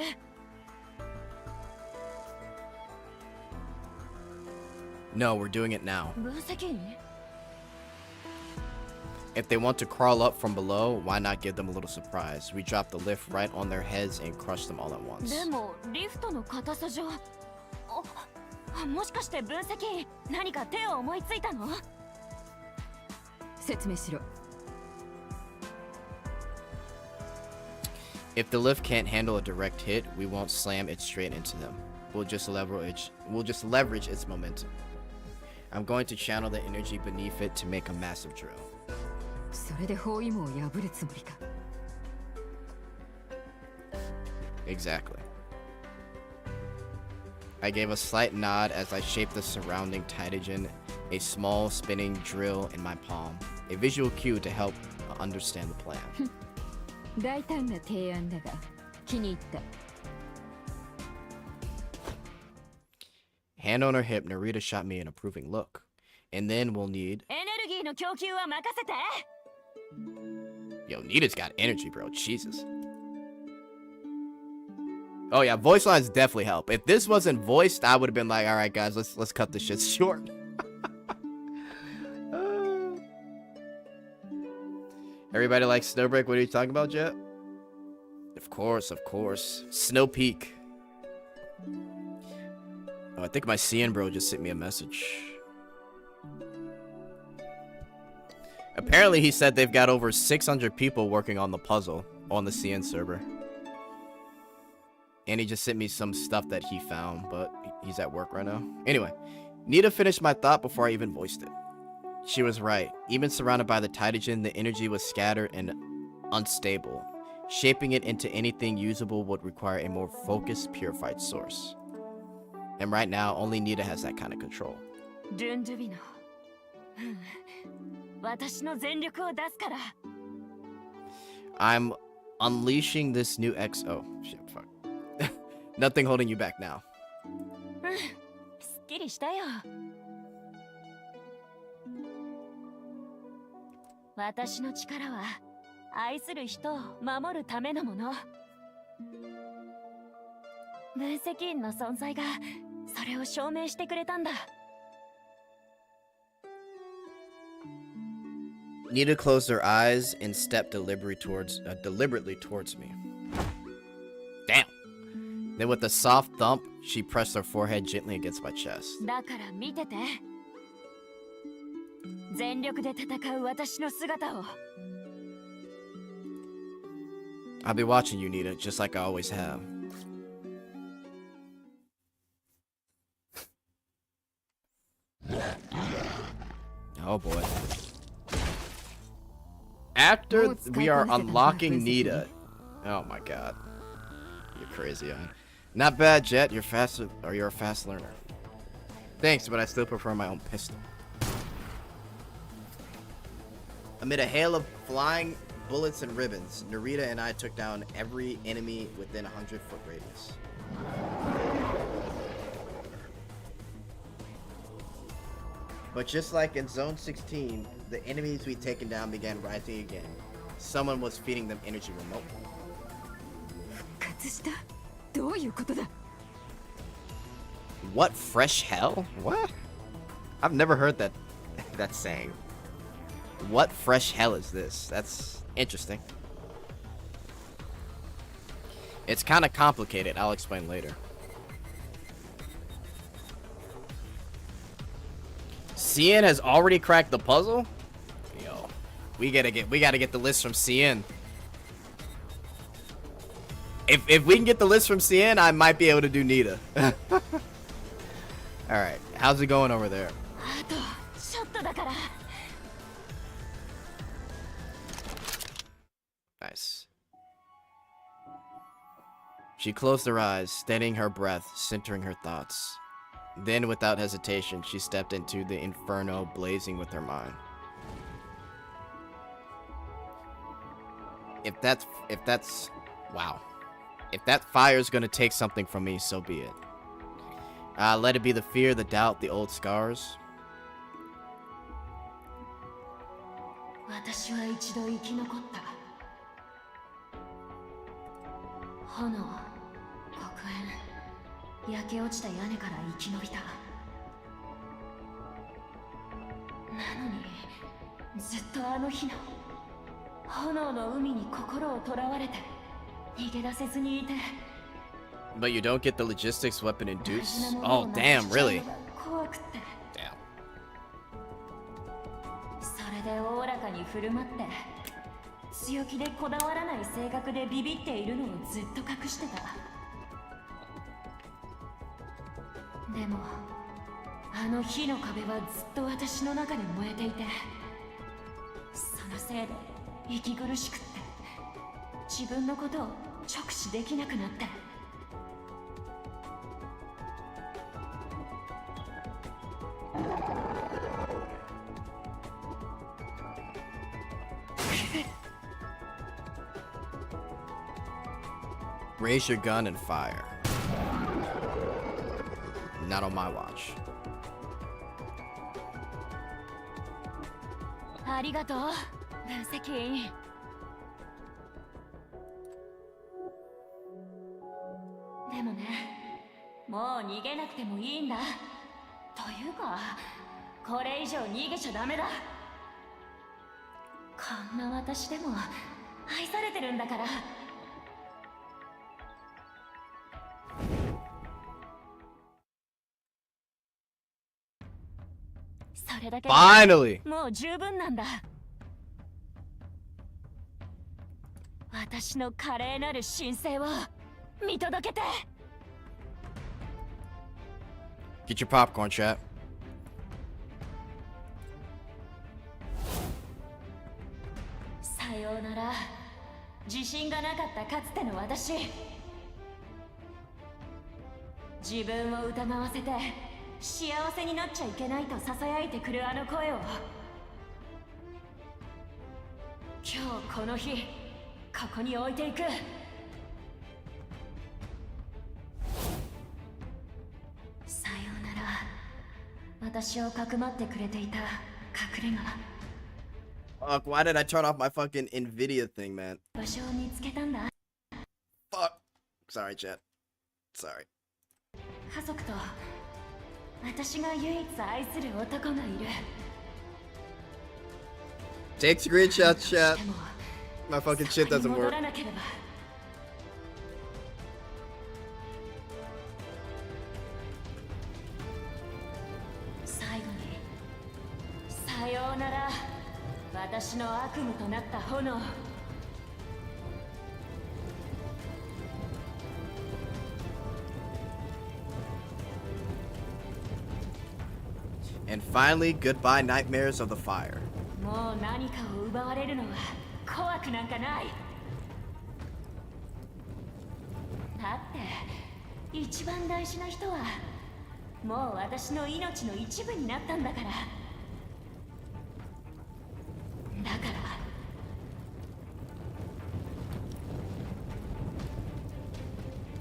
No, we're doing it now. 分析員 If they want to crawl up from below, why not give them a little surprise? We drop the lift right on their heads and crush them all at once. でも、リフトの硬さじゃ。もしかして分析員、何か手を思いついたの？説明しろ。If the lift can't handle a direct hit, we won't slam it straight into them. We'll just leverage its momentum. I'm going to channel the energy beneath it to make a massive drill. それで包囲網を破るつもりか。Exactly. I gave a slight nod as I shaped the surrounding Titagen, a small spinning drill in my palm, a visual cue to help understand the plan. 大胆な提案だが気に入った。Hand on her hip, Narita shot me an approving look. And then we'll need... エネルギーの供給は任せて。 Yo, Nita's got energy, bro. Jesus. Oh yeah, voice lines definitely help. If this wasn't voiced, I would have been like, all right, guys, let's cut this shit short. Everybody likes Snowbreak. What are you talking about, Jet? Of course, of course. Snow Peak. Oh, I think my CN bro just sent me a message. Apparently, he said they've got over 600 people working on the puzzle on the CN server. And he just sent me some stuff that he found, but he's at work right now. Anyway, Nita finished my thought before I even voiced it. She was right. Even surrounded by the Taijin, the energy was scattered and unstable. Shaping it into anything usable would require a more focused, purified source. And right now, only Nita has that kind of control. I'm unleashing this new X. Oh, shit, fuck. Nothing holding you back now. すっきりしたよ。私の力は愛する人を守るためのもの。分析員の存在がそれを証明してくれたんだ。Nita closed her eyes and stepped deliberately towards me. Damn. Then with a soft thump, she pressed her forehead gently against my chest. だから見てて。全力で戦う私の姿を。I'll be watching you, Nita, just like I always have. Oh boy. After we are unlocking Nita. Oh my god. You're crazy, huh? Not bad, Jet. You're faster, or you're a fast learner. Thanks, but I still prefer my own pistol. Amid a hail of flying bullets and ribbons, Narita and I took down every enemy within a 100-foot radius. But just like in Zone 16, the enemies we'd taken down began rising again. Someone was feeding them energy remotely. What fresh hell? What? I've never heard that saying. What fresh hell is this? That's interesting. It's kind of complicated. I'll explain later. CN has already cracked the puzzle? Yo, we gotta get the list from CN. If we can get the list from CN, I might be able to do Nita. Alright, how's it going over there? Nice. She closed her eyes, steadying her breath, centering her thoughts. Then, without hesitation, she stepped into the inferno, blazing with her mind. If that fire's gonna take something from me, so be it. Let it be the fear, the doubt, the old scars. 私は一度生き残った。炎、黒煙、焼け落ちた屋根から生き延びた。なのに、ずっとあの日の炎の海に心をとらわれて逃げ出せずにいて。But you don't get the logistics weapon induced? Oh, damn, really? Damn. それでおおらかに振る舞って、強気でこだわらない性格でビビっているのをずっと隠してた。でも、あの火の壁はずっと私の中で燃えていて、そのせいで息苦しくって、自分のことを直視できなくなって。Raise your gun and fire. Not on my watch. ありがとう、分析員。でもね、もう逃げなくてもいいんだ。というか、これ以上逃げちゃダメだ。こんな私でも愛されてるんだから。それだけで Finally! もう十分なんだ。私の華麗なる神聖を見届けて。 Get your popcorn, chat. さようなら。自信がなかったかつての私。自分を疑わせて幸せになっちゃいけないと囁いてくるあの声を、今日この日ここに置いていく。さようなら。私をかくまってくれていた隠れ家。 Fuck, why did I turn off my fucking Nvidia thing, man? 場所を見つけたんだ。 Fuck. Sorry, chat. Sorry. 家族と私が唯一愛する男がいる。 Take screenshots, chat. でも My fucking shit doesn't 戻 work. らなければ。最後にさようなら。私の悪夢となった炎。 And finally, goodbye, nightmares of the fire. もう何かを奪われるのは怖くなんかない。だって一番大事な人はもう私の命の一部になったんだから。だか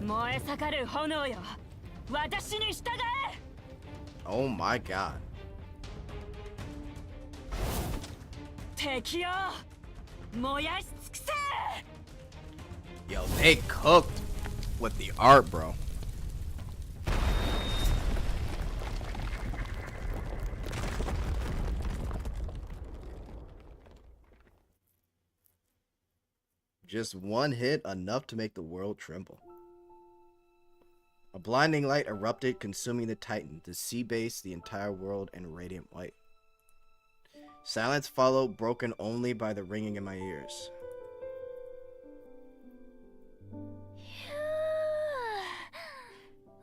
ら燃え盛る炎よ、私に従え。 Oh my god. 敵を燃やし尽くせ。 Yo, they cooked with the art, bro. Just one hit, enough to make the world tremble. A blinding light erupted, consuming the Titan, the sea base, the entire world in radiant white. Silence followed, broken only by the ringing in my ears.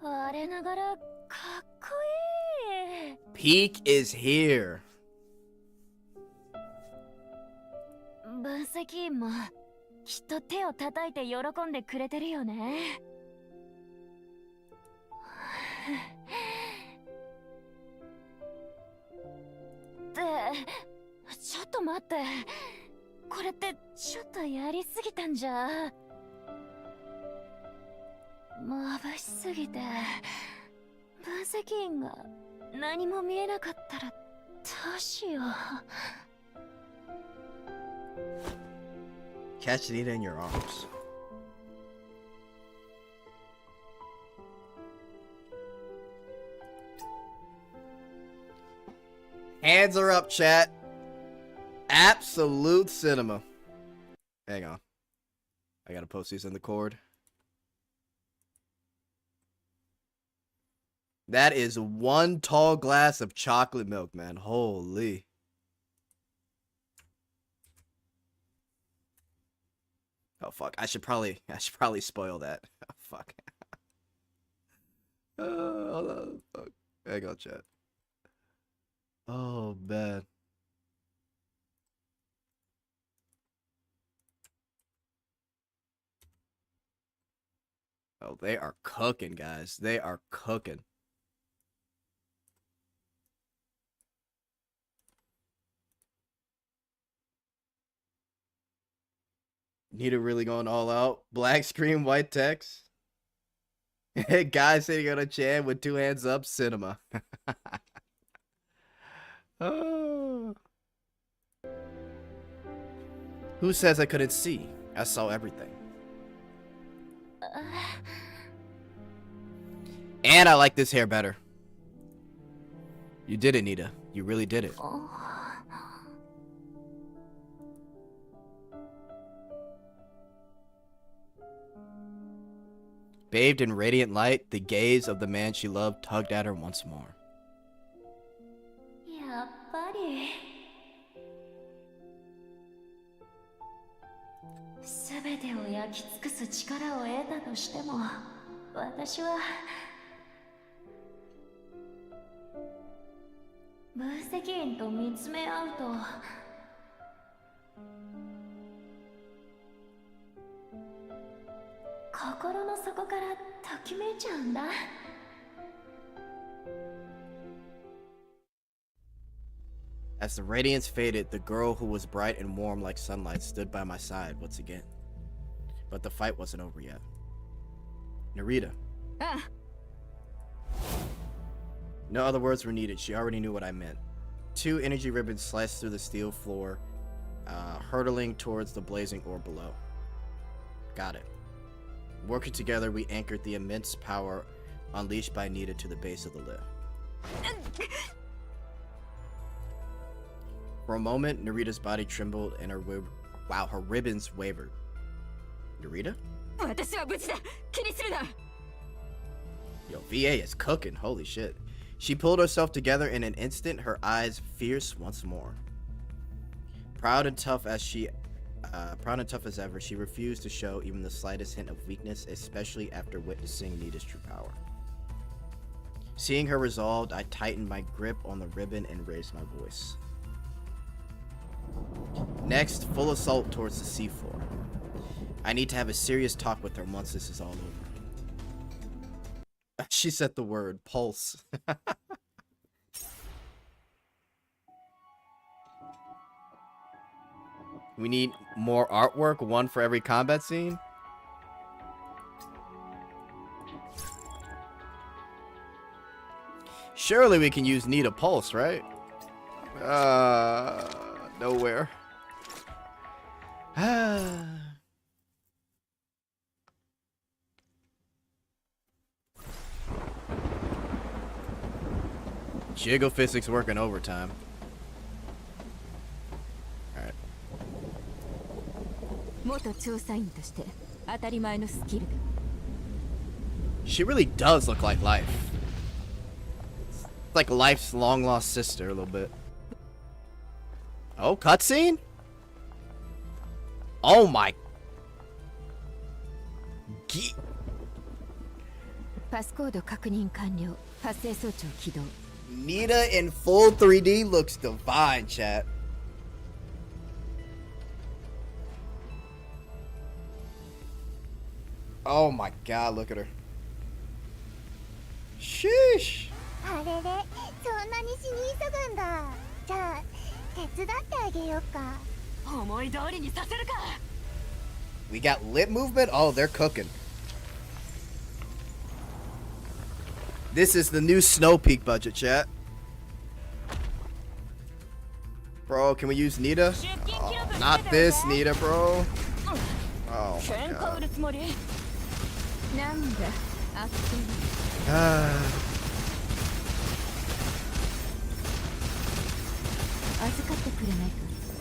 我ながらかっこいい。 Peak is here. 分析員もきっと手を叩いて喜んでくれてるよね。ってちょっと待って、これってちょっとやりすぎたんじゃ。眩しすぎて分析員が何も見えなかったらどうしよう。 Catch Nita in your arms. Hands are up, chat. Absolute cinema. Hang on. I gotta post these in the cord. That is one tall glass of chocolate milk, man. Holy. Oh fuck! I should probably spoil that. Oh, fuck. Hold on. Fuck. Hang on, chat. Oh man. Oh, they are cooking, guys. They are cooking. Nita really going all out. Black screen, white text. Guy sitting on a chair with two hands up, cinema. Oh. Who says I couldn't see? I saw everything. And I like this hair better. You did it, Nita. You really did it. Bathed in radiant light, the gaze of the man she loved tugged at her once more. やっぱり全てを焼き尽くす力を得たとしても、私は分析員と見つめ合うと心の底からときめいちゃうんだ。As the radiance faded, the girl who was bright and warm like sunlight stood by my side once again. But the fight wasn't over yet. Narita. No other words were needed. She already knew what I meant. 2 energy ribbons sliced through the steel floor, hurtling towards the blazing orb below. Got it. Working together, we anchored the immense power unleashed by Nita to the base of the lift. For a moment, Narita's body trembled and her ribbons wavered. Narita? Yo, VA is cooking. Holy shit. She pulled herself together in an instant, her eyes fierce once more. Proud and tough as ever, she refused to show even the slightest hint of weakness, especially after witnessing Nita's true power. Seeing her resolved, I tightened my grip on the ribbon and raised my voice. Next, full assault towards the seafloor. I need to have a serious talk with her once this is all over. She said the word pulse. We need more artwork, 1 for every combat scene. Surely we can use Nita Pulse, right? Nowhere. Jiggle physics working overtime. Alright. She really does look like Life. It's like Life's long lost sister a little bit. Oh, cutscene? Oh my. Nita in full 3D looks divine, chat. Oh my god, look at her. Sheesh. あれれ、そんなに死に急ぐんだ。じゃあ、手伝ってあげようか。思い通りにさせるか。We got lip movement? Oh, they're cooking. This is the new Snow Peak budget, chat. Bro, can we use Nita? Oh, not this Nita, bro. Oh my god.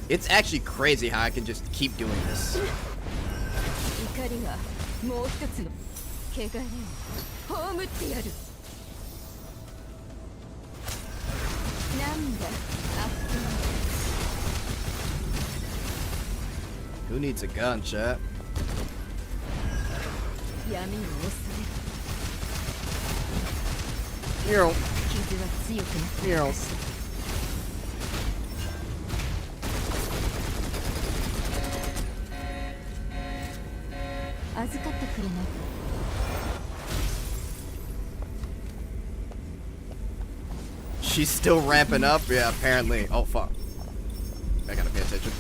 It's actually crazy how I can just keep doing this. Who needs a gun, chat? Meow. Meow. She's still ramping up? Yeah, apparently. Oh, fuck. I gotta pay attention.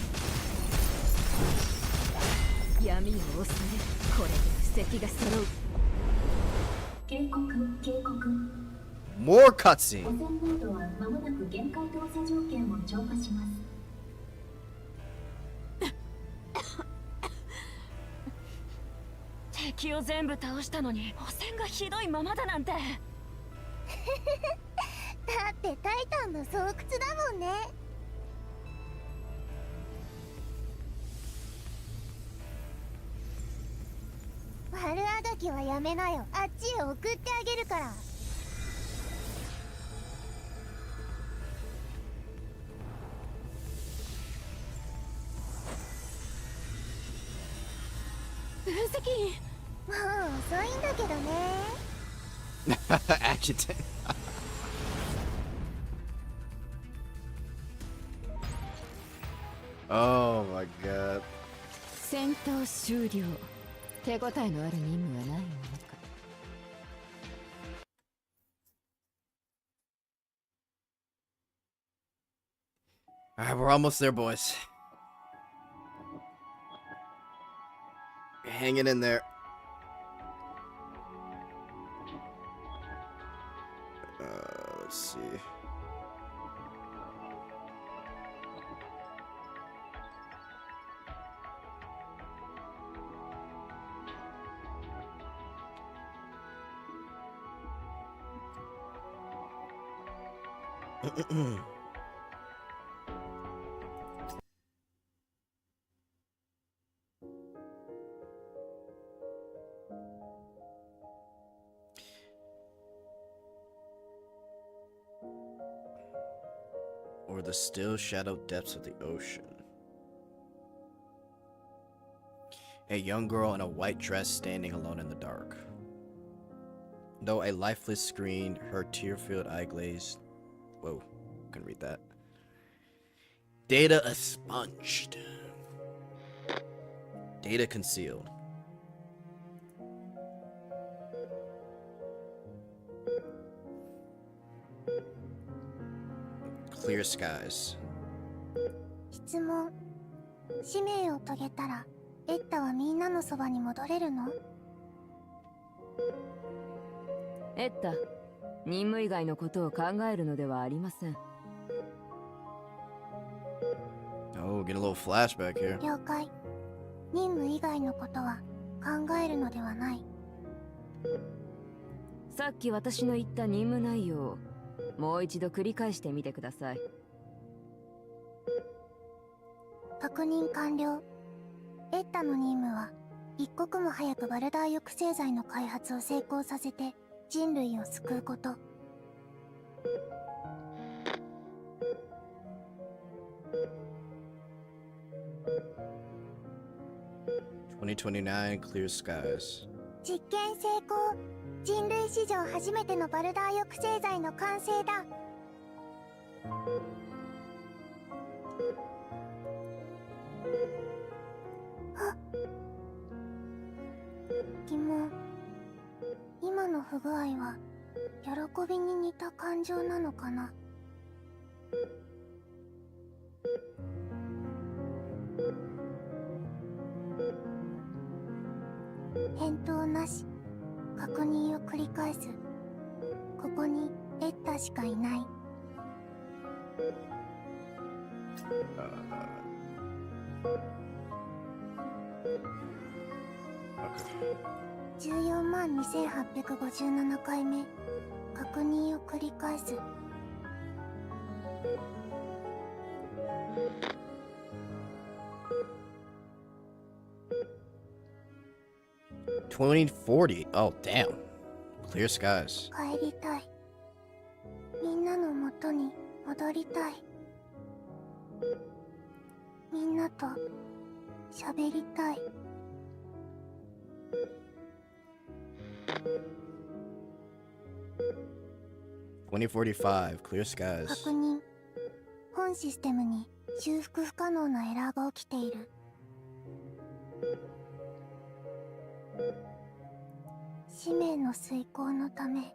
More cutscene. 汚染濃度は間もなく限界動作条件を超過します。敵を全部倒したのに汚染がひどいままだなんて。だってタイタンの巣窟だもんね。悪あがきはやめなよ。あっちへ送ってあげるから。責員。もう遅いんだけどね。Adjutant. Oh my god. 戦闘終了。手応えのある任務はないものか。Alright, we're almost there, boys. Hanging in there. Let's see. Or the still shadow depths of the ocean. A young girl in a white dress standing alone in the dark. Though a lifeless screen, her tear-filled eye glazed. Whoa, couldn't read that. Data expunged. Data concealed. Clear skies. 質問。使命を遂げたら、エッタはみんなのそばに戻れるの？エッタ、任務以外のことを考えるのではありません。Oh, get a little flashback here. 了解。任務以外のことは考えるのではない。さっき私の言った任務内容をもう一度繰り返してみてください。確認完了。エッタの任務は一刻も早くバルダー抑制剤の開発を成功させて人類を救うこと。2029 clear skies. 実験成功。人類史上初めてのバルダー抑制剤の完成だ。疑問。今の不具合は喜びに似た感情なのかな？返答なし。確認を繰り返す。ここにエッタしかいない。14万2857回目。確認を繰り返す。2040. Oh, damn. Clear skies. 帰りたい。みんなの元に戻りたい。みんなと喋りたい。2045. Clear skies. 確認。本システムに修復不可能なエラーが起きている。使命の遂行のため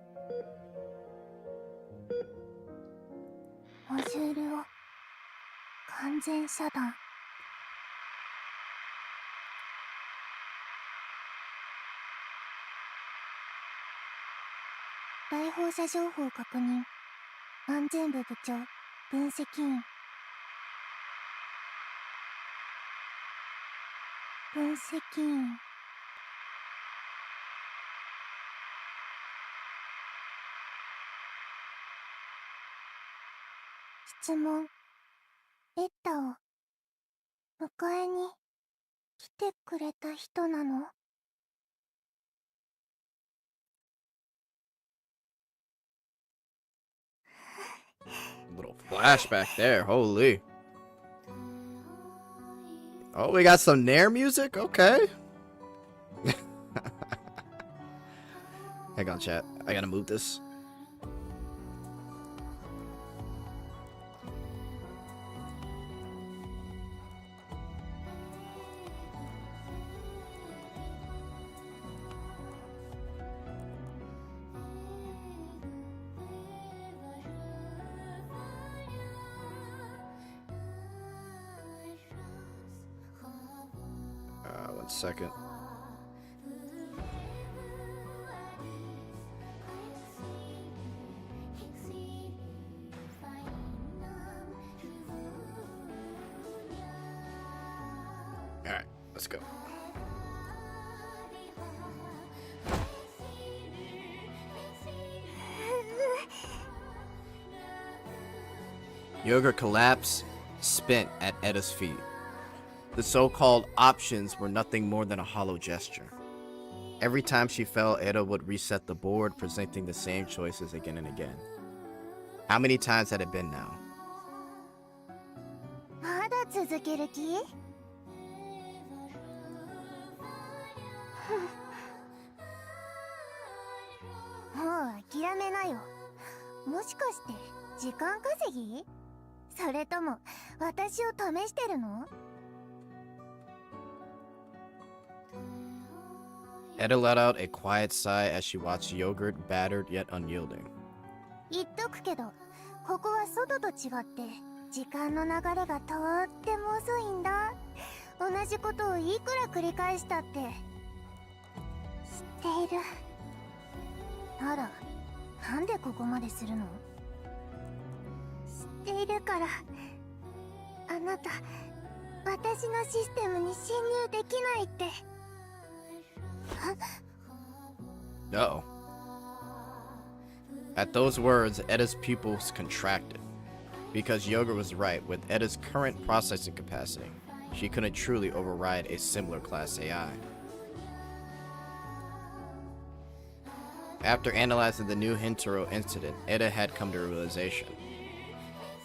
モジュールを完全遮断。大放射情報確認。安全部部長分析員。分析員。質問。エッタを迎えに来てくれた人なの？ Little flashback there. Holy. Oh, we got some Nair music? Okay. Hang on, chat. I gotta move this. One second. Alright, let's go. Yogurt collapsed, spent at Eda's feet. The so-called options were nothing more than a hollow gesture. Every time she fell, Eda would reset the board, presenting the same choices again and again. How many times had it been now? まだ続ける気？もう諦めなよ。もしかして時間稼ぎ？それとも私を試してるの？ Eda let out a quiet sigh as she watched Yogurt, battered yet unyielding. 言っとくけど、ここは外と違って時間の流れがとっても遅いんだ。同じことをいくら繰り返したって知っている。なら、なんでここまでするの？知っているから。あなた、私のシステムに侵入できないって。Uh-oh. At those words, Eda's pupils contracted. Because Yogurt was right, with Eda's current processing capacity, she couldn't truly override a similar class AI. After analyzing the new Hintaro incident, Eda had come to a realization.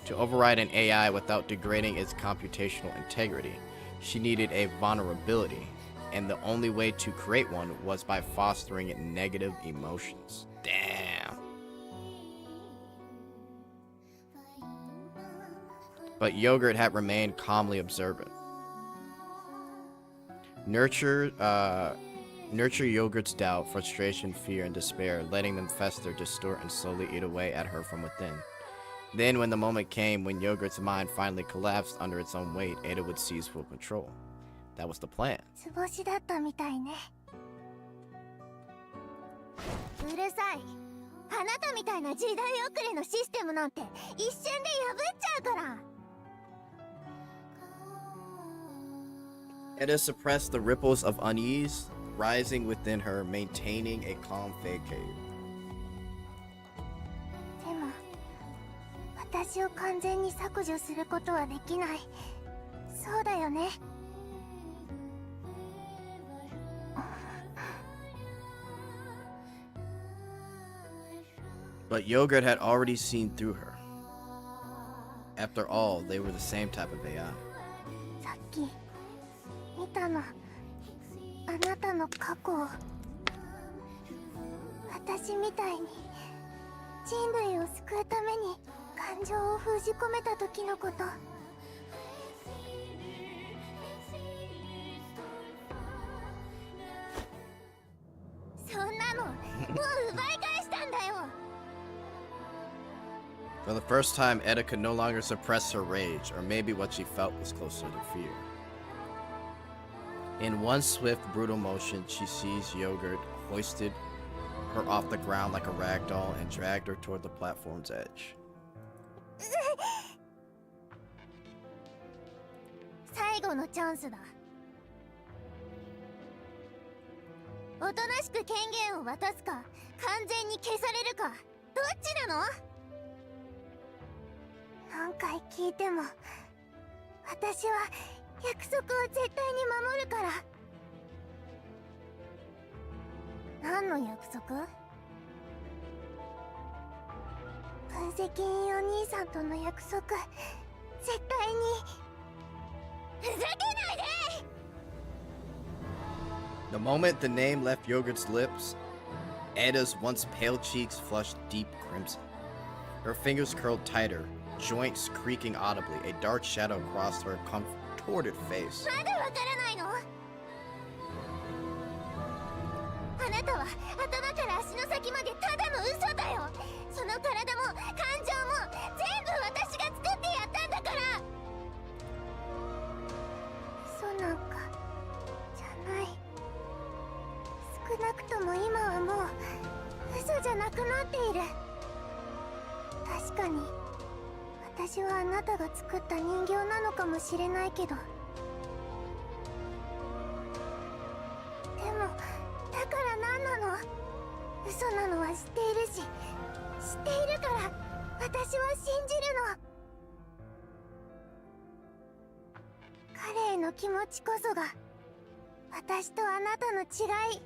To override an AI without degrading its computational integrity, she needed a vulnerability, and the only way to create one was by fostering negative emotions. Damn. But Yogurt had remained calmly observant. Nurture Yogurt's doubt, frustration, fear, and despair, letting them fester, distort, and slowly eat away at her from within. Then, when the moment came when Yogurt's mind finally collapsed under its own weight, Eda would seize full control. That was the plan. 図星だったみたいね。うるさい。あなたみたいな時代遅れのシステムなんて一瞬で破っちゃうから。Eda suppressed the ripples of unease rising within her, maintaining a calm facade. でも、私を完全に削除することはできない。そうだよね。But Yogurt had already seen through her. After all, they were the same type of AI. さっき見たの。あなたの過去を。私みたいに人類を救うために感情を封じ込めた時のこと。そんなのもう奪い返したんだよ。For the first time, Eda could no longer suppress her rage, or maybe what she felt was closer to fear. In one swift, brutal motion, she seized Yogurt, hoisted her off the ground like a rag doll, and dragged her toward the platform's edge. 最後のチャンスだ。おとなしく権限を渡すか、完全に消されるか、どっちなの？何回聞いても、私は約束を絶対に守るから。何の約束？分析員お兄さんとの約束、絶対に。ふざけないで！ The moment the name left Yogurt's lips, Eda's once pale cheeks flushed deep crimson. Her fingers curled tighter, joints creaking audibly. A dark shadow crossed her contorted face. まだわからないの？あなたは頭から足の先までただの嘘だよ。その体も感情も全部私が作ってやったんだから。嘘なんかじゃない。少なくとも今はもう嘘じゃなくなっている。確かに私はあなたが作った人形なのかもしれないけど、でもだから何なの？嘘なのは知っているし、知っているから私は信じるの。彼への気持ちこそが私とあなたの違い。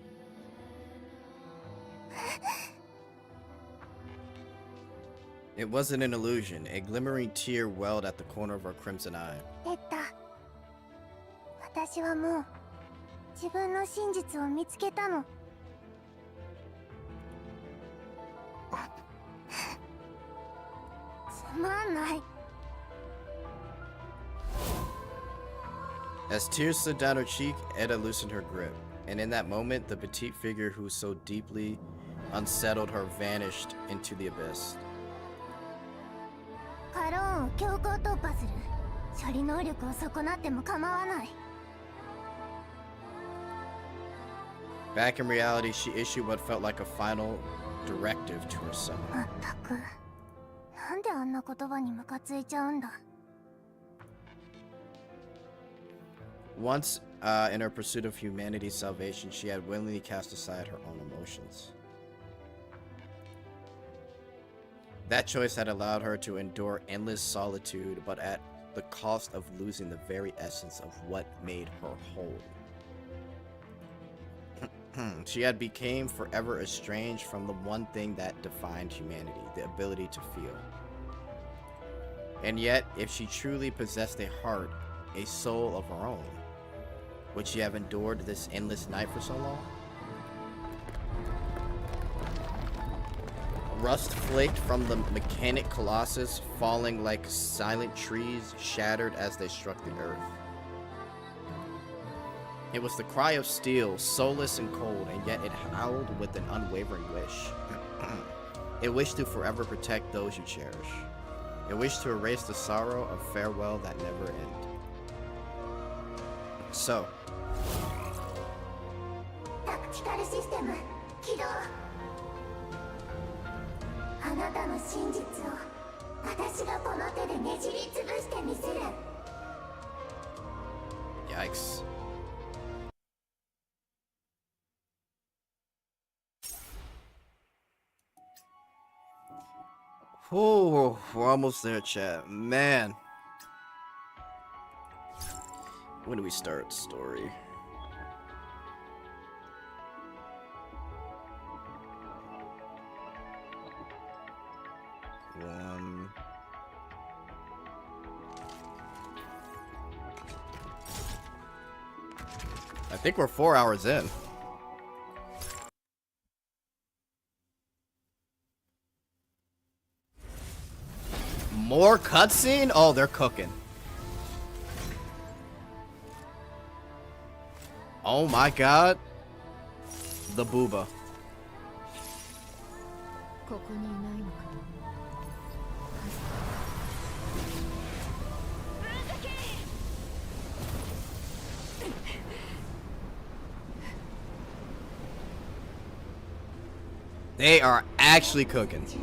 It wasn't an illusion. A glimmering tear welled at the corner of her crimson eye. エッタ、私はもう自分の真実を見つけたの。つまんない。 As tears slid down her cheek, Eda loosened her grip. And in that moment, the petite figure who so deeply unsettled her vanished into the abyss. カローンを強行突破する。処理能力を損なっても構わない。 Back in reality, she issued what felt like a final directive to her son. まったく、なんであんな言葉にムカついちゃうんだ。 Once, in her pursuit of humanity's salvation, she had willingly cast aside her own emotions. That choice had allowed her to endure endless solitude, but at the cost of losing the very essence of what made her whole. She had become forever estranged from the one thing that defined humanity, the ability to feel. And yet, if she truly possessed a heart, a soul of her own, would she have endured this endless night for so long? Rust flaked from the mechanic colossus, falling like silent trees, shattered as they struck the earth. It was the cry of steel, soulless and cold, and yet it howled with an unwavering wish. It wished to forever protect those you cherish. It wished to erase the sorrow of farewell that never end. So, タクティカルシステム起動。あなたの真実を私がこの手でねじりつぶしてみせる。 yikes. Oh, we're almost there, chat. Man. When do we start story? I think we're 4 hours in. More cutscene? Oh, they're cooking. Oh my god. The booba. They are actually cooking. シ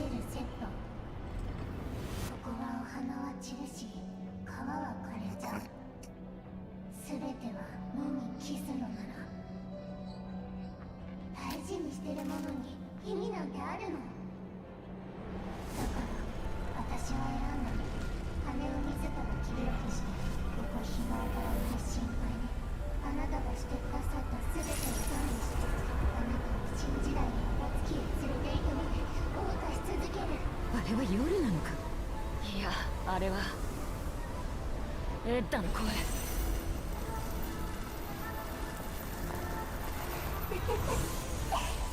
ェルセット。ここはお花は散るし、川は枯れちゃう。すべては無に帰すのなら、大事にしてるものに意味なんてあるの？だから私は選んだ。羽を自ら切り落として、ここ日前から見る心配に、あなたがしてくださったすべてを断にして、あなたを新時代のお月へ連れて行くまで謳歌し続ける。あれは夜なのか。いや、あれはエッダの声。そ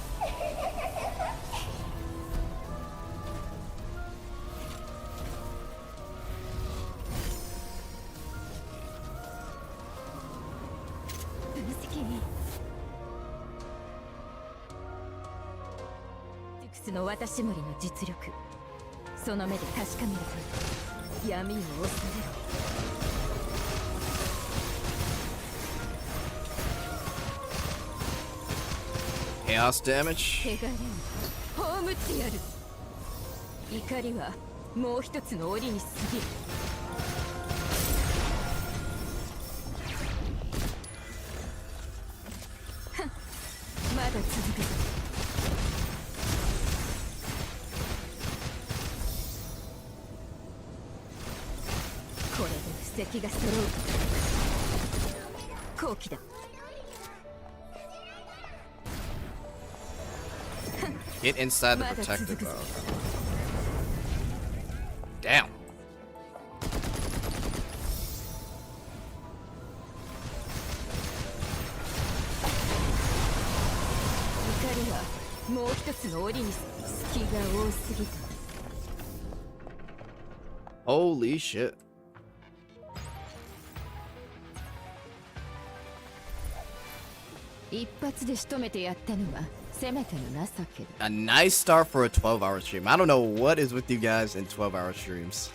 クスの渡し森の実力、その目で確かめると闇を恐れろ。Chaos damage. れろ。汚れを葬ってやる。怒りはもう一つの檻に過ぎる。まだ続くぞ。これで布石が揃う。好機だ。Get inside the protective mode. Damn. 怒りはもう一つの檻に隙が多すぎた。Holy shit. 一発で仕留めてやったのはせめての情けだ。 A nice start for a 12-hour stream. I don't know what is with you guys in 12-hour streams.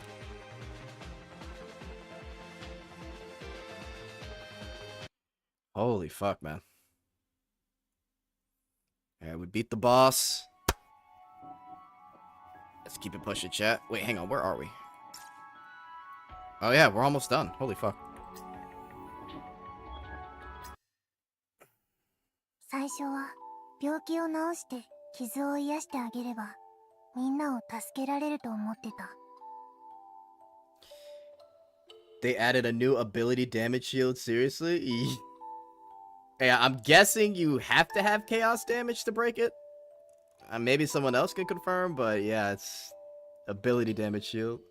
Holy fuck, man. Alright, we beat the boss. Let's keep it pushing, chat. Wait, hang on. Where are we? Oh, yeah, we're almost done. Holy fuck. 最初は病気を治して傷を癒してあげればみんなを助けられると思ってた。 They added a new ability damage shield. Seriously? Hey, I'm guessing you have to have chaos damage to break it. Maybe someone else can confirm, but yeah, it's ability damage shield.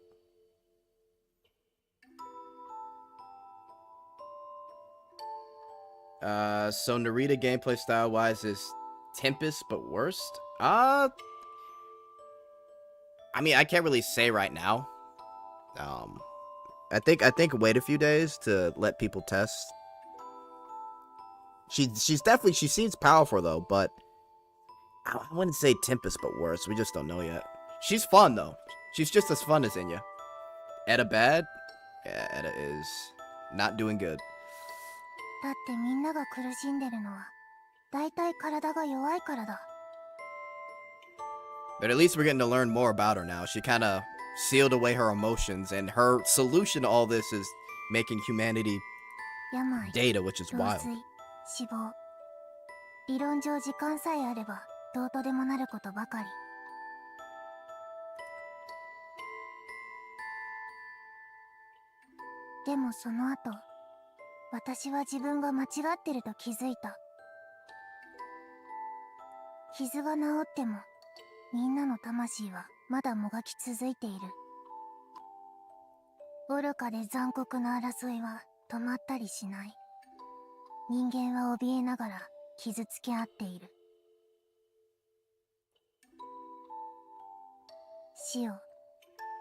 So Narita gameplay style wise is Tempest but worst. I mean, I can't really say right now. I think wait a few days to let people test. She's definitely, she seems powerful though, but I wouldn't say Tempest but worse. We just don't know yet. She's fun though. She's just as fun as Inya. Eda bad? Yeah, Eda is not doing good. だってみんなが苦しんでるのはだいたい体が弱いからだ。 But at least we're getting to learn more about her now. She kind of sealed away her emotions, and her solution to all this is making humanity 病、 data, which is 老 wild. 衰、死亡。理論上時間さえあればどうとでもなることばかり。でもその後、私は自分が間違ってると気づいた。傷が治ってもみんなの魂はまだもがき続いている。愚かで残酷な争いは止まったりしない。人間は怯えながら傷つけ合っている。死を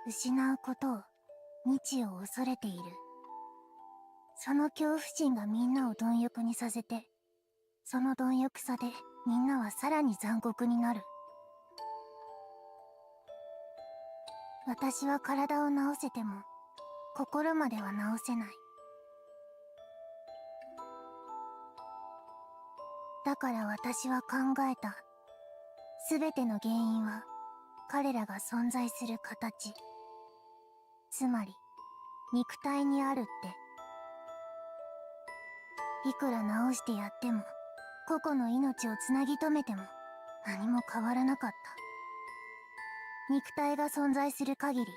失うことを、日を恐れている。その恐怖心がみんなを貪欲にさせて、その貪欲さでみんなはさらに残酷になる。私は体を治せても心までは治せない。だから私は考えた。すべての原因は彼らが存在する形、つまり肉体にあるって。いくら治してやっても、個々の命をつなぎ止めても何も変わらなかった。肉体が存在する限り、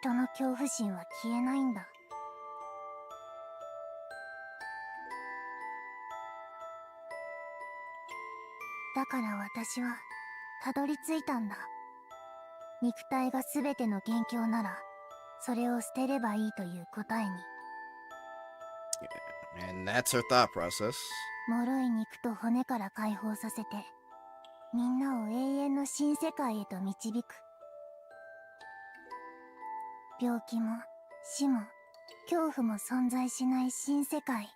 人の恐怖心は消えないんだ。だから私はたどり着いたんだ。肉体が全ての元凶なら、それを捨てればいいという答えに。And that's her thought process. 脆い肉と骨から解放させて、みんなを永遠の新世界へと導く。病気も死も恐怖も存在しない新世界。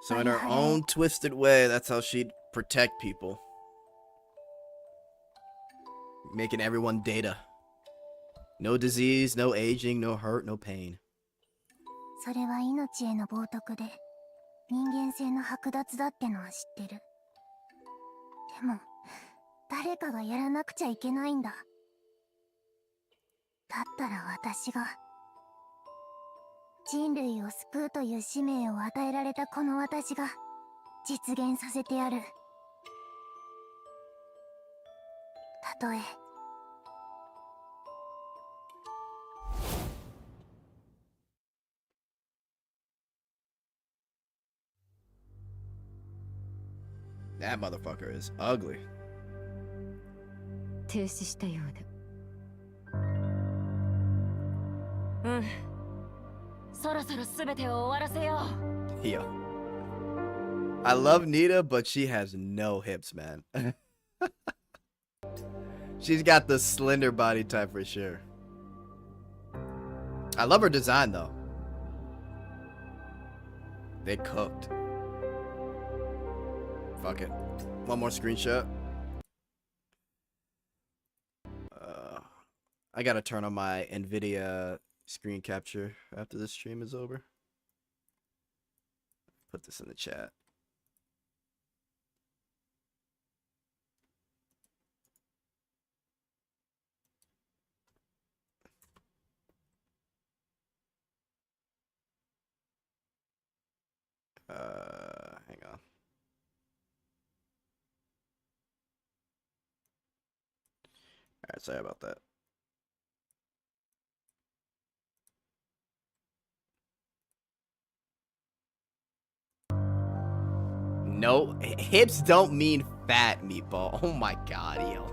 So in her own twisted way, that's how she'd protect people. Making everyone data. No disease, no aging, no hurt, no pain. それは命への冒涜で人間性の剥奪だってのは知ってる。でも誰かがやらなくちゃいけないんだ。だったら私が人類を救うという使命を与えられたこの私が実現させてやる。たとえThat motherfucker is ugly. 停止したようだ。そろそろ全てを終わらせよう。Yo. I love Nita, but she has no hips, man. She's got the slender body type for sure. I love her design, though. They cooked. Fuck it. One more screenshot. I gotta turn on my NVIDIA screen capture after this stream is over. Put this in the chat. Hang on. Alright, sorry about that. No, hips don't mean fat, meatball. Oh my god, yo.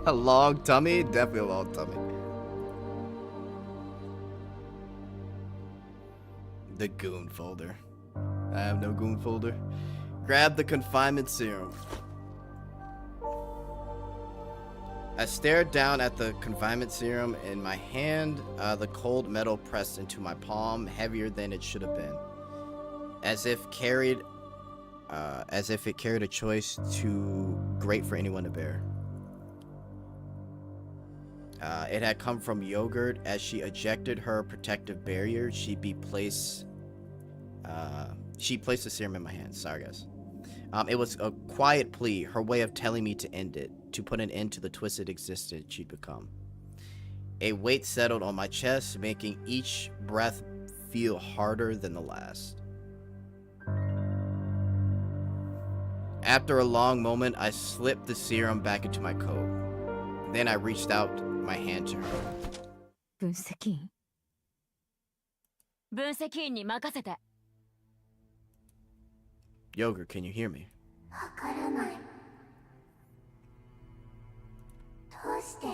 A long tummy? Definitely a long tummy. The goon folder. I have no goon folder. Grab the confinement serum. I stared down at the confinement serum in my hand, the cold metal pressed into my palm, heavier than it should have been. As if it carried a choice too great for anyone to bear. It had come from Yogurt. As she ejected her protective barrier, she placed the serum in my hands. Sorry, guys. It was a quiet plea, her way of telling me to end it, to put an end to the twisted existence she'd become. A weight settled on my chest, making each breath feel harder than the last. After a long moment, I slipped the serum back into my coat. Then I reached out my hand to her. 分析員。分析員に任せて。Yogurt, can you hear me? わからない。どうして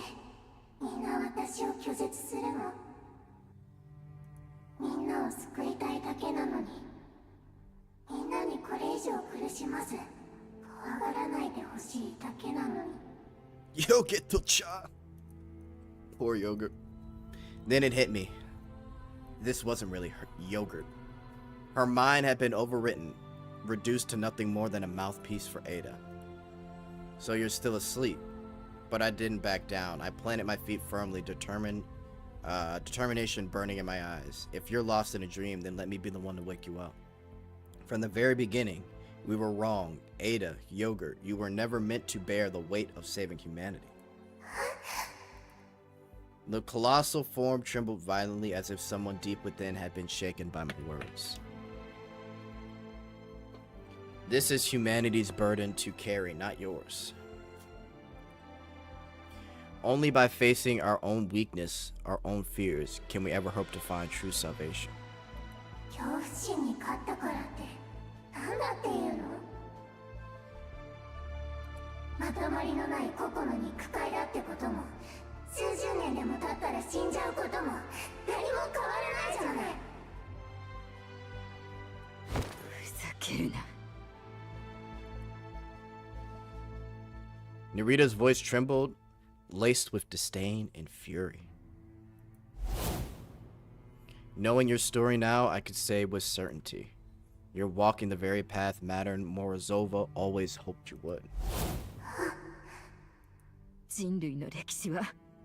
みんな私を拒絶するの？みんなを救いたいだけなのに、みんなにこれ以上苦しまず怖がらないでほしいだけなのに。Yogurt-chan. Poor Yogurt. Then it hit me. This wasn't really her Yogurt. Her mind had been overwritten, reduced to nothing more than a mouthpiece for Ada. So you're still asleep. But I didn't back down. I planted my feet firmly, determination burning in my eyes. If you're lost in a dream, then let me be the one to wake you up. From the very beginning, we were wrong. Ada, Yogurt, you were never meant to bear the weight of saving humanity. The colossal form trembled violently as if someone deep within had been shaken by my words. This is humanity's burden to carry, not yours. Only by facing our own weakness, our own fears, can we ever hope to find true salvation. 恐怖心に勝ったからって何だっていうの？まとまりのない個々の肉塊だってことも、数十年でも経ったら死んじゃうことも何も変わらないじゃない。ふざけるな。Narita's voice trembled, laced with disdain and fury. Knowing your story now, I could say with certainty, you're walking the very path Mater Morozova always hoped you would. 人類の歴史は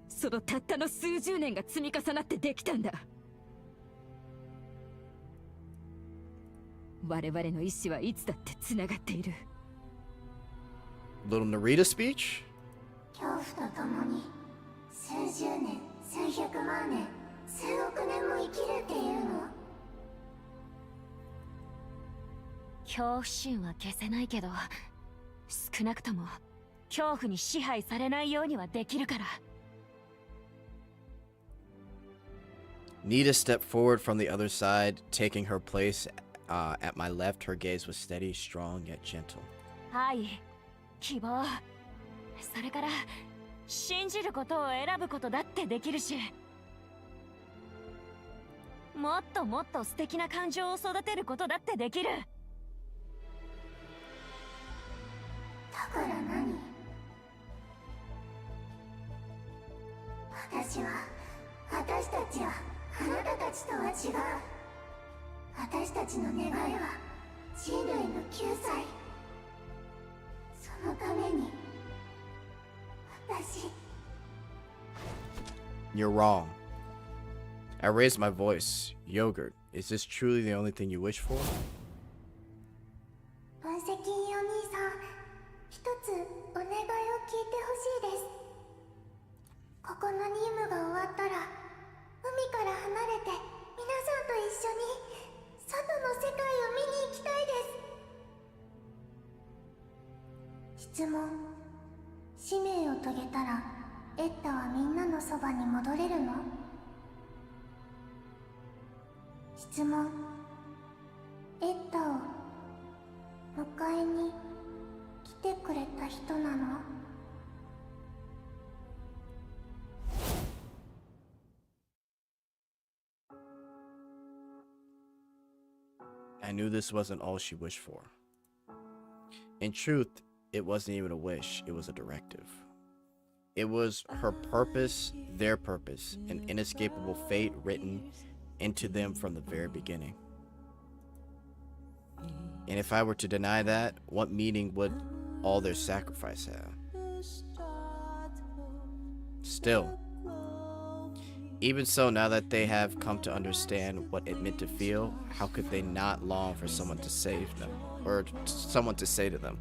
そのたったの数十年が積み重なってできたんだ。我々の意志はいつだってつながっている。 Little Narita speech? 恐怖とともに数十年、数百万年、数億年も生きるっていうの？恐怖心は消せないけど、少なくとも恐怖に支配されないようにはできるから。Nita stepped forward from the other side, taking her place at my left. Her gaze was steady, strong, yet gentle. はい、希望。それから信じることを選ぶことだってできるし、もっともっと素敵な感情を育てることだってできる。だから何？私たちはあなたたちとは違う。私たちの願いは人類の救済。そのために私。 You're wrong. I raised my voice. Yogurt, is this truly the only thing you wish for? 分析員お兄さん、一つお願いを聞いてほしいです。ここの任務が終わったら海から離れて皆さんと一緒に外の世界を見に行きたいです。質問。使命を遂げたらエッタはみんなのそばに戻れるの？質問。エッタを迎えに来てくれた人なの？I knew this wasn't all she wished for. In truth, it wasn't even a wish, it was a directive. It was her purpose, their purpose, an inescapable fate written into them from the very beginning. And if I were to deny that, what meaning would all their sacrifice have? Still, even so, now that they have come to understand what it meant to feel, how could they not long for someone to save them, or someone to say to them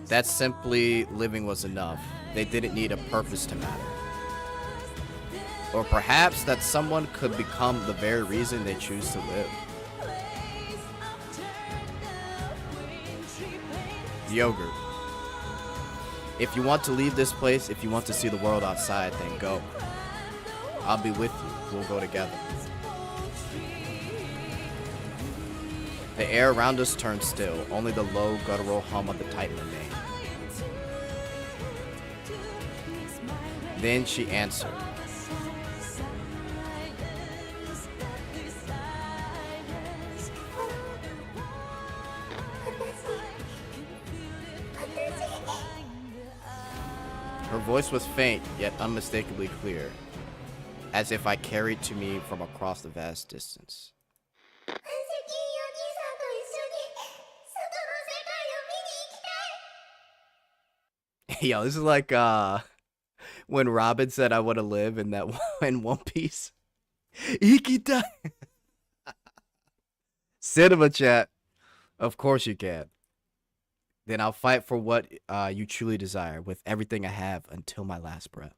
that simply living was enough? They didn't need a purpose to matter. Or perhaps that someone could become the very reason they choose to live. Yogurt. If you want to leave this place, if you want to see the world outside, then go. I'll be with you. We'll go together. The air around us turned still. Only the low, guttural hum of the Titan remained. Then she answered. Her voice was faint, yet unmistakably clear, as if I carried to me from across the vast distance. Yo, this is like when Robin said I want to live in that in One Piece. Ikitai. Cinema chat. Of course you can. Then I'll fight for what you truly desire with everything I have until my last breath.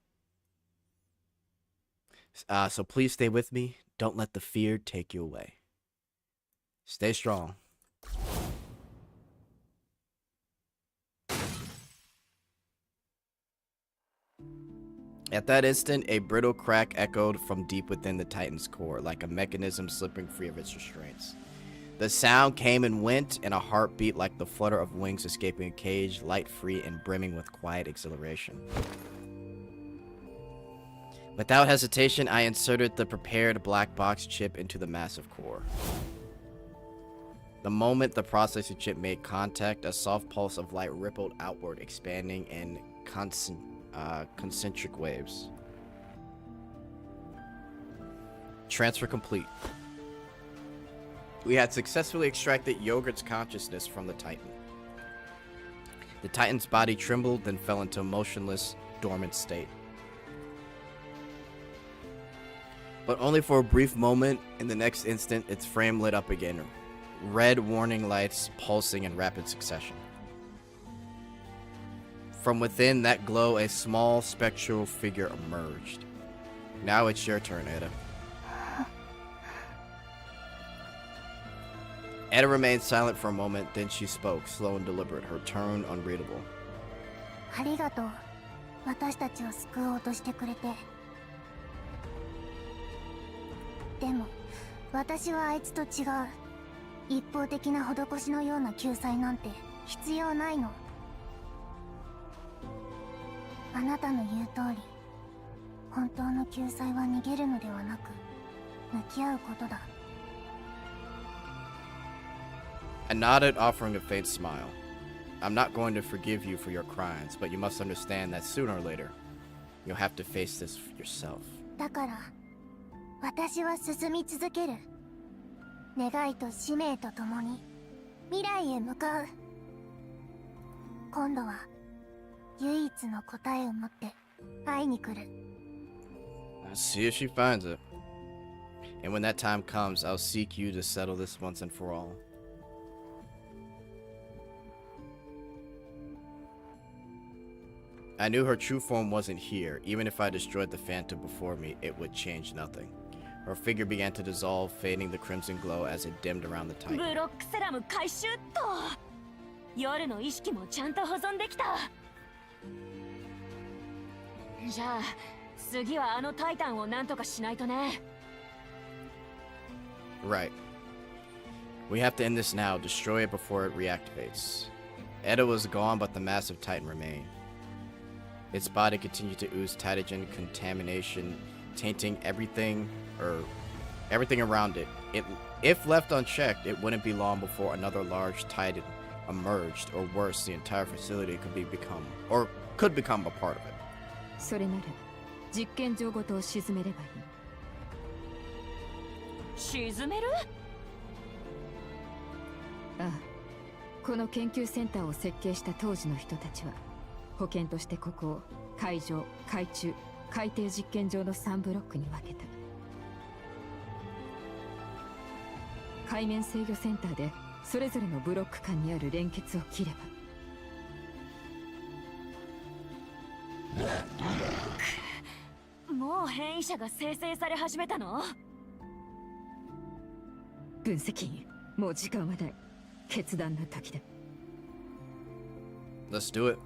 So please stay with me. Don't let the fear take you away. Stay strong. At that instant, a brittle crack echoed from deep within the Titan's core, like a mechanism slipping free of its restraints. The sound came and went in a heartbeat, like the flutter of wings escaping a cage, light-free and brimming with quiet exhilaration. Without hesitation, I inserted the prepared black box chip into the massive core. The moment the processing chip made contact, a soft pulse of light rippled outward, expanding in concentric waves. Transfer complete. We had successfully extracted Yogurt's consciousness from the Titan. The Titan's body trembled, then fell into a motionless, dormant state. But only for a brief moment. In the next instant, its frame lit up again. Red warning lights pulsing in rapid succession. From within that glow, a small spectral figure emerged. Now it's your turn, Eda. Eda remained silent for a moment, then she spoke, slow and deliberate, her tone unreadable. ありがとう。私たちを救おうとしてくれて。でも、私はあいつと違う。一方的な施しのような救済なんて必要ないの。あなたの言う通り、本当の救済は逃げるのではなく、向き合うことだ。I nodded, offering a faint smile. I'm not going to forgive you for your crimes, but you must understand that sooner or later, you'll have to face this yourself. だから、私は進み続ける。願いと使命とともに、未来へ向かう。今度は、唯一の答えを持って会いに来る。I'll see if she finds it. And when that time comes, I'll seek you to settle this once and for all. I knew her true form wasn't here. Even if I destroyed the phantom before me, it would change nothing. Her figure began to dissolve, fading the crimson glow as it dimmed around the Titan. ブロックセラム回収っと。夜の意識もちゃんと保存できた。じゃあ次はあのタイタンをなんとかしないとね。Right. We have to end this now. Destroy it before it reactivates. Eda was gone, but the massive Titan remained. Its body continued to ooze Titagen contamination, tainting everything around it. If left unchecked, it wouldn't be long before another large Titan emerged, or worse, the entire facility could become a part of it. それなら実験場ごとを沈めればいい。沈める？ああ、この研究センターを設計した当時の人たちは保険としてここを海上、海中、海底実験場の3ブロックに分けた。海面制御センターでそれぞれのブロック間にある連結を切れば。もう変異者が生成され始めたの？分析員、もう時間はない。決断の時だ。Let's do it.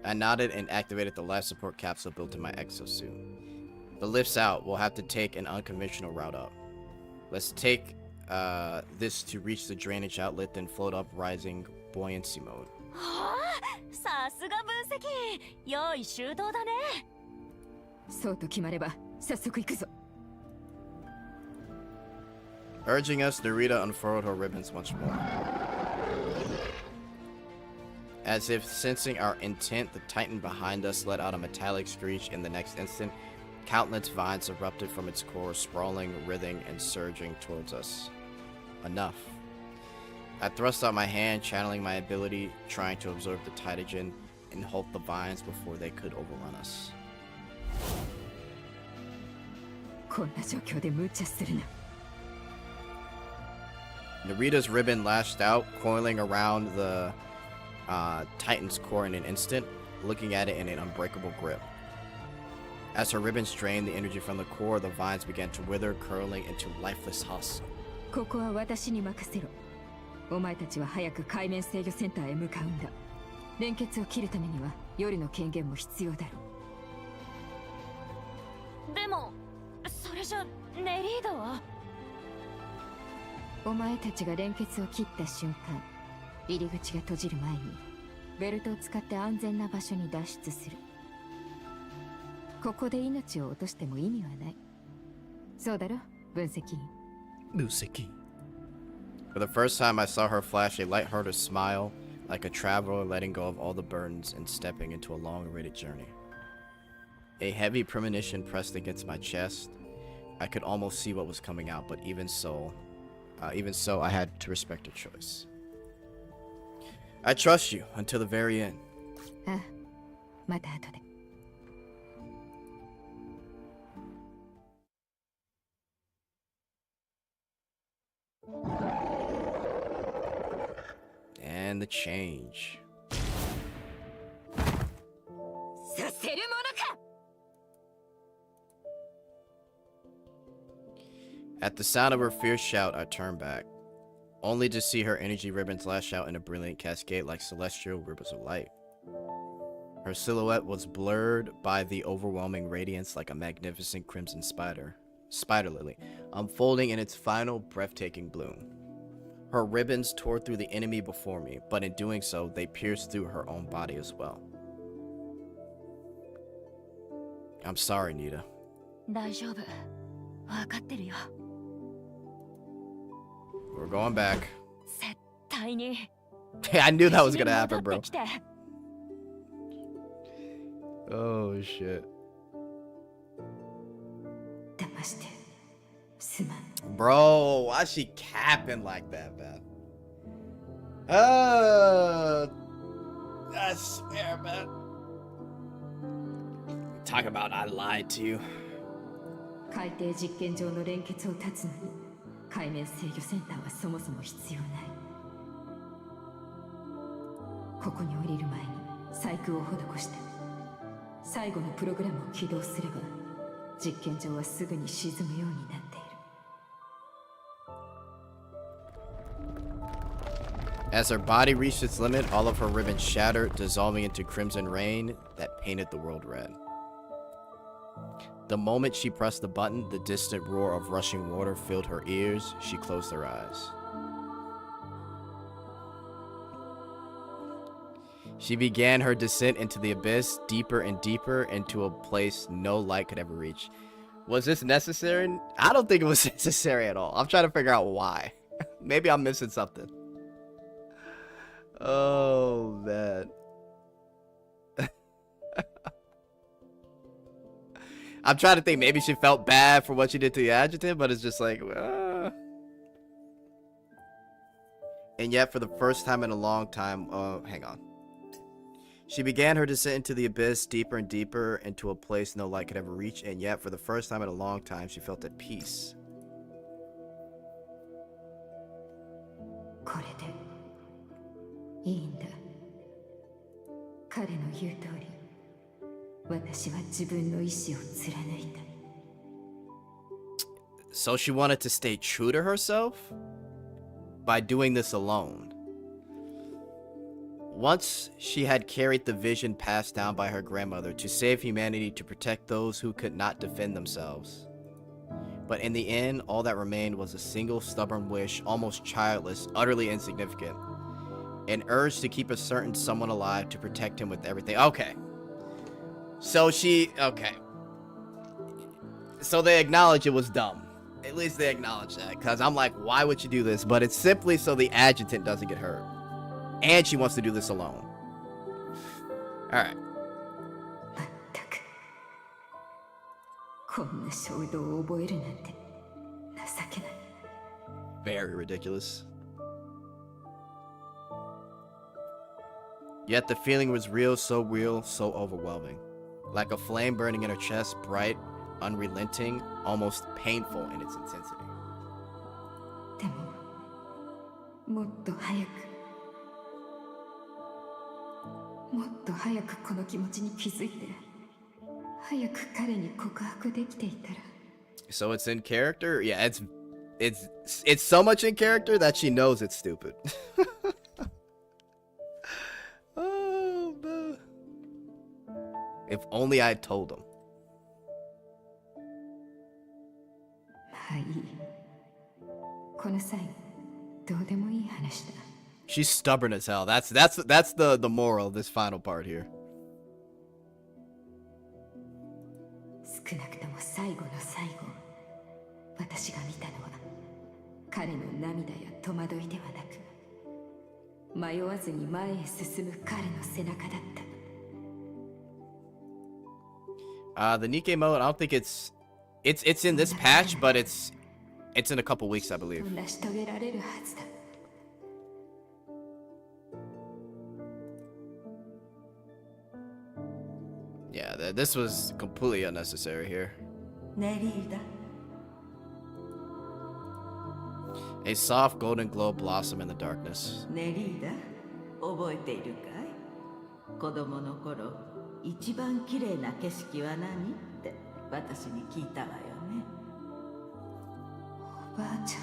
I nodded and activated the life support capsule built in my exosuit. The lift's out. We'll have to take an unconventional route up. Let's take this to reach the drainage outlet, then float up, rising buoyancy mode. はあ、さすが分析員。用意周到だね。そうと決まれば早速行くぞ。Urging us, Narita unfurled her ribbons once more. As if sensing our intent, the Titan behind us let out a metallic screech. In the next instant, countless vines erupted from its core, sprawling, writhing, and surging towards us. Enough. I thrust out my hand, channeling my ability, trying to absorb the Titagen and halt the vines before they could overrun us. こんな状況で無茶するな。Narita's ribbon lashed out, coiling around the Titan's core in an instant, looking at it in an unbreakable grip. As her ribbon strained the energy from the core, the vines began to wither, curling into lifeless husks. ここは私に任せろ。お前たちは早く海面制御センターへ向かうんだ。連結を切るためには夜の権限も必要だろう。でもそれじゃネリードは？お前たちが連結を切った瞬間、入り口が閉じる前にベルトを使って安全な場所に脱出する。ここで命を落としても意味はない。そうだろ、分析員。分析。For the first time, I saw her flash a light-hearted smile, like a traveler letting go of all the burdens and stepping into a long-awaited journey. A heavy premonition pressed against my chest. I could almost see what was coming out, but even so, I had to respect her choice. I trust you until the very end. ああ、また後で。And the change. させるものか。 At the sound of her fierce shout, I turned back, only to see her energy ribbons lash out in a brilliant cascade like celestial ribbons of light. Her silhouette was blurred by the overwhelming radiance like a magnificent crimson spider lily, unfolding in its final breathtaking bloom. Her ribbons tore through the enemy before me, but in doing so, they pierced through her own body as well. I'm sorry, Nita. 大丈夫。わかってるよ。 We're going back. 絶対に。I knew that was gonna happen, bro. 戻ってきて。 Oh shit. 騙してすまん。 Bro, why is she capping like that, man? I swear, man. Talk about I lied to you. 海底実験場の連結を断つのに海面制御センターはそもそも必要ない。ここに降りる前に細工を施して最後のプログラムを起動すれば実験場はすぐに沈むようになっている。 As her body reached its limit, all of her ribbons shattered, dissolving into crimson rain that painted the world red. The moment she pressed the button, the distant roar of rushing water filled her ears. She closed her eyes. She began her descent into the abyss, deeper and deeper, into a place no light could ever reach. Was this necessary? I don't think it was necessary at all. I'm trying to figure out why. Maybe I'm missing something. Oh, man. I'm trying to think, maybe she felt bad for what she did to the adjutant, but it's just like, And yet, for the first time in a long time, hang on. She began her descent into the abyss, deeper and deeper, into a place no light could ever reach, and yet, for the first time in a long time, she felt at peace. これでいいんだ。彼の言う通り、私は自分の意志を貫いた。 So she wanted to stay true to herself by doing this alone. Once she had carried the vision passed down by her grandmother to save humanity, to protect those who could not defend themselves. But in the end, all that remained was a single stubborn wish, almost childless, utterly insignificant. An urge to keep a certain someone alive, to protect him with everything. Okay. So okay. So they acknowledge it was dumb. At least they acknowledge that. Because I'm like, why would you do this? But it's simply so the adjutant doesn't get hurt. And she wants to do this alone. Alright. まったくこんな衝動を覚えるなんて情けない。 Very ridiculous. Yet the feeling was real, so overwhelming. Like a flame burning in her chest, bright, unrelenting, almost painful in its intensity. でも、もっと早くこの気持ちに気づいて、早く彼に告白できていたら。 So it's in character? Yeah, it's so much in character that she knows it's stupid. Oh, man. If only I told him. まあいい。この際、どうでもいい話だ。 She's stubborn as hell. That's the moral of this final part here. 少なくとも最後の最後、私が見たのは彼の涙や戸惑いではなく、迷わずに前へ進む彼の背中だった。 The Nikkei mode, I don't think it's in this patch, but it's in a couple weeks, I believe. 成し遂げられるはずだ。Yeah, this was completely unnecessary here. ネリーダ A soft golden glow blossom in the darkness. ネリーダ覚えているかい？子供の頃一番綺麗な景色は何って私に聞いたわよね。おばあち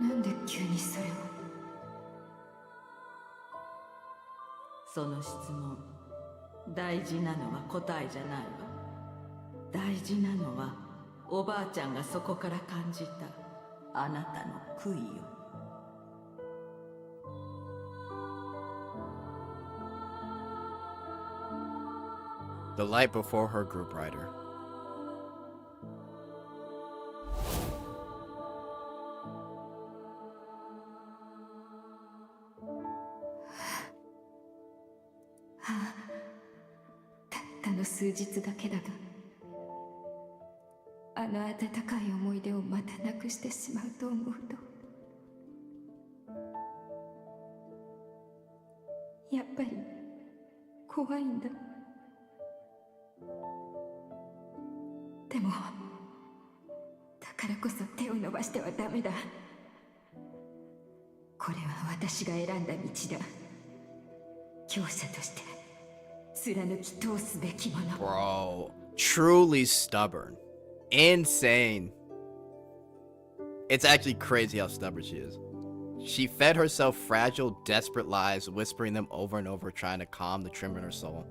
ゃん、なんで急にそれを。その質問、大事なのは答えじゃないわ。大事なのはおばあちゃんがそこから感じたあなたの悔いよ。The light before her grew brighter.「たったの数日だけだが、あの温かい思い出をまたなくしてしまうと思うと、やっぱり怖いんだ。でもだからこそ手を伸ばしてはダメだ。これは私が選んだ道だ。強者として貫き通すべきもの。 Bro, truly stubborn. Insane. It's actually crazy how stubborn she is. She fed herself fragile, desperate lies, whispering them over and over, trying to calm the tremor in her soul.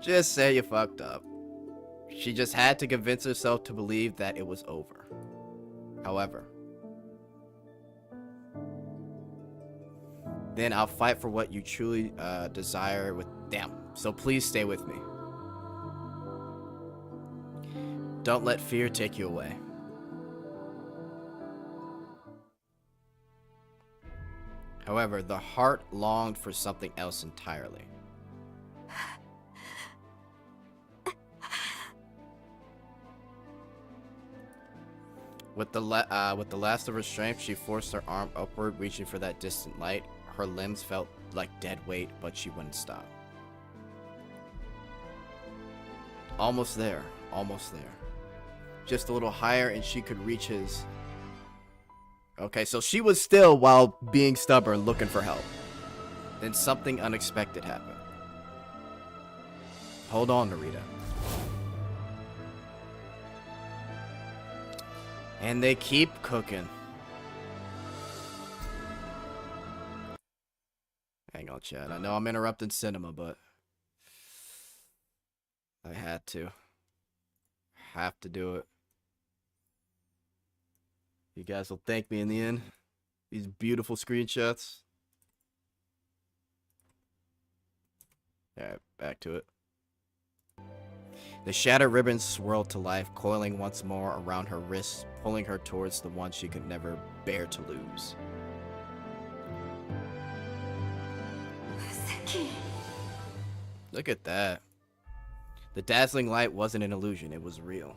Just say you fucked up. She just had to convince herself to believe that it was over. However, then I'll fight for what you truly desire with them. So please stay with me. Don't let fear take you away. However, the heart longed for something else entirely. With the last of her strength, she forced her arm upward, reaching for that distant light. Her limbs felt like dead weight, but she wouldn't stop. Almost there, almost there. Just a little higher and she could reach his. Okay, so she was still, while being stubborn, looking for help. Then something unexpected happened. Hold on, Narita. And they keep cooking. Hang on, Chad. I know I'm interrupting cinema, but I had to. Have to do it. You guys will thank me in the end. These beautiful screenshots. Alright, back to it. The shattered ribbons swirled to life, coiling once more around her wrists, pulling her towards the one she could never bear to lose. Look at that. The dazzling light wasn't an illusion, it was real.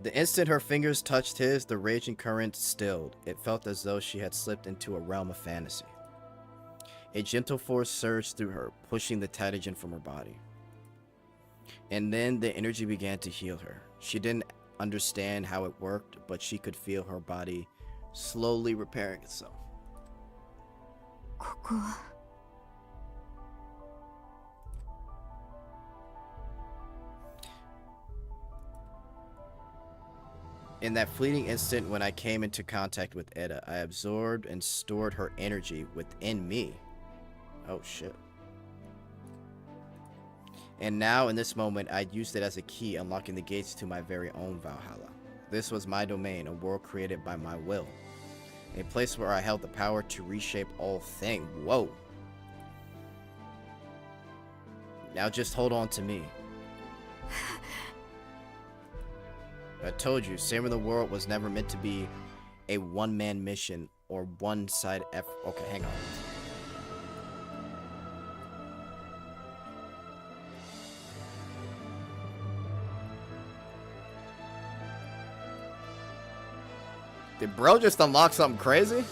The instant her fingers touched his, the raging current stilled. It felt as though she had slipped into a realm of fantasy. A gentle force surged through her, pushing the Tatagen from her body. And then the energy began to heal her. She didn't understand how it worked, but she could feel her body slowly repairing itself. ここは In that fleeting instant when I came into contact with Eda, I absorbed and stored her energy within me. Oh shit. And now in this moment, I used it as a key, unlocking the gates to my very own Valhalla. This was my domain, a world created by my will. A place where I held the power to reshape all things. Whoa. Now just hold on to me. I told you, saving the world was never meant to be a one-man mission or one-side effort. Okay, hang on. Did bro just unlock something crazy?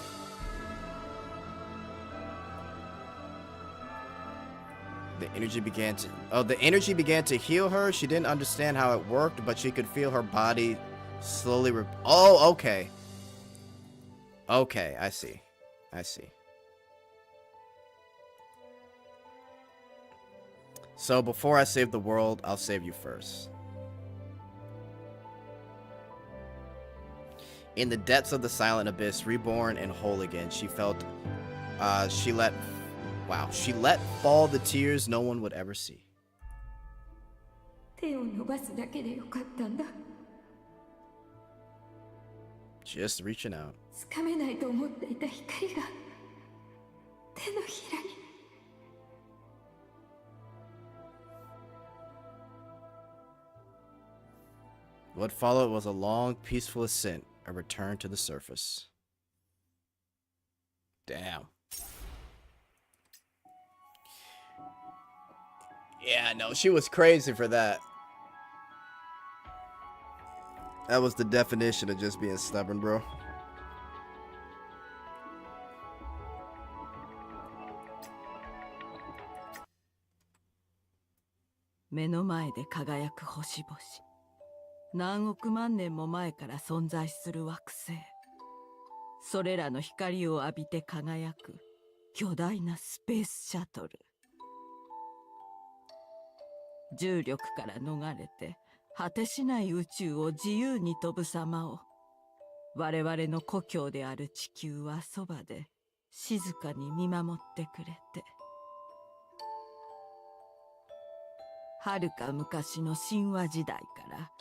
The energy began to heal her. She didn't understand how it worked, but she could feel her body slowly oh, okay. Okay, I see. So before I save the world, I'll save you first. In the depths of the silent abyss, reborn and whole again, she felt, she let fall the tears no one would ever see. Just reaching out. What followed was a long, peaceful ascent, a return to the surface. Damn. Yeah, no, she was crazy for that. That was the definition of just being stubborn, bro.何億万年も前から存在する惑星。それらの光を浴びて輝く巨大なスペースシャトル。重力から逃れて果てしない宇宙を自由に飛ぶ様を、我々の故郷である地球はそばで静かに見守ってくれて。遥か昔の神話時代から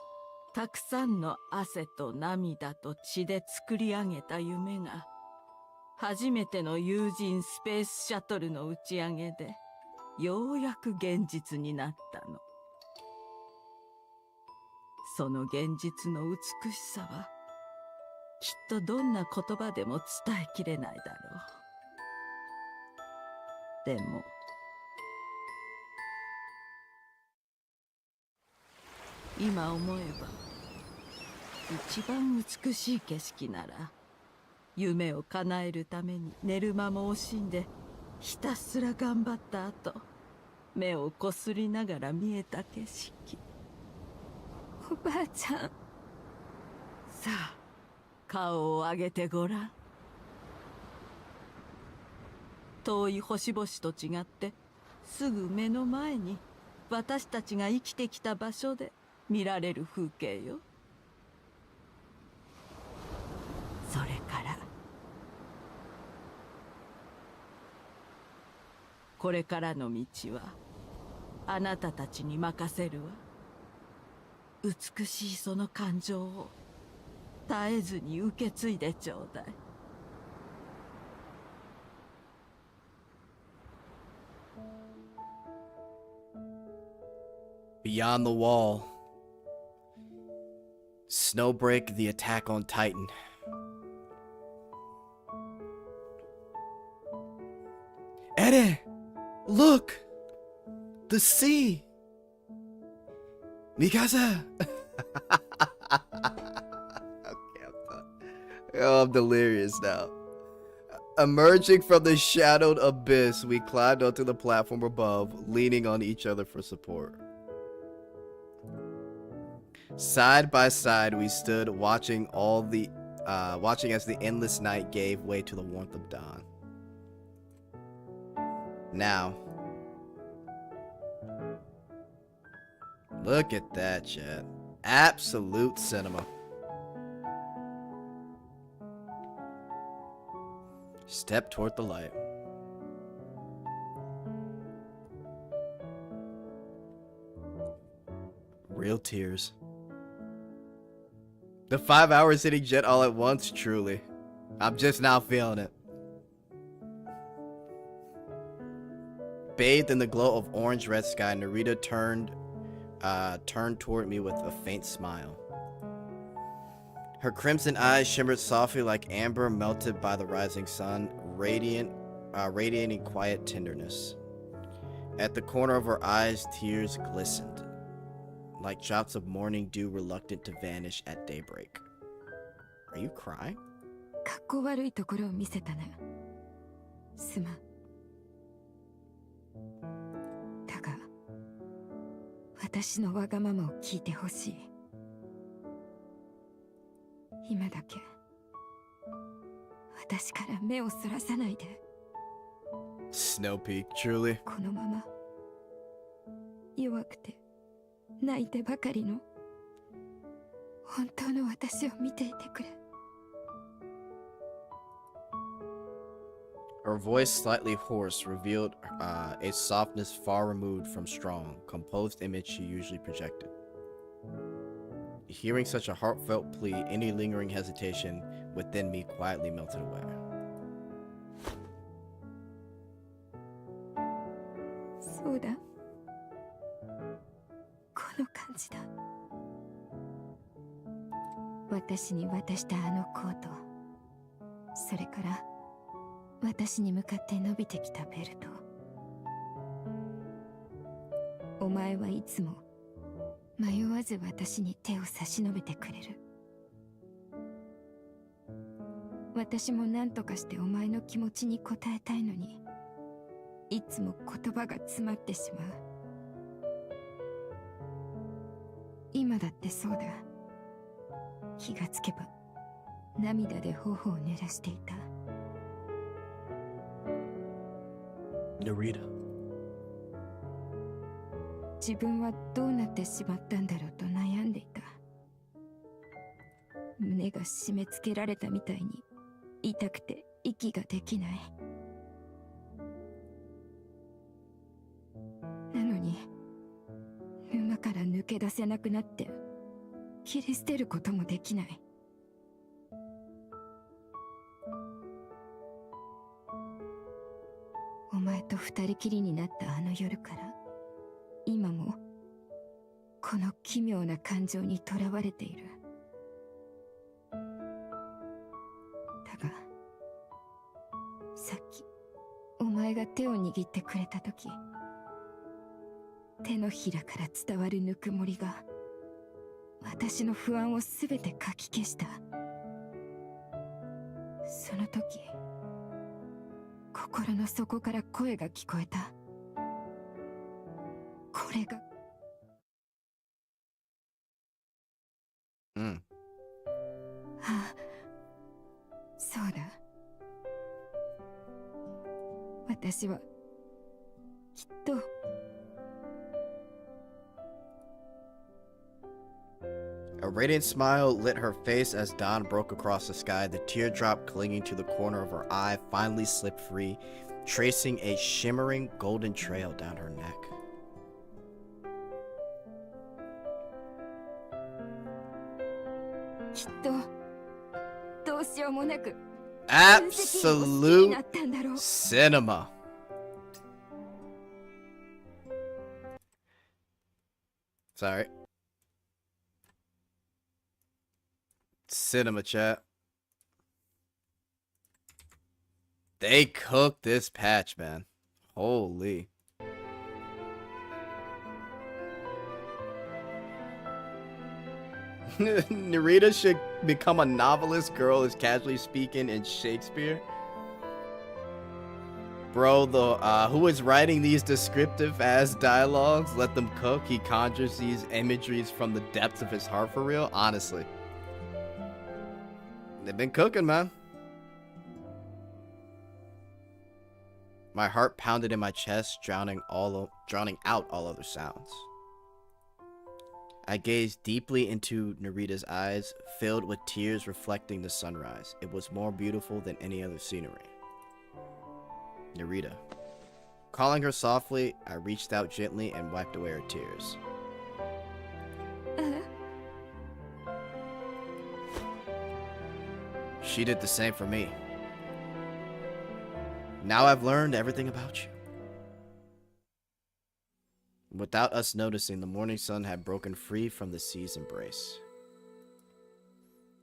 たくさんの汗と涙と血で作り上げた夢が、初めての有人スペースシャトルの打ち上げでようやく現実になったの。その現実の美しさはきっとどんな言葉でも伝えきれないだろう。でも今思えば一番美しい景色なら、夢を叶えるために寝る間も惜しんでひたすら頑張った後、目をこすりながら見えた景色。おばあちゃん、さあ顔を上げてごらん。遠い星々と違ってすぐ目の前に私たちが生きてきた場所で見られる風景よ。それからこれからの道はあなたたちに任せるわ。美しいその感情を絶えずに受け継いでちょうだい。Beyond the wall. Snowbreak, the attack on Titan. Eren! Look! The sea! Mikasa! Oh, I'm delirious now. Emerging from the shadowed abyss, we climbed onto the platform above, leaning on each other for support. Side by side, we stood watching as the endless night gave way to the warmth of dawn. Now, look at that, chat. Absolute cinema. Step toward the light. Real tears. The 5 hours hitting Jet all at once, truly. I'm just now feeling it. Bathed in the glow of orange-red sky, Narita turned toward me with a faint smile. Her crimson eyes shimmered softly like amber melted by the rising sun, radiating quiet tenderness. At the corner of her eyes, tears glistened, like drops of morning dew reluctant to vanish at daybreak. Are you crying? かっこ悪いところを見せたな。すまん。だが、私のわがままを聞いてほしい。今だけ、私から目をそらさないで。Snow Peak, truly. このまま、弱くて、泣いてばかりの、本当の私を見ていてくれ。Her voice, slightly hoarse, revealed a softness far removed from strong, composed image she usually projected. Hearing such a heartfelt plea, any lingering hesitation within me quietly melted away. そうだ。この感じだ。私に渡したあのコート。それから、私に向かって伸びてきたベルト。お前はいつも迷わず私に手を差し伸べてくれる。私も何とかしてお前の気持ちに応えたいのに、いつも言葉が詰まってしまう。今だってそうだ。気がつけば涙で頬を濡らしていた。Narita. 自分はどうなってしまったんだろうと悩んでいた。胸が締め付けられたみたいに痛くて息ができない。なのに沼から抜け出せなくなって切り捨てることもできない。お前と二人きりになったあの夜から今もこの奇妙な感情にとらわれている。だがさっきお前が手を握ってくれた時、手のひらから伝わるぬくもりが私の不安をすべてかき消した。その時心の底から声が聞こえた。これがああ、そうだ。私はきっとA radiant smile lit her face as dawn broke across the sky. The teardrop clinging to the corner of her eye finally slipped free, tracing a shimmering golden trail down her neck. きっとどうしようもなく Absolute cinema. Sorry. Cinema chat. They cooked this patch, man. Holy. Narita should become a novelist girl is casually speaking in Shakespeare. Bro, who is writing these descriptive ass dialogues? Let them cook. He conjures these imageries from the depths of his heart for real. Honestly. They've been cooking, man. My heart pounded in my chest, drowning out all other sounds. I gazed deeply into Narita's eyes, filled with tears reflecting the sunrise. It was more beautiful than any other scenery. Narita. Calling her softly, I reached out gently and wiped away her tears. She did the same for me. Now I've learned everything about you. Without us noticing, the morning sun had broken free from the sea's embrace.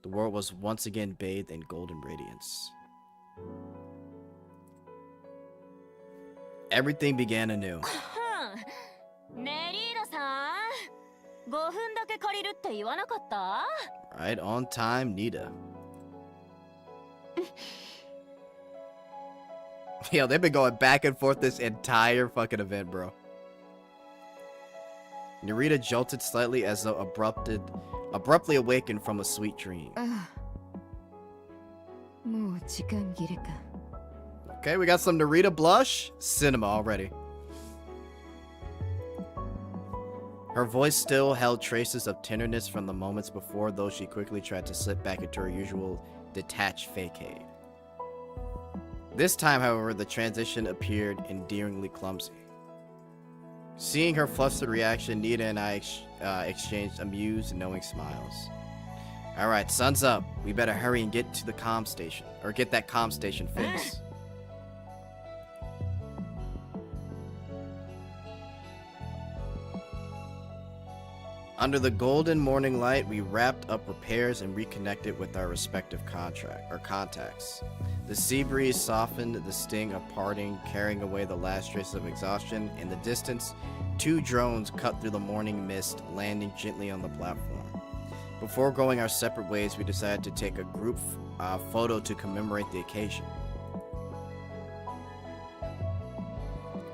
The world was once again bathed in golden radiance. Everything began anew. ネリーダさん、5分だけ借りるって言わなかった？ Right on time, Nita. ね Yo, they've been going back and forth this entire fucking event, bro. Narita jolted slightly as though abruptly awakened from a sweet dream. Okay, we got some Narita blush. Cinema already. Her voice still held traces of tenderness from the moments before, though she quickly tried to slip back into her usual detached facade. This time, however, the transition appeared endearingly clumsy. Seeing her flustered reaction, Nita and I exchanged amused, knowing smiles. Alright, sun's up. We better hurry and get to the comm station. Or get that comm station fixed. Under the golden morning light, we wrapped up repairs and reconnected with our respective contacts. The sea breeze softened the sting of parting, carrying away the last trace of exhaustion. In the distance, 2 drones cut through the morning mist, landing gently on the platform. Before going our separate ways, we decided to take a group photo to commemorate the occasion.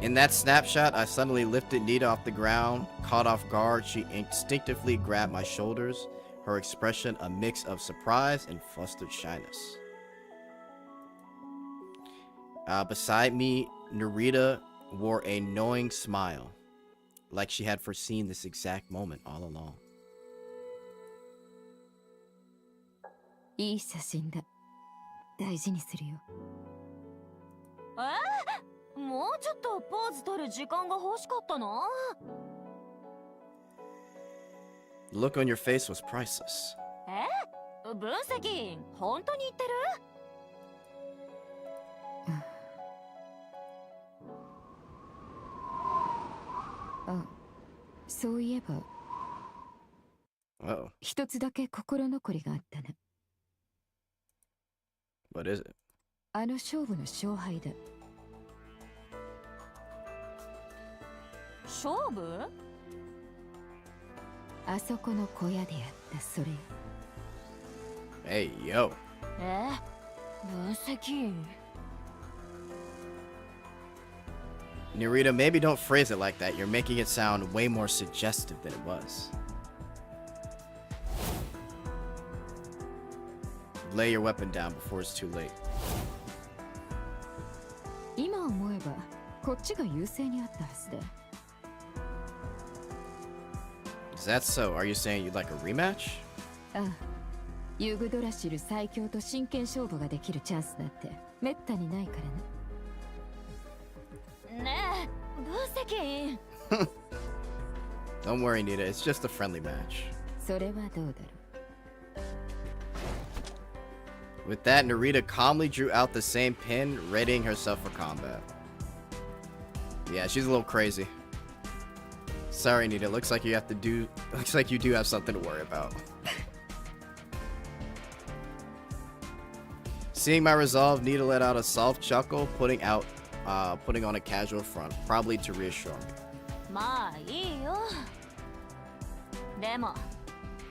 In that snapshot, I suddenly lifted Nita off the ground. Caught off guard, she instinctively grabbed my shoulders, her expression a mix of surprise and flustered shyness. Beside me, Narita wore a knowing smile, like she had foreseen this exact moment all along. いい写真だ。大事にするよ。もうちょっとポーズ取る時間が欲しかったな。The look on your face was priceless. 分析、本当に言ってる？あ、そういえば。Uh-oh. 一つだけ心残りがあったな。What is it? あの勝負の勝敗だ。勝負？あそこの小屋でやったそれ。Hey, yo. 分析。Narita, maybe don't phrase it like that. You're making it sound way more suggestive than it was. Lay your weapon down before it's too late. 今思えばこっちが優勢にあったはずだ。Is that so? Are you saying you'd like a rematch? ああ、ユグドラシル最強と真剣勝負ができるチャンスだってめったにないからね。ねえ、分析。Don't worry, Nita. It's just a friendly match. それはどうだろう。With that, Narita calmly drew out the same pin, readying herself for combat. Yeah, she's a little crazy. Sorry, Nita. Looks like you do have something to worry about. Seeing my resolve, Nita let out a soft chuckle, putting on a casual front, probably to reassure me. まあいいよ。でも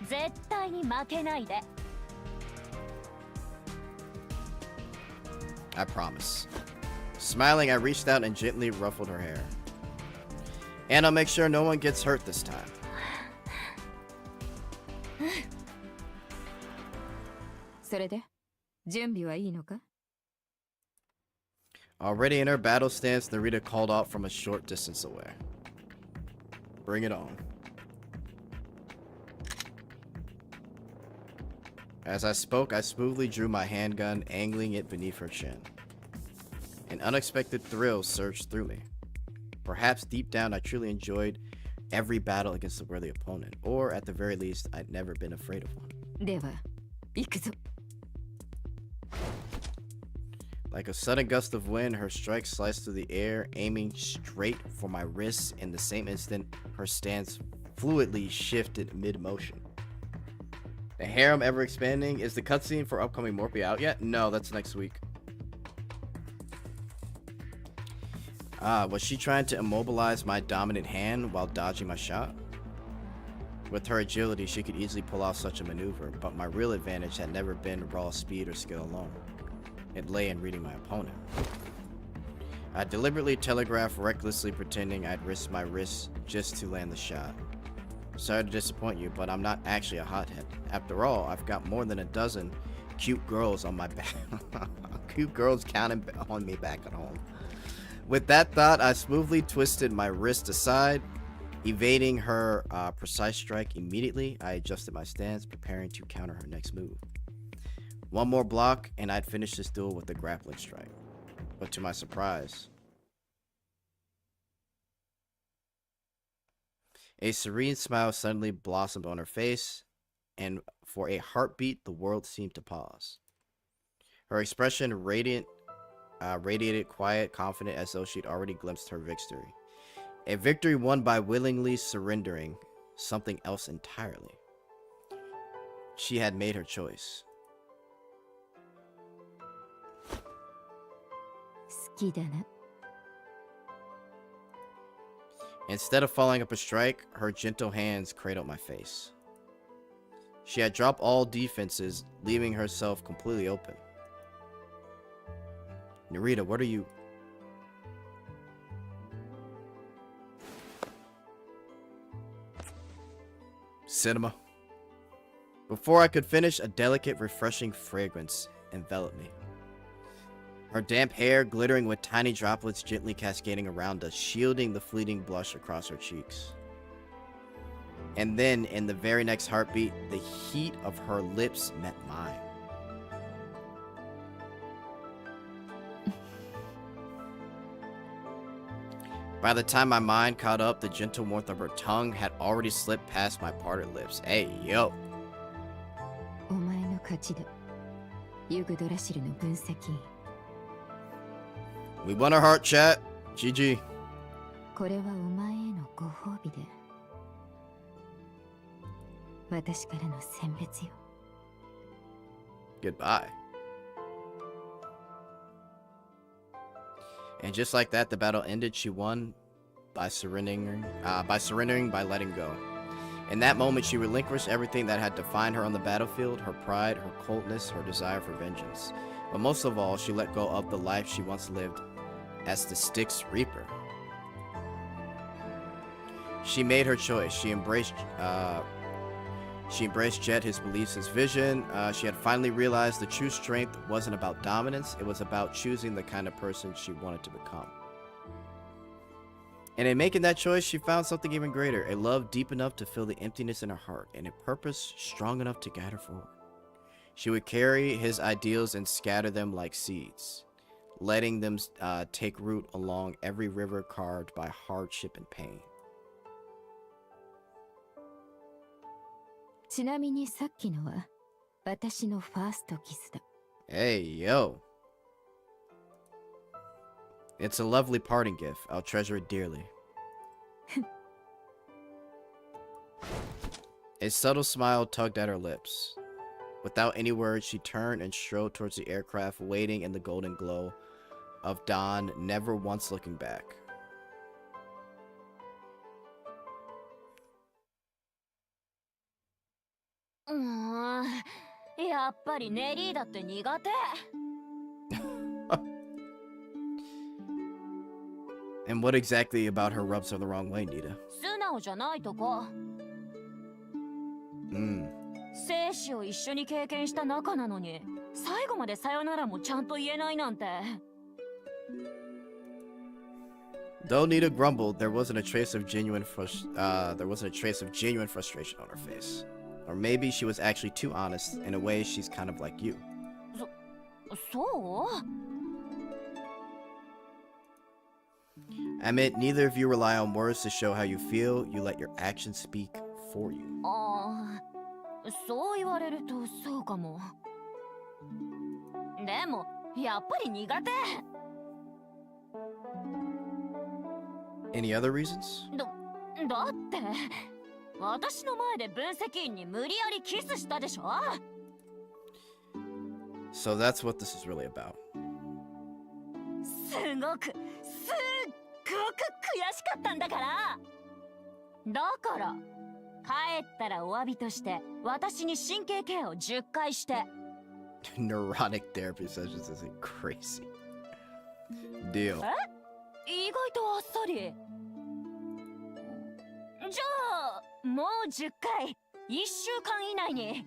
絶対に負けないで。I promise. Smiling, I reached out and gently ruffled her hair. And I'll make sure no one gets hurt this time. それで準備はいいのか？ Already in her battle stance, Narita called out from a short distance away. Bring it on. As I spoke, I smoothly drew my handgun, angling it beneath her chin. An unexpected thrill surged through me. Perhaps deep down, I truly enjoyed every battle against a worthy opponent, or at the very least, I'd never been afraid of one. では、行くぞ。Like a sudden gust of wind, her strike sliced through the air, aiming straight for my wrists. In the same instant, her stance fluidly shifted mid-motion. The harem ever expanding. Is the cutscene for upcoming Morphe out yet? No, that's next week. Was she trying to immobilize my dominant hand while dodging my shot? With her agility, she could easily pull off such a maneuver, but my real advantage had never been raw speed or skill alone. it lay in reading my opponent. I deliberately telegraphed, recklessly pretending I'd risk my wrist just to land the shot. Sorry to disappoint you, but I'm not actually a hothead. After all, I've got more than a dozen cute girls on my back. Cute girls counting on me back at home. With that thought, I smoothly twisted my wrist aside, evading her precise strike immediately. I adjusted my stance, preparing to counter her next move. One more block, and I'd finish this duel with a grappling strike. But to my surprise, a serene smile suddenly blossomed on her face, and for a heartbeat, the world seemed to pause. Her expression radiated quiet, confident, as though she'd already glimpsed her victory. A victory won by willingly surrendering something else entirely. She had made her choice. 好きだな。 Instead of following up a strike, her gentle hands cradled my face. She had dropped all defenses, leaving herself completely open. Narita, what are you? Cinema. Before I could finish, a delicate, refreshing fragrance enveloped me. Her damp hair glittering with tiny droplets gently cascading around us, shielding the fleeting blush across her cheeks. And then, in the very next heartbeat, the heat of her lips met mine. By the time my mind caught up, the gentle warmth of her tongue had already slipped past my parted lips. Hey, yo. お前の勝ちだ。ユグドラシルの分析。 We won our heart, chat. GG. これはお前へのご褒美で。私からの選別よ。 Goodbye. And just like that, the battle ended. She won by surrendering by letting go. In that moment, she relinquished everything that had defined her on the battlefield, her pride, her coldness, her desire for vengeance. But most of all, she let go of the life she once lived as the Styx Reaper. She made her choice. She embraced Jet, his beliefs, his vision. She had finally realized the true strength wasn't about dominance. It was about choosing the kind of person she wanted to become. And in making that choice, she found something even greater. A love deep enough to fill the emptiness in her heart, and a purpose strong enough to guide her forward. She would carry his ideals and scatter them like seeds, letting them take root along every river carved by hardship and pain. ちなみにさっきのは私のファーストキスだ。 Hey, yo. It's a lovely parting gift. I'll treasure it dearly. A subtle smile tugged at her lips. Without any words, she turned and strode towards the aircraft, waiting in the golden glow of dawn, never once looking back. And what exactly about her rubs her the wrong way, Nita? 素直じゃないとこ。生死を一緒に経験した仲なのに、最後までさよならもちゃんと言えないなんて。Though Nita grumbled, there wasn't a trace of genuine frustration on her face. Or maybe she was actually too honest. In a way, she's kind of like you. そう？ I admit, neither of you rely on words to show how you feel. You let your actions speak for you. ああ、そう言われるとそうかも。でも、やっぱり苦手。Any other reasons? だって、私の前で分析員に無理やりキスしたでしょ？ So that's what this is really about. すごく悔しかったんだから。だから帰ったらお詫びとして私に神経ケアを10回して Neurotic therapy sessions isn't crazy. Deal. 意外とあっさり。じゃあもう10回1週間以内に。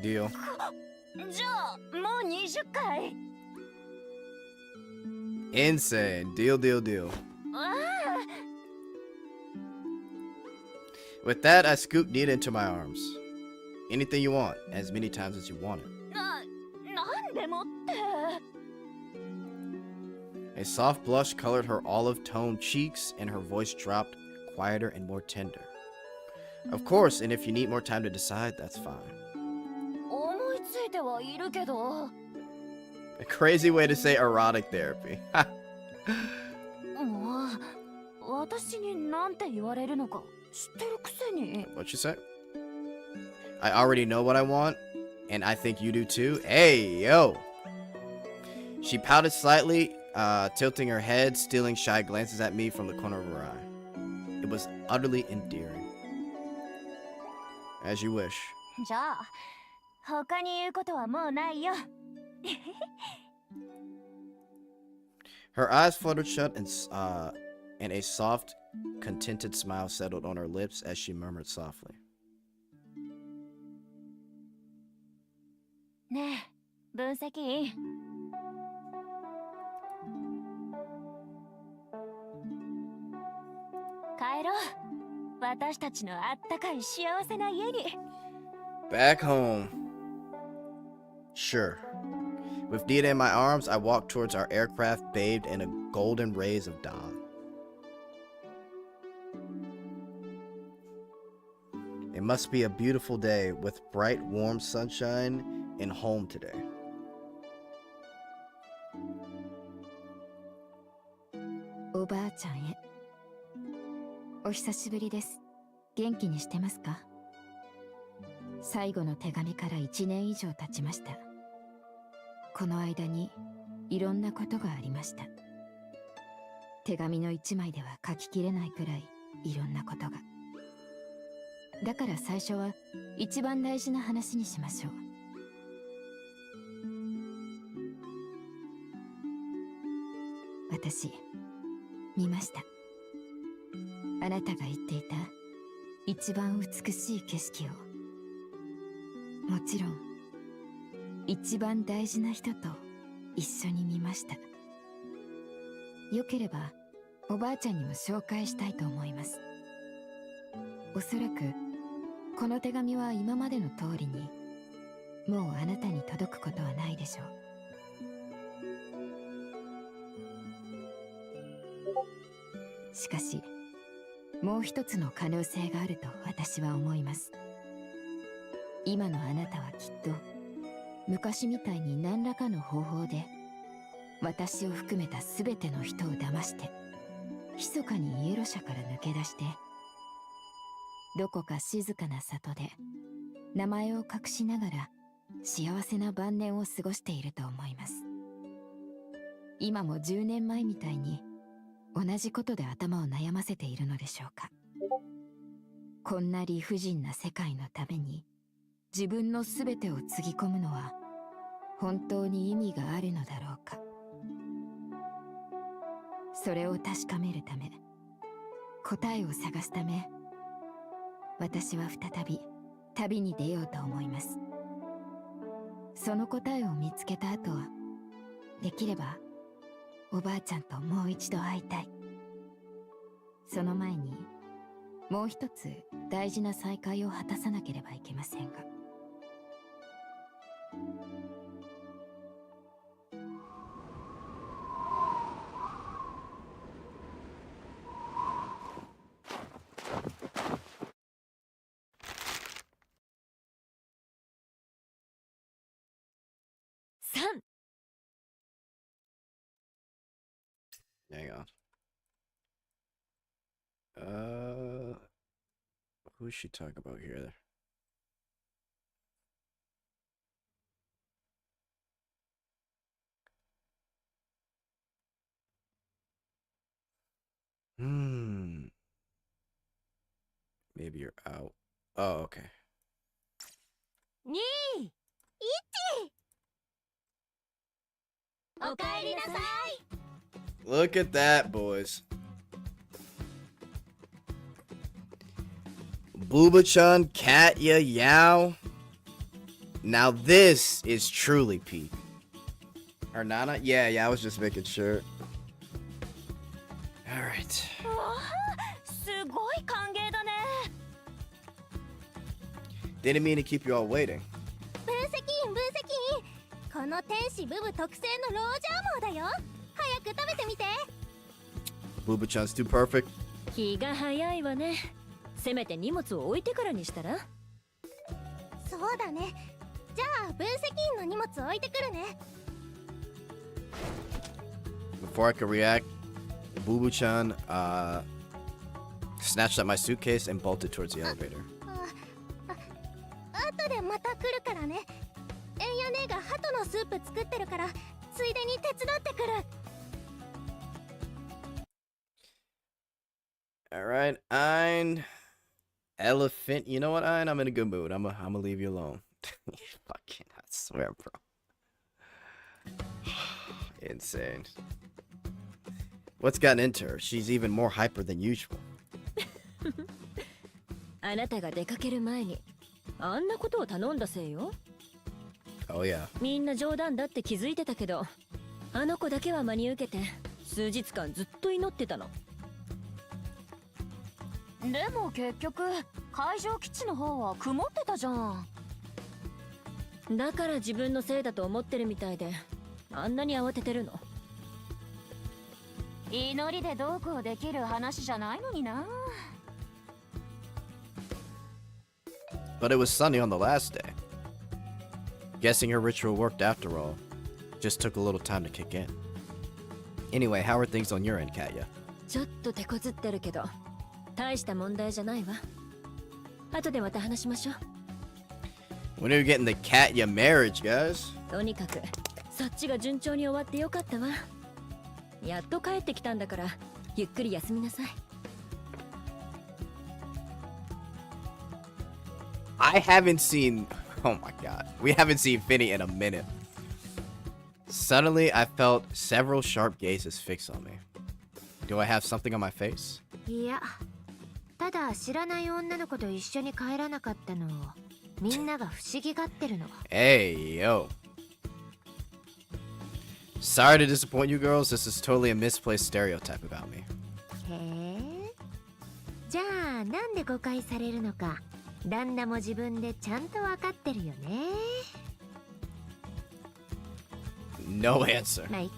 Deal. じゃあもう20回。 Insane. Deal, deal, deal. あ With that, I scooped Nita into my arms. Anything you want, as many times as you want it. なんでもって。 A soft blush colored her olive-toned cheeks, and her voice dropped quieter and more tender. Of course, and if you need more time to decide, that's fine. 思いついてはいるけど。 A crazy way to say erotic therapy. もう私になんて言われるのか知ってるくせに。 What you say? I already know what I want, and I think you do too. Hey, yo! She pouted slightly, tilting her head, stealing shy glances at me from the corner of her eye. It was utterly endearing. As you wish. じゃあ他に言うことはもうないよ。 Her eyes fluttered shut, and a soft, contented smile settled on her lips as she murmured softly. ねえ分析員。帰ろう。私たちのあったかい幸せな家に。 Back home. Sure. With Nita in my arms, I walked towards our aircraft bathed in a golden rays of dawn. It must be a beautiful day with bright, warm sunshine and home today. おばあちゃんへ。お久しぶりです。元気にしてますか？最後の手紙から1年以上経ちました。この間にいろんなことがありました。手紙の1枚では書ききれないくらいいろんなことが。だから最初は一番大事な話にしましょう。私見ました。あなたが言っていた一番美しい景色を。もちろん一番大事な人と一緒に見ました。よければおばあちゃんにも紹介したいと思います。おそらくこの手紙は今までの通りにもうあなたに届くことはないでしょう。しかしもう一つの可能性があると私は思います。今のあなたはきっと昔みたいに何らかの方法で私を含めた全ての人を騙して密かにイエロ社から抜け出してどこか静かな里で名前を隠しながら幸せな晩年を過ごしていると思います。今も10年前みたいに同じことで頭を悩ませているのでしょうか。こんな理不尽な世界のために自分の全てをつぎ込むのは本当に意味があるのだろうか。それを確かめるため、答えを探すため、私は再び旅に出ようと思います。その答えを見つけた後は、できればおばあちゃんともう一度会いたい。その前にもう一つ大事な再会を果たさなければいけませんが。3 Hang on. Who's she talking about here? Maybe you're out. Oh, okay. 2おかえりなさい。 Look at that, boys. Booba-chan, Katya, Yao. Now this is truly peak. Or Nana? Yeah, I was just making sure. Alright. すごい歓迎だね。 Didn't mean to keep you all waiting. 分析員分析員、この天使ブブ特製のロージャーモーだよ。早く食べてみて。 Booba-chan's too perfect. 気が早いわね。せめて荷物を置いてからにしたら。そうだね。じゃあ分析員の荷物置いてくるね。 Before I could react, Booba-chan snatched up my suitcase and bolted towards the elevator. 後でまた来るからね。エンヤ姉が鳩のスープ作ってるから、ついでに手伝ってくる。 Alright, Ein. Elephant. You know what, Ein? I'm in a good mood. I'm gonna leave you alone. Fucking, I swear, bro. Insane. What's gotten into her? She's even more hyper than usual. あなたが出かける前にあんなことを頼んだせいよ。 Oh, yeah. みんな冗談だって気づいてたけど、あの子だけは真に受けて数日間ずっと祈ってたの。でも結局海上基地の方は曇ってたじゃん。だから自分のせいだと思ってるみたいで、あんなに慌ててるの。祈りでどうこうできる話じゃないのにな。 But it was sunny on the last day. Guessing her ritual worked after all. Just took a little time to kick in. Anyway, how are things on your end, Katya? ちょっと手こずってるけど、大した問題じゃないわ。後でまた話しましょう。 When are you getting the Katya marriage, guys? とにかくそっちが順調に終わってよかったわ。やっと帰ってきたんだからゆっくり休みなさい。 I haven't seen... Oh my god. We haven't seen Finny in a minute. Suddenly, I felt several sharp gazes fixed on me. Do I have something on my face? いや、ただ知らない女の子と一緒に帰らなかったのをみんなが不思議がってるの。 Hey, yo. Sorry to disappoint you girls. This is totally a misplaced stereotype about me. へえ。じゃあなんで誤解されるのか、旦那も自分でちゃんと分かってるよね。 No answer. まあいっか。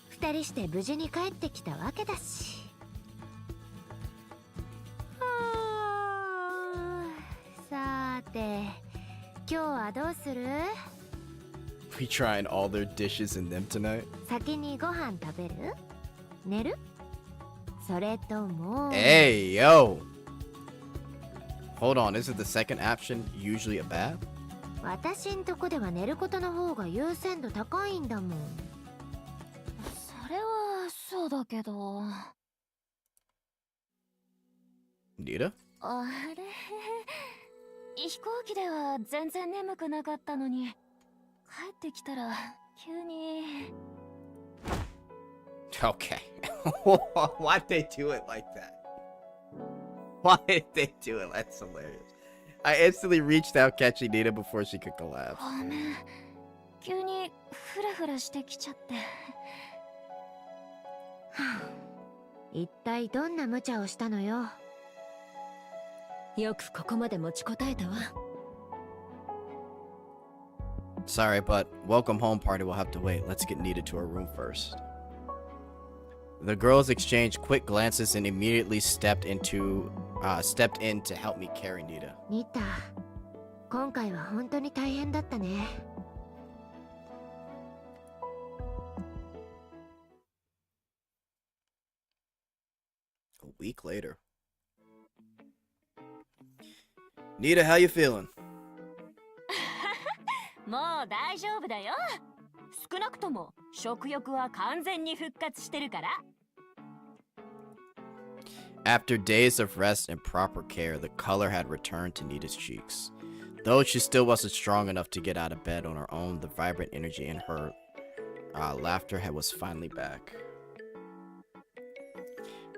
二人して無事に帰ってきたわけだし。さーて、今日はどうする？ We trying all their dishes in them tonight? 先にご飯食べる？寝る？それとも Hey, yo. Hold on, isn't the second option usually a bath? 私んとこでは寝ることの方が優先度高いんだもん。それはそうだけど。 Nita? あれ、飛行機では全然眠くなかったのに、帰ってきたら急に。 Okay. Why'd they do it like that? Why did they do it? That's hilarious. I instantly reached out catching Nita before she could collapse. ごめん、急にフラフラしてきちゃって。一体どんな無茶をしたのよ。よくここまで持ちこたえたわ。 Sorry, but welcome home party will have to wait. Let's get Nita to her room first. The girls exchanged quick glances and immediately stepped in to help me carry Nita. ニタ、今回は本当に大変だったね。A week later. Nita, how you feeling? もう大丈夫だよ。少なくとも食欲は完全に復活してるから。 After days of rest and proper care, the color had returned to Nita's cheeks. Though she still wasn't strong enough to get out of bed on her own, the vibrant energy in her laughter was finally back.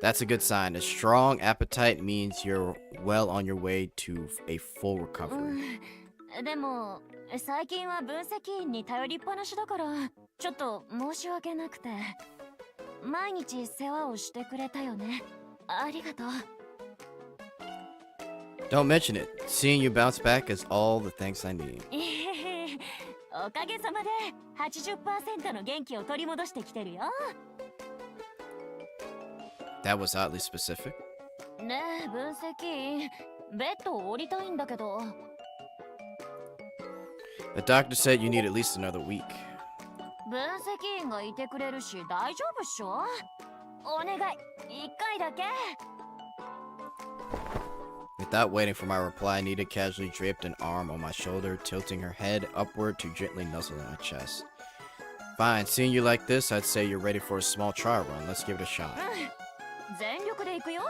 That's a good sign. A strong appetite means you're well on your way to a full recovery. でも最近は分析員に頼りっぱなしだからちょっと申し訳なくて毎日世話をしてくれたよねありがとう Don't mention it. Seeing you bounce back is all the thanks I need. おかげさまで 80% の元気を取り戻してきてるよ That was oddly specific. ねえ分析員ベッドを降りたいんだけど The doctor said you need at least another week. 分析員がいてくれるし大丈夫っしょお願い一回だけ Without waiting for my reply, Nita casually draped an arm on my shoulder, tilting her head upward to gently nuzzle in my chest. Fine, seeing you like this, I'd say you're ready for a small trial run. Let's give it a shot. 全力で行くよ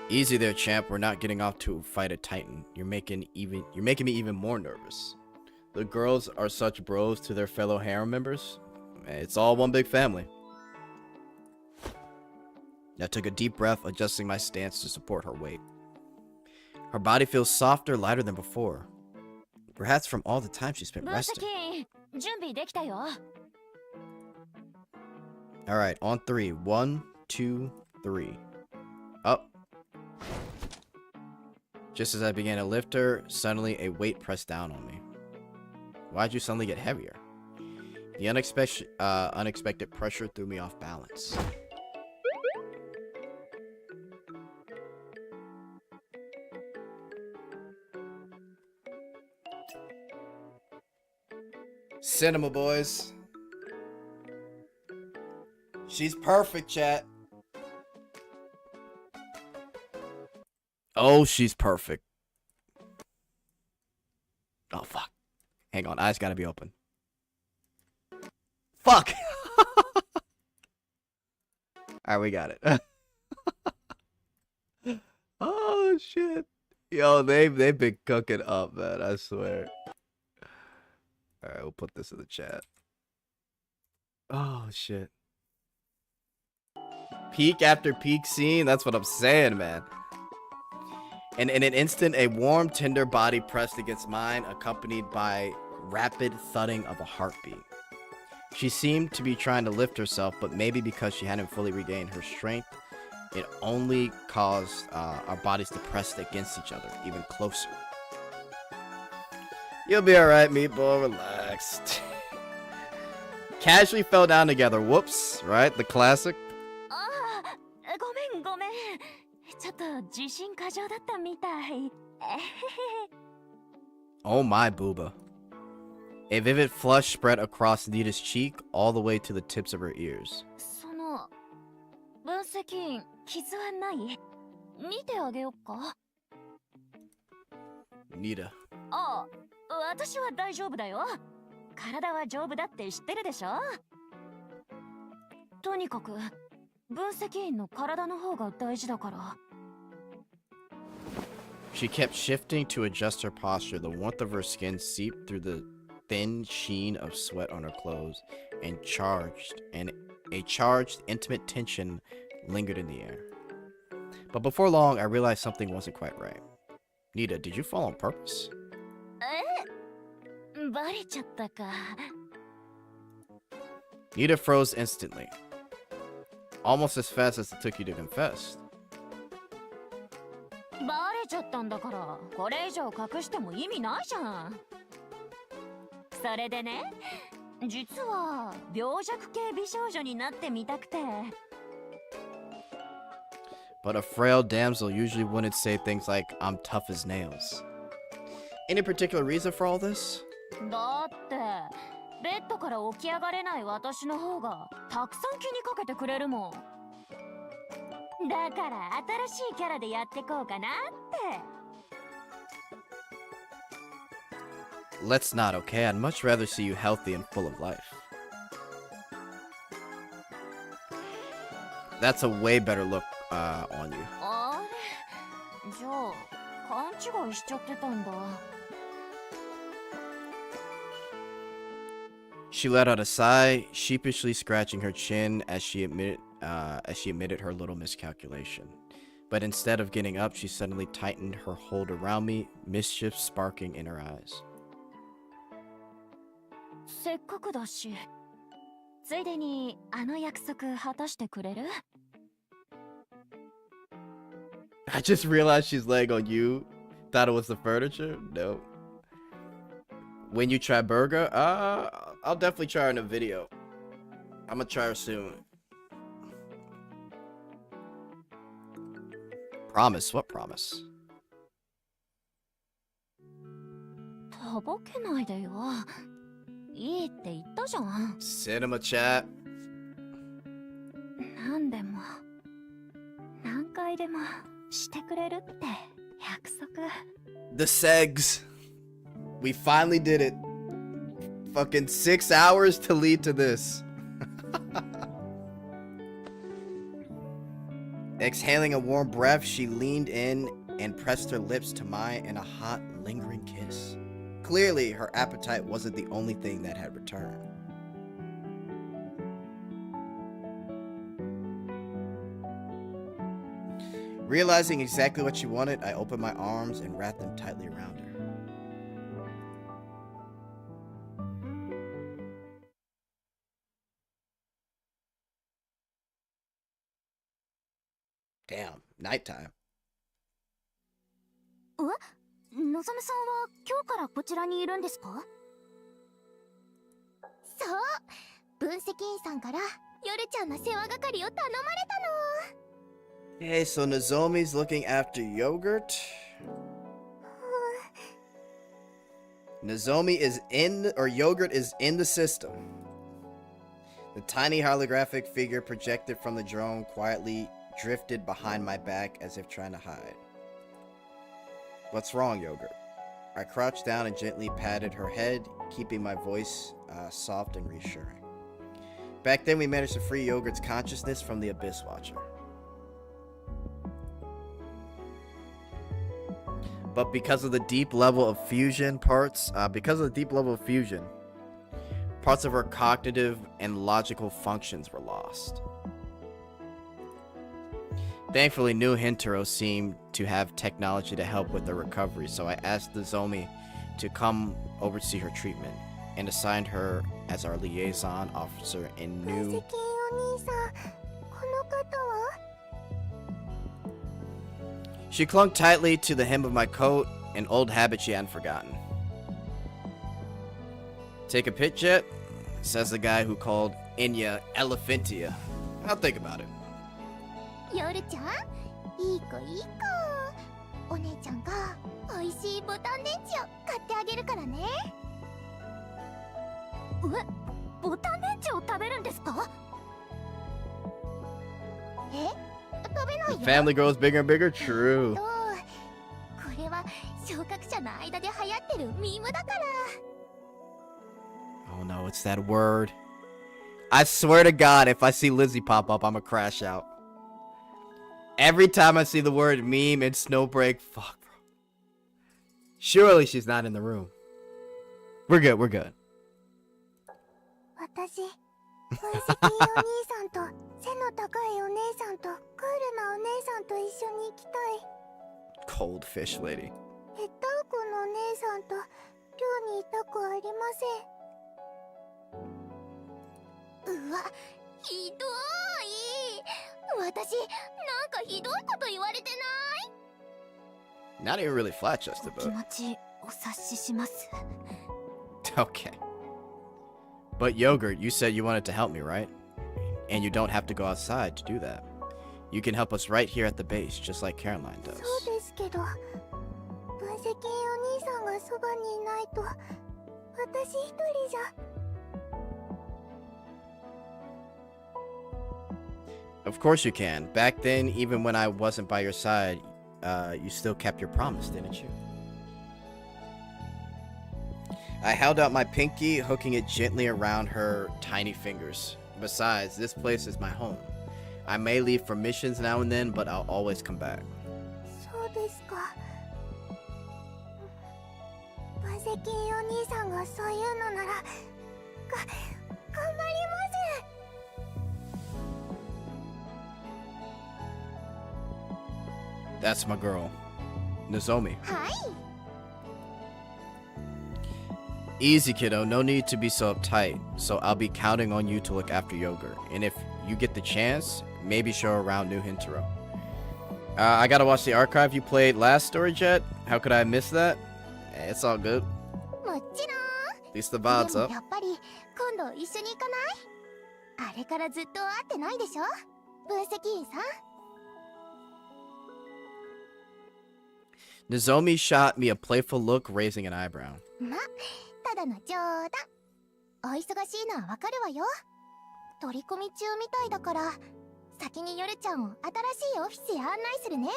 Easy there, champ. We're not getting off to fight a titan. You're making me even more nervous. The girls are such bros to their fellow harem members. It's all one big family. I took a deep breath, adjusting my stance to support her weight. Her body feels softer, lighter than before. Perhaps from all the time she spent 分 resting. 析準備できたよ Alright, on 3. 1, 2, 3. Up. Just as I began to lift her, suddenly a weight pressed down on me. Why'd you suddenly get heavier? The unexpected pressure threw me off balance. Cinema boys. She's perfect, chat. Oh, she's perfect. Oh, fuck. Hang on, eyes gotta be open. Fuck! Alright, we got it. Oh, shit. Yo, they've been cooking up, man, I swear. Alright, we'll put this in the chat. Oh, shit. Peak after peak scene, that's what I'm saying, man. And in an instant, a warm, tender body pressed against mine, accompanied by rapid thudding of a heartbeat. She seemed to be trying to lift herself, but maybe because she hadn't fully regained her strength, it only caused our bodies to press against each other even closer. You'll be alright, meatball, relaxed. Casually fell down together, whoops, right? The classic. ああごめんごめんちょっと自信過剰だったみたい Oh my booba. A vivid flush spread across Nita's cheek all the way to the tips of her ears. その分析員傷はない見てあげよっか Nita. ああ私は大丈夫だよ体は丈夫だって知ってるでしょとにかく分析員の体の方が大事だから She kept shifting to adjust her posture. The warmth of her skin seeped through the thin sheen of sweat on her clothes and a charged, intimate tension lingered in the air. But before long, I realized something wasn't quite right. Nita, did you fall on purpose? えバレちゃったか Nita froze instantly. Almost as fast as it took you to confess. バレちゃったんだからこれ以上隠しても意味ないじゃんそれでね実は病弱系美少女になってみたくて But a frail damsel usually wouldn't say things like, I'm tough as nails. Any particular reason for all this? だってベッドから起き上がれない私の方がたくさん気にかけてくれるもんだから新しいキャラでやってこうかなって Let's not, okay? I'd much rather see you healthy and full of life. That's a way better look on you. あれじゃあ勘違いしちゃってたんだ。 She let out a sigh, sheepishly scratching her chin as she admitted her little miscalculation. But instead of getting up, she suddenly tightened her hold around me, mischief sparking in her eyes. せっかくだし、ついでにあの約束果たしてくれる？ I just realized she's laying on you. Thought it was the furniture? No. When you try burger? I'll definitely try her in a video. I'm gonna try her soon. Promise? What promise? とぼけないでよ。いいって言ったじゃん。 Cinema chat. 何でも何回でもしてくれるって約束。 The segs. We finally did it. Fucking 6 hours to lead to this. Exhaling a warm breath, she leaned in and pressed her lips to mine in a hot, lingering kiss. Clearly, her appetite wasn't the only thing that had returned. Realizing exactly what she wanted, I opened my arms and wrapped them tightly around her. Damn, nighttime. のぞむさんは今日からこちらにいるんですか？そう、分析員さんから夜ちゃんの世話係を頼まれたの。 Okay, so Nozomi's looking after Yogurt. Nozomi is Yogurt is in the system. The tiny holographic figure projected from the drone quietly drifted behind my back as if trying to hide. What's wrong, Yogurt? I crouched down and gently patted her head, keeping my voice soft and reassuring. Back then, we managed to free Yogurt's consciousness from the Abyss Watcher. But because of the deep level of fusion parts of her cognitive and logical functions were lost. Thankfully, new Hintaro seemed to have technology to help with the recovery, so I asked Nozomi to come oversee her treatment and assigned her as our liaison officer in new... She clung tightly to the hem of my coat, an old habit she hadn't forgotten. Take a pitch yet? Says the guy who called Inya Elephantia. I'll think about it. 夜ちゃん、いい子いい子。お姉ちゃんが美味しいボタン電池を買ってあげるからね。ボタン電池を食べるんですか？食べないよ。 Family grows bigger and bigger? True. これは昇格者の間で流行ってるミームだから。 Oh no, it's that word. I swear to God, if I see Lizzie pop up, I'm gonna crash out. Every time I see the word meme and Snowbreak, fuck, bro. Surely she's not in the room. We're good, we're good. 私、分析員お兄さんと背の高いお姉さんとクールなお姉さんと一緒に行きたい。 Cold fish lady. ヘッダウ君のお姉さんと寮にいたくありません。うわ、ひどい。私、なんかひどいこと言われてない？ Not even really flat chested, 気 but 持ちお察しします。 okay. But Yogurt, you said you wanted to help me, right? And you don't have to go outside to do that. You can help us right here at the base, just like Caroline does. そうですけど、分析員お兄さんがそばにいないと、私一人じゃ。 Of course you can. Back then, even when I wasn't by your side, you still kept your promise, didn't you? I held out my pinky, hooking it gently around her tiny fingers. Besides, this place is my home. I may leave for missions now and then, but I'll always come back. そうですか。バゼキンお兄さんがそういうのなら、頑張ります。 That's my girl, Nozomi. はい。 Easy, kiddo. No need to be so uptight. So I'll be counting on you to look after Yogurt. And if you get the chance, maybe show around New Hintaro. I gotta watch the archive you played last story, Jet. How could I miss that? It's all good. もちろん。 At least the vibes でも up. やっぱり今度一緒に行かない？あれからずっと会ってないでしょ？分析員さん。 Nozomi shot me a playful look, raising an eyebrow. ま、ただの冗談。お忙しいのはわかるわよ。取り込み中みたいだから、先に夜ちゃんを新しいオフィスへ案内するね。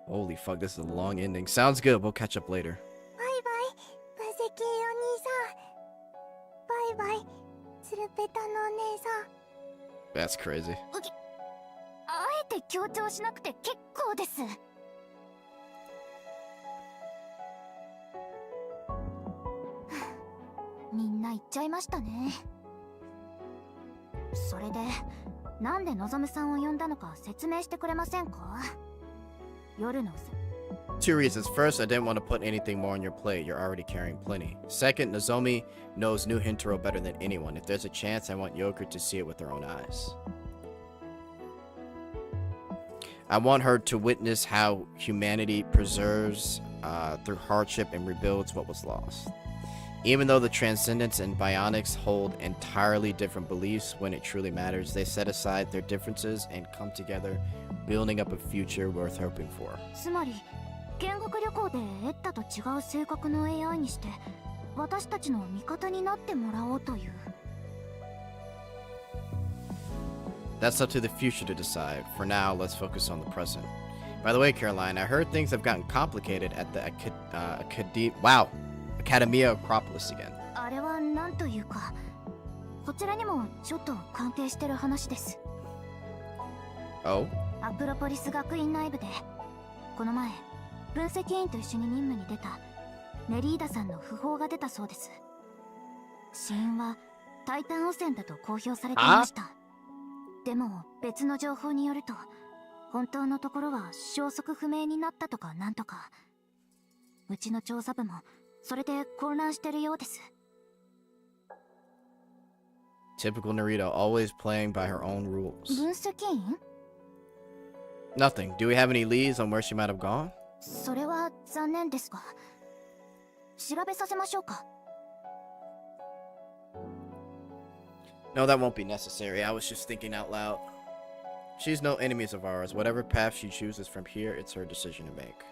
Holy fuck, this is a long ending. Sounds good. We'll catch up later. バイバイ、バゼキンお兄さん。バイバイ、ツルペタのお姉さん。 That's crazy. あえて強調しなくて結構です。みんな行っちゃいましたね。それで、なんでのぞむさんを呼んだのか説明してくれませんか？夜の Two reasons. First, I didn't want to put anything more on your plate. You're already carrying plenty. Second, Nozomi knows New Hintaro better than anyone. If there's a chance, I want Yogurt to see it with her own eyes. I want her to witness how humanity preserves through hardship and rebuilds what was lost. Even though the Transcendents and Bionics hold entirely different beliefs, when it truly matters, they set aside their differences and come together, building up a future worth hoping for. つまり、見学旅行でエッタと違う性格の AI にして、私たちの味方になってもらおうという。That's up to the future to decide. For now, let's focus on the present. By the way, Caroline, I heard things have gotten complicated at the Academia Acropolis again. あれはなんというか、こちらにもちょっと関係してる話です。Oh? アクロポリス学院内部で、この前、分析員と一緒に任務に出たネリーダさんの訃報が出たそうです。死因はタイタン汚染だと公表されていました。でも別の情報によると、本当のところは消息不明になったとかなんとか。うちの調査部もそれで混乱してるようです。Typical Narita, always playing by her own rules. 分析員？ Nothing. Do we have any leads on where she might have gone? それは残念ですが、調べさせましょうか。No, that won't be necessary. I was just thinking out loud. She's no enemies of ours. Whatever path she chooses from here, it's her decision to make.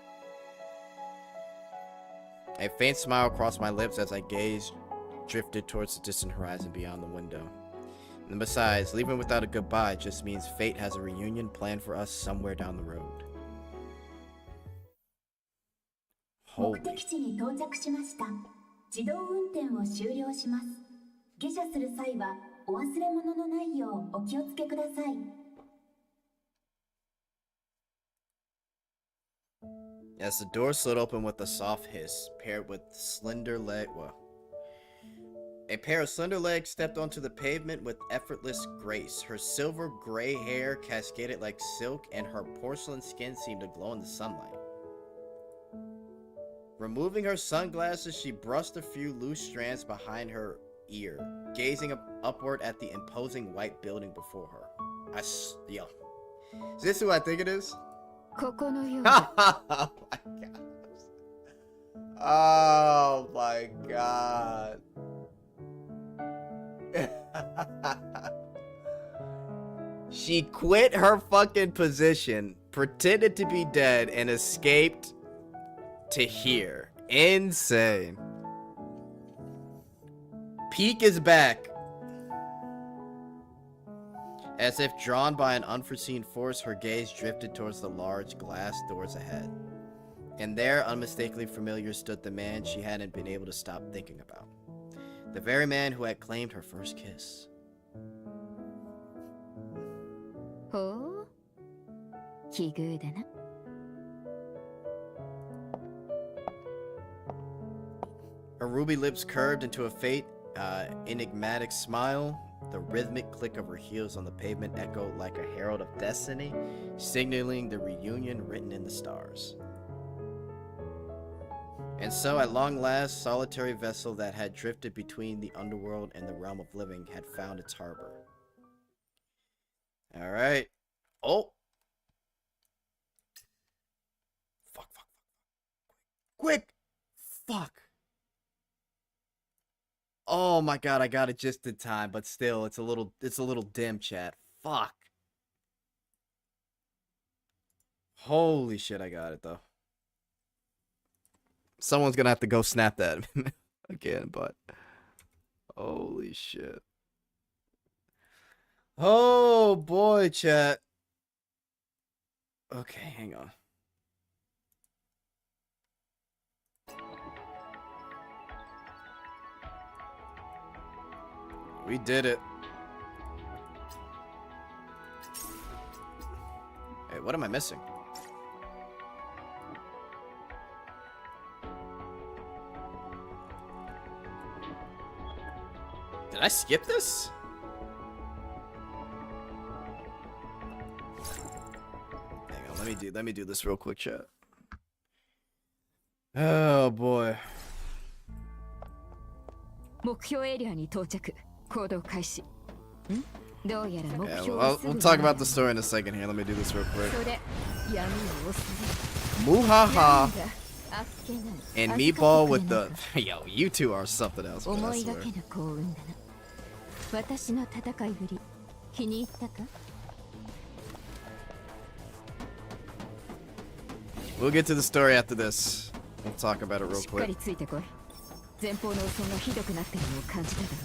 A faint smile crossed my lips as I gazed, drifted towards the distant horizon beyond the window. And besides, leaving without a goodbye just means fate has a reunion planned for us somewhere down the road. 目 Holy. 的地に到着しました。自動運転を終了します。下車する際はお忘れ物のないようお気をつけください。As the door slid open with a soft hiss, paired with slender leg. Well, a pair of slender legs stepped onto the pavement with effortless grace. Her silver gray hair cascaded like silk, and her porcelain skin seemed to glow in the sunlight. Removing her sunglasses, she brushed a few loose strands behind her ear, gazing upward at the imposing white building before her. Yo. Is this who I think it is? ここのよう Oh my god. She quit her fucking position, pretended to be dead, and escaped to here. Insane. Peak is back. As if drawn by an unforeseen force, her gaze drifted towards the large glass doors ahead. And there, unmistakably familiar, stood the man she hadn't been able to stop thinking about. The very man who had claimed her first kiss. ほう、奇遇だな。Her ruby lips curved into a faint, enigmatic smile. The rhythmic click of her heels on the pavement echoed like a herald of destiny, signaling the reunion written in the stars. And so, at long last, solitary vessel that had drifted between the underworld and the realm of living had found its harbor. Alright. Oh! Fuck. Quick! Fuck! Oh my god, I got it just in time, but still, it's a little dim, chat. Fuck. Holy shit, I got it, though. Someone's gonna have to go snap that again, but... Holy shit. Oh boy, chat. Okay, hang on. We did it. Hey, what am I missing? Did I skip this? Hang on, let me do this real quick, chat. Oh boy. 目標エリアに到着。行動開始。どうやら目 Yeah, 標 we'll talk about the story in a second here. Let me do this real quick. それ、闇を押す。 Muhaha あっけない。 and Meatball with the... Yo, you two are something else, man, 思 I いが swear. けぬ幸運だな。私の戦いぶり、気に入ったか？ We'll get to the story after this. We'll talk about it real しっかり quick. ついてこい。前方の嘘がひどくなってるのを感じただろう。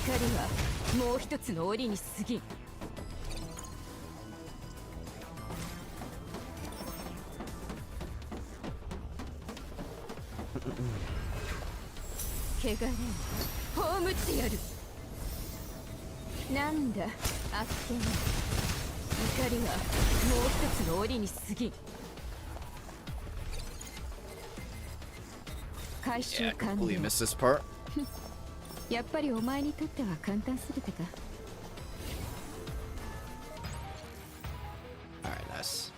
怒りはもう一つの檻に過ぎん。汚れを葬ってやる。なんだ、あっけない。怒りはもう一つの檻に過ぎん。回収 Yeah, I 完 completely 了。 missed this part. やっぱりお前にとっては簡単すぎてか。Alright, nice.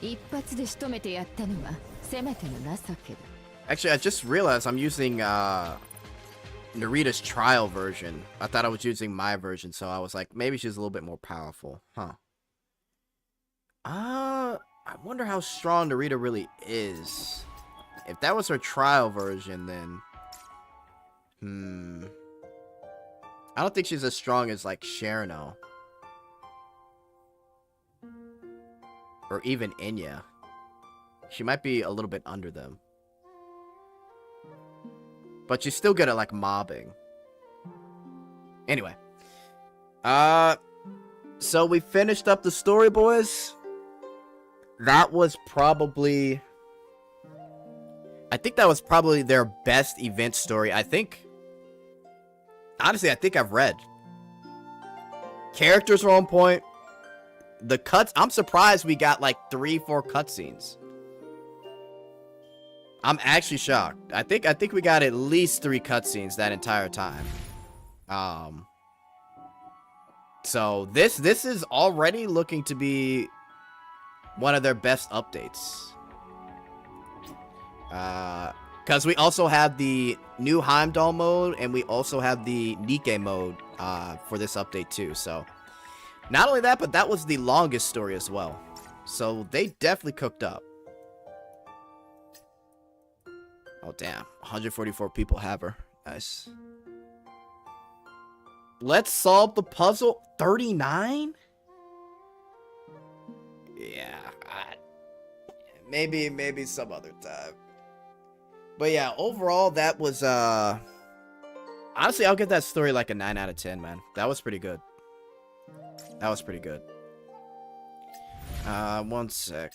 一発で仕留めてやったのはせめての情けだ。 Actually, I just realized I'm using Narita's trial version. I thought I was using my version, so I was like, maybe she's a little bit more powerful. Huh. I wonder how strong Narita really is. If that was her trial version, then... I don't think she's as strong as, like, Sharino. Or even Inya. She might be a little bit under them. But she's still good at, like, mobbing. Anyway. So we finished up the story, boys. That was probably... I think that was probably their best event story. I think... Honestly, I think I've read. Characters were on point. The cuts... I'm surprised we got, like, 3-4 cutscenes. I'm actually shocked. I think we got at least 3 cutscenes that entire time. So this is already looking to be one of their best updates. Because we also have the new Heimdall mode and we also have the Nikke mode for this update too. So not only that, but that was the longest story as well. So they definitely cooked up. Oh, damn. 144 people have her. Nice. Let's solve the puzzle. 39? Yeah. Maybe some other time. But yeah, overall, that was, honestly, I'll give that story like a 9 out of 10, man. That was pretty good. That was pretty good. One sec.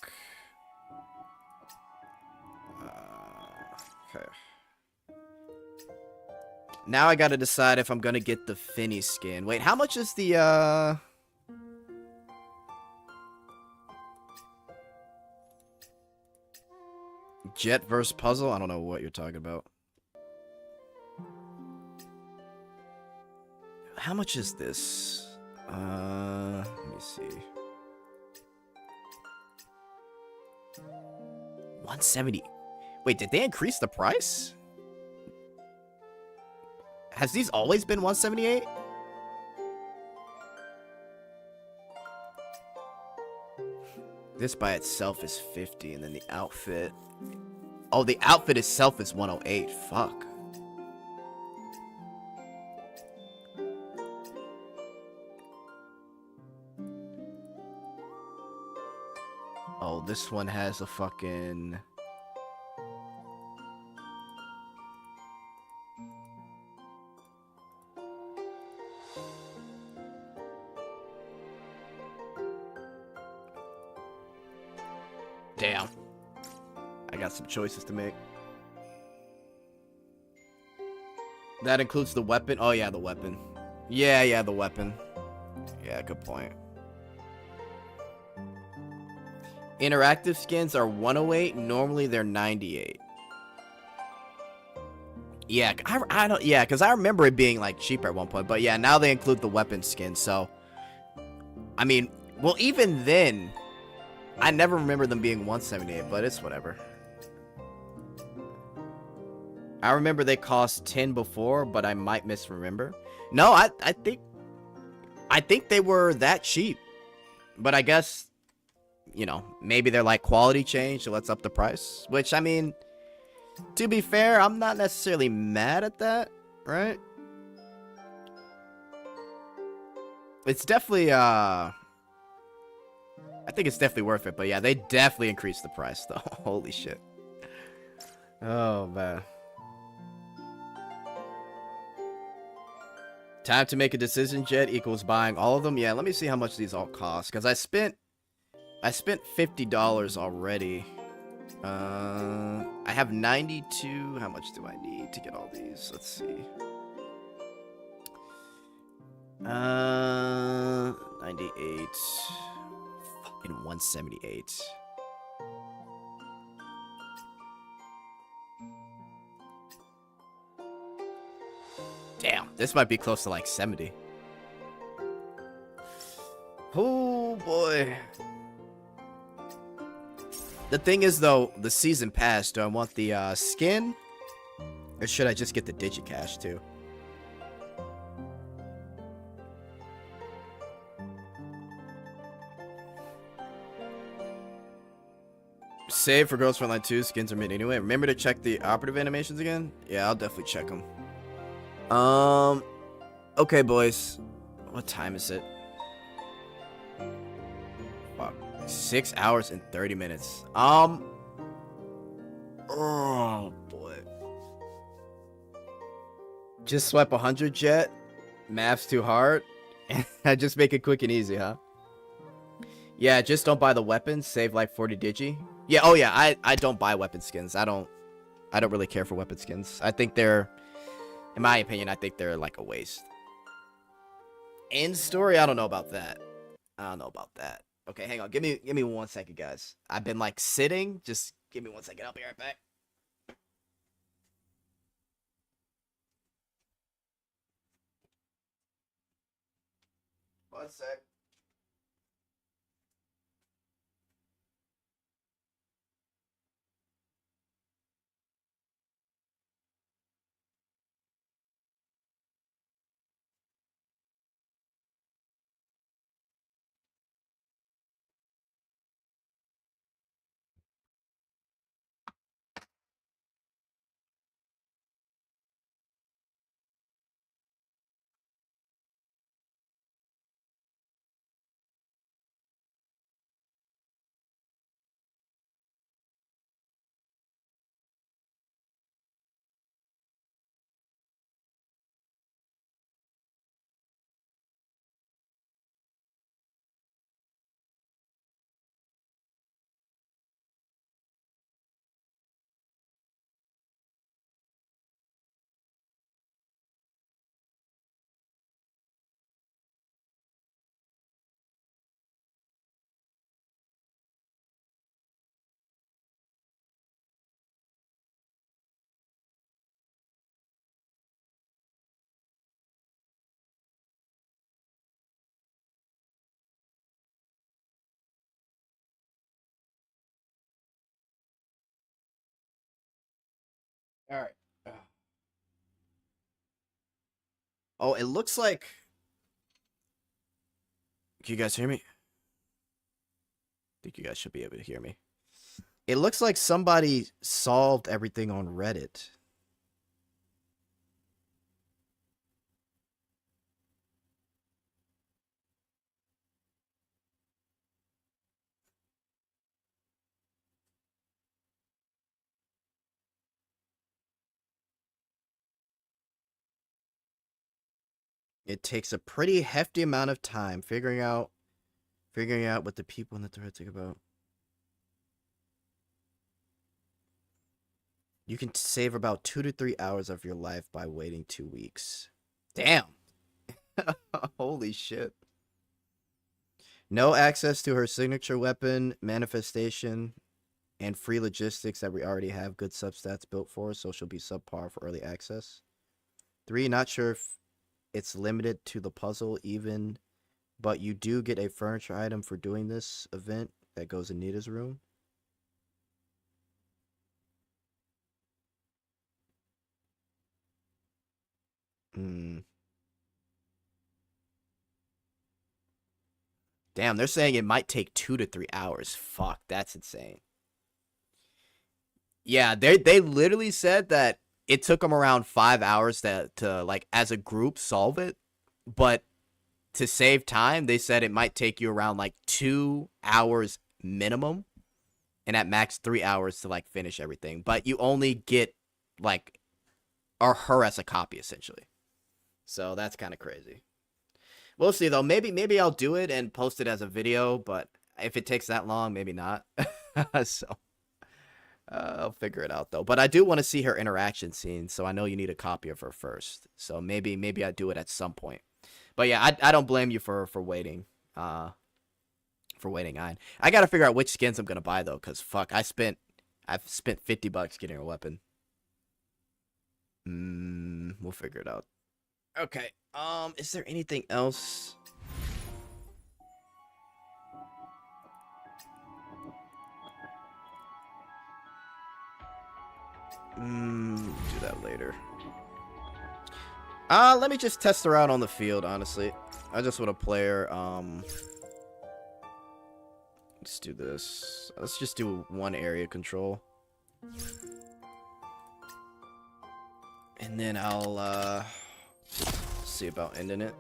Now I gotta decide if I'm gonna get the Finny skin. Wait, how much is the, Jet versus Puzzle? I don't know what you're talking about. How much is this? Let me see. 170. Wait, did they increase the price? Has these always been 178? This by itself is 50, and then the outfit. Oh, the outfit itself is 108. Fuck. Oh, this one has a fucking... Damn. I got some choices to make. That includes the weapon? Oh, yeah, the weapon. Yeah, the weapon. Yeah, good point. Interactive skins are 108. Normally, they're 98. Yeah, I don't... Yeah, because I remember it being, like, cheaper at one point. But, yeah, now they include the weapon skin, so... I mean, well, even then... I never remember them being 178, but it's whatever. I remember they cost 10 before, but I might misremember. No, I think they were that cheap. But I guess, you know, maybe they're like quality change, so let's up the price. Which, I mean, to be fair, I'm not necessarily mad at that, right? It's definitely, I think it's definitely worth it, but yeah, they definitely increased the price, though. Holy shit. Oh, man. Time to make a decision, Jet, equals buying all of them. Yeah, let me see how much these all cost, because I spent $50 already. I have 92. How much do I need to get all these? Let's see. 98. Fucking 178. Damn, this might be close to like 70. Oh boy. The thing is though, the season pass, do I want the skin? Or should I just get the Digicash too? Save for Girls Frontline 2, skins are mid anyway. Remember to check the operative animations again? Yeah, I'll definitely check them. Okay, boys. What time is it? Fuck. 6 hours and 30 minutes. Oh, boy. Just swipe 100, Jet? Math's too hard? I just make it quick and easy, huh? Yeah, just don't buy the weapons. Save like 40 digi. Yeah, oh yeah, I don't buy weapon skins. I don't really care for weapon skins. I think they're, in my opinion, I think they're like a waste. End story? I don't know about that. Okay, hang on. Give me 1 second, guys. I've been like sitting. Just give me 1 second. I'll be right back. 1 sec. All right. Oh, it looks like... Can you guys hear me? I think you guys should be able to hear me. It looks like somebody solved everything on Reddit. It takes a pretty hefty amount of time figuring out what the people in the thread think about. You can save about 2 to 3 hours of your life by waiting 2 weeks. Damn. Holy shit. No access to her signature weapon, manifestation, and free logistics that we already have good substats built for, so she'll be subpar for early access. 3, not sure if it's limited to the puzzle even, but you do get a furniture item for doing this event that goes in Nita's room. Damn, they're saying it might take 2 to 3 hours. Fuck, that's insane. Yeah, they literally said that it took them around 5 hours to like as a group solve it, but to save time, they said it might take you around like 2 hours minimum, and at max 3 hours to like finish everything. But you only get like her as a copy essentially. So that's kind of crazy. We'll see though. Maybe I'll do it and post it as a video, but if it takes that long, maybe not. So I'll figure it out though. But I do want to see her interaction scene, so I know you need a copy of her first. So maybe I do it at some point. But yeah, I don't blame you for waiting. I gotta figure out which skins I'm gonna buy though, cause fuck, I've spent $50 getting a weapon. We'll figure it out. Okay. Is there anything else? Do that later. Let me just test her out on the field, honestly. I just want to play her, let's do this. Let's just do one area control. And then I'll, see about ending it.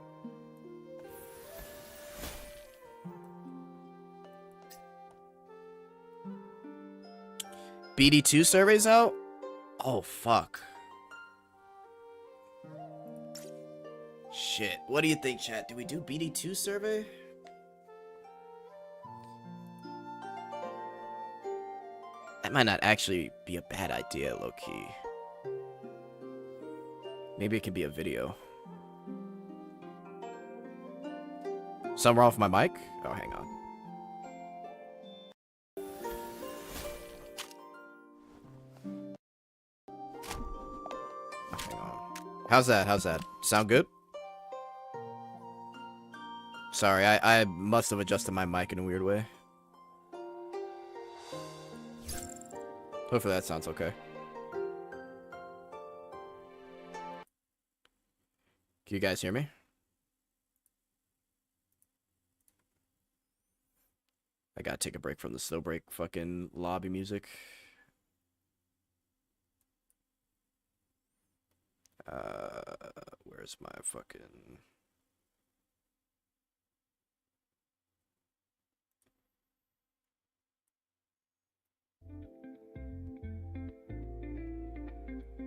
BD2 survey's out? Oh, fuck. Shit. What do you think, chat? Do we do BD2 survey? That might not actually be a bad idea, low-key. Maybe it could be a video. Something wrong with my mic? Oh, hang on. Hang on. How's that? Sound good? Sorry, I must have adjusted my mic in a weird way. Hopefully that sounds okay. Can you guys hear me? I gotta take a break from the slow break fucking lobby music. Where's my fucking...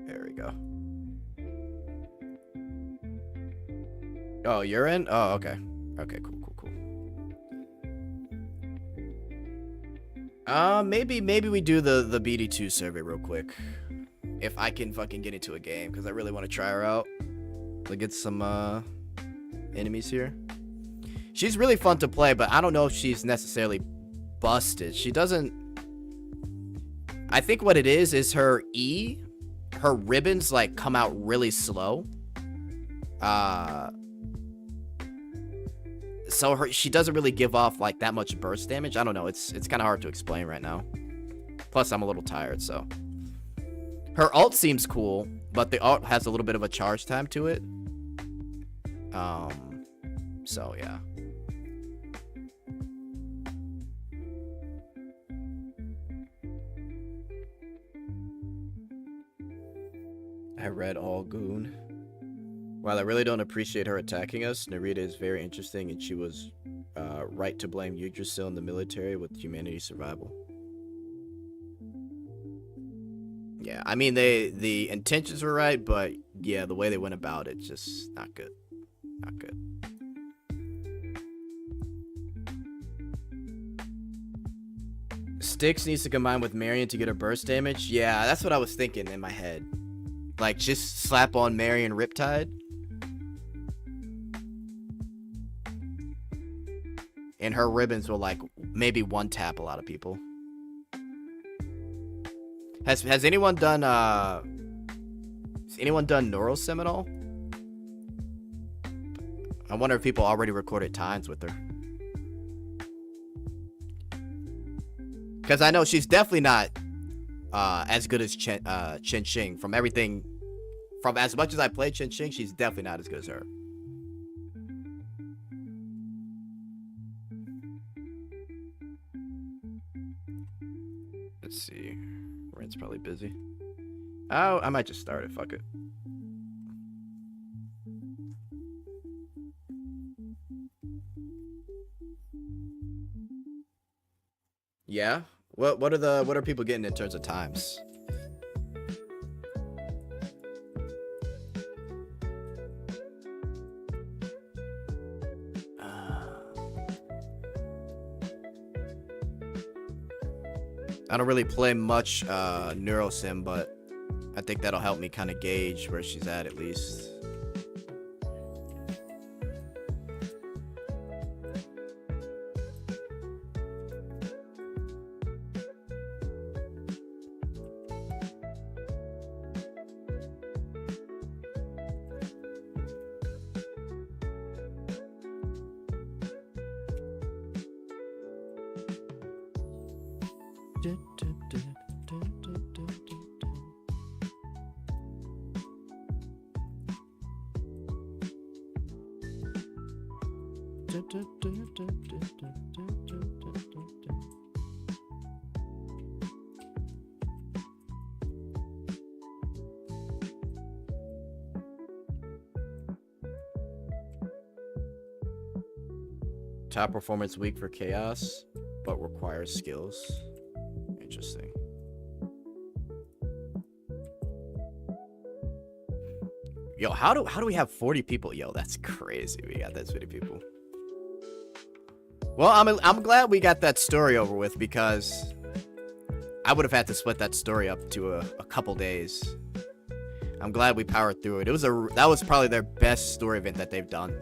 There we go. Oh, you're in? Oh, okay. Okay, cool. Maybe we do the BD2 survey real quick. If I can fucking get into a game, because I really want to try her out. To get some, enemies here. She's really fun to play, but I don't know if she's necessarily busted. She doesn't... I think what it is her E... Her ribbons, like, come out really slow. So she doesn't really give off like that much burst damage. I don't know. It's kind of hard to explain right now. Plus, I'm a little tired, so. Her ult seems cool, but the ult has a little bit of a charge time to it. So yeah. I read all goon. While I really don't appreciate her attacking us, Narita is very interesting, and she was right to blame Yggdrasil in the military with humanity's survival. Yeah, I mean, the intentions were right, but yeah, the way they went about it, just not good. Not good. Styx needs to combine with Marion to get her burst damage. Yeah, that's what I was thinking in my head. Like, just slap on Marion Riptide. And her ribbons will, like, maybe one-tap a lot of people. Has anyone done Neural Seminole? I wonder if people already recorded times with her. Because I know she's definitely not as good as Chen Xing. From everything, from as much as I played Chen Xing, she's definitely not as good as her. Let's see. Rent's probably busy. Oh, I might just start it. Fuck it. Yeah. What are people getting in terms of times? I don't really play much Neurosim, but I think that'll help me kind of gauge where she's at least. Top performance week for Chaos, but requires skills. Interesting. Yo, how do we have 40 people? Yo, that's crazy. We got that many people. Well, I'm glad we got that story over with, because I would have had to split that story up to a couple days. I'm glad we powered through it. That was probably their best story event that they've done.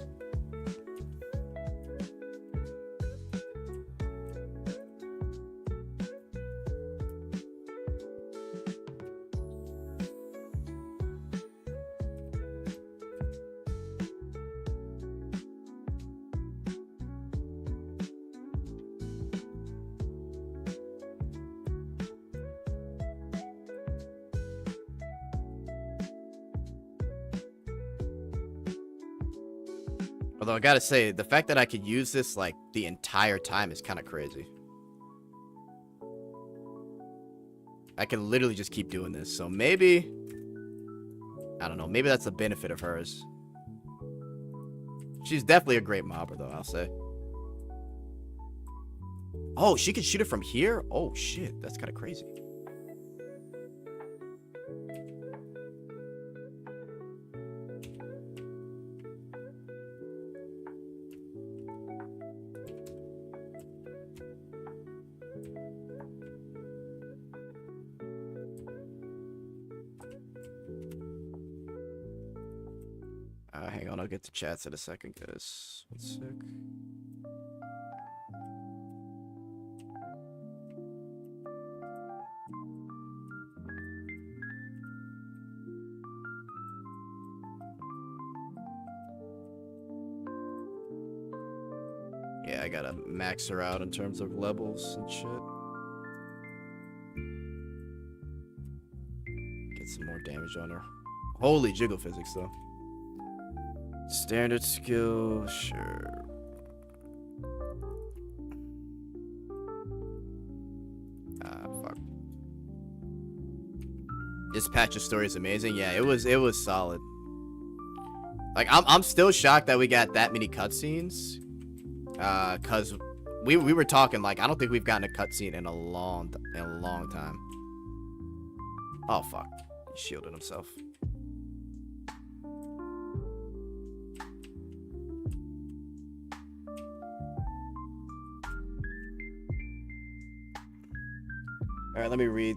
Although I gotta say, the fact that I could use this like the entire time is kind of crazy. I can literally just keep doing this. So maybe, I don't know, maybe that's the benefit of hers. She's definitely a great mobber though, I'll say. Oh, she can shoot it from here? Oh shit, that's kind of crazy. Hang on, I'll get to chats in a second, guys. 1 sec. Yeah, I gotta max her out in terms of levels and shit. Get some more damage on her. Holy jiggle physics, though. Standard skill, sure. Fuck. This patch of story is amazing. Yeah, it was solid. Like, I'm still shocked that we got that many cutscenes. Cause we were talking, like, I don't think we've gotten a cutscene in a long time. Oh fuck. He shielded himself. Alright, let me read.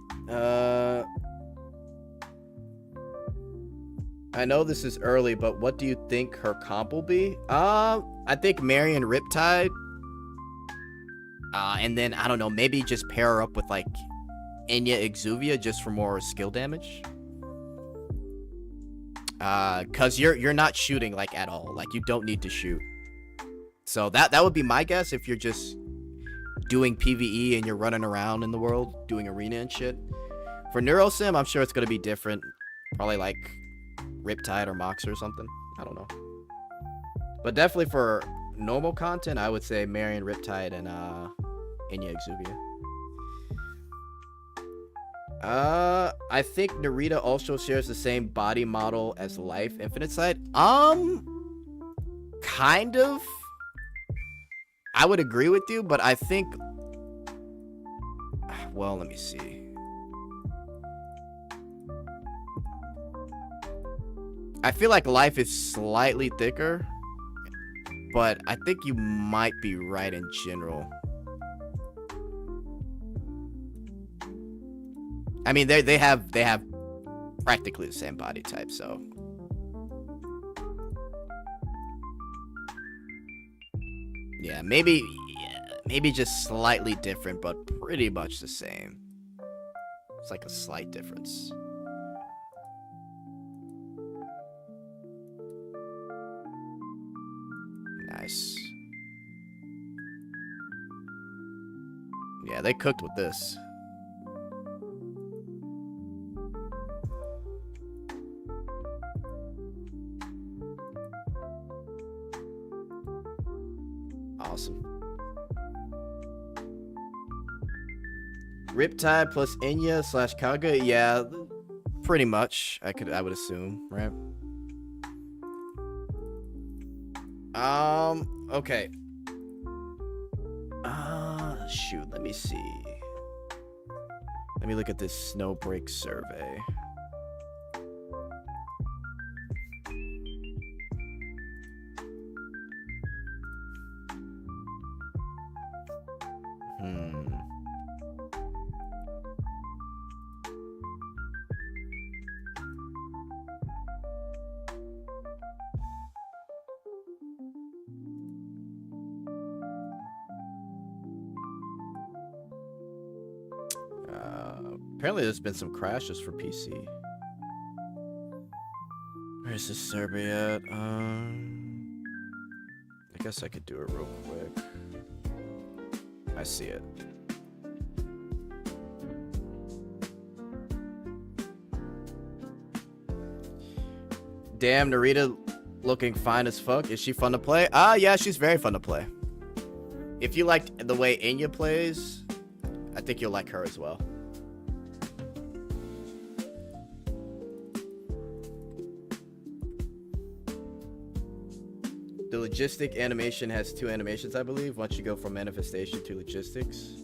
I know this is early, but what do you think her comp will be? I think Marion Riptide. And then, I don't know, maybe just pair her up with, like, Enya Exuvia just for more skill damage. Cause you're not shooting, like, at all. Like, you don't need to shoot. So that would be my guess if you're just doing PvE and you're running around in the world, doing arena and shit. For Neurosim, I'm sure it's gonna be different. Probably, like, Riptide or Mox or something. I don't know. But definitely for normal content, I would say Marion Riptide and Enya Exuvia. I think Narita also shares the same body model as Life Infinite Sight. Kind of. I would agree with you, but I think, well, let me see. I feel like Life is slightly thicker, but I think you might be right in general. I mean, they have practically the same body type, so. Yeah, maybe just slightly different, but pretty much the same. It's like a slight difference. Nice. Yeah, they cooked with this. Awesome. Riptide plus Enya / Kaga, yeah, pretty much. I would assume, right? Okay. Shoot, let me see. Let me look at this Snowbreak survey. Apparently there's been some crashes for PC. Where's this survey at? I guess I could do it real quick. I see it. Damn, Narita looking fine as fuck. Is she fun to play? Yeah, she's very fun to play. If you liked the way Enya plays, I think you'll like her as well. The logistic animation has 2 animations, I believe. Once you go from manifestation to logistics.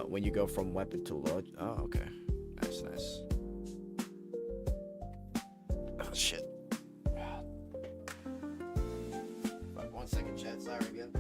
When you go from weapon to load. Oh, okay. That's nice. Oh, shit. Fuck, 1 second, chat. Sorry again.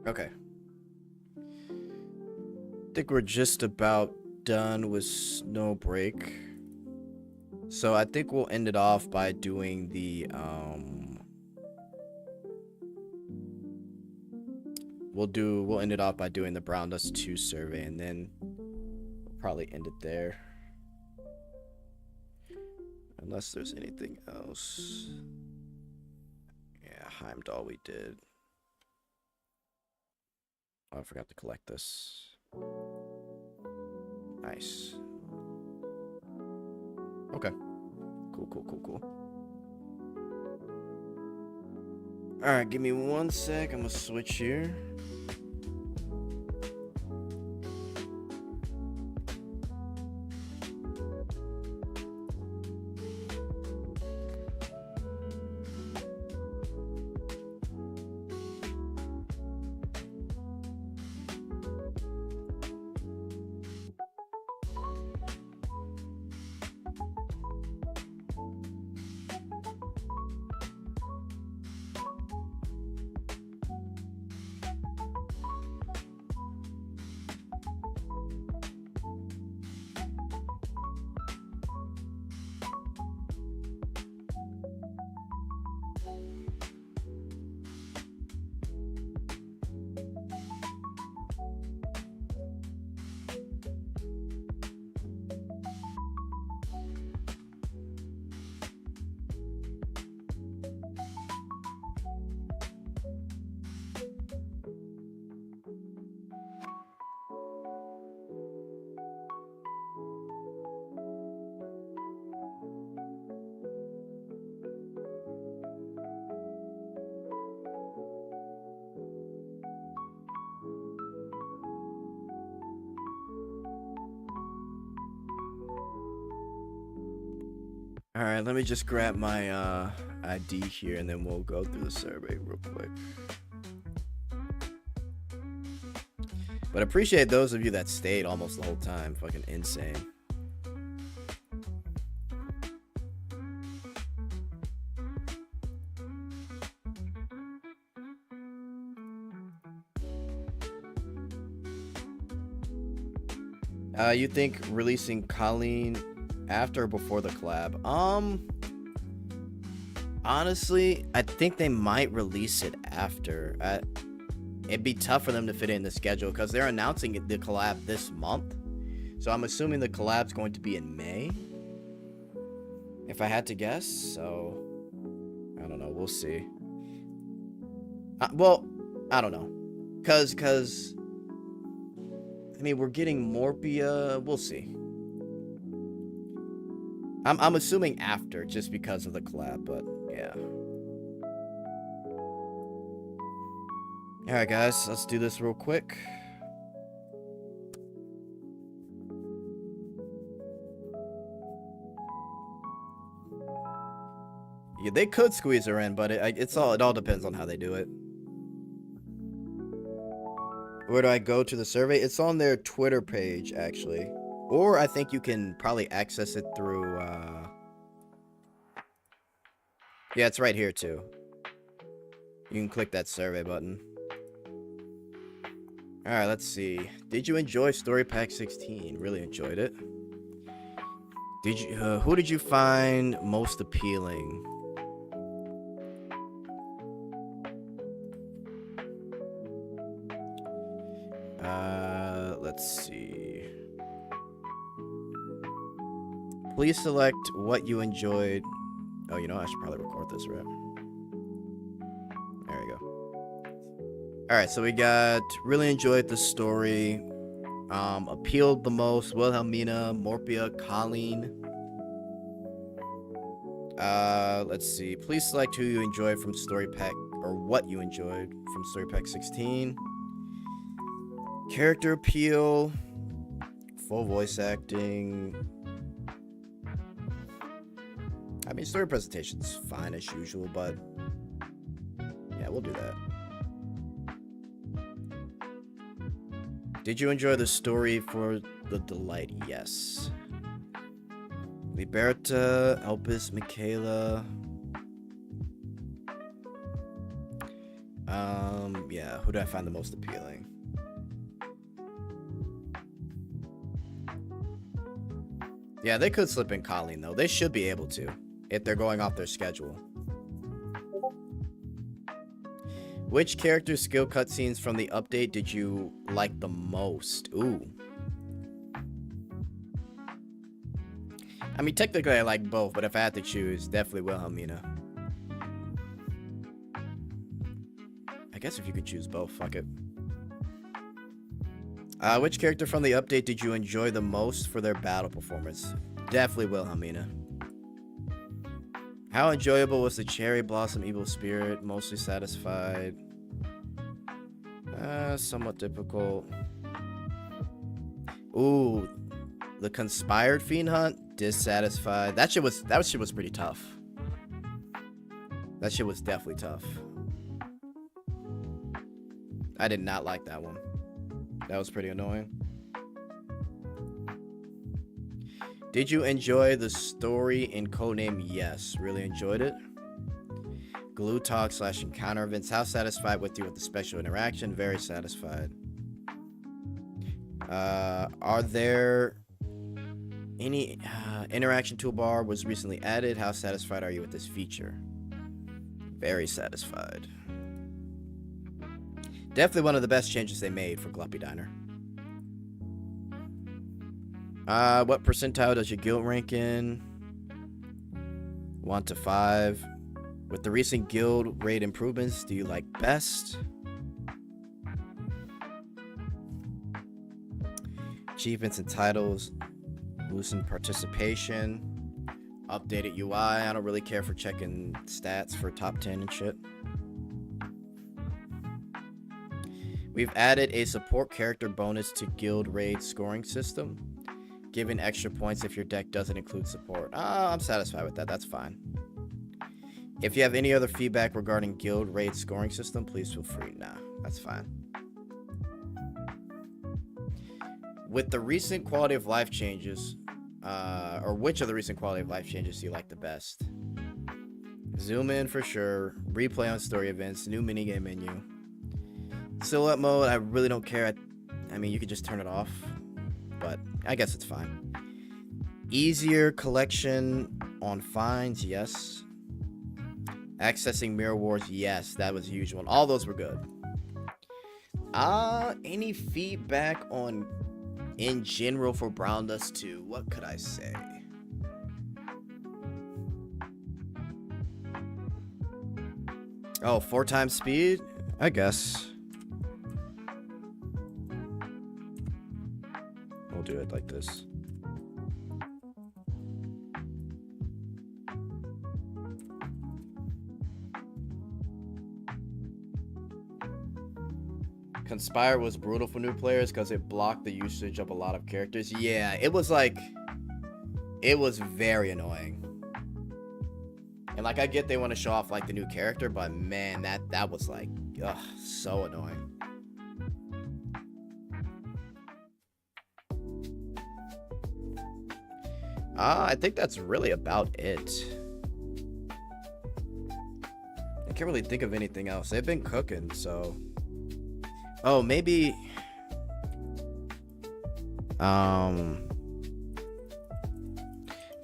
Okay. I think we're just about done with Snowbreak. So I think we'll end it off by doing the we'll end it off by doing the Brown Dust 2 survey, and then we'll probably end it there. Unless there's anything else. Yeah, Heimdall we did. Oh, I forgot to collect this. Nice. Okay. Cool. Alright, give me 1 sec. I'm gonna switch here. Alright, let me just grab my ID here and then we'll go through the survey real quick. But I appreciate those of you that stayed almost the whole time. Fucking insane. You think releasing Colleen after or before the collab? Honestly, I think they might release it after. It'd be tough for them to fit it in the schedule because they're announcing the collab this month. So I'm assuming the collab's going to be in May, if I had to guess. So I don't know. We'll see. Well, I don't know, cause I mean, we're getting Morpia. We'll see. I'm assuming after, just because of the collab, but yeah. Alright guys, let's do this real quick. Yeah, they could squeeze her in, but it all depends on how they do it. Where do I go to the survey? It's on their Twitter page, actually. Or I think you can probably access it through, yeah, it's right here, too. You can click that survey button. Alright, let's see. Did you enjoy Story Pack 16? Really enjoyed it. Did you, who did you find most appealing? Let's see. Please select what you enjoyed. Oh, you know, I should probably record this, right? There we go. Alright, so we got really enjoyed the story. Appealed the most, Wilhelmina, Morpia, Colleen. Let's see. Please select who you enjoyed from Story Pack, or what you enjoyed from Story Pack 16. Character appeal, full voice acting. I mean, story presentation's fine as usual, but yeah, we'll do that. Did you enjoy the story for the delight? Yes. Liberta, Elpis, Michaela. Yeah, who do I find the most appealing? Yeah, they could slip in Colleen, though. They should be able to, if they're going off their schedule. Which character skill cutscenes from the update did you like the most? Ooh. I mean, technically I like both, but if I had to choose, definitely Wilhelmina. I guess if you could choose both, fuck it. Which character from the update did you enjoy the most for their battle performance? Definitely Wilhelmina. How enjoyable was the Cherry Blossom Evil Spirit? Mostly satisfied. Somewhat difficult. Ooh, the Conspired Fiend Hunt? Dissatisfied. That shit was pretty tough. That shit was definitely tough. I did not like that one. That was pretty annoying. Did you enjoy the story in Codename? Yes, really enjoyed it. Glue talk / encounter events. How satisfied with you with the special interaction? Very satisfied. Are there any interaction toolbar was recently added? How satisfied are you with this feature? Very satisfied. Definitely one of the best changes they made for Gluppy Diner. What percentile does your guild rank in? 1 to 5. With the recent guild raid improvements, do you like best? Achievements and titles. Loosened participation. Updated UI. I don't really care for checking stats for top 10 and shit. We've added a support character bonus to guild raid scoring system, giving extra points if your deck doesn't include support. I'm satisfied with that. That's fine. If you have any other feedback regarding guild raid scoring system, please feel free. Nah, that's fine. With the recent quality of life changes, or which of the recent quality of life changes do you like the best? Zoom in for sure. Replay on story events. New minigame menu. Silhouette mode, I really don't care. I mean, you could just turn it off, but I guess it's fine. Easier collection on finds, yes. Accessing Mirror Wars, yes. That was a huge one. All those were good. Any feedback on in general for Brown Dust 2? What could I say? Oh, 4 times speed? I guess. We'll do it like this. Conspire was brutal for new players because it blocked the usage of a lot of characters. Yeah, it was very annoying. And like, I get they want to show off like the new character, but man, that was like, ugh, so annoying. I think that's really about it. I can't really think of anything else. They've been cooking, so. Oh, maybe.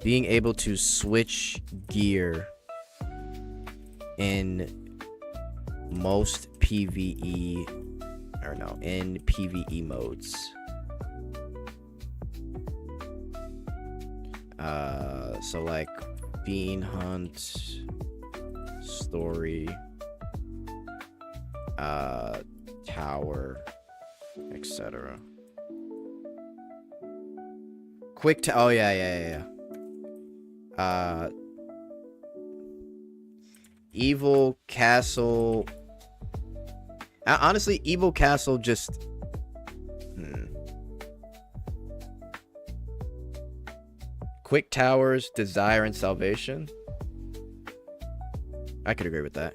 Being able to switch gear in most PvE, or no, in PvE modes. So like Fiend Hunt, Story, Tower, etc. Oh yeah. Evil Castle. Honestly, Evil Castle just. Quick Towers, Desire, and Salvation. I could agree with that.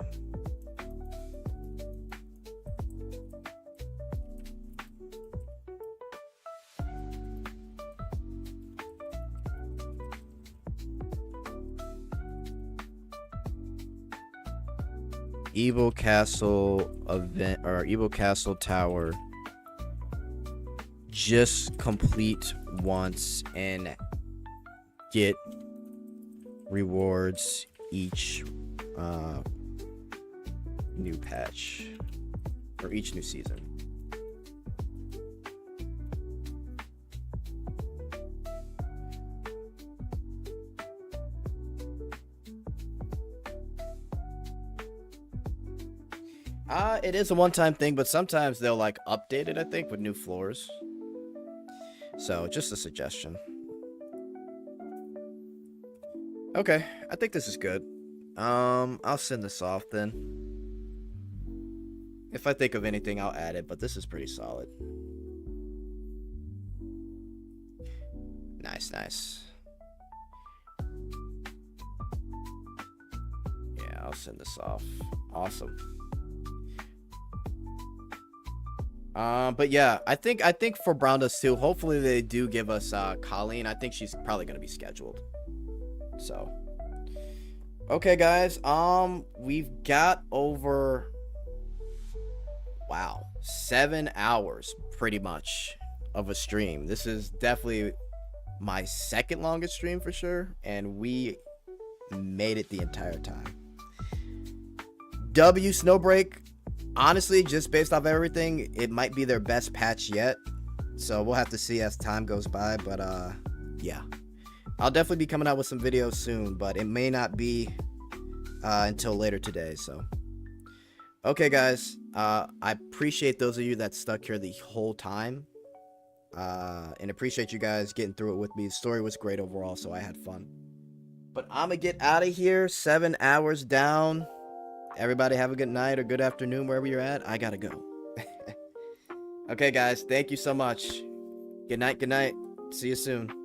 Evil Castle event or Evil Castle Tower. Just complete once and get rewards each new patch or each new season. It is a one-time thing, but sometimes they'll like update it, I think, with new floors. So, just a suggestion. Okay, I think this is good. I'll send this off then. If I think of anything, I'll add it, but this is pretty solid. Nice, nice. Yeah, I'll send this off. Awesome. But yeah, I think for Brown Dust 2, hopefully they do give us Colleen. I think she's probably gonna be scheduled. So okay guys, we've got over 7 hours pretty much of a stream. This is definitely my second longest stream for sure, and we made it the entire time. W Snowbreak, honestly, just based off everything, it might be their best patch yet. So we'll have to see as time goes by. But yeah, I'll definitely be coming out with some videos soon, but it may not be until later today. So okay guys, I appreciate those of you that stuck here the whole time, and appreciate you guys getting through it with me. The story was great overall, so I had fun. But I'm gonna get out of here. 7 hours down. Everybody have a good night or good afternoon wherever you're at. I gotta go. Okay guys, thank you so much. Good night, good night. See you soon.